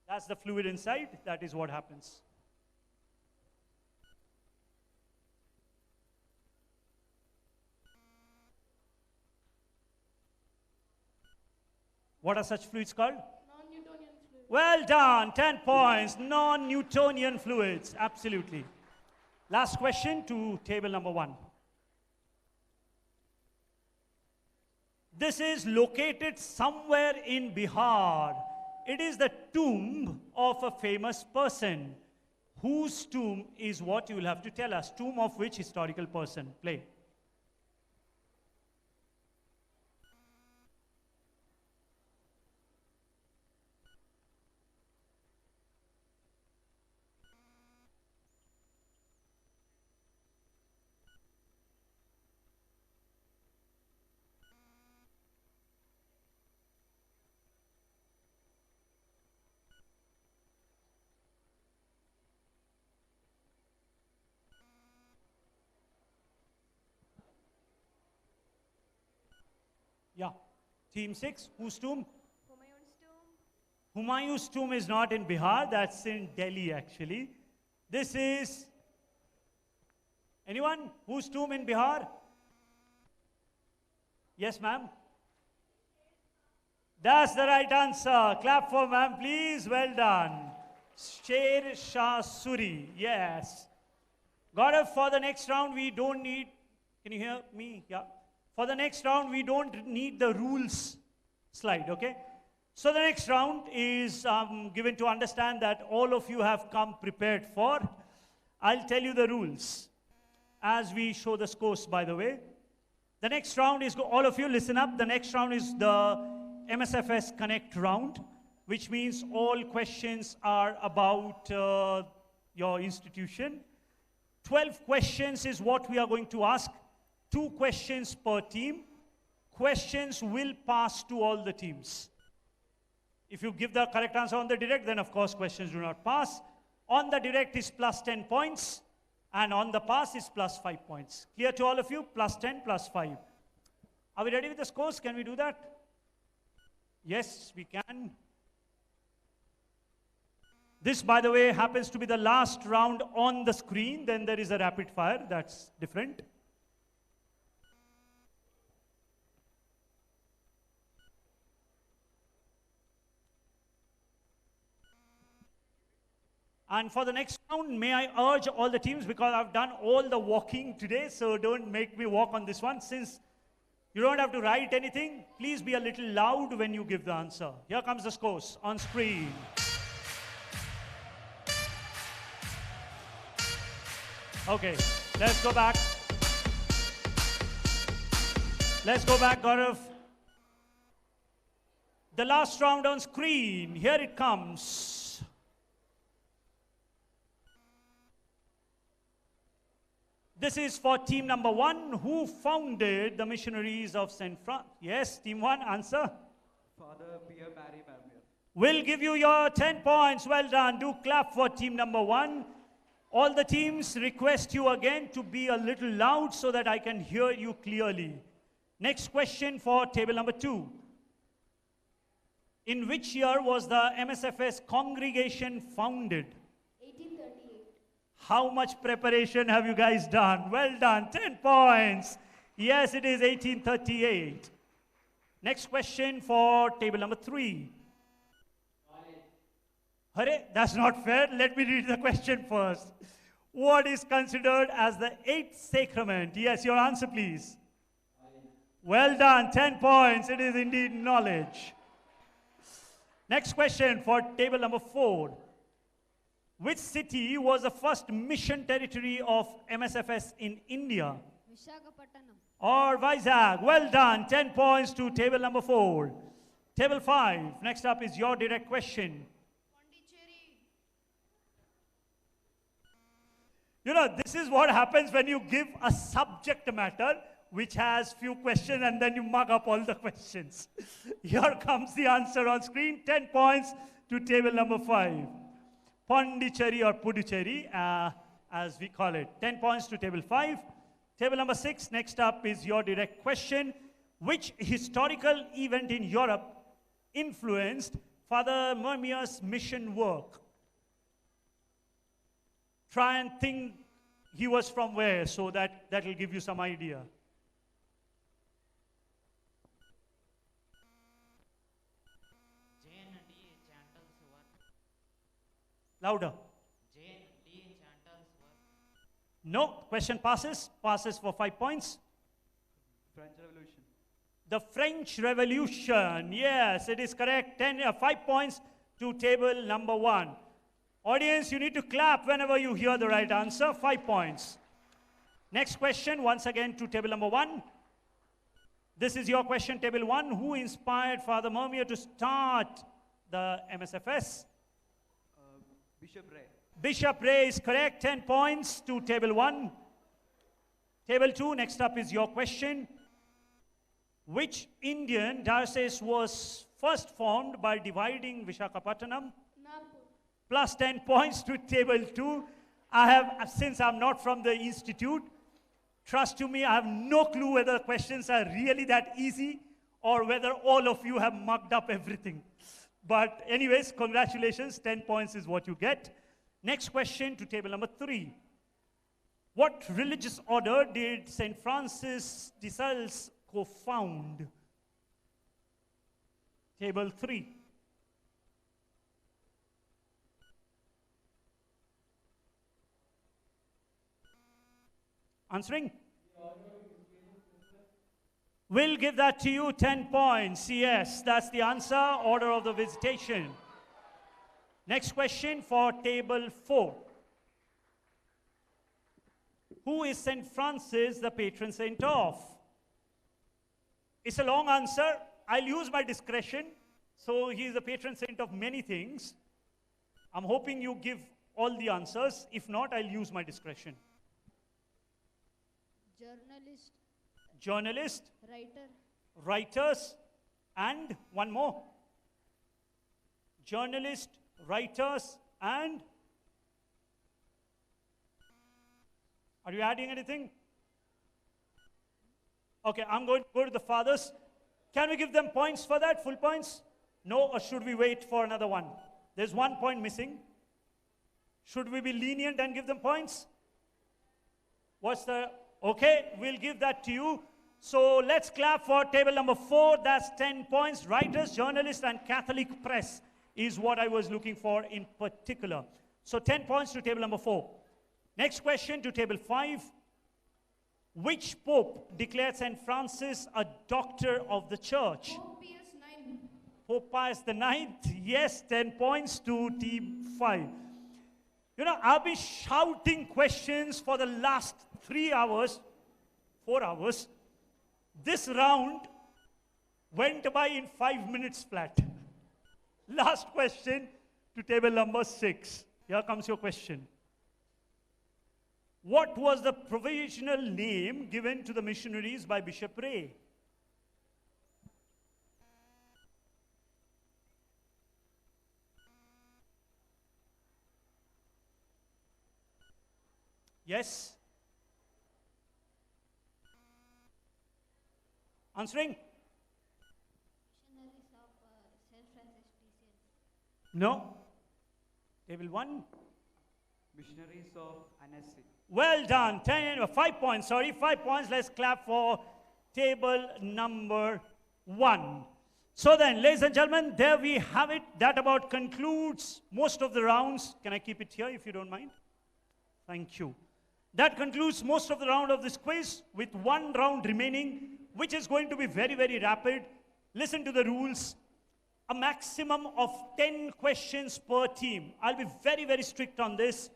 That's the fluid inside. That is what happens. What are such fluids called? Non-Newtonian fluids. Well done, 10 points. Non-Newtonian fluids, absolutely. Last question to table number 1. This is located somewhere in Bihar. It is the tomb of a famous person. Whose tomb is what you will have to tell us. Tomb of which historical person? Play. Yeah. Team 6, whose tomb? Humayun's tomb. Humayun's tomb is not in Bihar, that's in Delhi actually. This is... Anyone? Whose tomb in Bihar? Yes, ma'am? That's the right answer. Clap for ma'am, please. Well done. Sher Shah Suri. Yes. Gaurav, for the next round, we don't need... Can you hear me? Yeah. For the next round, we don't need the rules slide, okay? So the next round is given to understand that all of you have come prepared for. I'll tell you the rules as we show the scores, by the way. The next round is, all of you listen up, the next round is the MSFS Connect round, which means all questions are about your institution. 12 questions is what we are going to ask. 2 questions per team. Questions will pass to all the teams. If you give the correct answer on the direct, then of course questions do not pass. On the direct is plus 10 points, and on the pass is plus 5 points. Clear to all of you? Plus 10, plus 5. Are we ready with the scores? Can we do that? Yes, we can. This, by the way, happens to be the last round on the screen. Then there is a rapid fire. That's different. And for the next round, may I urge all the teams, because I've done all the walking today, so don't make me walk on this one. Since you don't have to write anything, please be a little loud when you give the answer. Here comes the scores on screen. Okay, let's go back. Let's go back, Gaurav. The last round on screen. Here it comes. This is for team number 1. Who founded the missionaries of St. Francis? Yes, team 1, answer. Father Pierre Marie Marmier. We'll give you your 10 points. Well done. Do clap for team number 1. All the teams request you again to be a little loud so that I can hear you clearly. Next question for table number 2. In which year was the MSFS congregation founded? 1838. How much preparation have you guys done? Well done. 10 points. Yes, it is 1838. Next question for table number 3. Hare, that's not fair. Let me read the question first. What is considered as the 8th sacrament? Yes, your answer, please. Well done. 10 points. It is indeed knowledge. Next question for table number 4. Which city was the first mission territory of MSFS in India? Visakhapatnam. Or Vizag? Well done. 10 points to table number 4. Table 5. Next up is your direct question. You know, this is what happens when you give a subject matter which has few questions and then you mug up all the questions. Here comes the answer on screen. 10 points to table number 5. Pondicherry or Puducherry, as we call it. 10 points to table 5. Table number 6, next up is your direct question. Which historical event in Europe influenced Father Marmier's mission work? Try and think he was from where, so that will give you some idea. Jane D. Chantal's work. Louder. Jane D. Chantal's work. No. Question passes. Passes for 5 points. French Revolution. The French Revolution. Yes, it is correct. 5 points to table number 1. Audience, you need to clap whenever you hear the right answer. 5 points. Next question, once again to table number 1. This is your question, table 1. Who inspired Father Marmier to start the MSFS? Bishop Ray. Bishop Ray is correct. 10 points to table 1. Table 2, next up is your question. Which Indian diocese was first formed by dividing Visakhapatnam? Plus 10 points to table 2. Since I'm not from the institute, trust to me, I have no clue whether the questions are really that easy or whether all of you have mugged up everything. But anyways, congratulations, 10 points is what you get. Next question to table number 3. What religious order did St. Francis de Sales co-found? Table 3. Answering? We'll give that to you, 10 points. Yes, that's the answer, order of the visitation. Next question for table 4. Who is St. Francis, the patron saint of? It's a long answer. I'll use my discretion. So he is the patron saint of many things. I'm hoping you give all the answers. If not, I'll use my discretion. Journalist, journalist, Writer. writers, and one more. Journalist, writers, and are you adding anything? Okay, I'm going to go to the fathers. Can we give them points for that, full points? No, or should we wait for another one? There's 1 point missing. Should we be lenient and give them points? Okay, we'll give that to you. So let's clap for table number 4. That's 10 points. Writers, journalists, and Catholic press is what I was looking for in particular. So 10 points to table number 4. Next question to table 5. Which pope declared St. Francis a doctor of the church? Pope Pius IX. Pope Pius IX. Yes, 10 points to team 5. You know, I've been shouting questions for the last 3 hours, 4 hours. This round went by in 5 minutes flat. Last question to table number 6. Here comes your question. What was the provisional name given to the missionaries by Bishop Ray? Yes? Answering? Missionaries of St. Francis DCL. No. Table 1. Missionaries of Annecy. Well done. 5 points. Sorry, 5 points. Let's clap for table number 1. So then, ladies and gentlemen, there we have it. That about concludes most of the rounds. Can I keep it here if you don't mind? Thank you. That concludes most of the round of this quiz with 1 round remaining, which is going to be very, very rapid. Listen to the rules. A maximum of 10 questions per team. I'll be very, very strict on this.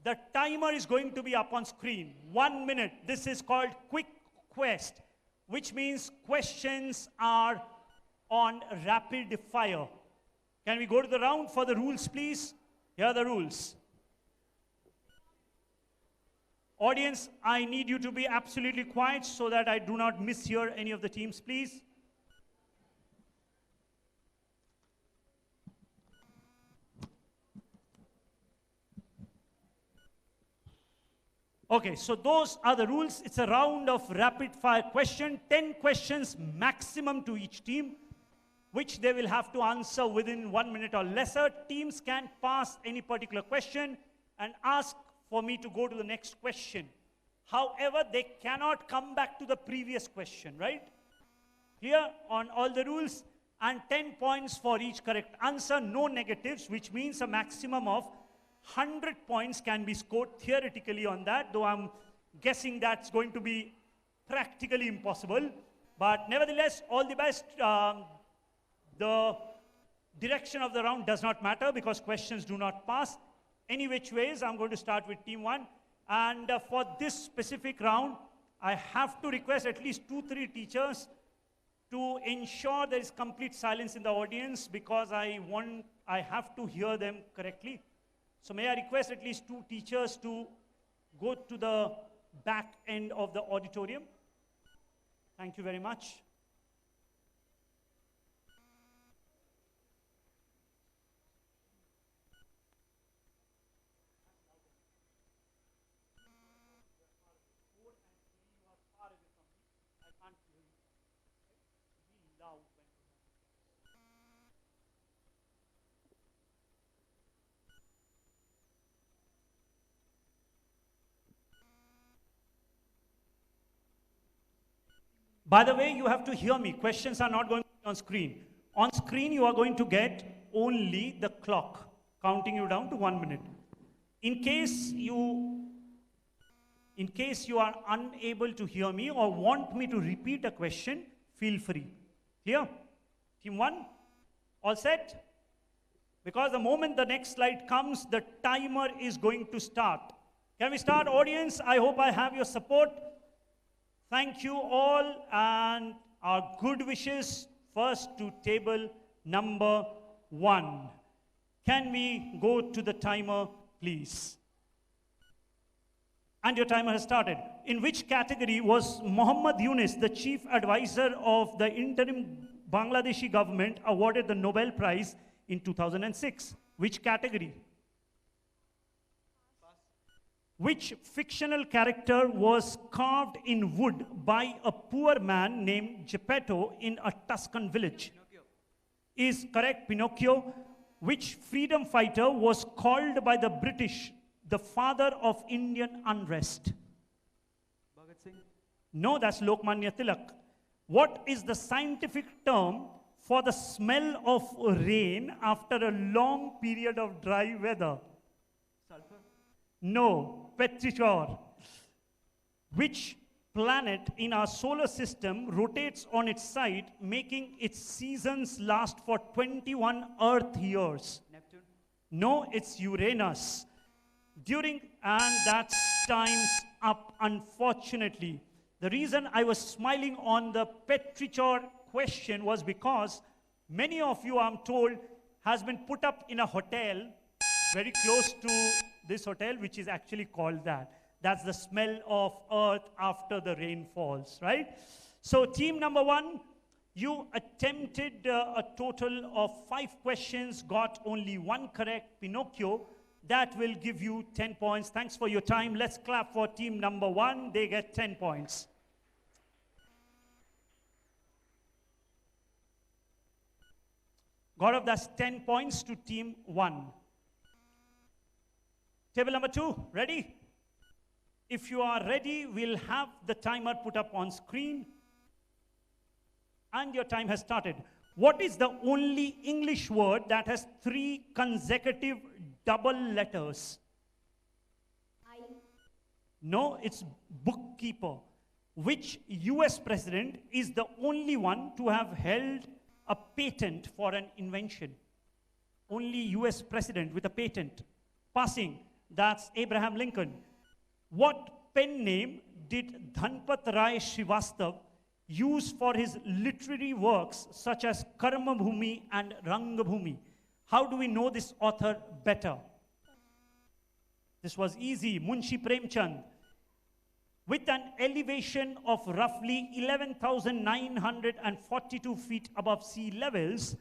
The timer is going to be up on screen. 1 minute. This is called quick quest, which means questions are on rapid fire. Can we go to the round for the rules, please? Here are the rules. Audience, I need you to be absolutely quiet so that I do not mishear any of the teams, please. Okay, so those are the rules. It's a round of rapid fire question, 10 questions maximum to each team, which they will have to answer within 1 minute or lesser. Teams can pass any particular question and ask for me to go to the next question. However, they cannot come back to the previous question, right? Clear on all the rules? And 10 points for each correct answer, no negatives, which means a maximum of 100 points can be scored theoretically on that, though I'm guessing that's going to be practically impossible. But nevertheless, all the best. The direction of the round does not matter because questions do not pass. Any which ways, I'm going to start with team 1. And for this specific round, I have to request at least 2-3 teachers to ensure there is complete silence in the audience because I have to hear them correctly. So may I request at least 2 teachers to go to the back end of the auditorium? Thank you very much. By the way, you have to hear me. Questions are not going to be on screen. On screen, you are going to get only the clock, counting you down to 1 minute. In case you are unable to hear me or want me to repeat a question, feel free. Clear? Team 1, all set? Because the moment the next slide comes, the timer is going to start. Can we start, audience? I hope I have your support. Thank you all and our good wishes first to table number 1. Can we go to the timer, please? And your timer has started. In which category was Muhammad Yunus, the chief advisor of the interim Bangladeshi government, awarded the Nobel Prize in 2006? Which category? Which fictional character was carved in wood by a poor man named Geppetto in a Tuscan village? Is correct, Pinocchio. Which freedom fighter was called by the British the father of Indian unrest? Bhagat Singh. No, that's Lokmanya Tilak. What is the scientific term for the smell of rain after a long period of dry weather? Sulfur. No, petrichor. Which planet in our solar system rotates on its side, making its seasons last for 21 Earth years? Neptune. No, it's Uranus. And that's time's up, unfortunately. The reason I was smiling on the petrichor question was because many of you, I'm told, has been put up in a hotel very close to this hotel, which is actually called that. That's the smell of earth after the rain falls, right? So team number 1, you attempted a total of 5 questions, got only 1 correct, Pinocchio. That will give you 10 points. Thanks for your time. Let's clap for team number 1. They get 10 points. Gaurav, that's 10 points to team 1. Table number 2, ready? If you are ready, we'll have the timer put up on screen. And your time has started. What is the only English word that has 3 consecutive double letters? No, it's bookkeeper. Which US president is the only one to have held a patent for an invention? Only US president with a patent. Passing, that's Abraham Lincoln. What pen name did Dhanpat Rai Srivastav use for his literary works such as Karmabhumi and Rangabhumi? How do we know this author better? This was easy, Munshi Premchand. With an elevation of roughly 11,942 feet above sea levels,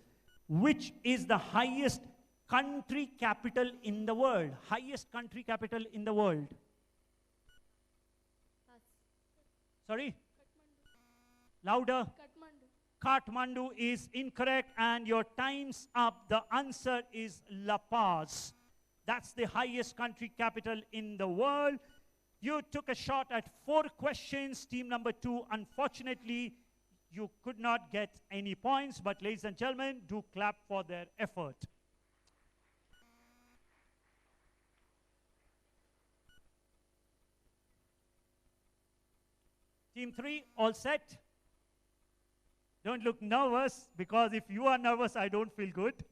which is the highest country capital in the world? Highest country capital in the world. Sorry? Louder. Kathmandu is incorrect, and your time's up. The answer is La Paz. That's the highest country capital in the world. You took a shot at 4 questions. Team number 2, unfortunately, you could not get any points, but ladies and gentlemen, do clap for their effort. Team 3, all set? Don't look nervous, because if you are nervous, I don't feel good.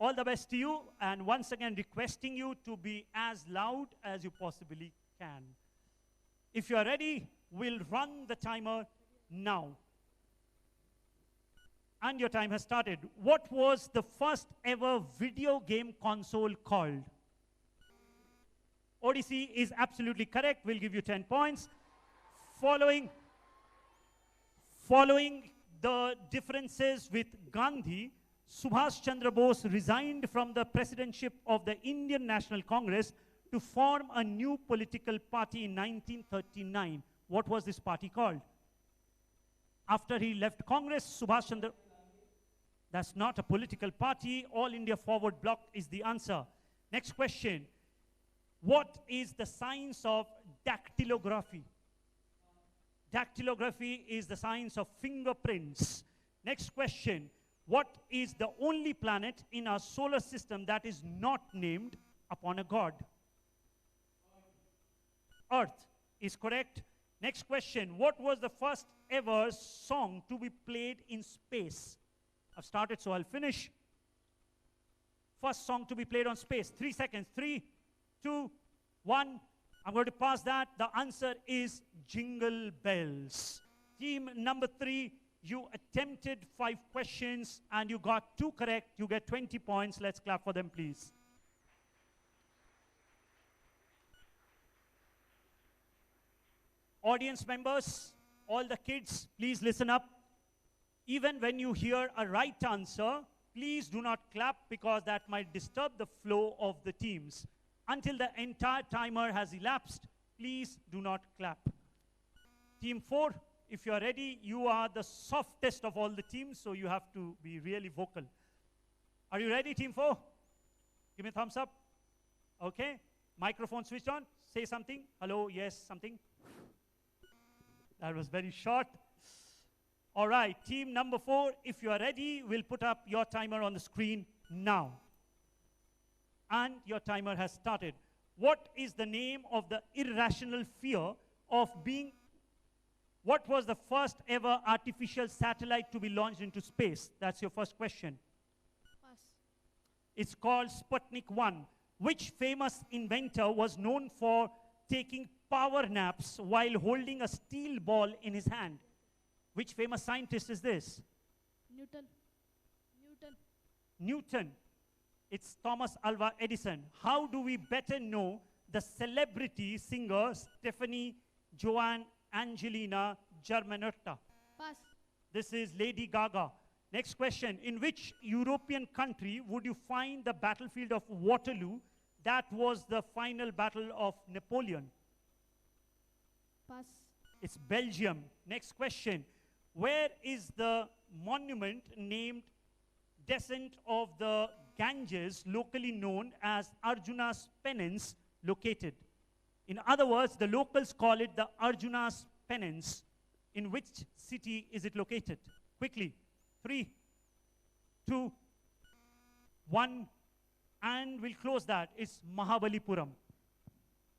All the best to you, and once again requesting you to be as loud as you possibly can. If you are ready, we'll run the timer now. And your time has started. What was the first ever video game console called? Odyssey is absolutely correct. We'll give you 10 points. Following the differences with Gandhi, Subhash Chandra Bose resigned from the presidency of the Indian National Congress to form a new political party in 1939. What was this party called? After he left Congress, Subhash Chandra... That's not a political party. All India Forward Bloc is the answer. Next question. What is the science of dactylography? Dactylography is the science of fingerprints. Next question. What is the only planet in our solar system that is not named upon a god? Earth is correct. Next question. What was the first ever song to be played in space? I've started, so I'll finish. First song to be played on space. 3 seconds. 3, 2, 1. I'm going to pass that. The answer is Jingle Bells. Team number 3, you attempted 5 questions and you got 2 correct. You get 20 points. Let's clap for them, please. Audience members, all the kids, please listen up. Even when you hear a right answer, please do not clap because that might disturb the flow of the teams. Until the entire timer has elapsed, please do not clap. Team 4, if you are ready, you are the softest of all the teams, so you have to be really vocal. Are you ready, Team 4? Give me a thumbs up. Okay. Microphone switched on. Say something. Hello, yes, something. That was very short. All right, team number 4, if you are ready, we'll put up your timer on the screen now. And your timer has started. What is the name of the irrational fear of being... What was the first ever artificial satellite to be launched into space? That's your first question. Pass. It's called Sputnik 1. Which famous inventor was known for taking power naps while holding a steel ball in his hand? Which famous scientist is this? Newton. Newton. It's Thomas Alva Edison. How do we better know the celebrity singer Stephanie Joanne Angelina Germanotta? Pass. This is Lady Gaga. Next question. In which European country would you find the battlefield of Waterloo? That was the final battle of Napoleon. Pass. It's Belgium. Next question. Where is the monument named Descent of the Ganges, locally known as Arjuna's Penance, located? In other words, the locals call it the Arjuna's Penance. In which city is it located? Quickly. 3, 2, 1, and we'll close that. It's Mahabalipuram.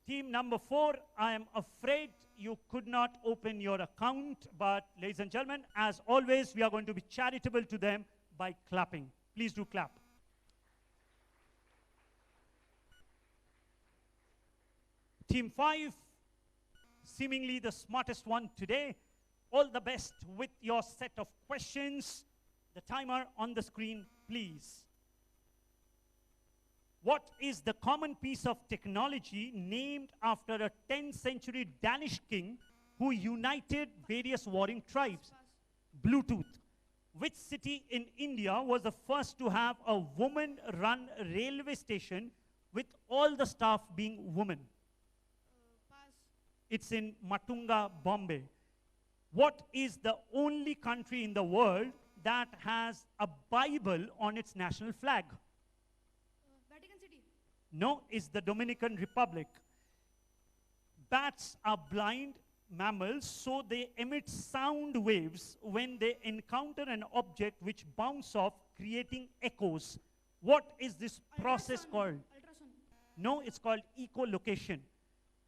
Team number 4, I am afraid you could not open your account, but ladies and gentlemen, as always, we are going to be charitable to them by clapping. Please do clap. Team 5, seemingly the smartest one today. All the best with your set of questions. The timer on the screen, please. What is the common piece of technology named after a 10th century Danish king who united various warring tribes? Bluetooth. Which city in India was the first to have a woman-run railway station with all the staff being women? It's in Matunga, Bombay. What is the only country in the world that has a Bible on its national flag? Vatican City. No, it's the Dominican Republic. Bats are blind mammals, so they emit sound waves when they encounter an object which bounce off, creating echoes. What is this process called? Ultrasound. No, it's called echolocation.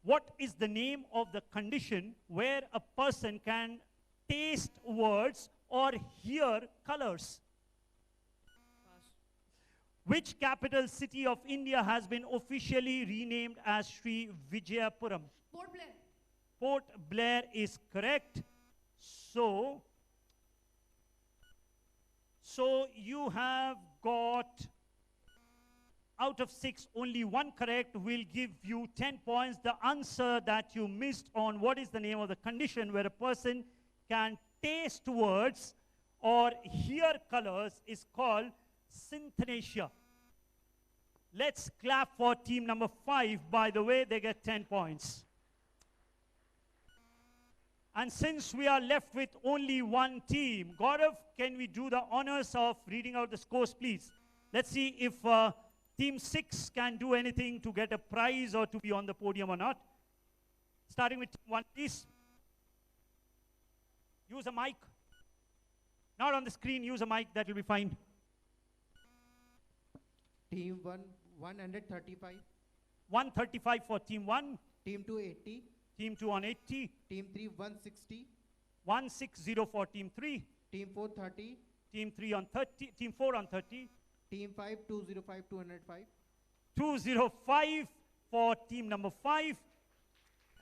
What is the name of the condition where a person can taste words or hear colors? Which capital city of India has been officially renamed as Sri Vijayapuram? Port Blair. Port Blair is correct. So you have got, out of 6, only 1 correct. Will give you 10 points. The answer that you missed on what is the name of the condition where a person can taste words or hear colors is called synesthesia. Let's clap for team number 5. By the way, they get 10 points. And since we are left with only 1 team, Gaurav, can we do the honors of reading out the scores, please? Let's see if Team 6 can do anything to get a prize or to be on the podium or not. Starting with Team 1, please. Use a mic. Not on the screen, use a mic, that will be fine. Team 1, 135. 135 for Team 1. Team 2, 80. Team 2 on 80. Team 3, 160. 160 for Team 3. Team 4, 30. Team 3 on 30. Team 4 on 30. Team 5, 205, 205. 205 for team number 5.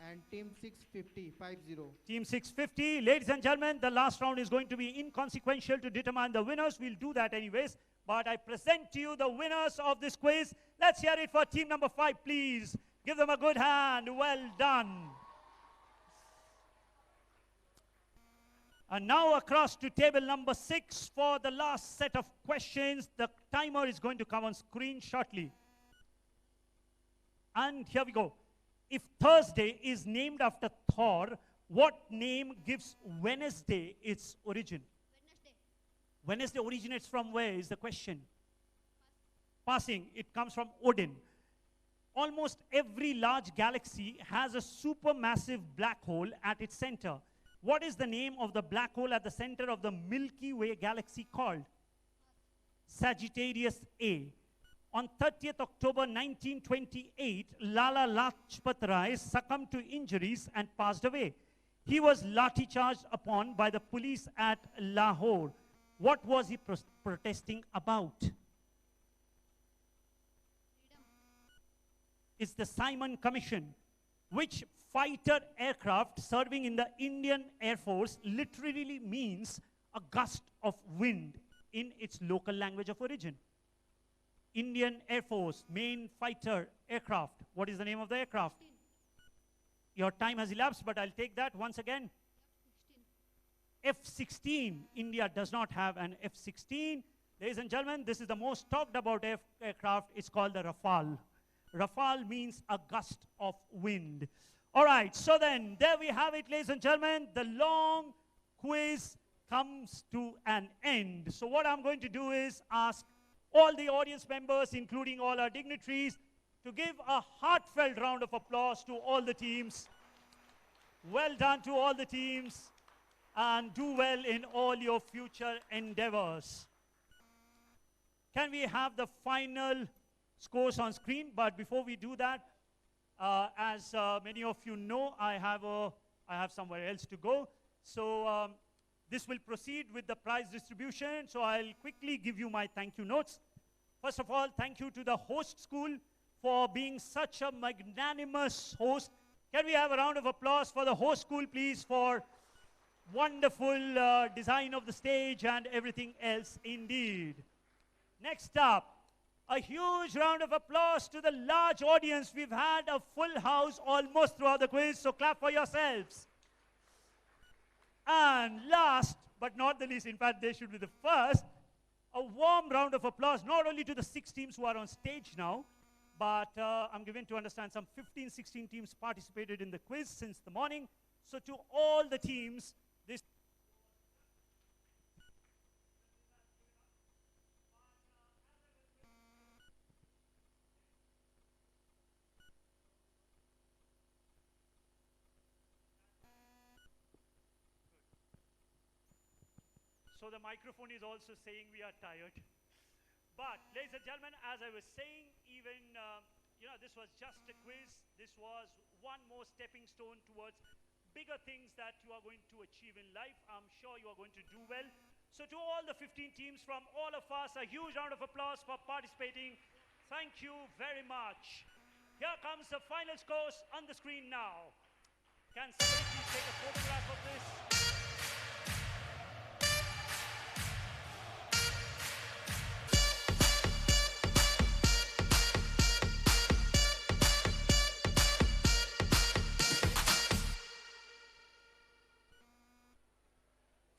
And Team 650, 50. Team 650. Ladies and gentlemen, the last round is going to be inconsequential to determine the winners. We'll do that anyways. But I present to you the winners of this quiz. Let's hear it for team number 5, please. Give them a good hand. Well done. And now across to table number 6 for the last set of questions. The timer is going to come on screen shortly. And here we go. If Thursday is named after Thor, what name gives Wednesday its origin? Wednesday originates from where is the question? Passing. It comes from Odin. Almost every large galaxy has a supermassive black hole at its center. What is the name of the black hole at the center of the Milky Way galaxy called? Sagittarius A. On 30th October 1928, Lala Lajpat Rai succumbed to injuries and passed away. He was lathi-charged upon by the police at Lahore. What was he protesting about? It's the Simon Commission. Which fighter aircraft serving in the Indian Air Force literally means a gust of wind in its local language of origin? Indian Air Force main fighter aircraft. What is the name of the aircraft? Your time has elapsed, but I'll take that once again. F-16. India does not have an F-16. Ladies and gentlemen, this is the most talked about aircraft. It's called the Rafale. Rafale means a gust of wind. All right, so then, there we have it, ladies and gentlemen. The long quiz comes to an end. So what I'm going to do is ask all the audience members, including all our dignitaries, to give a heartfelt round of applause to all the teams. Well done to all the teams, and do well in all your future endeavors. Can we have the final scores on screen? But before we do that, as many of you know, I have somewhere else to go. So this will proceed with the prize distribution. So I'll quickly give you my thank you notes. First of all, thank you to the host school for being such a magnanimous host. Can we have a round of applause for the host school, please, for wonderful design of the stage and everything else indeed. Next up, a huge round of applause to the large audience. We've had a full house almost throughout the quiz, so clap for yourselves. And last but not the least, in fact, they should be the first, a warm round of applause, not only to the 6 teams who are on stage now, but I'm given to understand some 15, 16 teams participated in the quiz since the morning. So to all the teams, this So the microphone is also saying we are tired. But, ladies and gentlemen, as I was saying, even, this was just a quiz. This was one more stepping stone towards bigger things that you are going to achieve in life. I'm sure you are going to do well. So to all the 15 teams from all of us, a huge round of applause for participating. Thank you very much. Here comes the final scores on the screen now. Can somebody please take a photograph of this?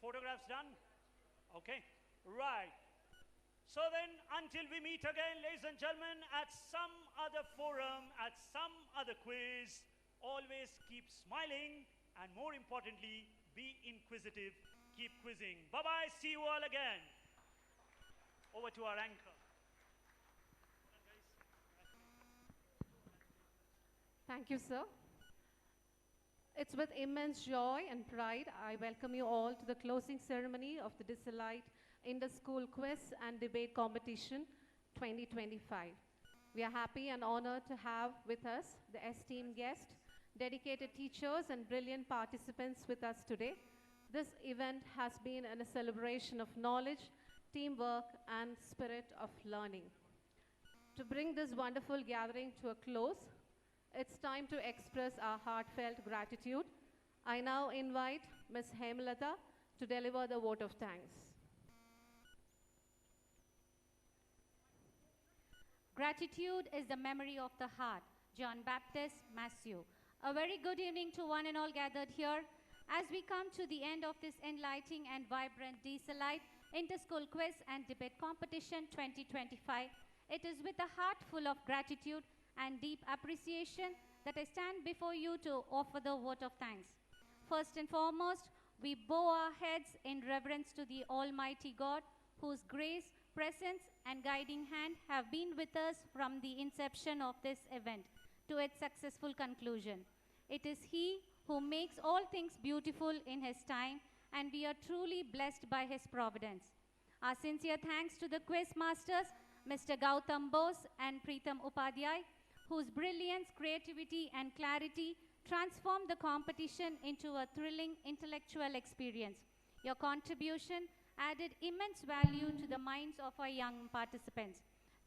Photographs done? Okay, right. So then, until we meet again, ladies and gentlemen, at some other forum, at some other quiz, always keep smiling, and more importantly, be inquisitive, keep quizzing. Bye-bye, see you all again. Over to our anchor. Thank you, sir. It's with immense joy and pride I welcome you all to the closing ceremony of the Desalite Inter-School Quiz and Debate Competition 2025. We are happy and honored to have with us the esteemed guests, dedicated teachers and brilliant participants with us today. This event has been a celebration of knowledge, teamwork and spirit of learning. To bring this wonderful gathering to a close, it's time to express our heartfelt gratitude. I now invite Ms. Hemalata to deliver the vote of thanks. Gratitude is the memory of the heart. John Baptist Mathew. A very good evening to one and all gathered here. As we come to the end of this enlightening and vibrant Desalite Inter-School Quiz and Debate Competition 2025, it is with a heart full of gratitude and deep appreciation that I stand before you to offer the vote of thanks. First and foremost, we bow our heads in reverence to the Almighty God, whose grace, presence, and guiding hand have been with us from the inception of this event to its successful conclusion. It is He who makes all things beautiful in His time, and we are truly blessed by His providence. Our sincere thanks to the quiz masters, Mr. Gautam Bose and Preetham Upadhyay, whose brilliance, creativity, and clarity transformed the competition into a thrilling intellectual experience. Your contribution added immense value to the minds of our young participants.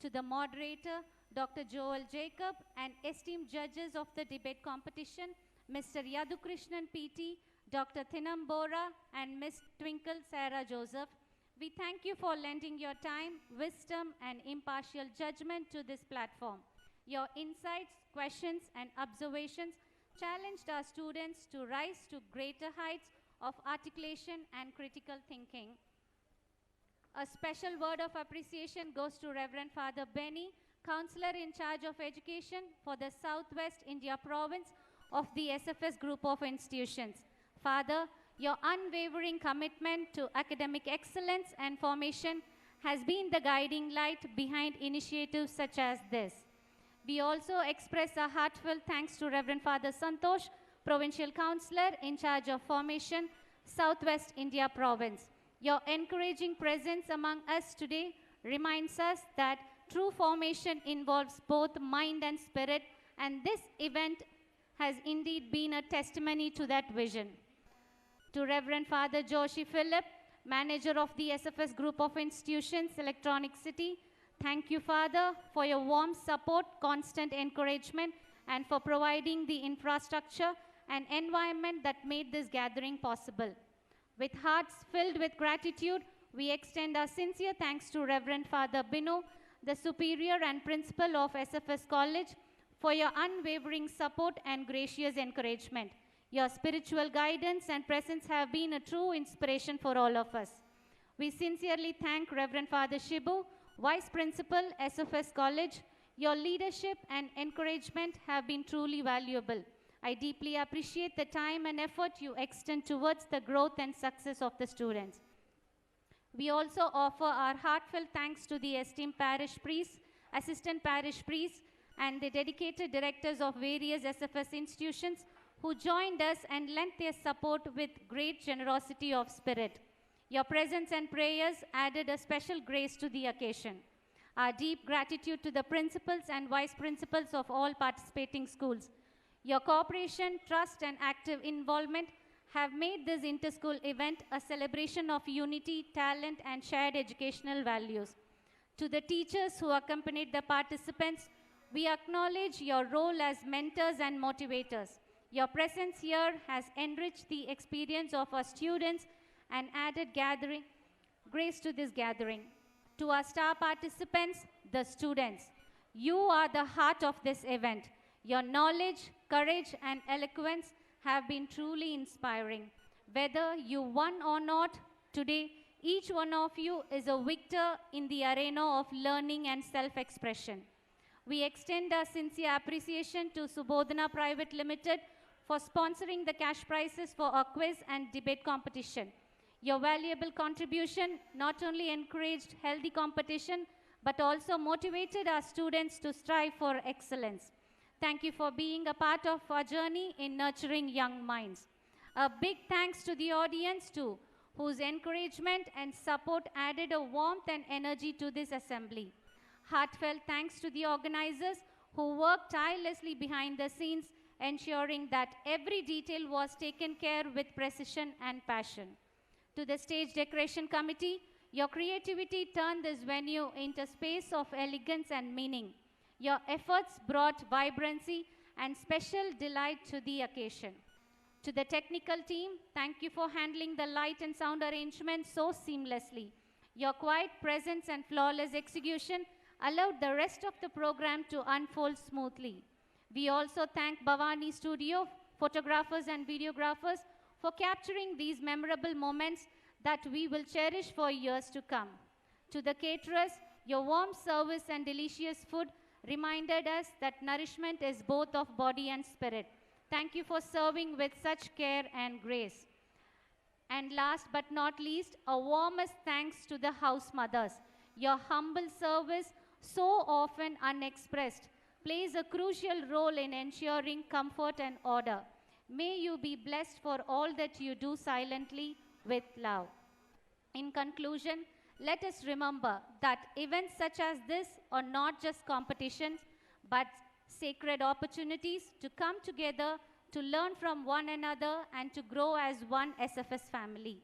To the moderator, Dr. Joel Jacob, and esteemed judges of the debate competition, Mr. Yadukrishnan PT, Dr. Thinam Bora, and Ms. Twinkle Sarah Joseph, we thank you for lending your time, wisdom, and impartial judgment to this platform. Your insights, questions, and observations challenged our students to rise to greater heights of articulation and critical thinking. A special word of appreciation goes to Reverend Father Benny, Counselor in charge of education for the Southwest India province of the SFS group of institutions. Father, your unwavering commitment to academic excellence and formation has been the guiding light behind initiatives such as this. We also express our heartfelt thanks to Reverend Father Santosh, Provincial Counselor in charge of formation, Southwest India province. Your encouraging presence among us today reminds us that true formation involves both mind and spirit, and this event has indeed been a testimony to that vision. To Reverend Father Joshi Philip, Manager of the SFS Group of Institutions, Electronic City, thank you, Father, for your warm support, constant encouragement, and for providing the infrastructure and environment that made this gathering possible. With hearts filled with gratitude, we extend our sincere thanks to Reverend Father Binu, the Superior and Principal of SFS College, for your unwavering support and gracious encouragement. Your spiritual guidance and presence have been a true inspiration for all of us. We sincerely thank Reverend Father Shibu, Vice Principal, SFS College. Your leadership and encouragement have been truly valuable. I deeply appreciate the time and effort you extend towards the growth and success of the students. We also offer our heartfelt thanks to the esteemed parish priests, assistant parish priests, and the dedicated directors of various SFS institutions who joined us and lent their support with great generosity of spirit. Your presence and prayers added a special grace to the occasion. Our deep gratitude to the principals and vice principals of all participating schools. Your cooperation, trust, and active involvement have made this inter-school event a celebration of unity, talent, and shared educational values. To the teachers who accompanied the participants, we acknowledge your role as mentors and motivators. Your presence here has enriched the experience of our students and added grace to this gathering. To our star participants, the students, you are the heart of this event. Your knowledge, courage, and eloquence have been truly inspiring. Whether you won or not, today, each one of you is a victor in the arena of learning and self-expression. We extend our sincere appreciation to Subodhana Private Limited for sponsoring the cash prizes for our quiz and debate competition. Your valuable contribution not only encouraged healthy competition, but also motivated our students to strive for excellence. Thank you for being a part of our journey in nurturing young minds. A big thanks to the audience too, whose encouragement and support added a warmth and energy to this assembly. Heartfelt thanks to the organizers who worked tirelessly behind the scenes, ensuring that every detail was taken care with precision and passion. To the stage decoration committee, your creativity turned this venue into a space of elegance and meaning. Your efforts brought vibrancy and special delight to the occasion. To the technical team, thank you for handling the light and sound arrangement so seamlessly. Your quiet presence and flawless execution allowed the rest of the program to unfold smoothly. We also thank Bhavani Studio, photographers and videographers for capturing these memorable moments that we will cherish for years to come. To the caterers, your warm service and delicious food reminded us that nourishment is both of body and spirit. Thank you for serving with such care and grace. And last but not least, a warmest thanks to the house mothers. Your humble service, so often unexpressed, plays a crucial role in ensuring comfort and order. May you be blessed for all that you do silently with love. In conclusion, let us remember that events such as this are not just competitions, but sacred opportunities to come together, to learn from one another, and to grow as one SFS family.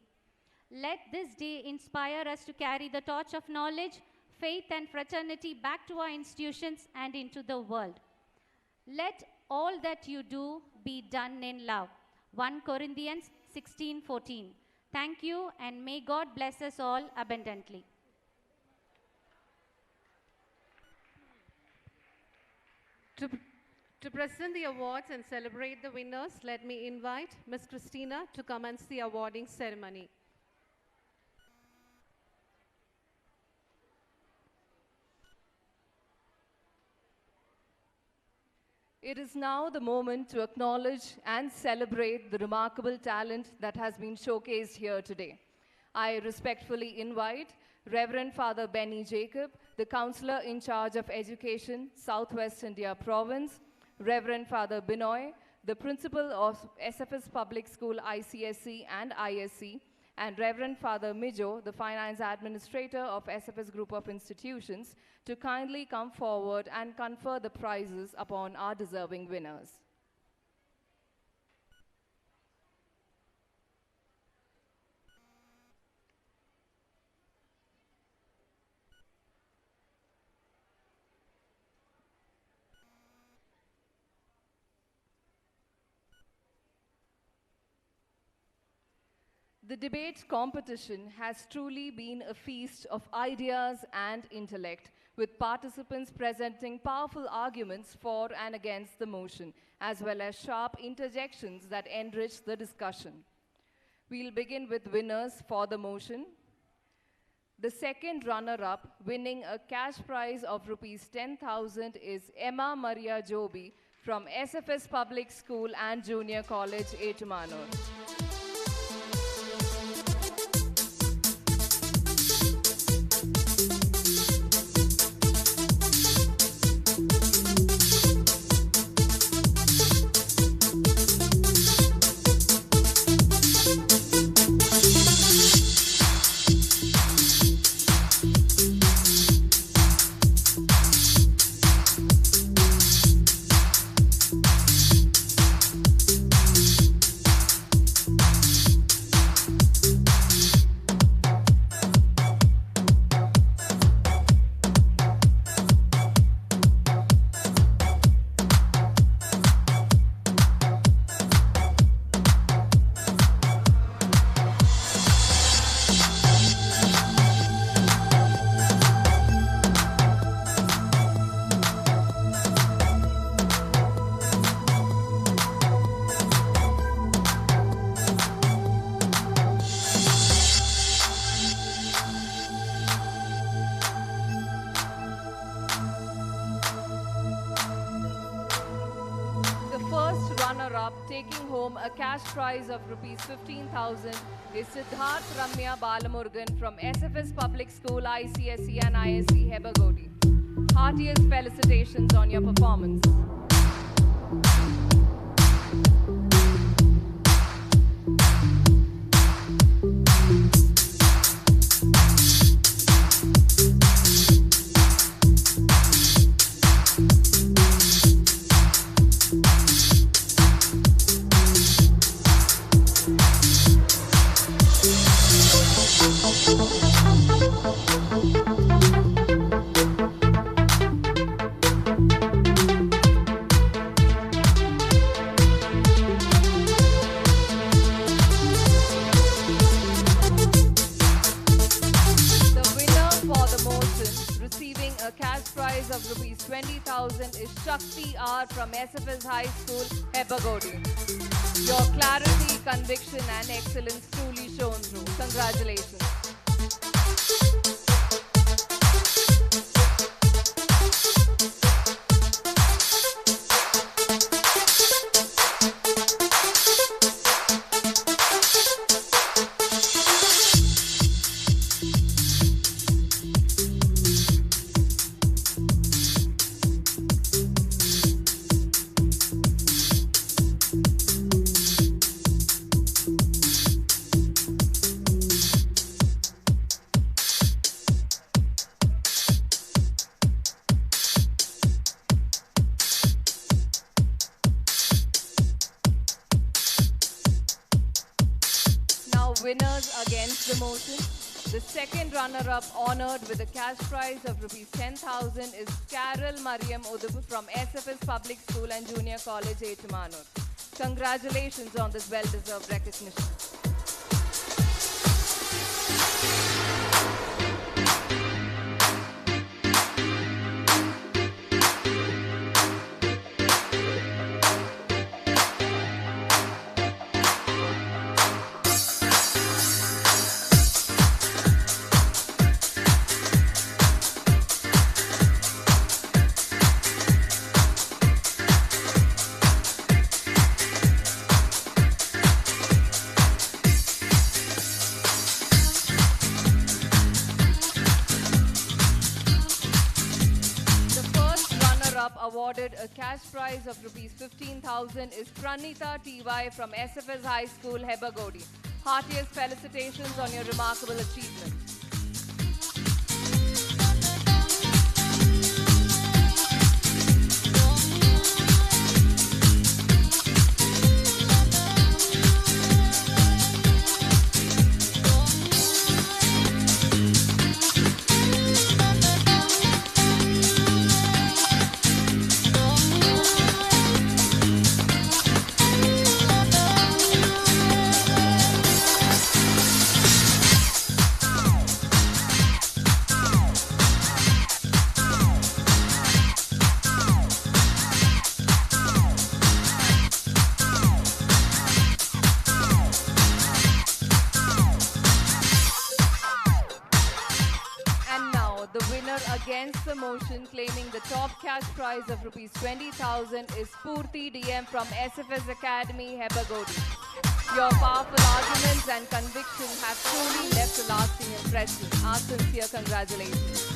Let this day inspire us to carry the torch of knowledge, faith, and fraternity back to our institutions and into the world. Let all that you do be done in love. 1 Corinthians 16:14. Thank you, and may God bless us all abundantly. To present the awards and celebrate the winners, let me invite Ms. Christina to commence the awarding ceremony. It is now the moment to acknowledge and celebrate the remarkable talent that has been showcased here today. I respectfully invite Reverend Father Benny Jacob, the Counselor in charge of Education, Southwest India Province, Reverend Father Binoy, the Principal of SFS Public School ICSC and ISC, and Reverend Father Mijo, the Finance Administrator of SFS Group of Institutions, to kindly come forward and confer the prizes upon our deserving winners. The debate competition has truly been a feast of ideas and intellect, with participants presenting powerful arguments for and against the motion, as well as sharp interjections that enrich the discussion. We'll begin with winners for the motion. The second runner-up, winning a cash prize of Rs 10,000, is Emma Maria Joby from SFS Public School and Junior College, Etumanur. Taking home a cash prize of Rs 15,000 is Siddharth Ramya Balamurgan from SFS Public School ICSE and ISC Hebagodi. Heartiest felicitations on your performance. From SFS High School, Hebagodi. Your clarity, conviction, and excellence truly shone through. Congratulations. Winners against the motion. The second runner-up honored with a cash prize of rupees 10,000 is Carol Mariam Udup from SFS Public School and Junior College, Etamanur. Congratulations on this well-deserved recognition. Awarded a cash prize of rupees 15,000 is Pranita TY from SFS High School, Hebagodi. Heartiest felicitations on your remarkable achievement. Against the motion, claiming the top cash prize of rupees 20,000 is Purti DM from SFS Academy, Hebagodi. Your powerful arguments and conviction have truly left a lasting impression. Our sincere congratulations.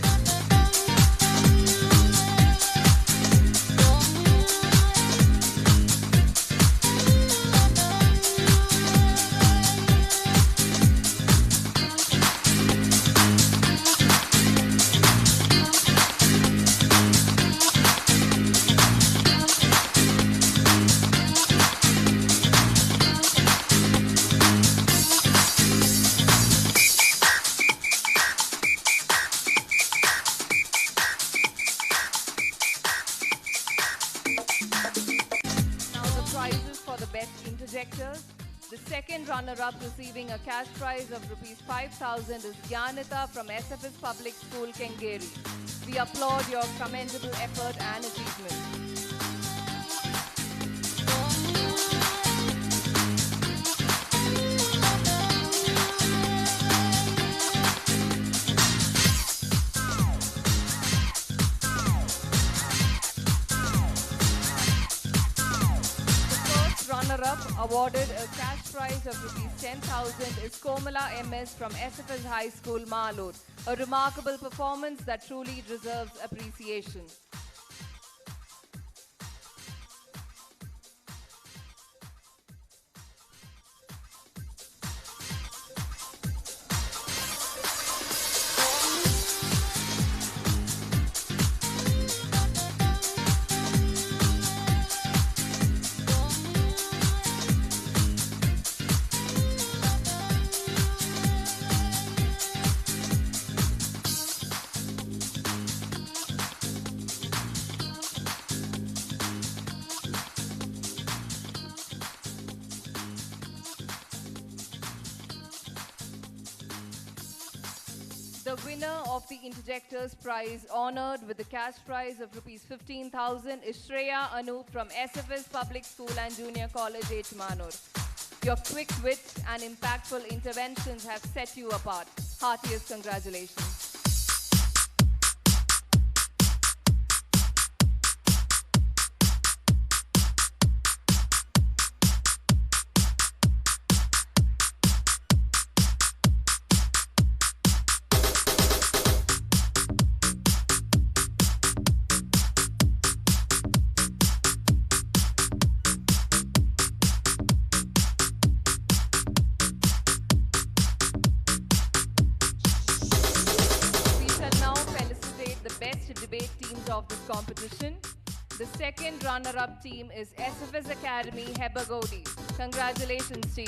The second runner-up receiving a cash prize of rupees 5,000 is Gyanita from SFS Public School, Kengeri. We applaud your commendable effort and achievement. Awarded a cash prize of rupees 10,000 is Komala MS from SFS High School, Malur. A remarkable performance that truly deserves appreciation. The winner of the Interjectors Prize, honored with the cash prize of rupees 15,000, is Shreya Anup from SFS Public School and Junior College, Manur. Your quick wit and impactful interventions have set you apart. Heartiest congratulations. Debate teams of this competition. The second runner-up team is SFS Academy, Hebagodi. Congratulations, team.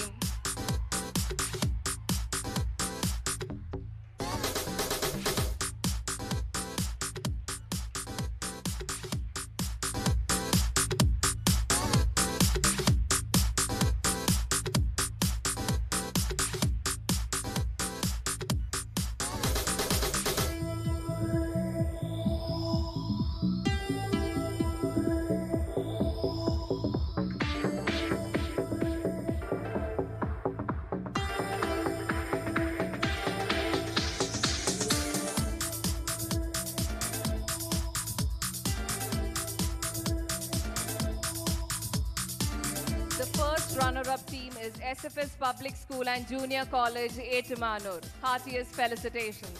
Runner-up team is SFS Public School and Junior College, Manur. Heartiest felicitations.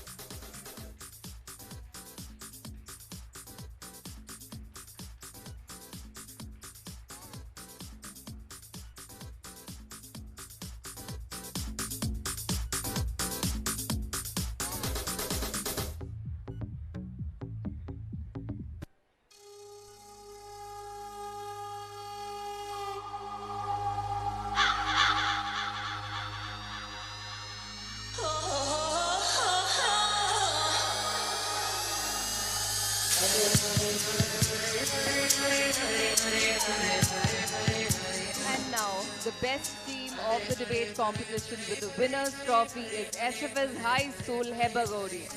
And now, the best team of the debate competition with the winner's trophy is SFS High School, Hebagodi.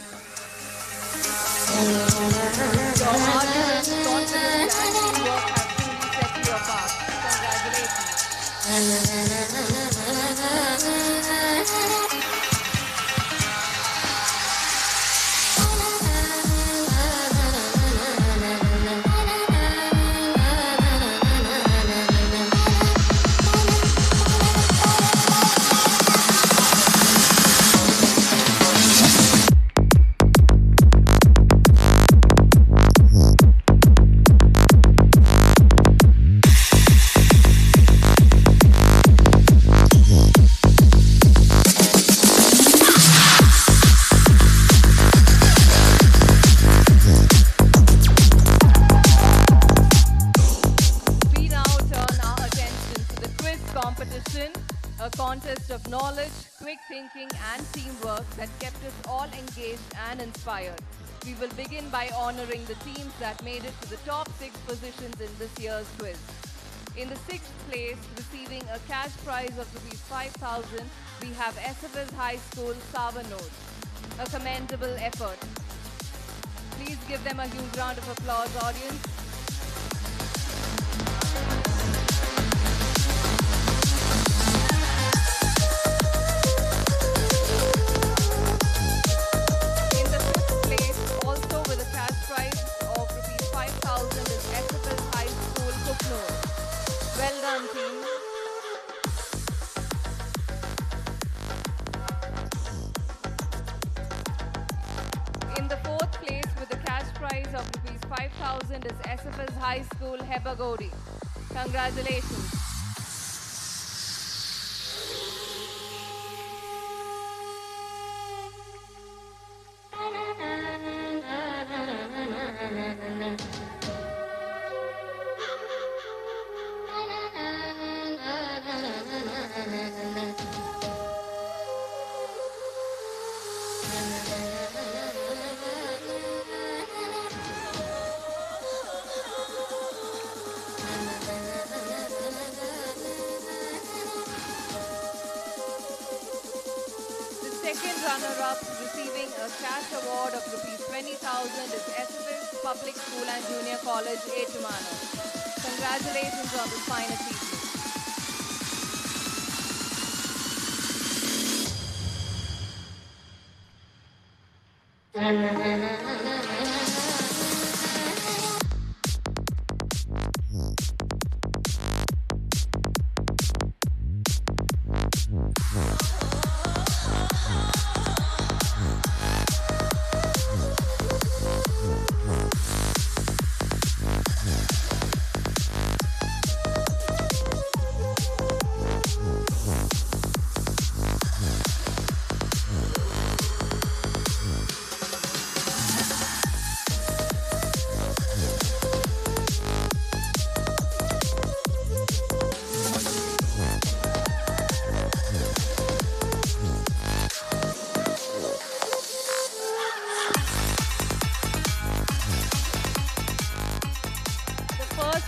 Your hard work, confidence and teamwork have truly set you apart. Congratulations. A contest of knowledge, quick thinking and teamwork that kept us all engaged and inspired. We will begin by honoring the teams that made it to the top 6 positions in this year's quiz. In the 6th place, receiving a cash prize of rupees 5,000, we have SFS High School, Savanod. A commendable effort. Please give them a huge round of applause, audience. Well done, team. In the 4th place with the cash prize of rupees 5,000 is SFS High School, Hebagodi. Congratulations. second runner-up receiving a cash award of rupees 20,000 is SFS Public School and Junior College, Etumano. Congratulations on this fine achievement.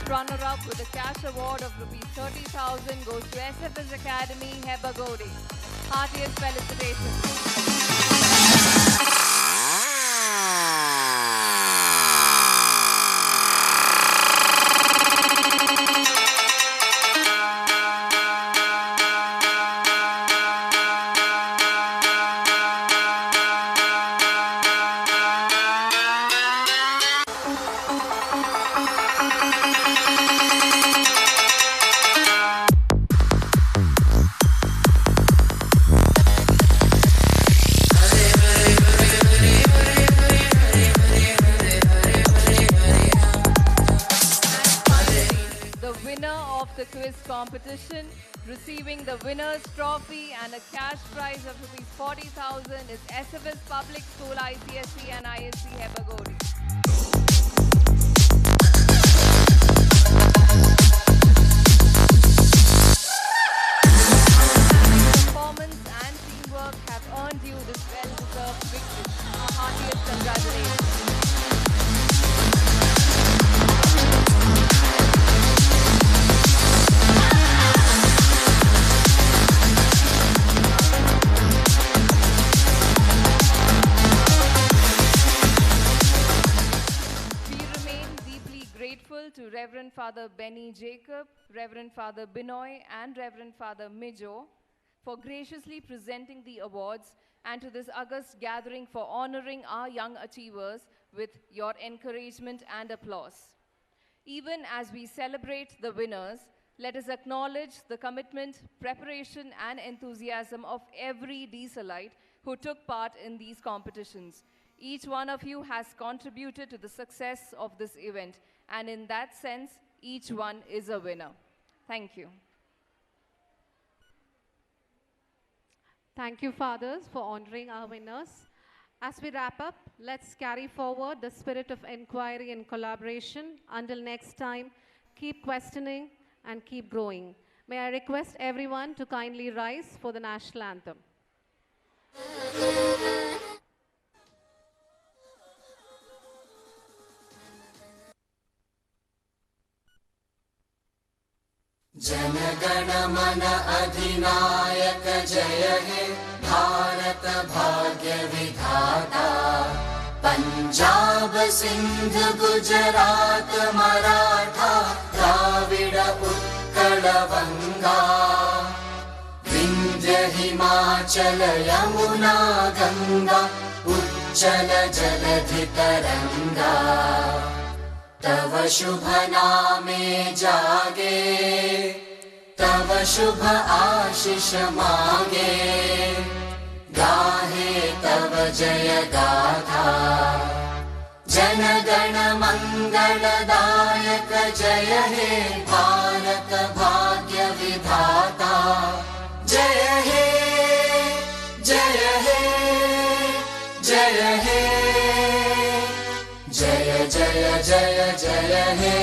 Runner-up with a cash award of rupees 30,000 goes to SFS Academy, Hebagodi. Heartiest felicitations. Competition, receiving the winner's trophy and a cash prize of rupees 40,000 is SFS Public School ICSE and ISC Hebagodi. Performance and teamwork have earned you this well-deserved victory. Our heartiest congratulations. To Reverend Father Benny Jacob, Reverend Father Binoy, and Reverend Father Mijo for graciously presenting the awards, and to this august gathering for honoring our young achievers with your encouragement and applause. Even as we celebrate the winners, let us acknowledge the commitment, preparation, and enthusiasm of every Desalite who took part in these competitions. Each one of you has contributed to the success of this event, and in that sense, each one is a winner. Thank you. Thank you, fathers, for honoring our winners. As we wrap up, let's carry forward the spirit of inquiry and collaboration. Until next time, keep questioning and keep growing. May I request everyone to kindly rise for the national anthem. जनगण मन अधिनायक जय हे भारत भाग्य विधाता पंजाब सिंध गुजरात मराठा द्राविड़ उत्कल बंगा विंध्य हिमाचल यमुना गंगा उच्चल जलधि तरंगा तव शुभ नामे जागे तव शुभ आशीष मागे गाहे तव जय गाथा जन गण मंगलदायक जय हे भारत भाग्य विधाता जय हे जय हे जय हे जय जय जय जय हे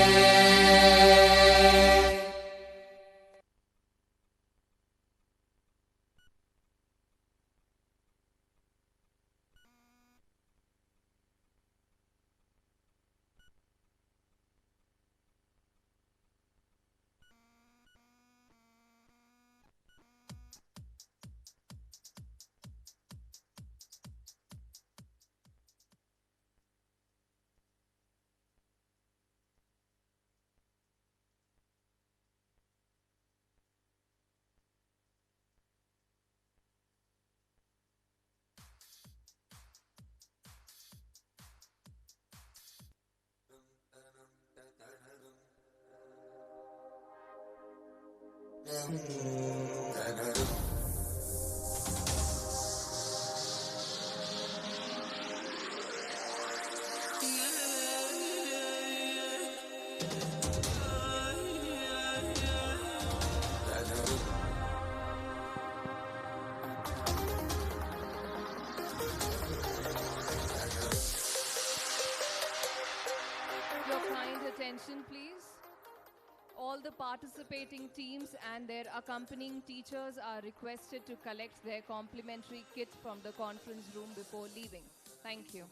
Your kind attention, please. All the participating teams and their accompanying teachers are requested to collect their complimentary kit from the conference room before leaving. Thank you.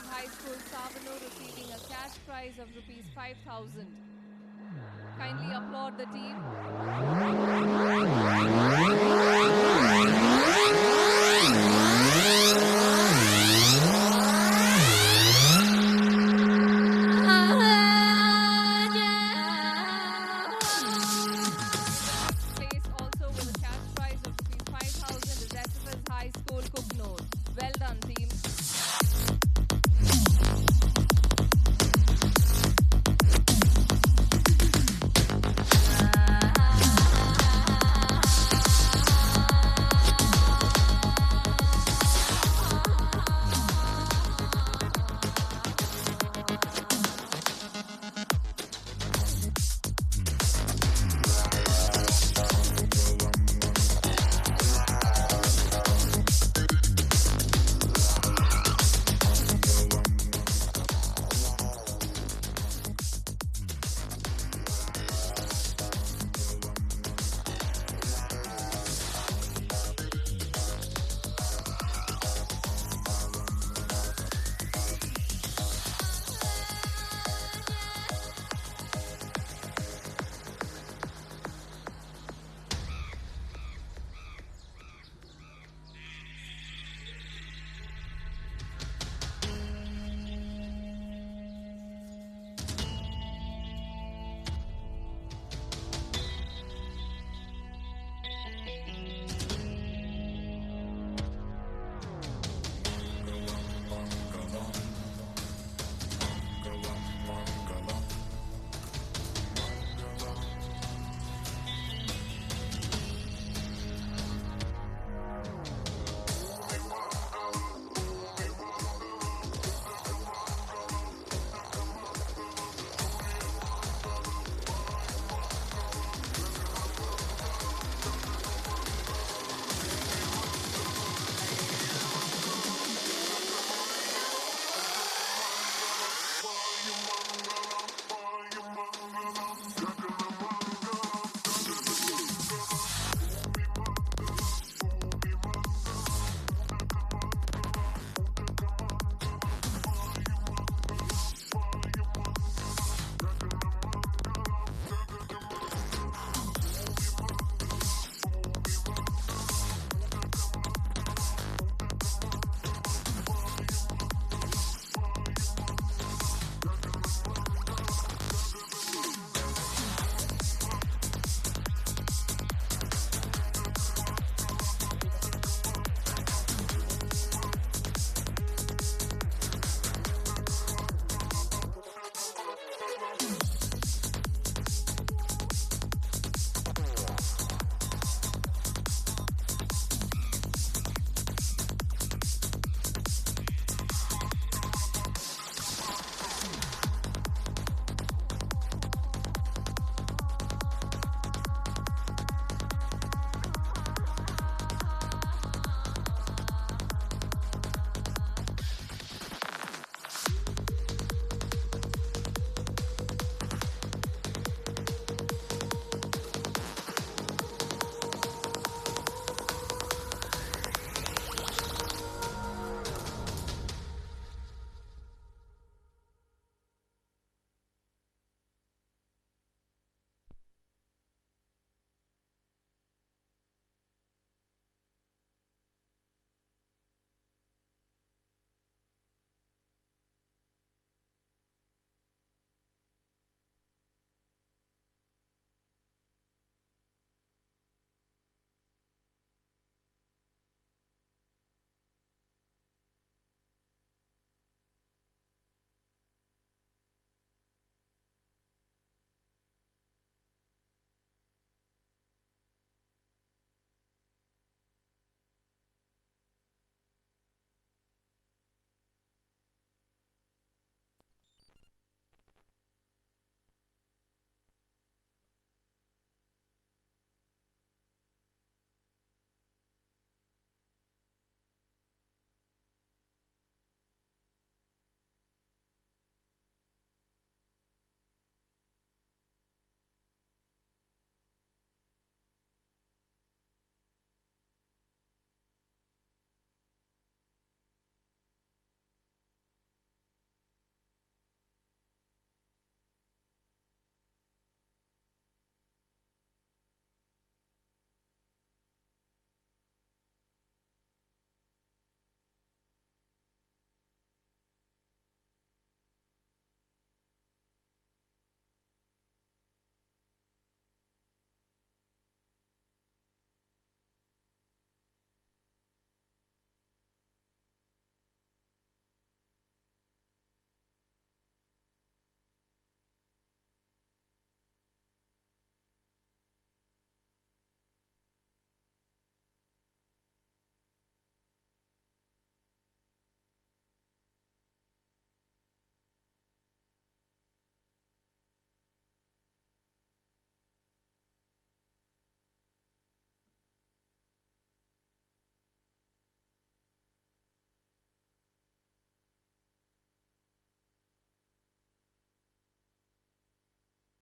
High School Savano receiving a cash prize of rupees 5,000. Kindly applaud the team.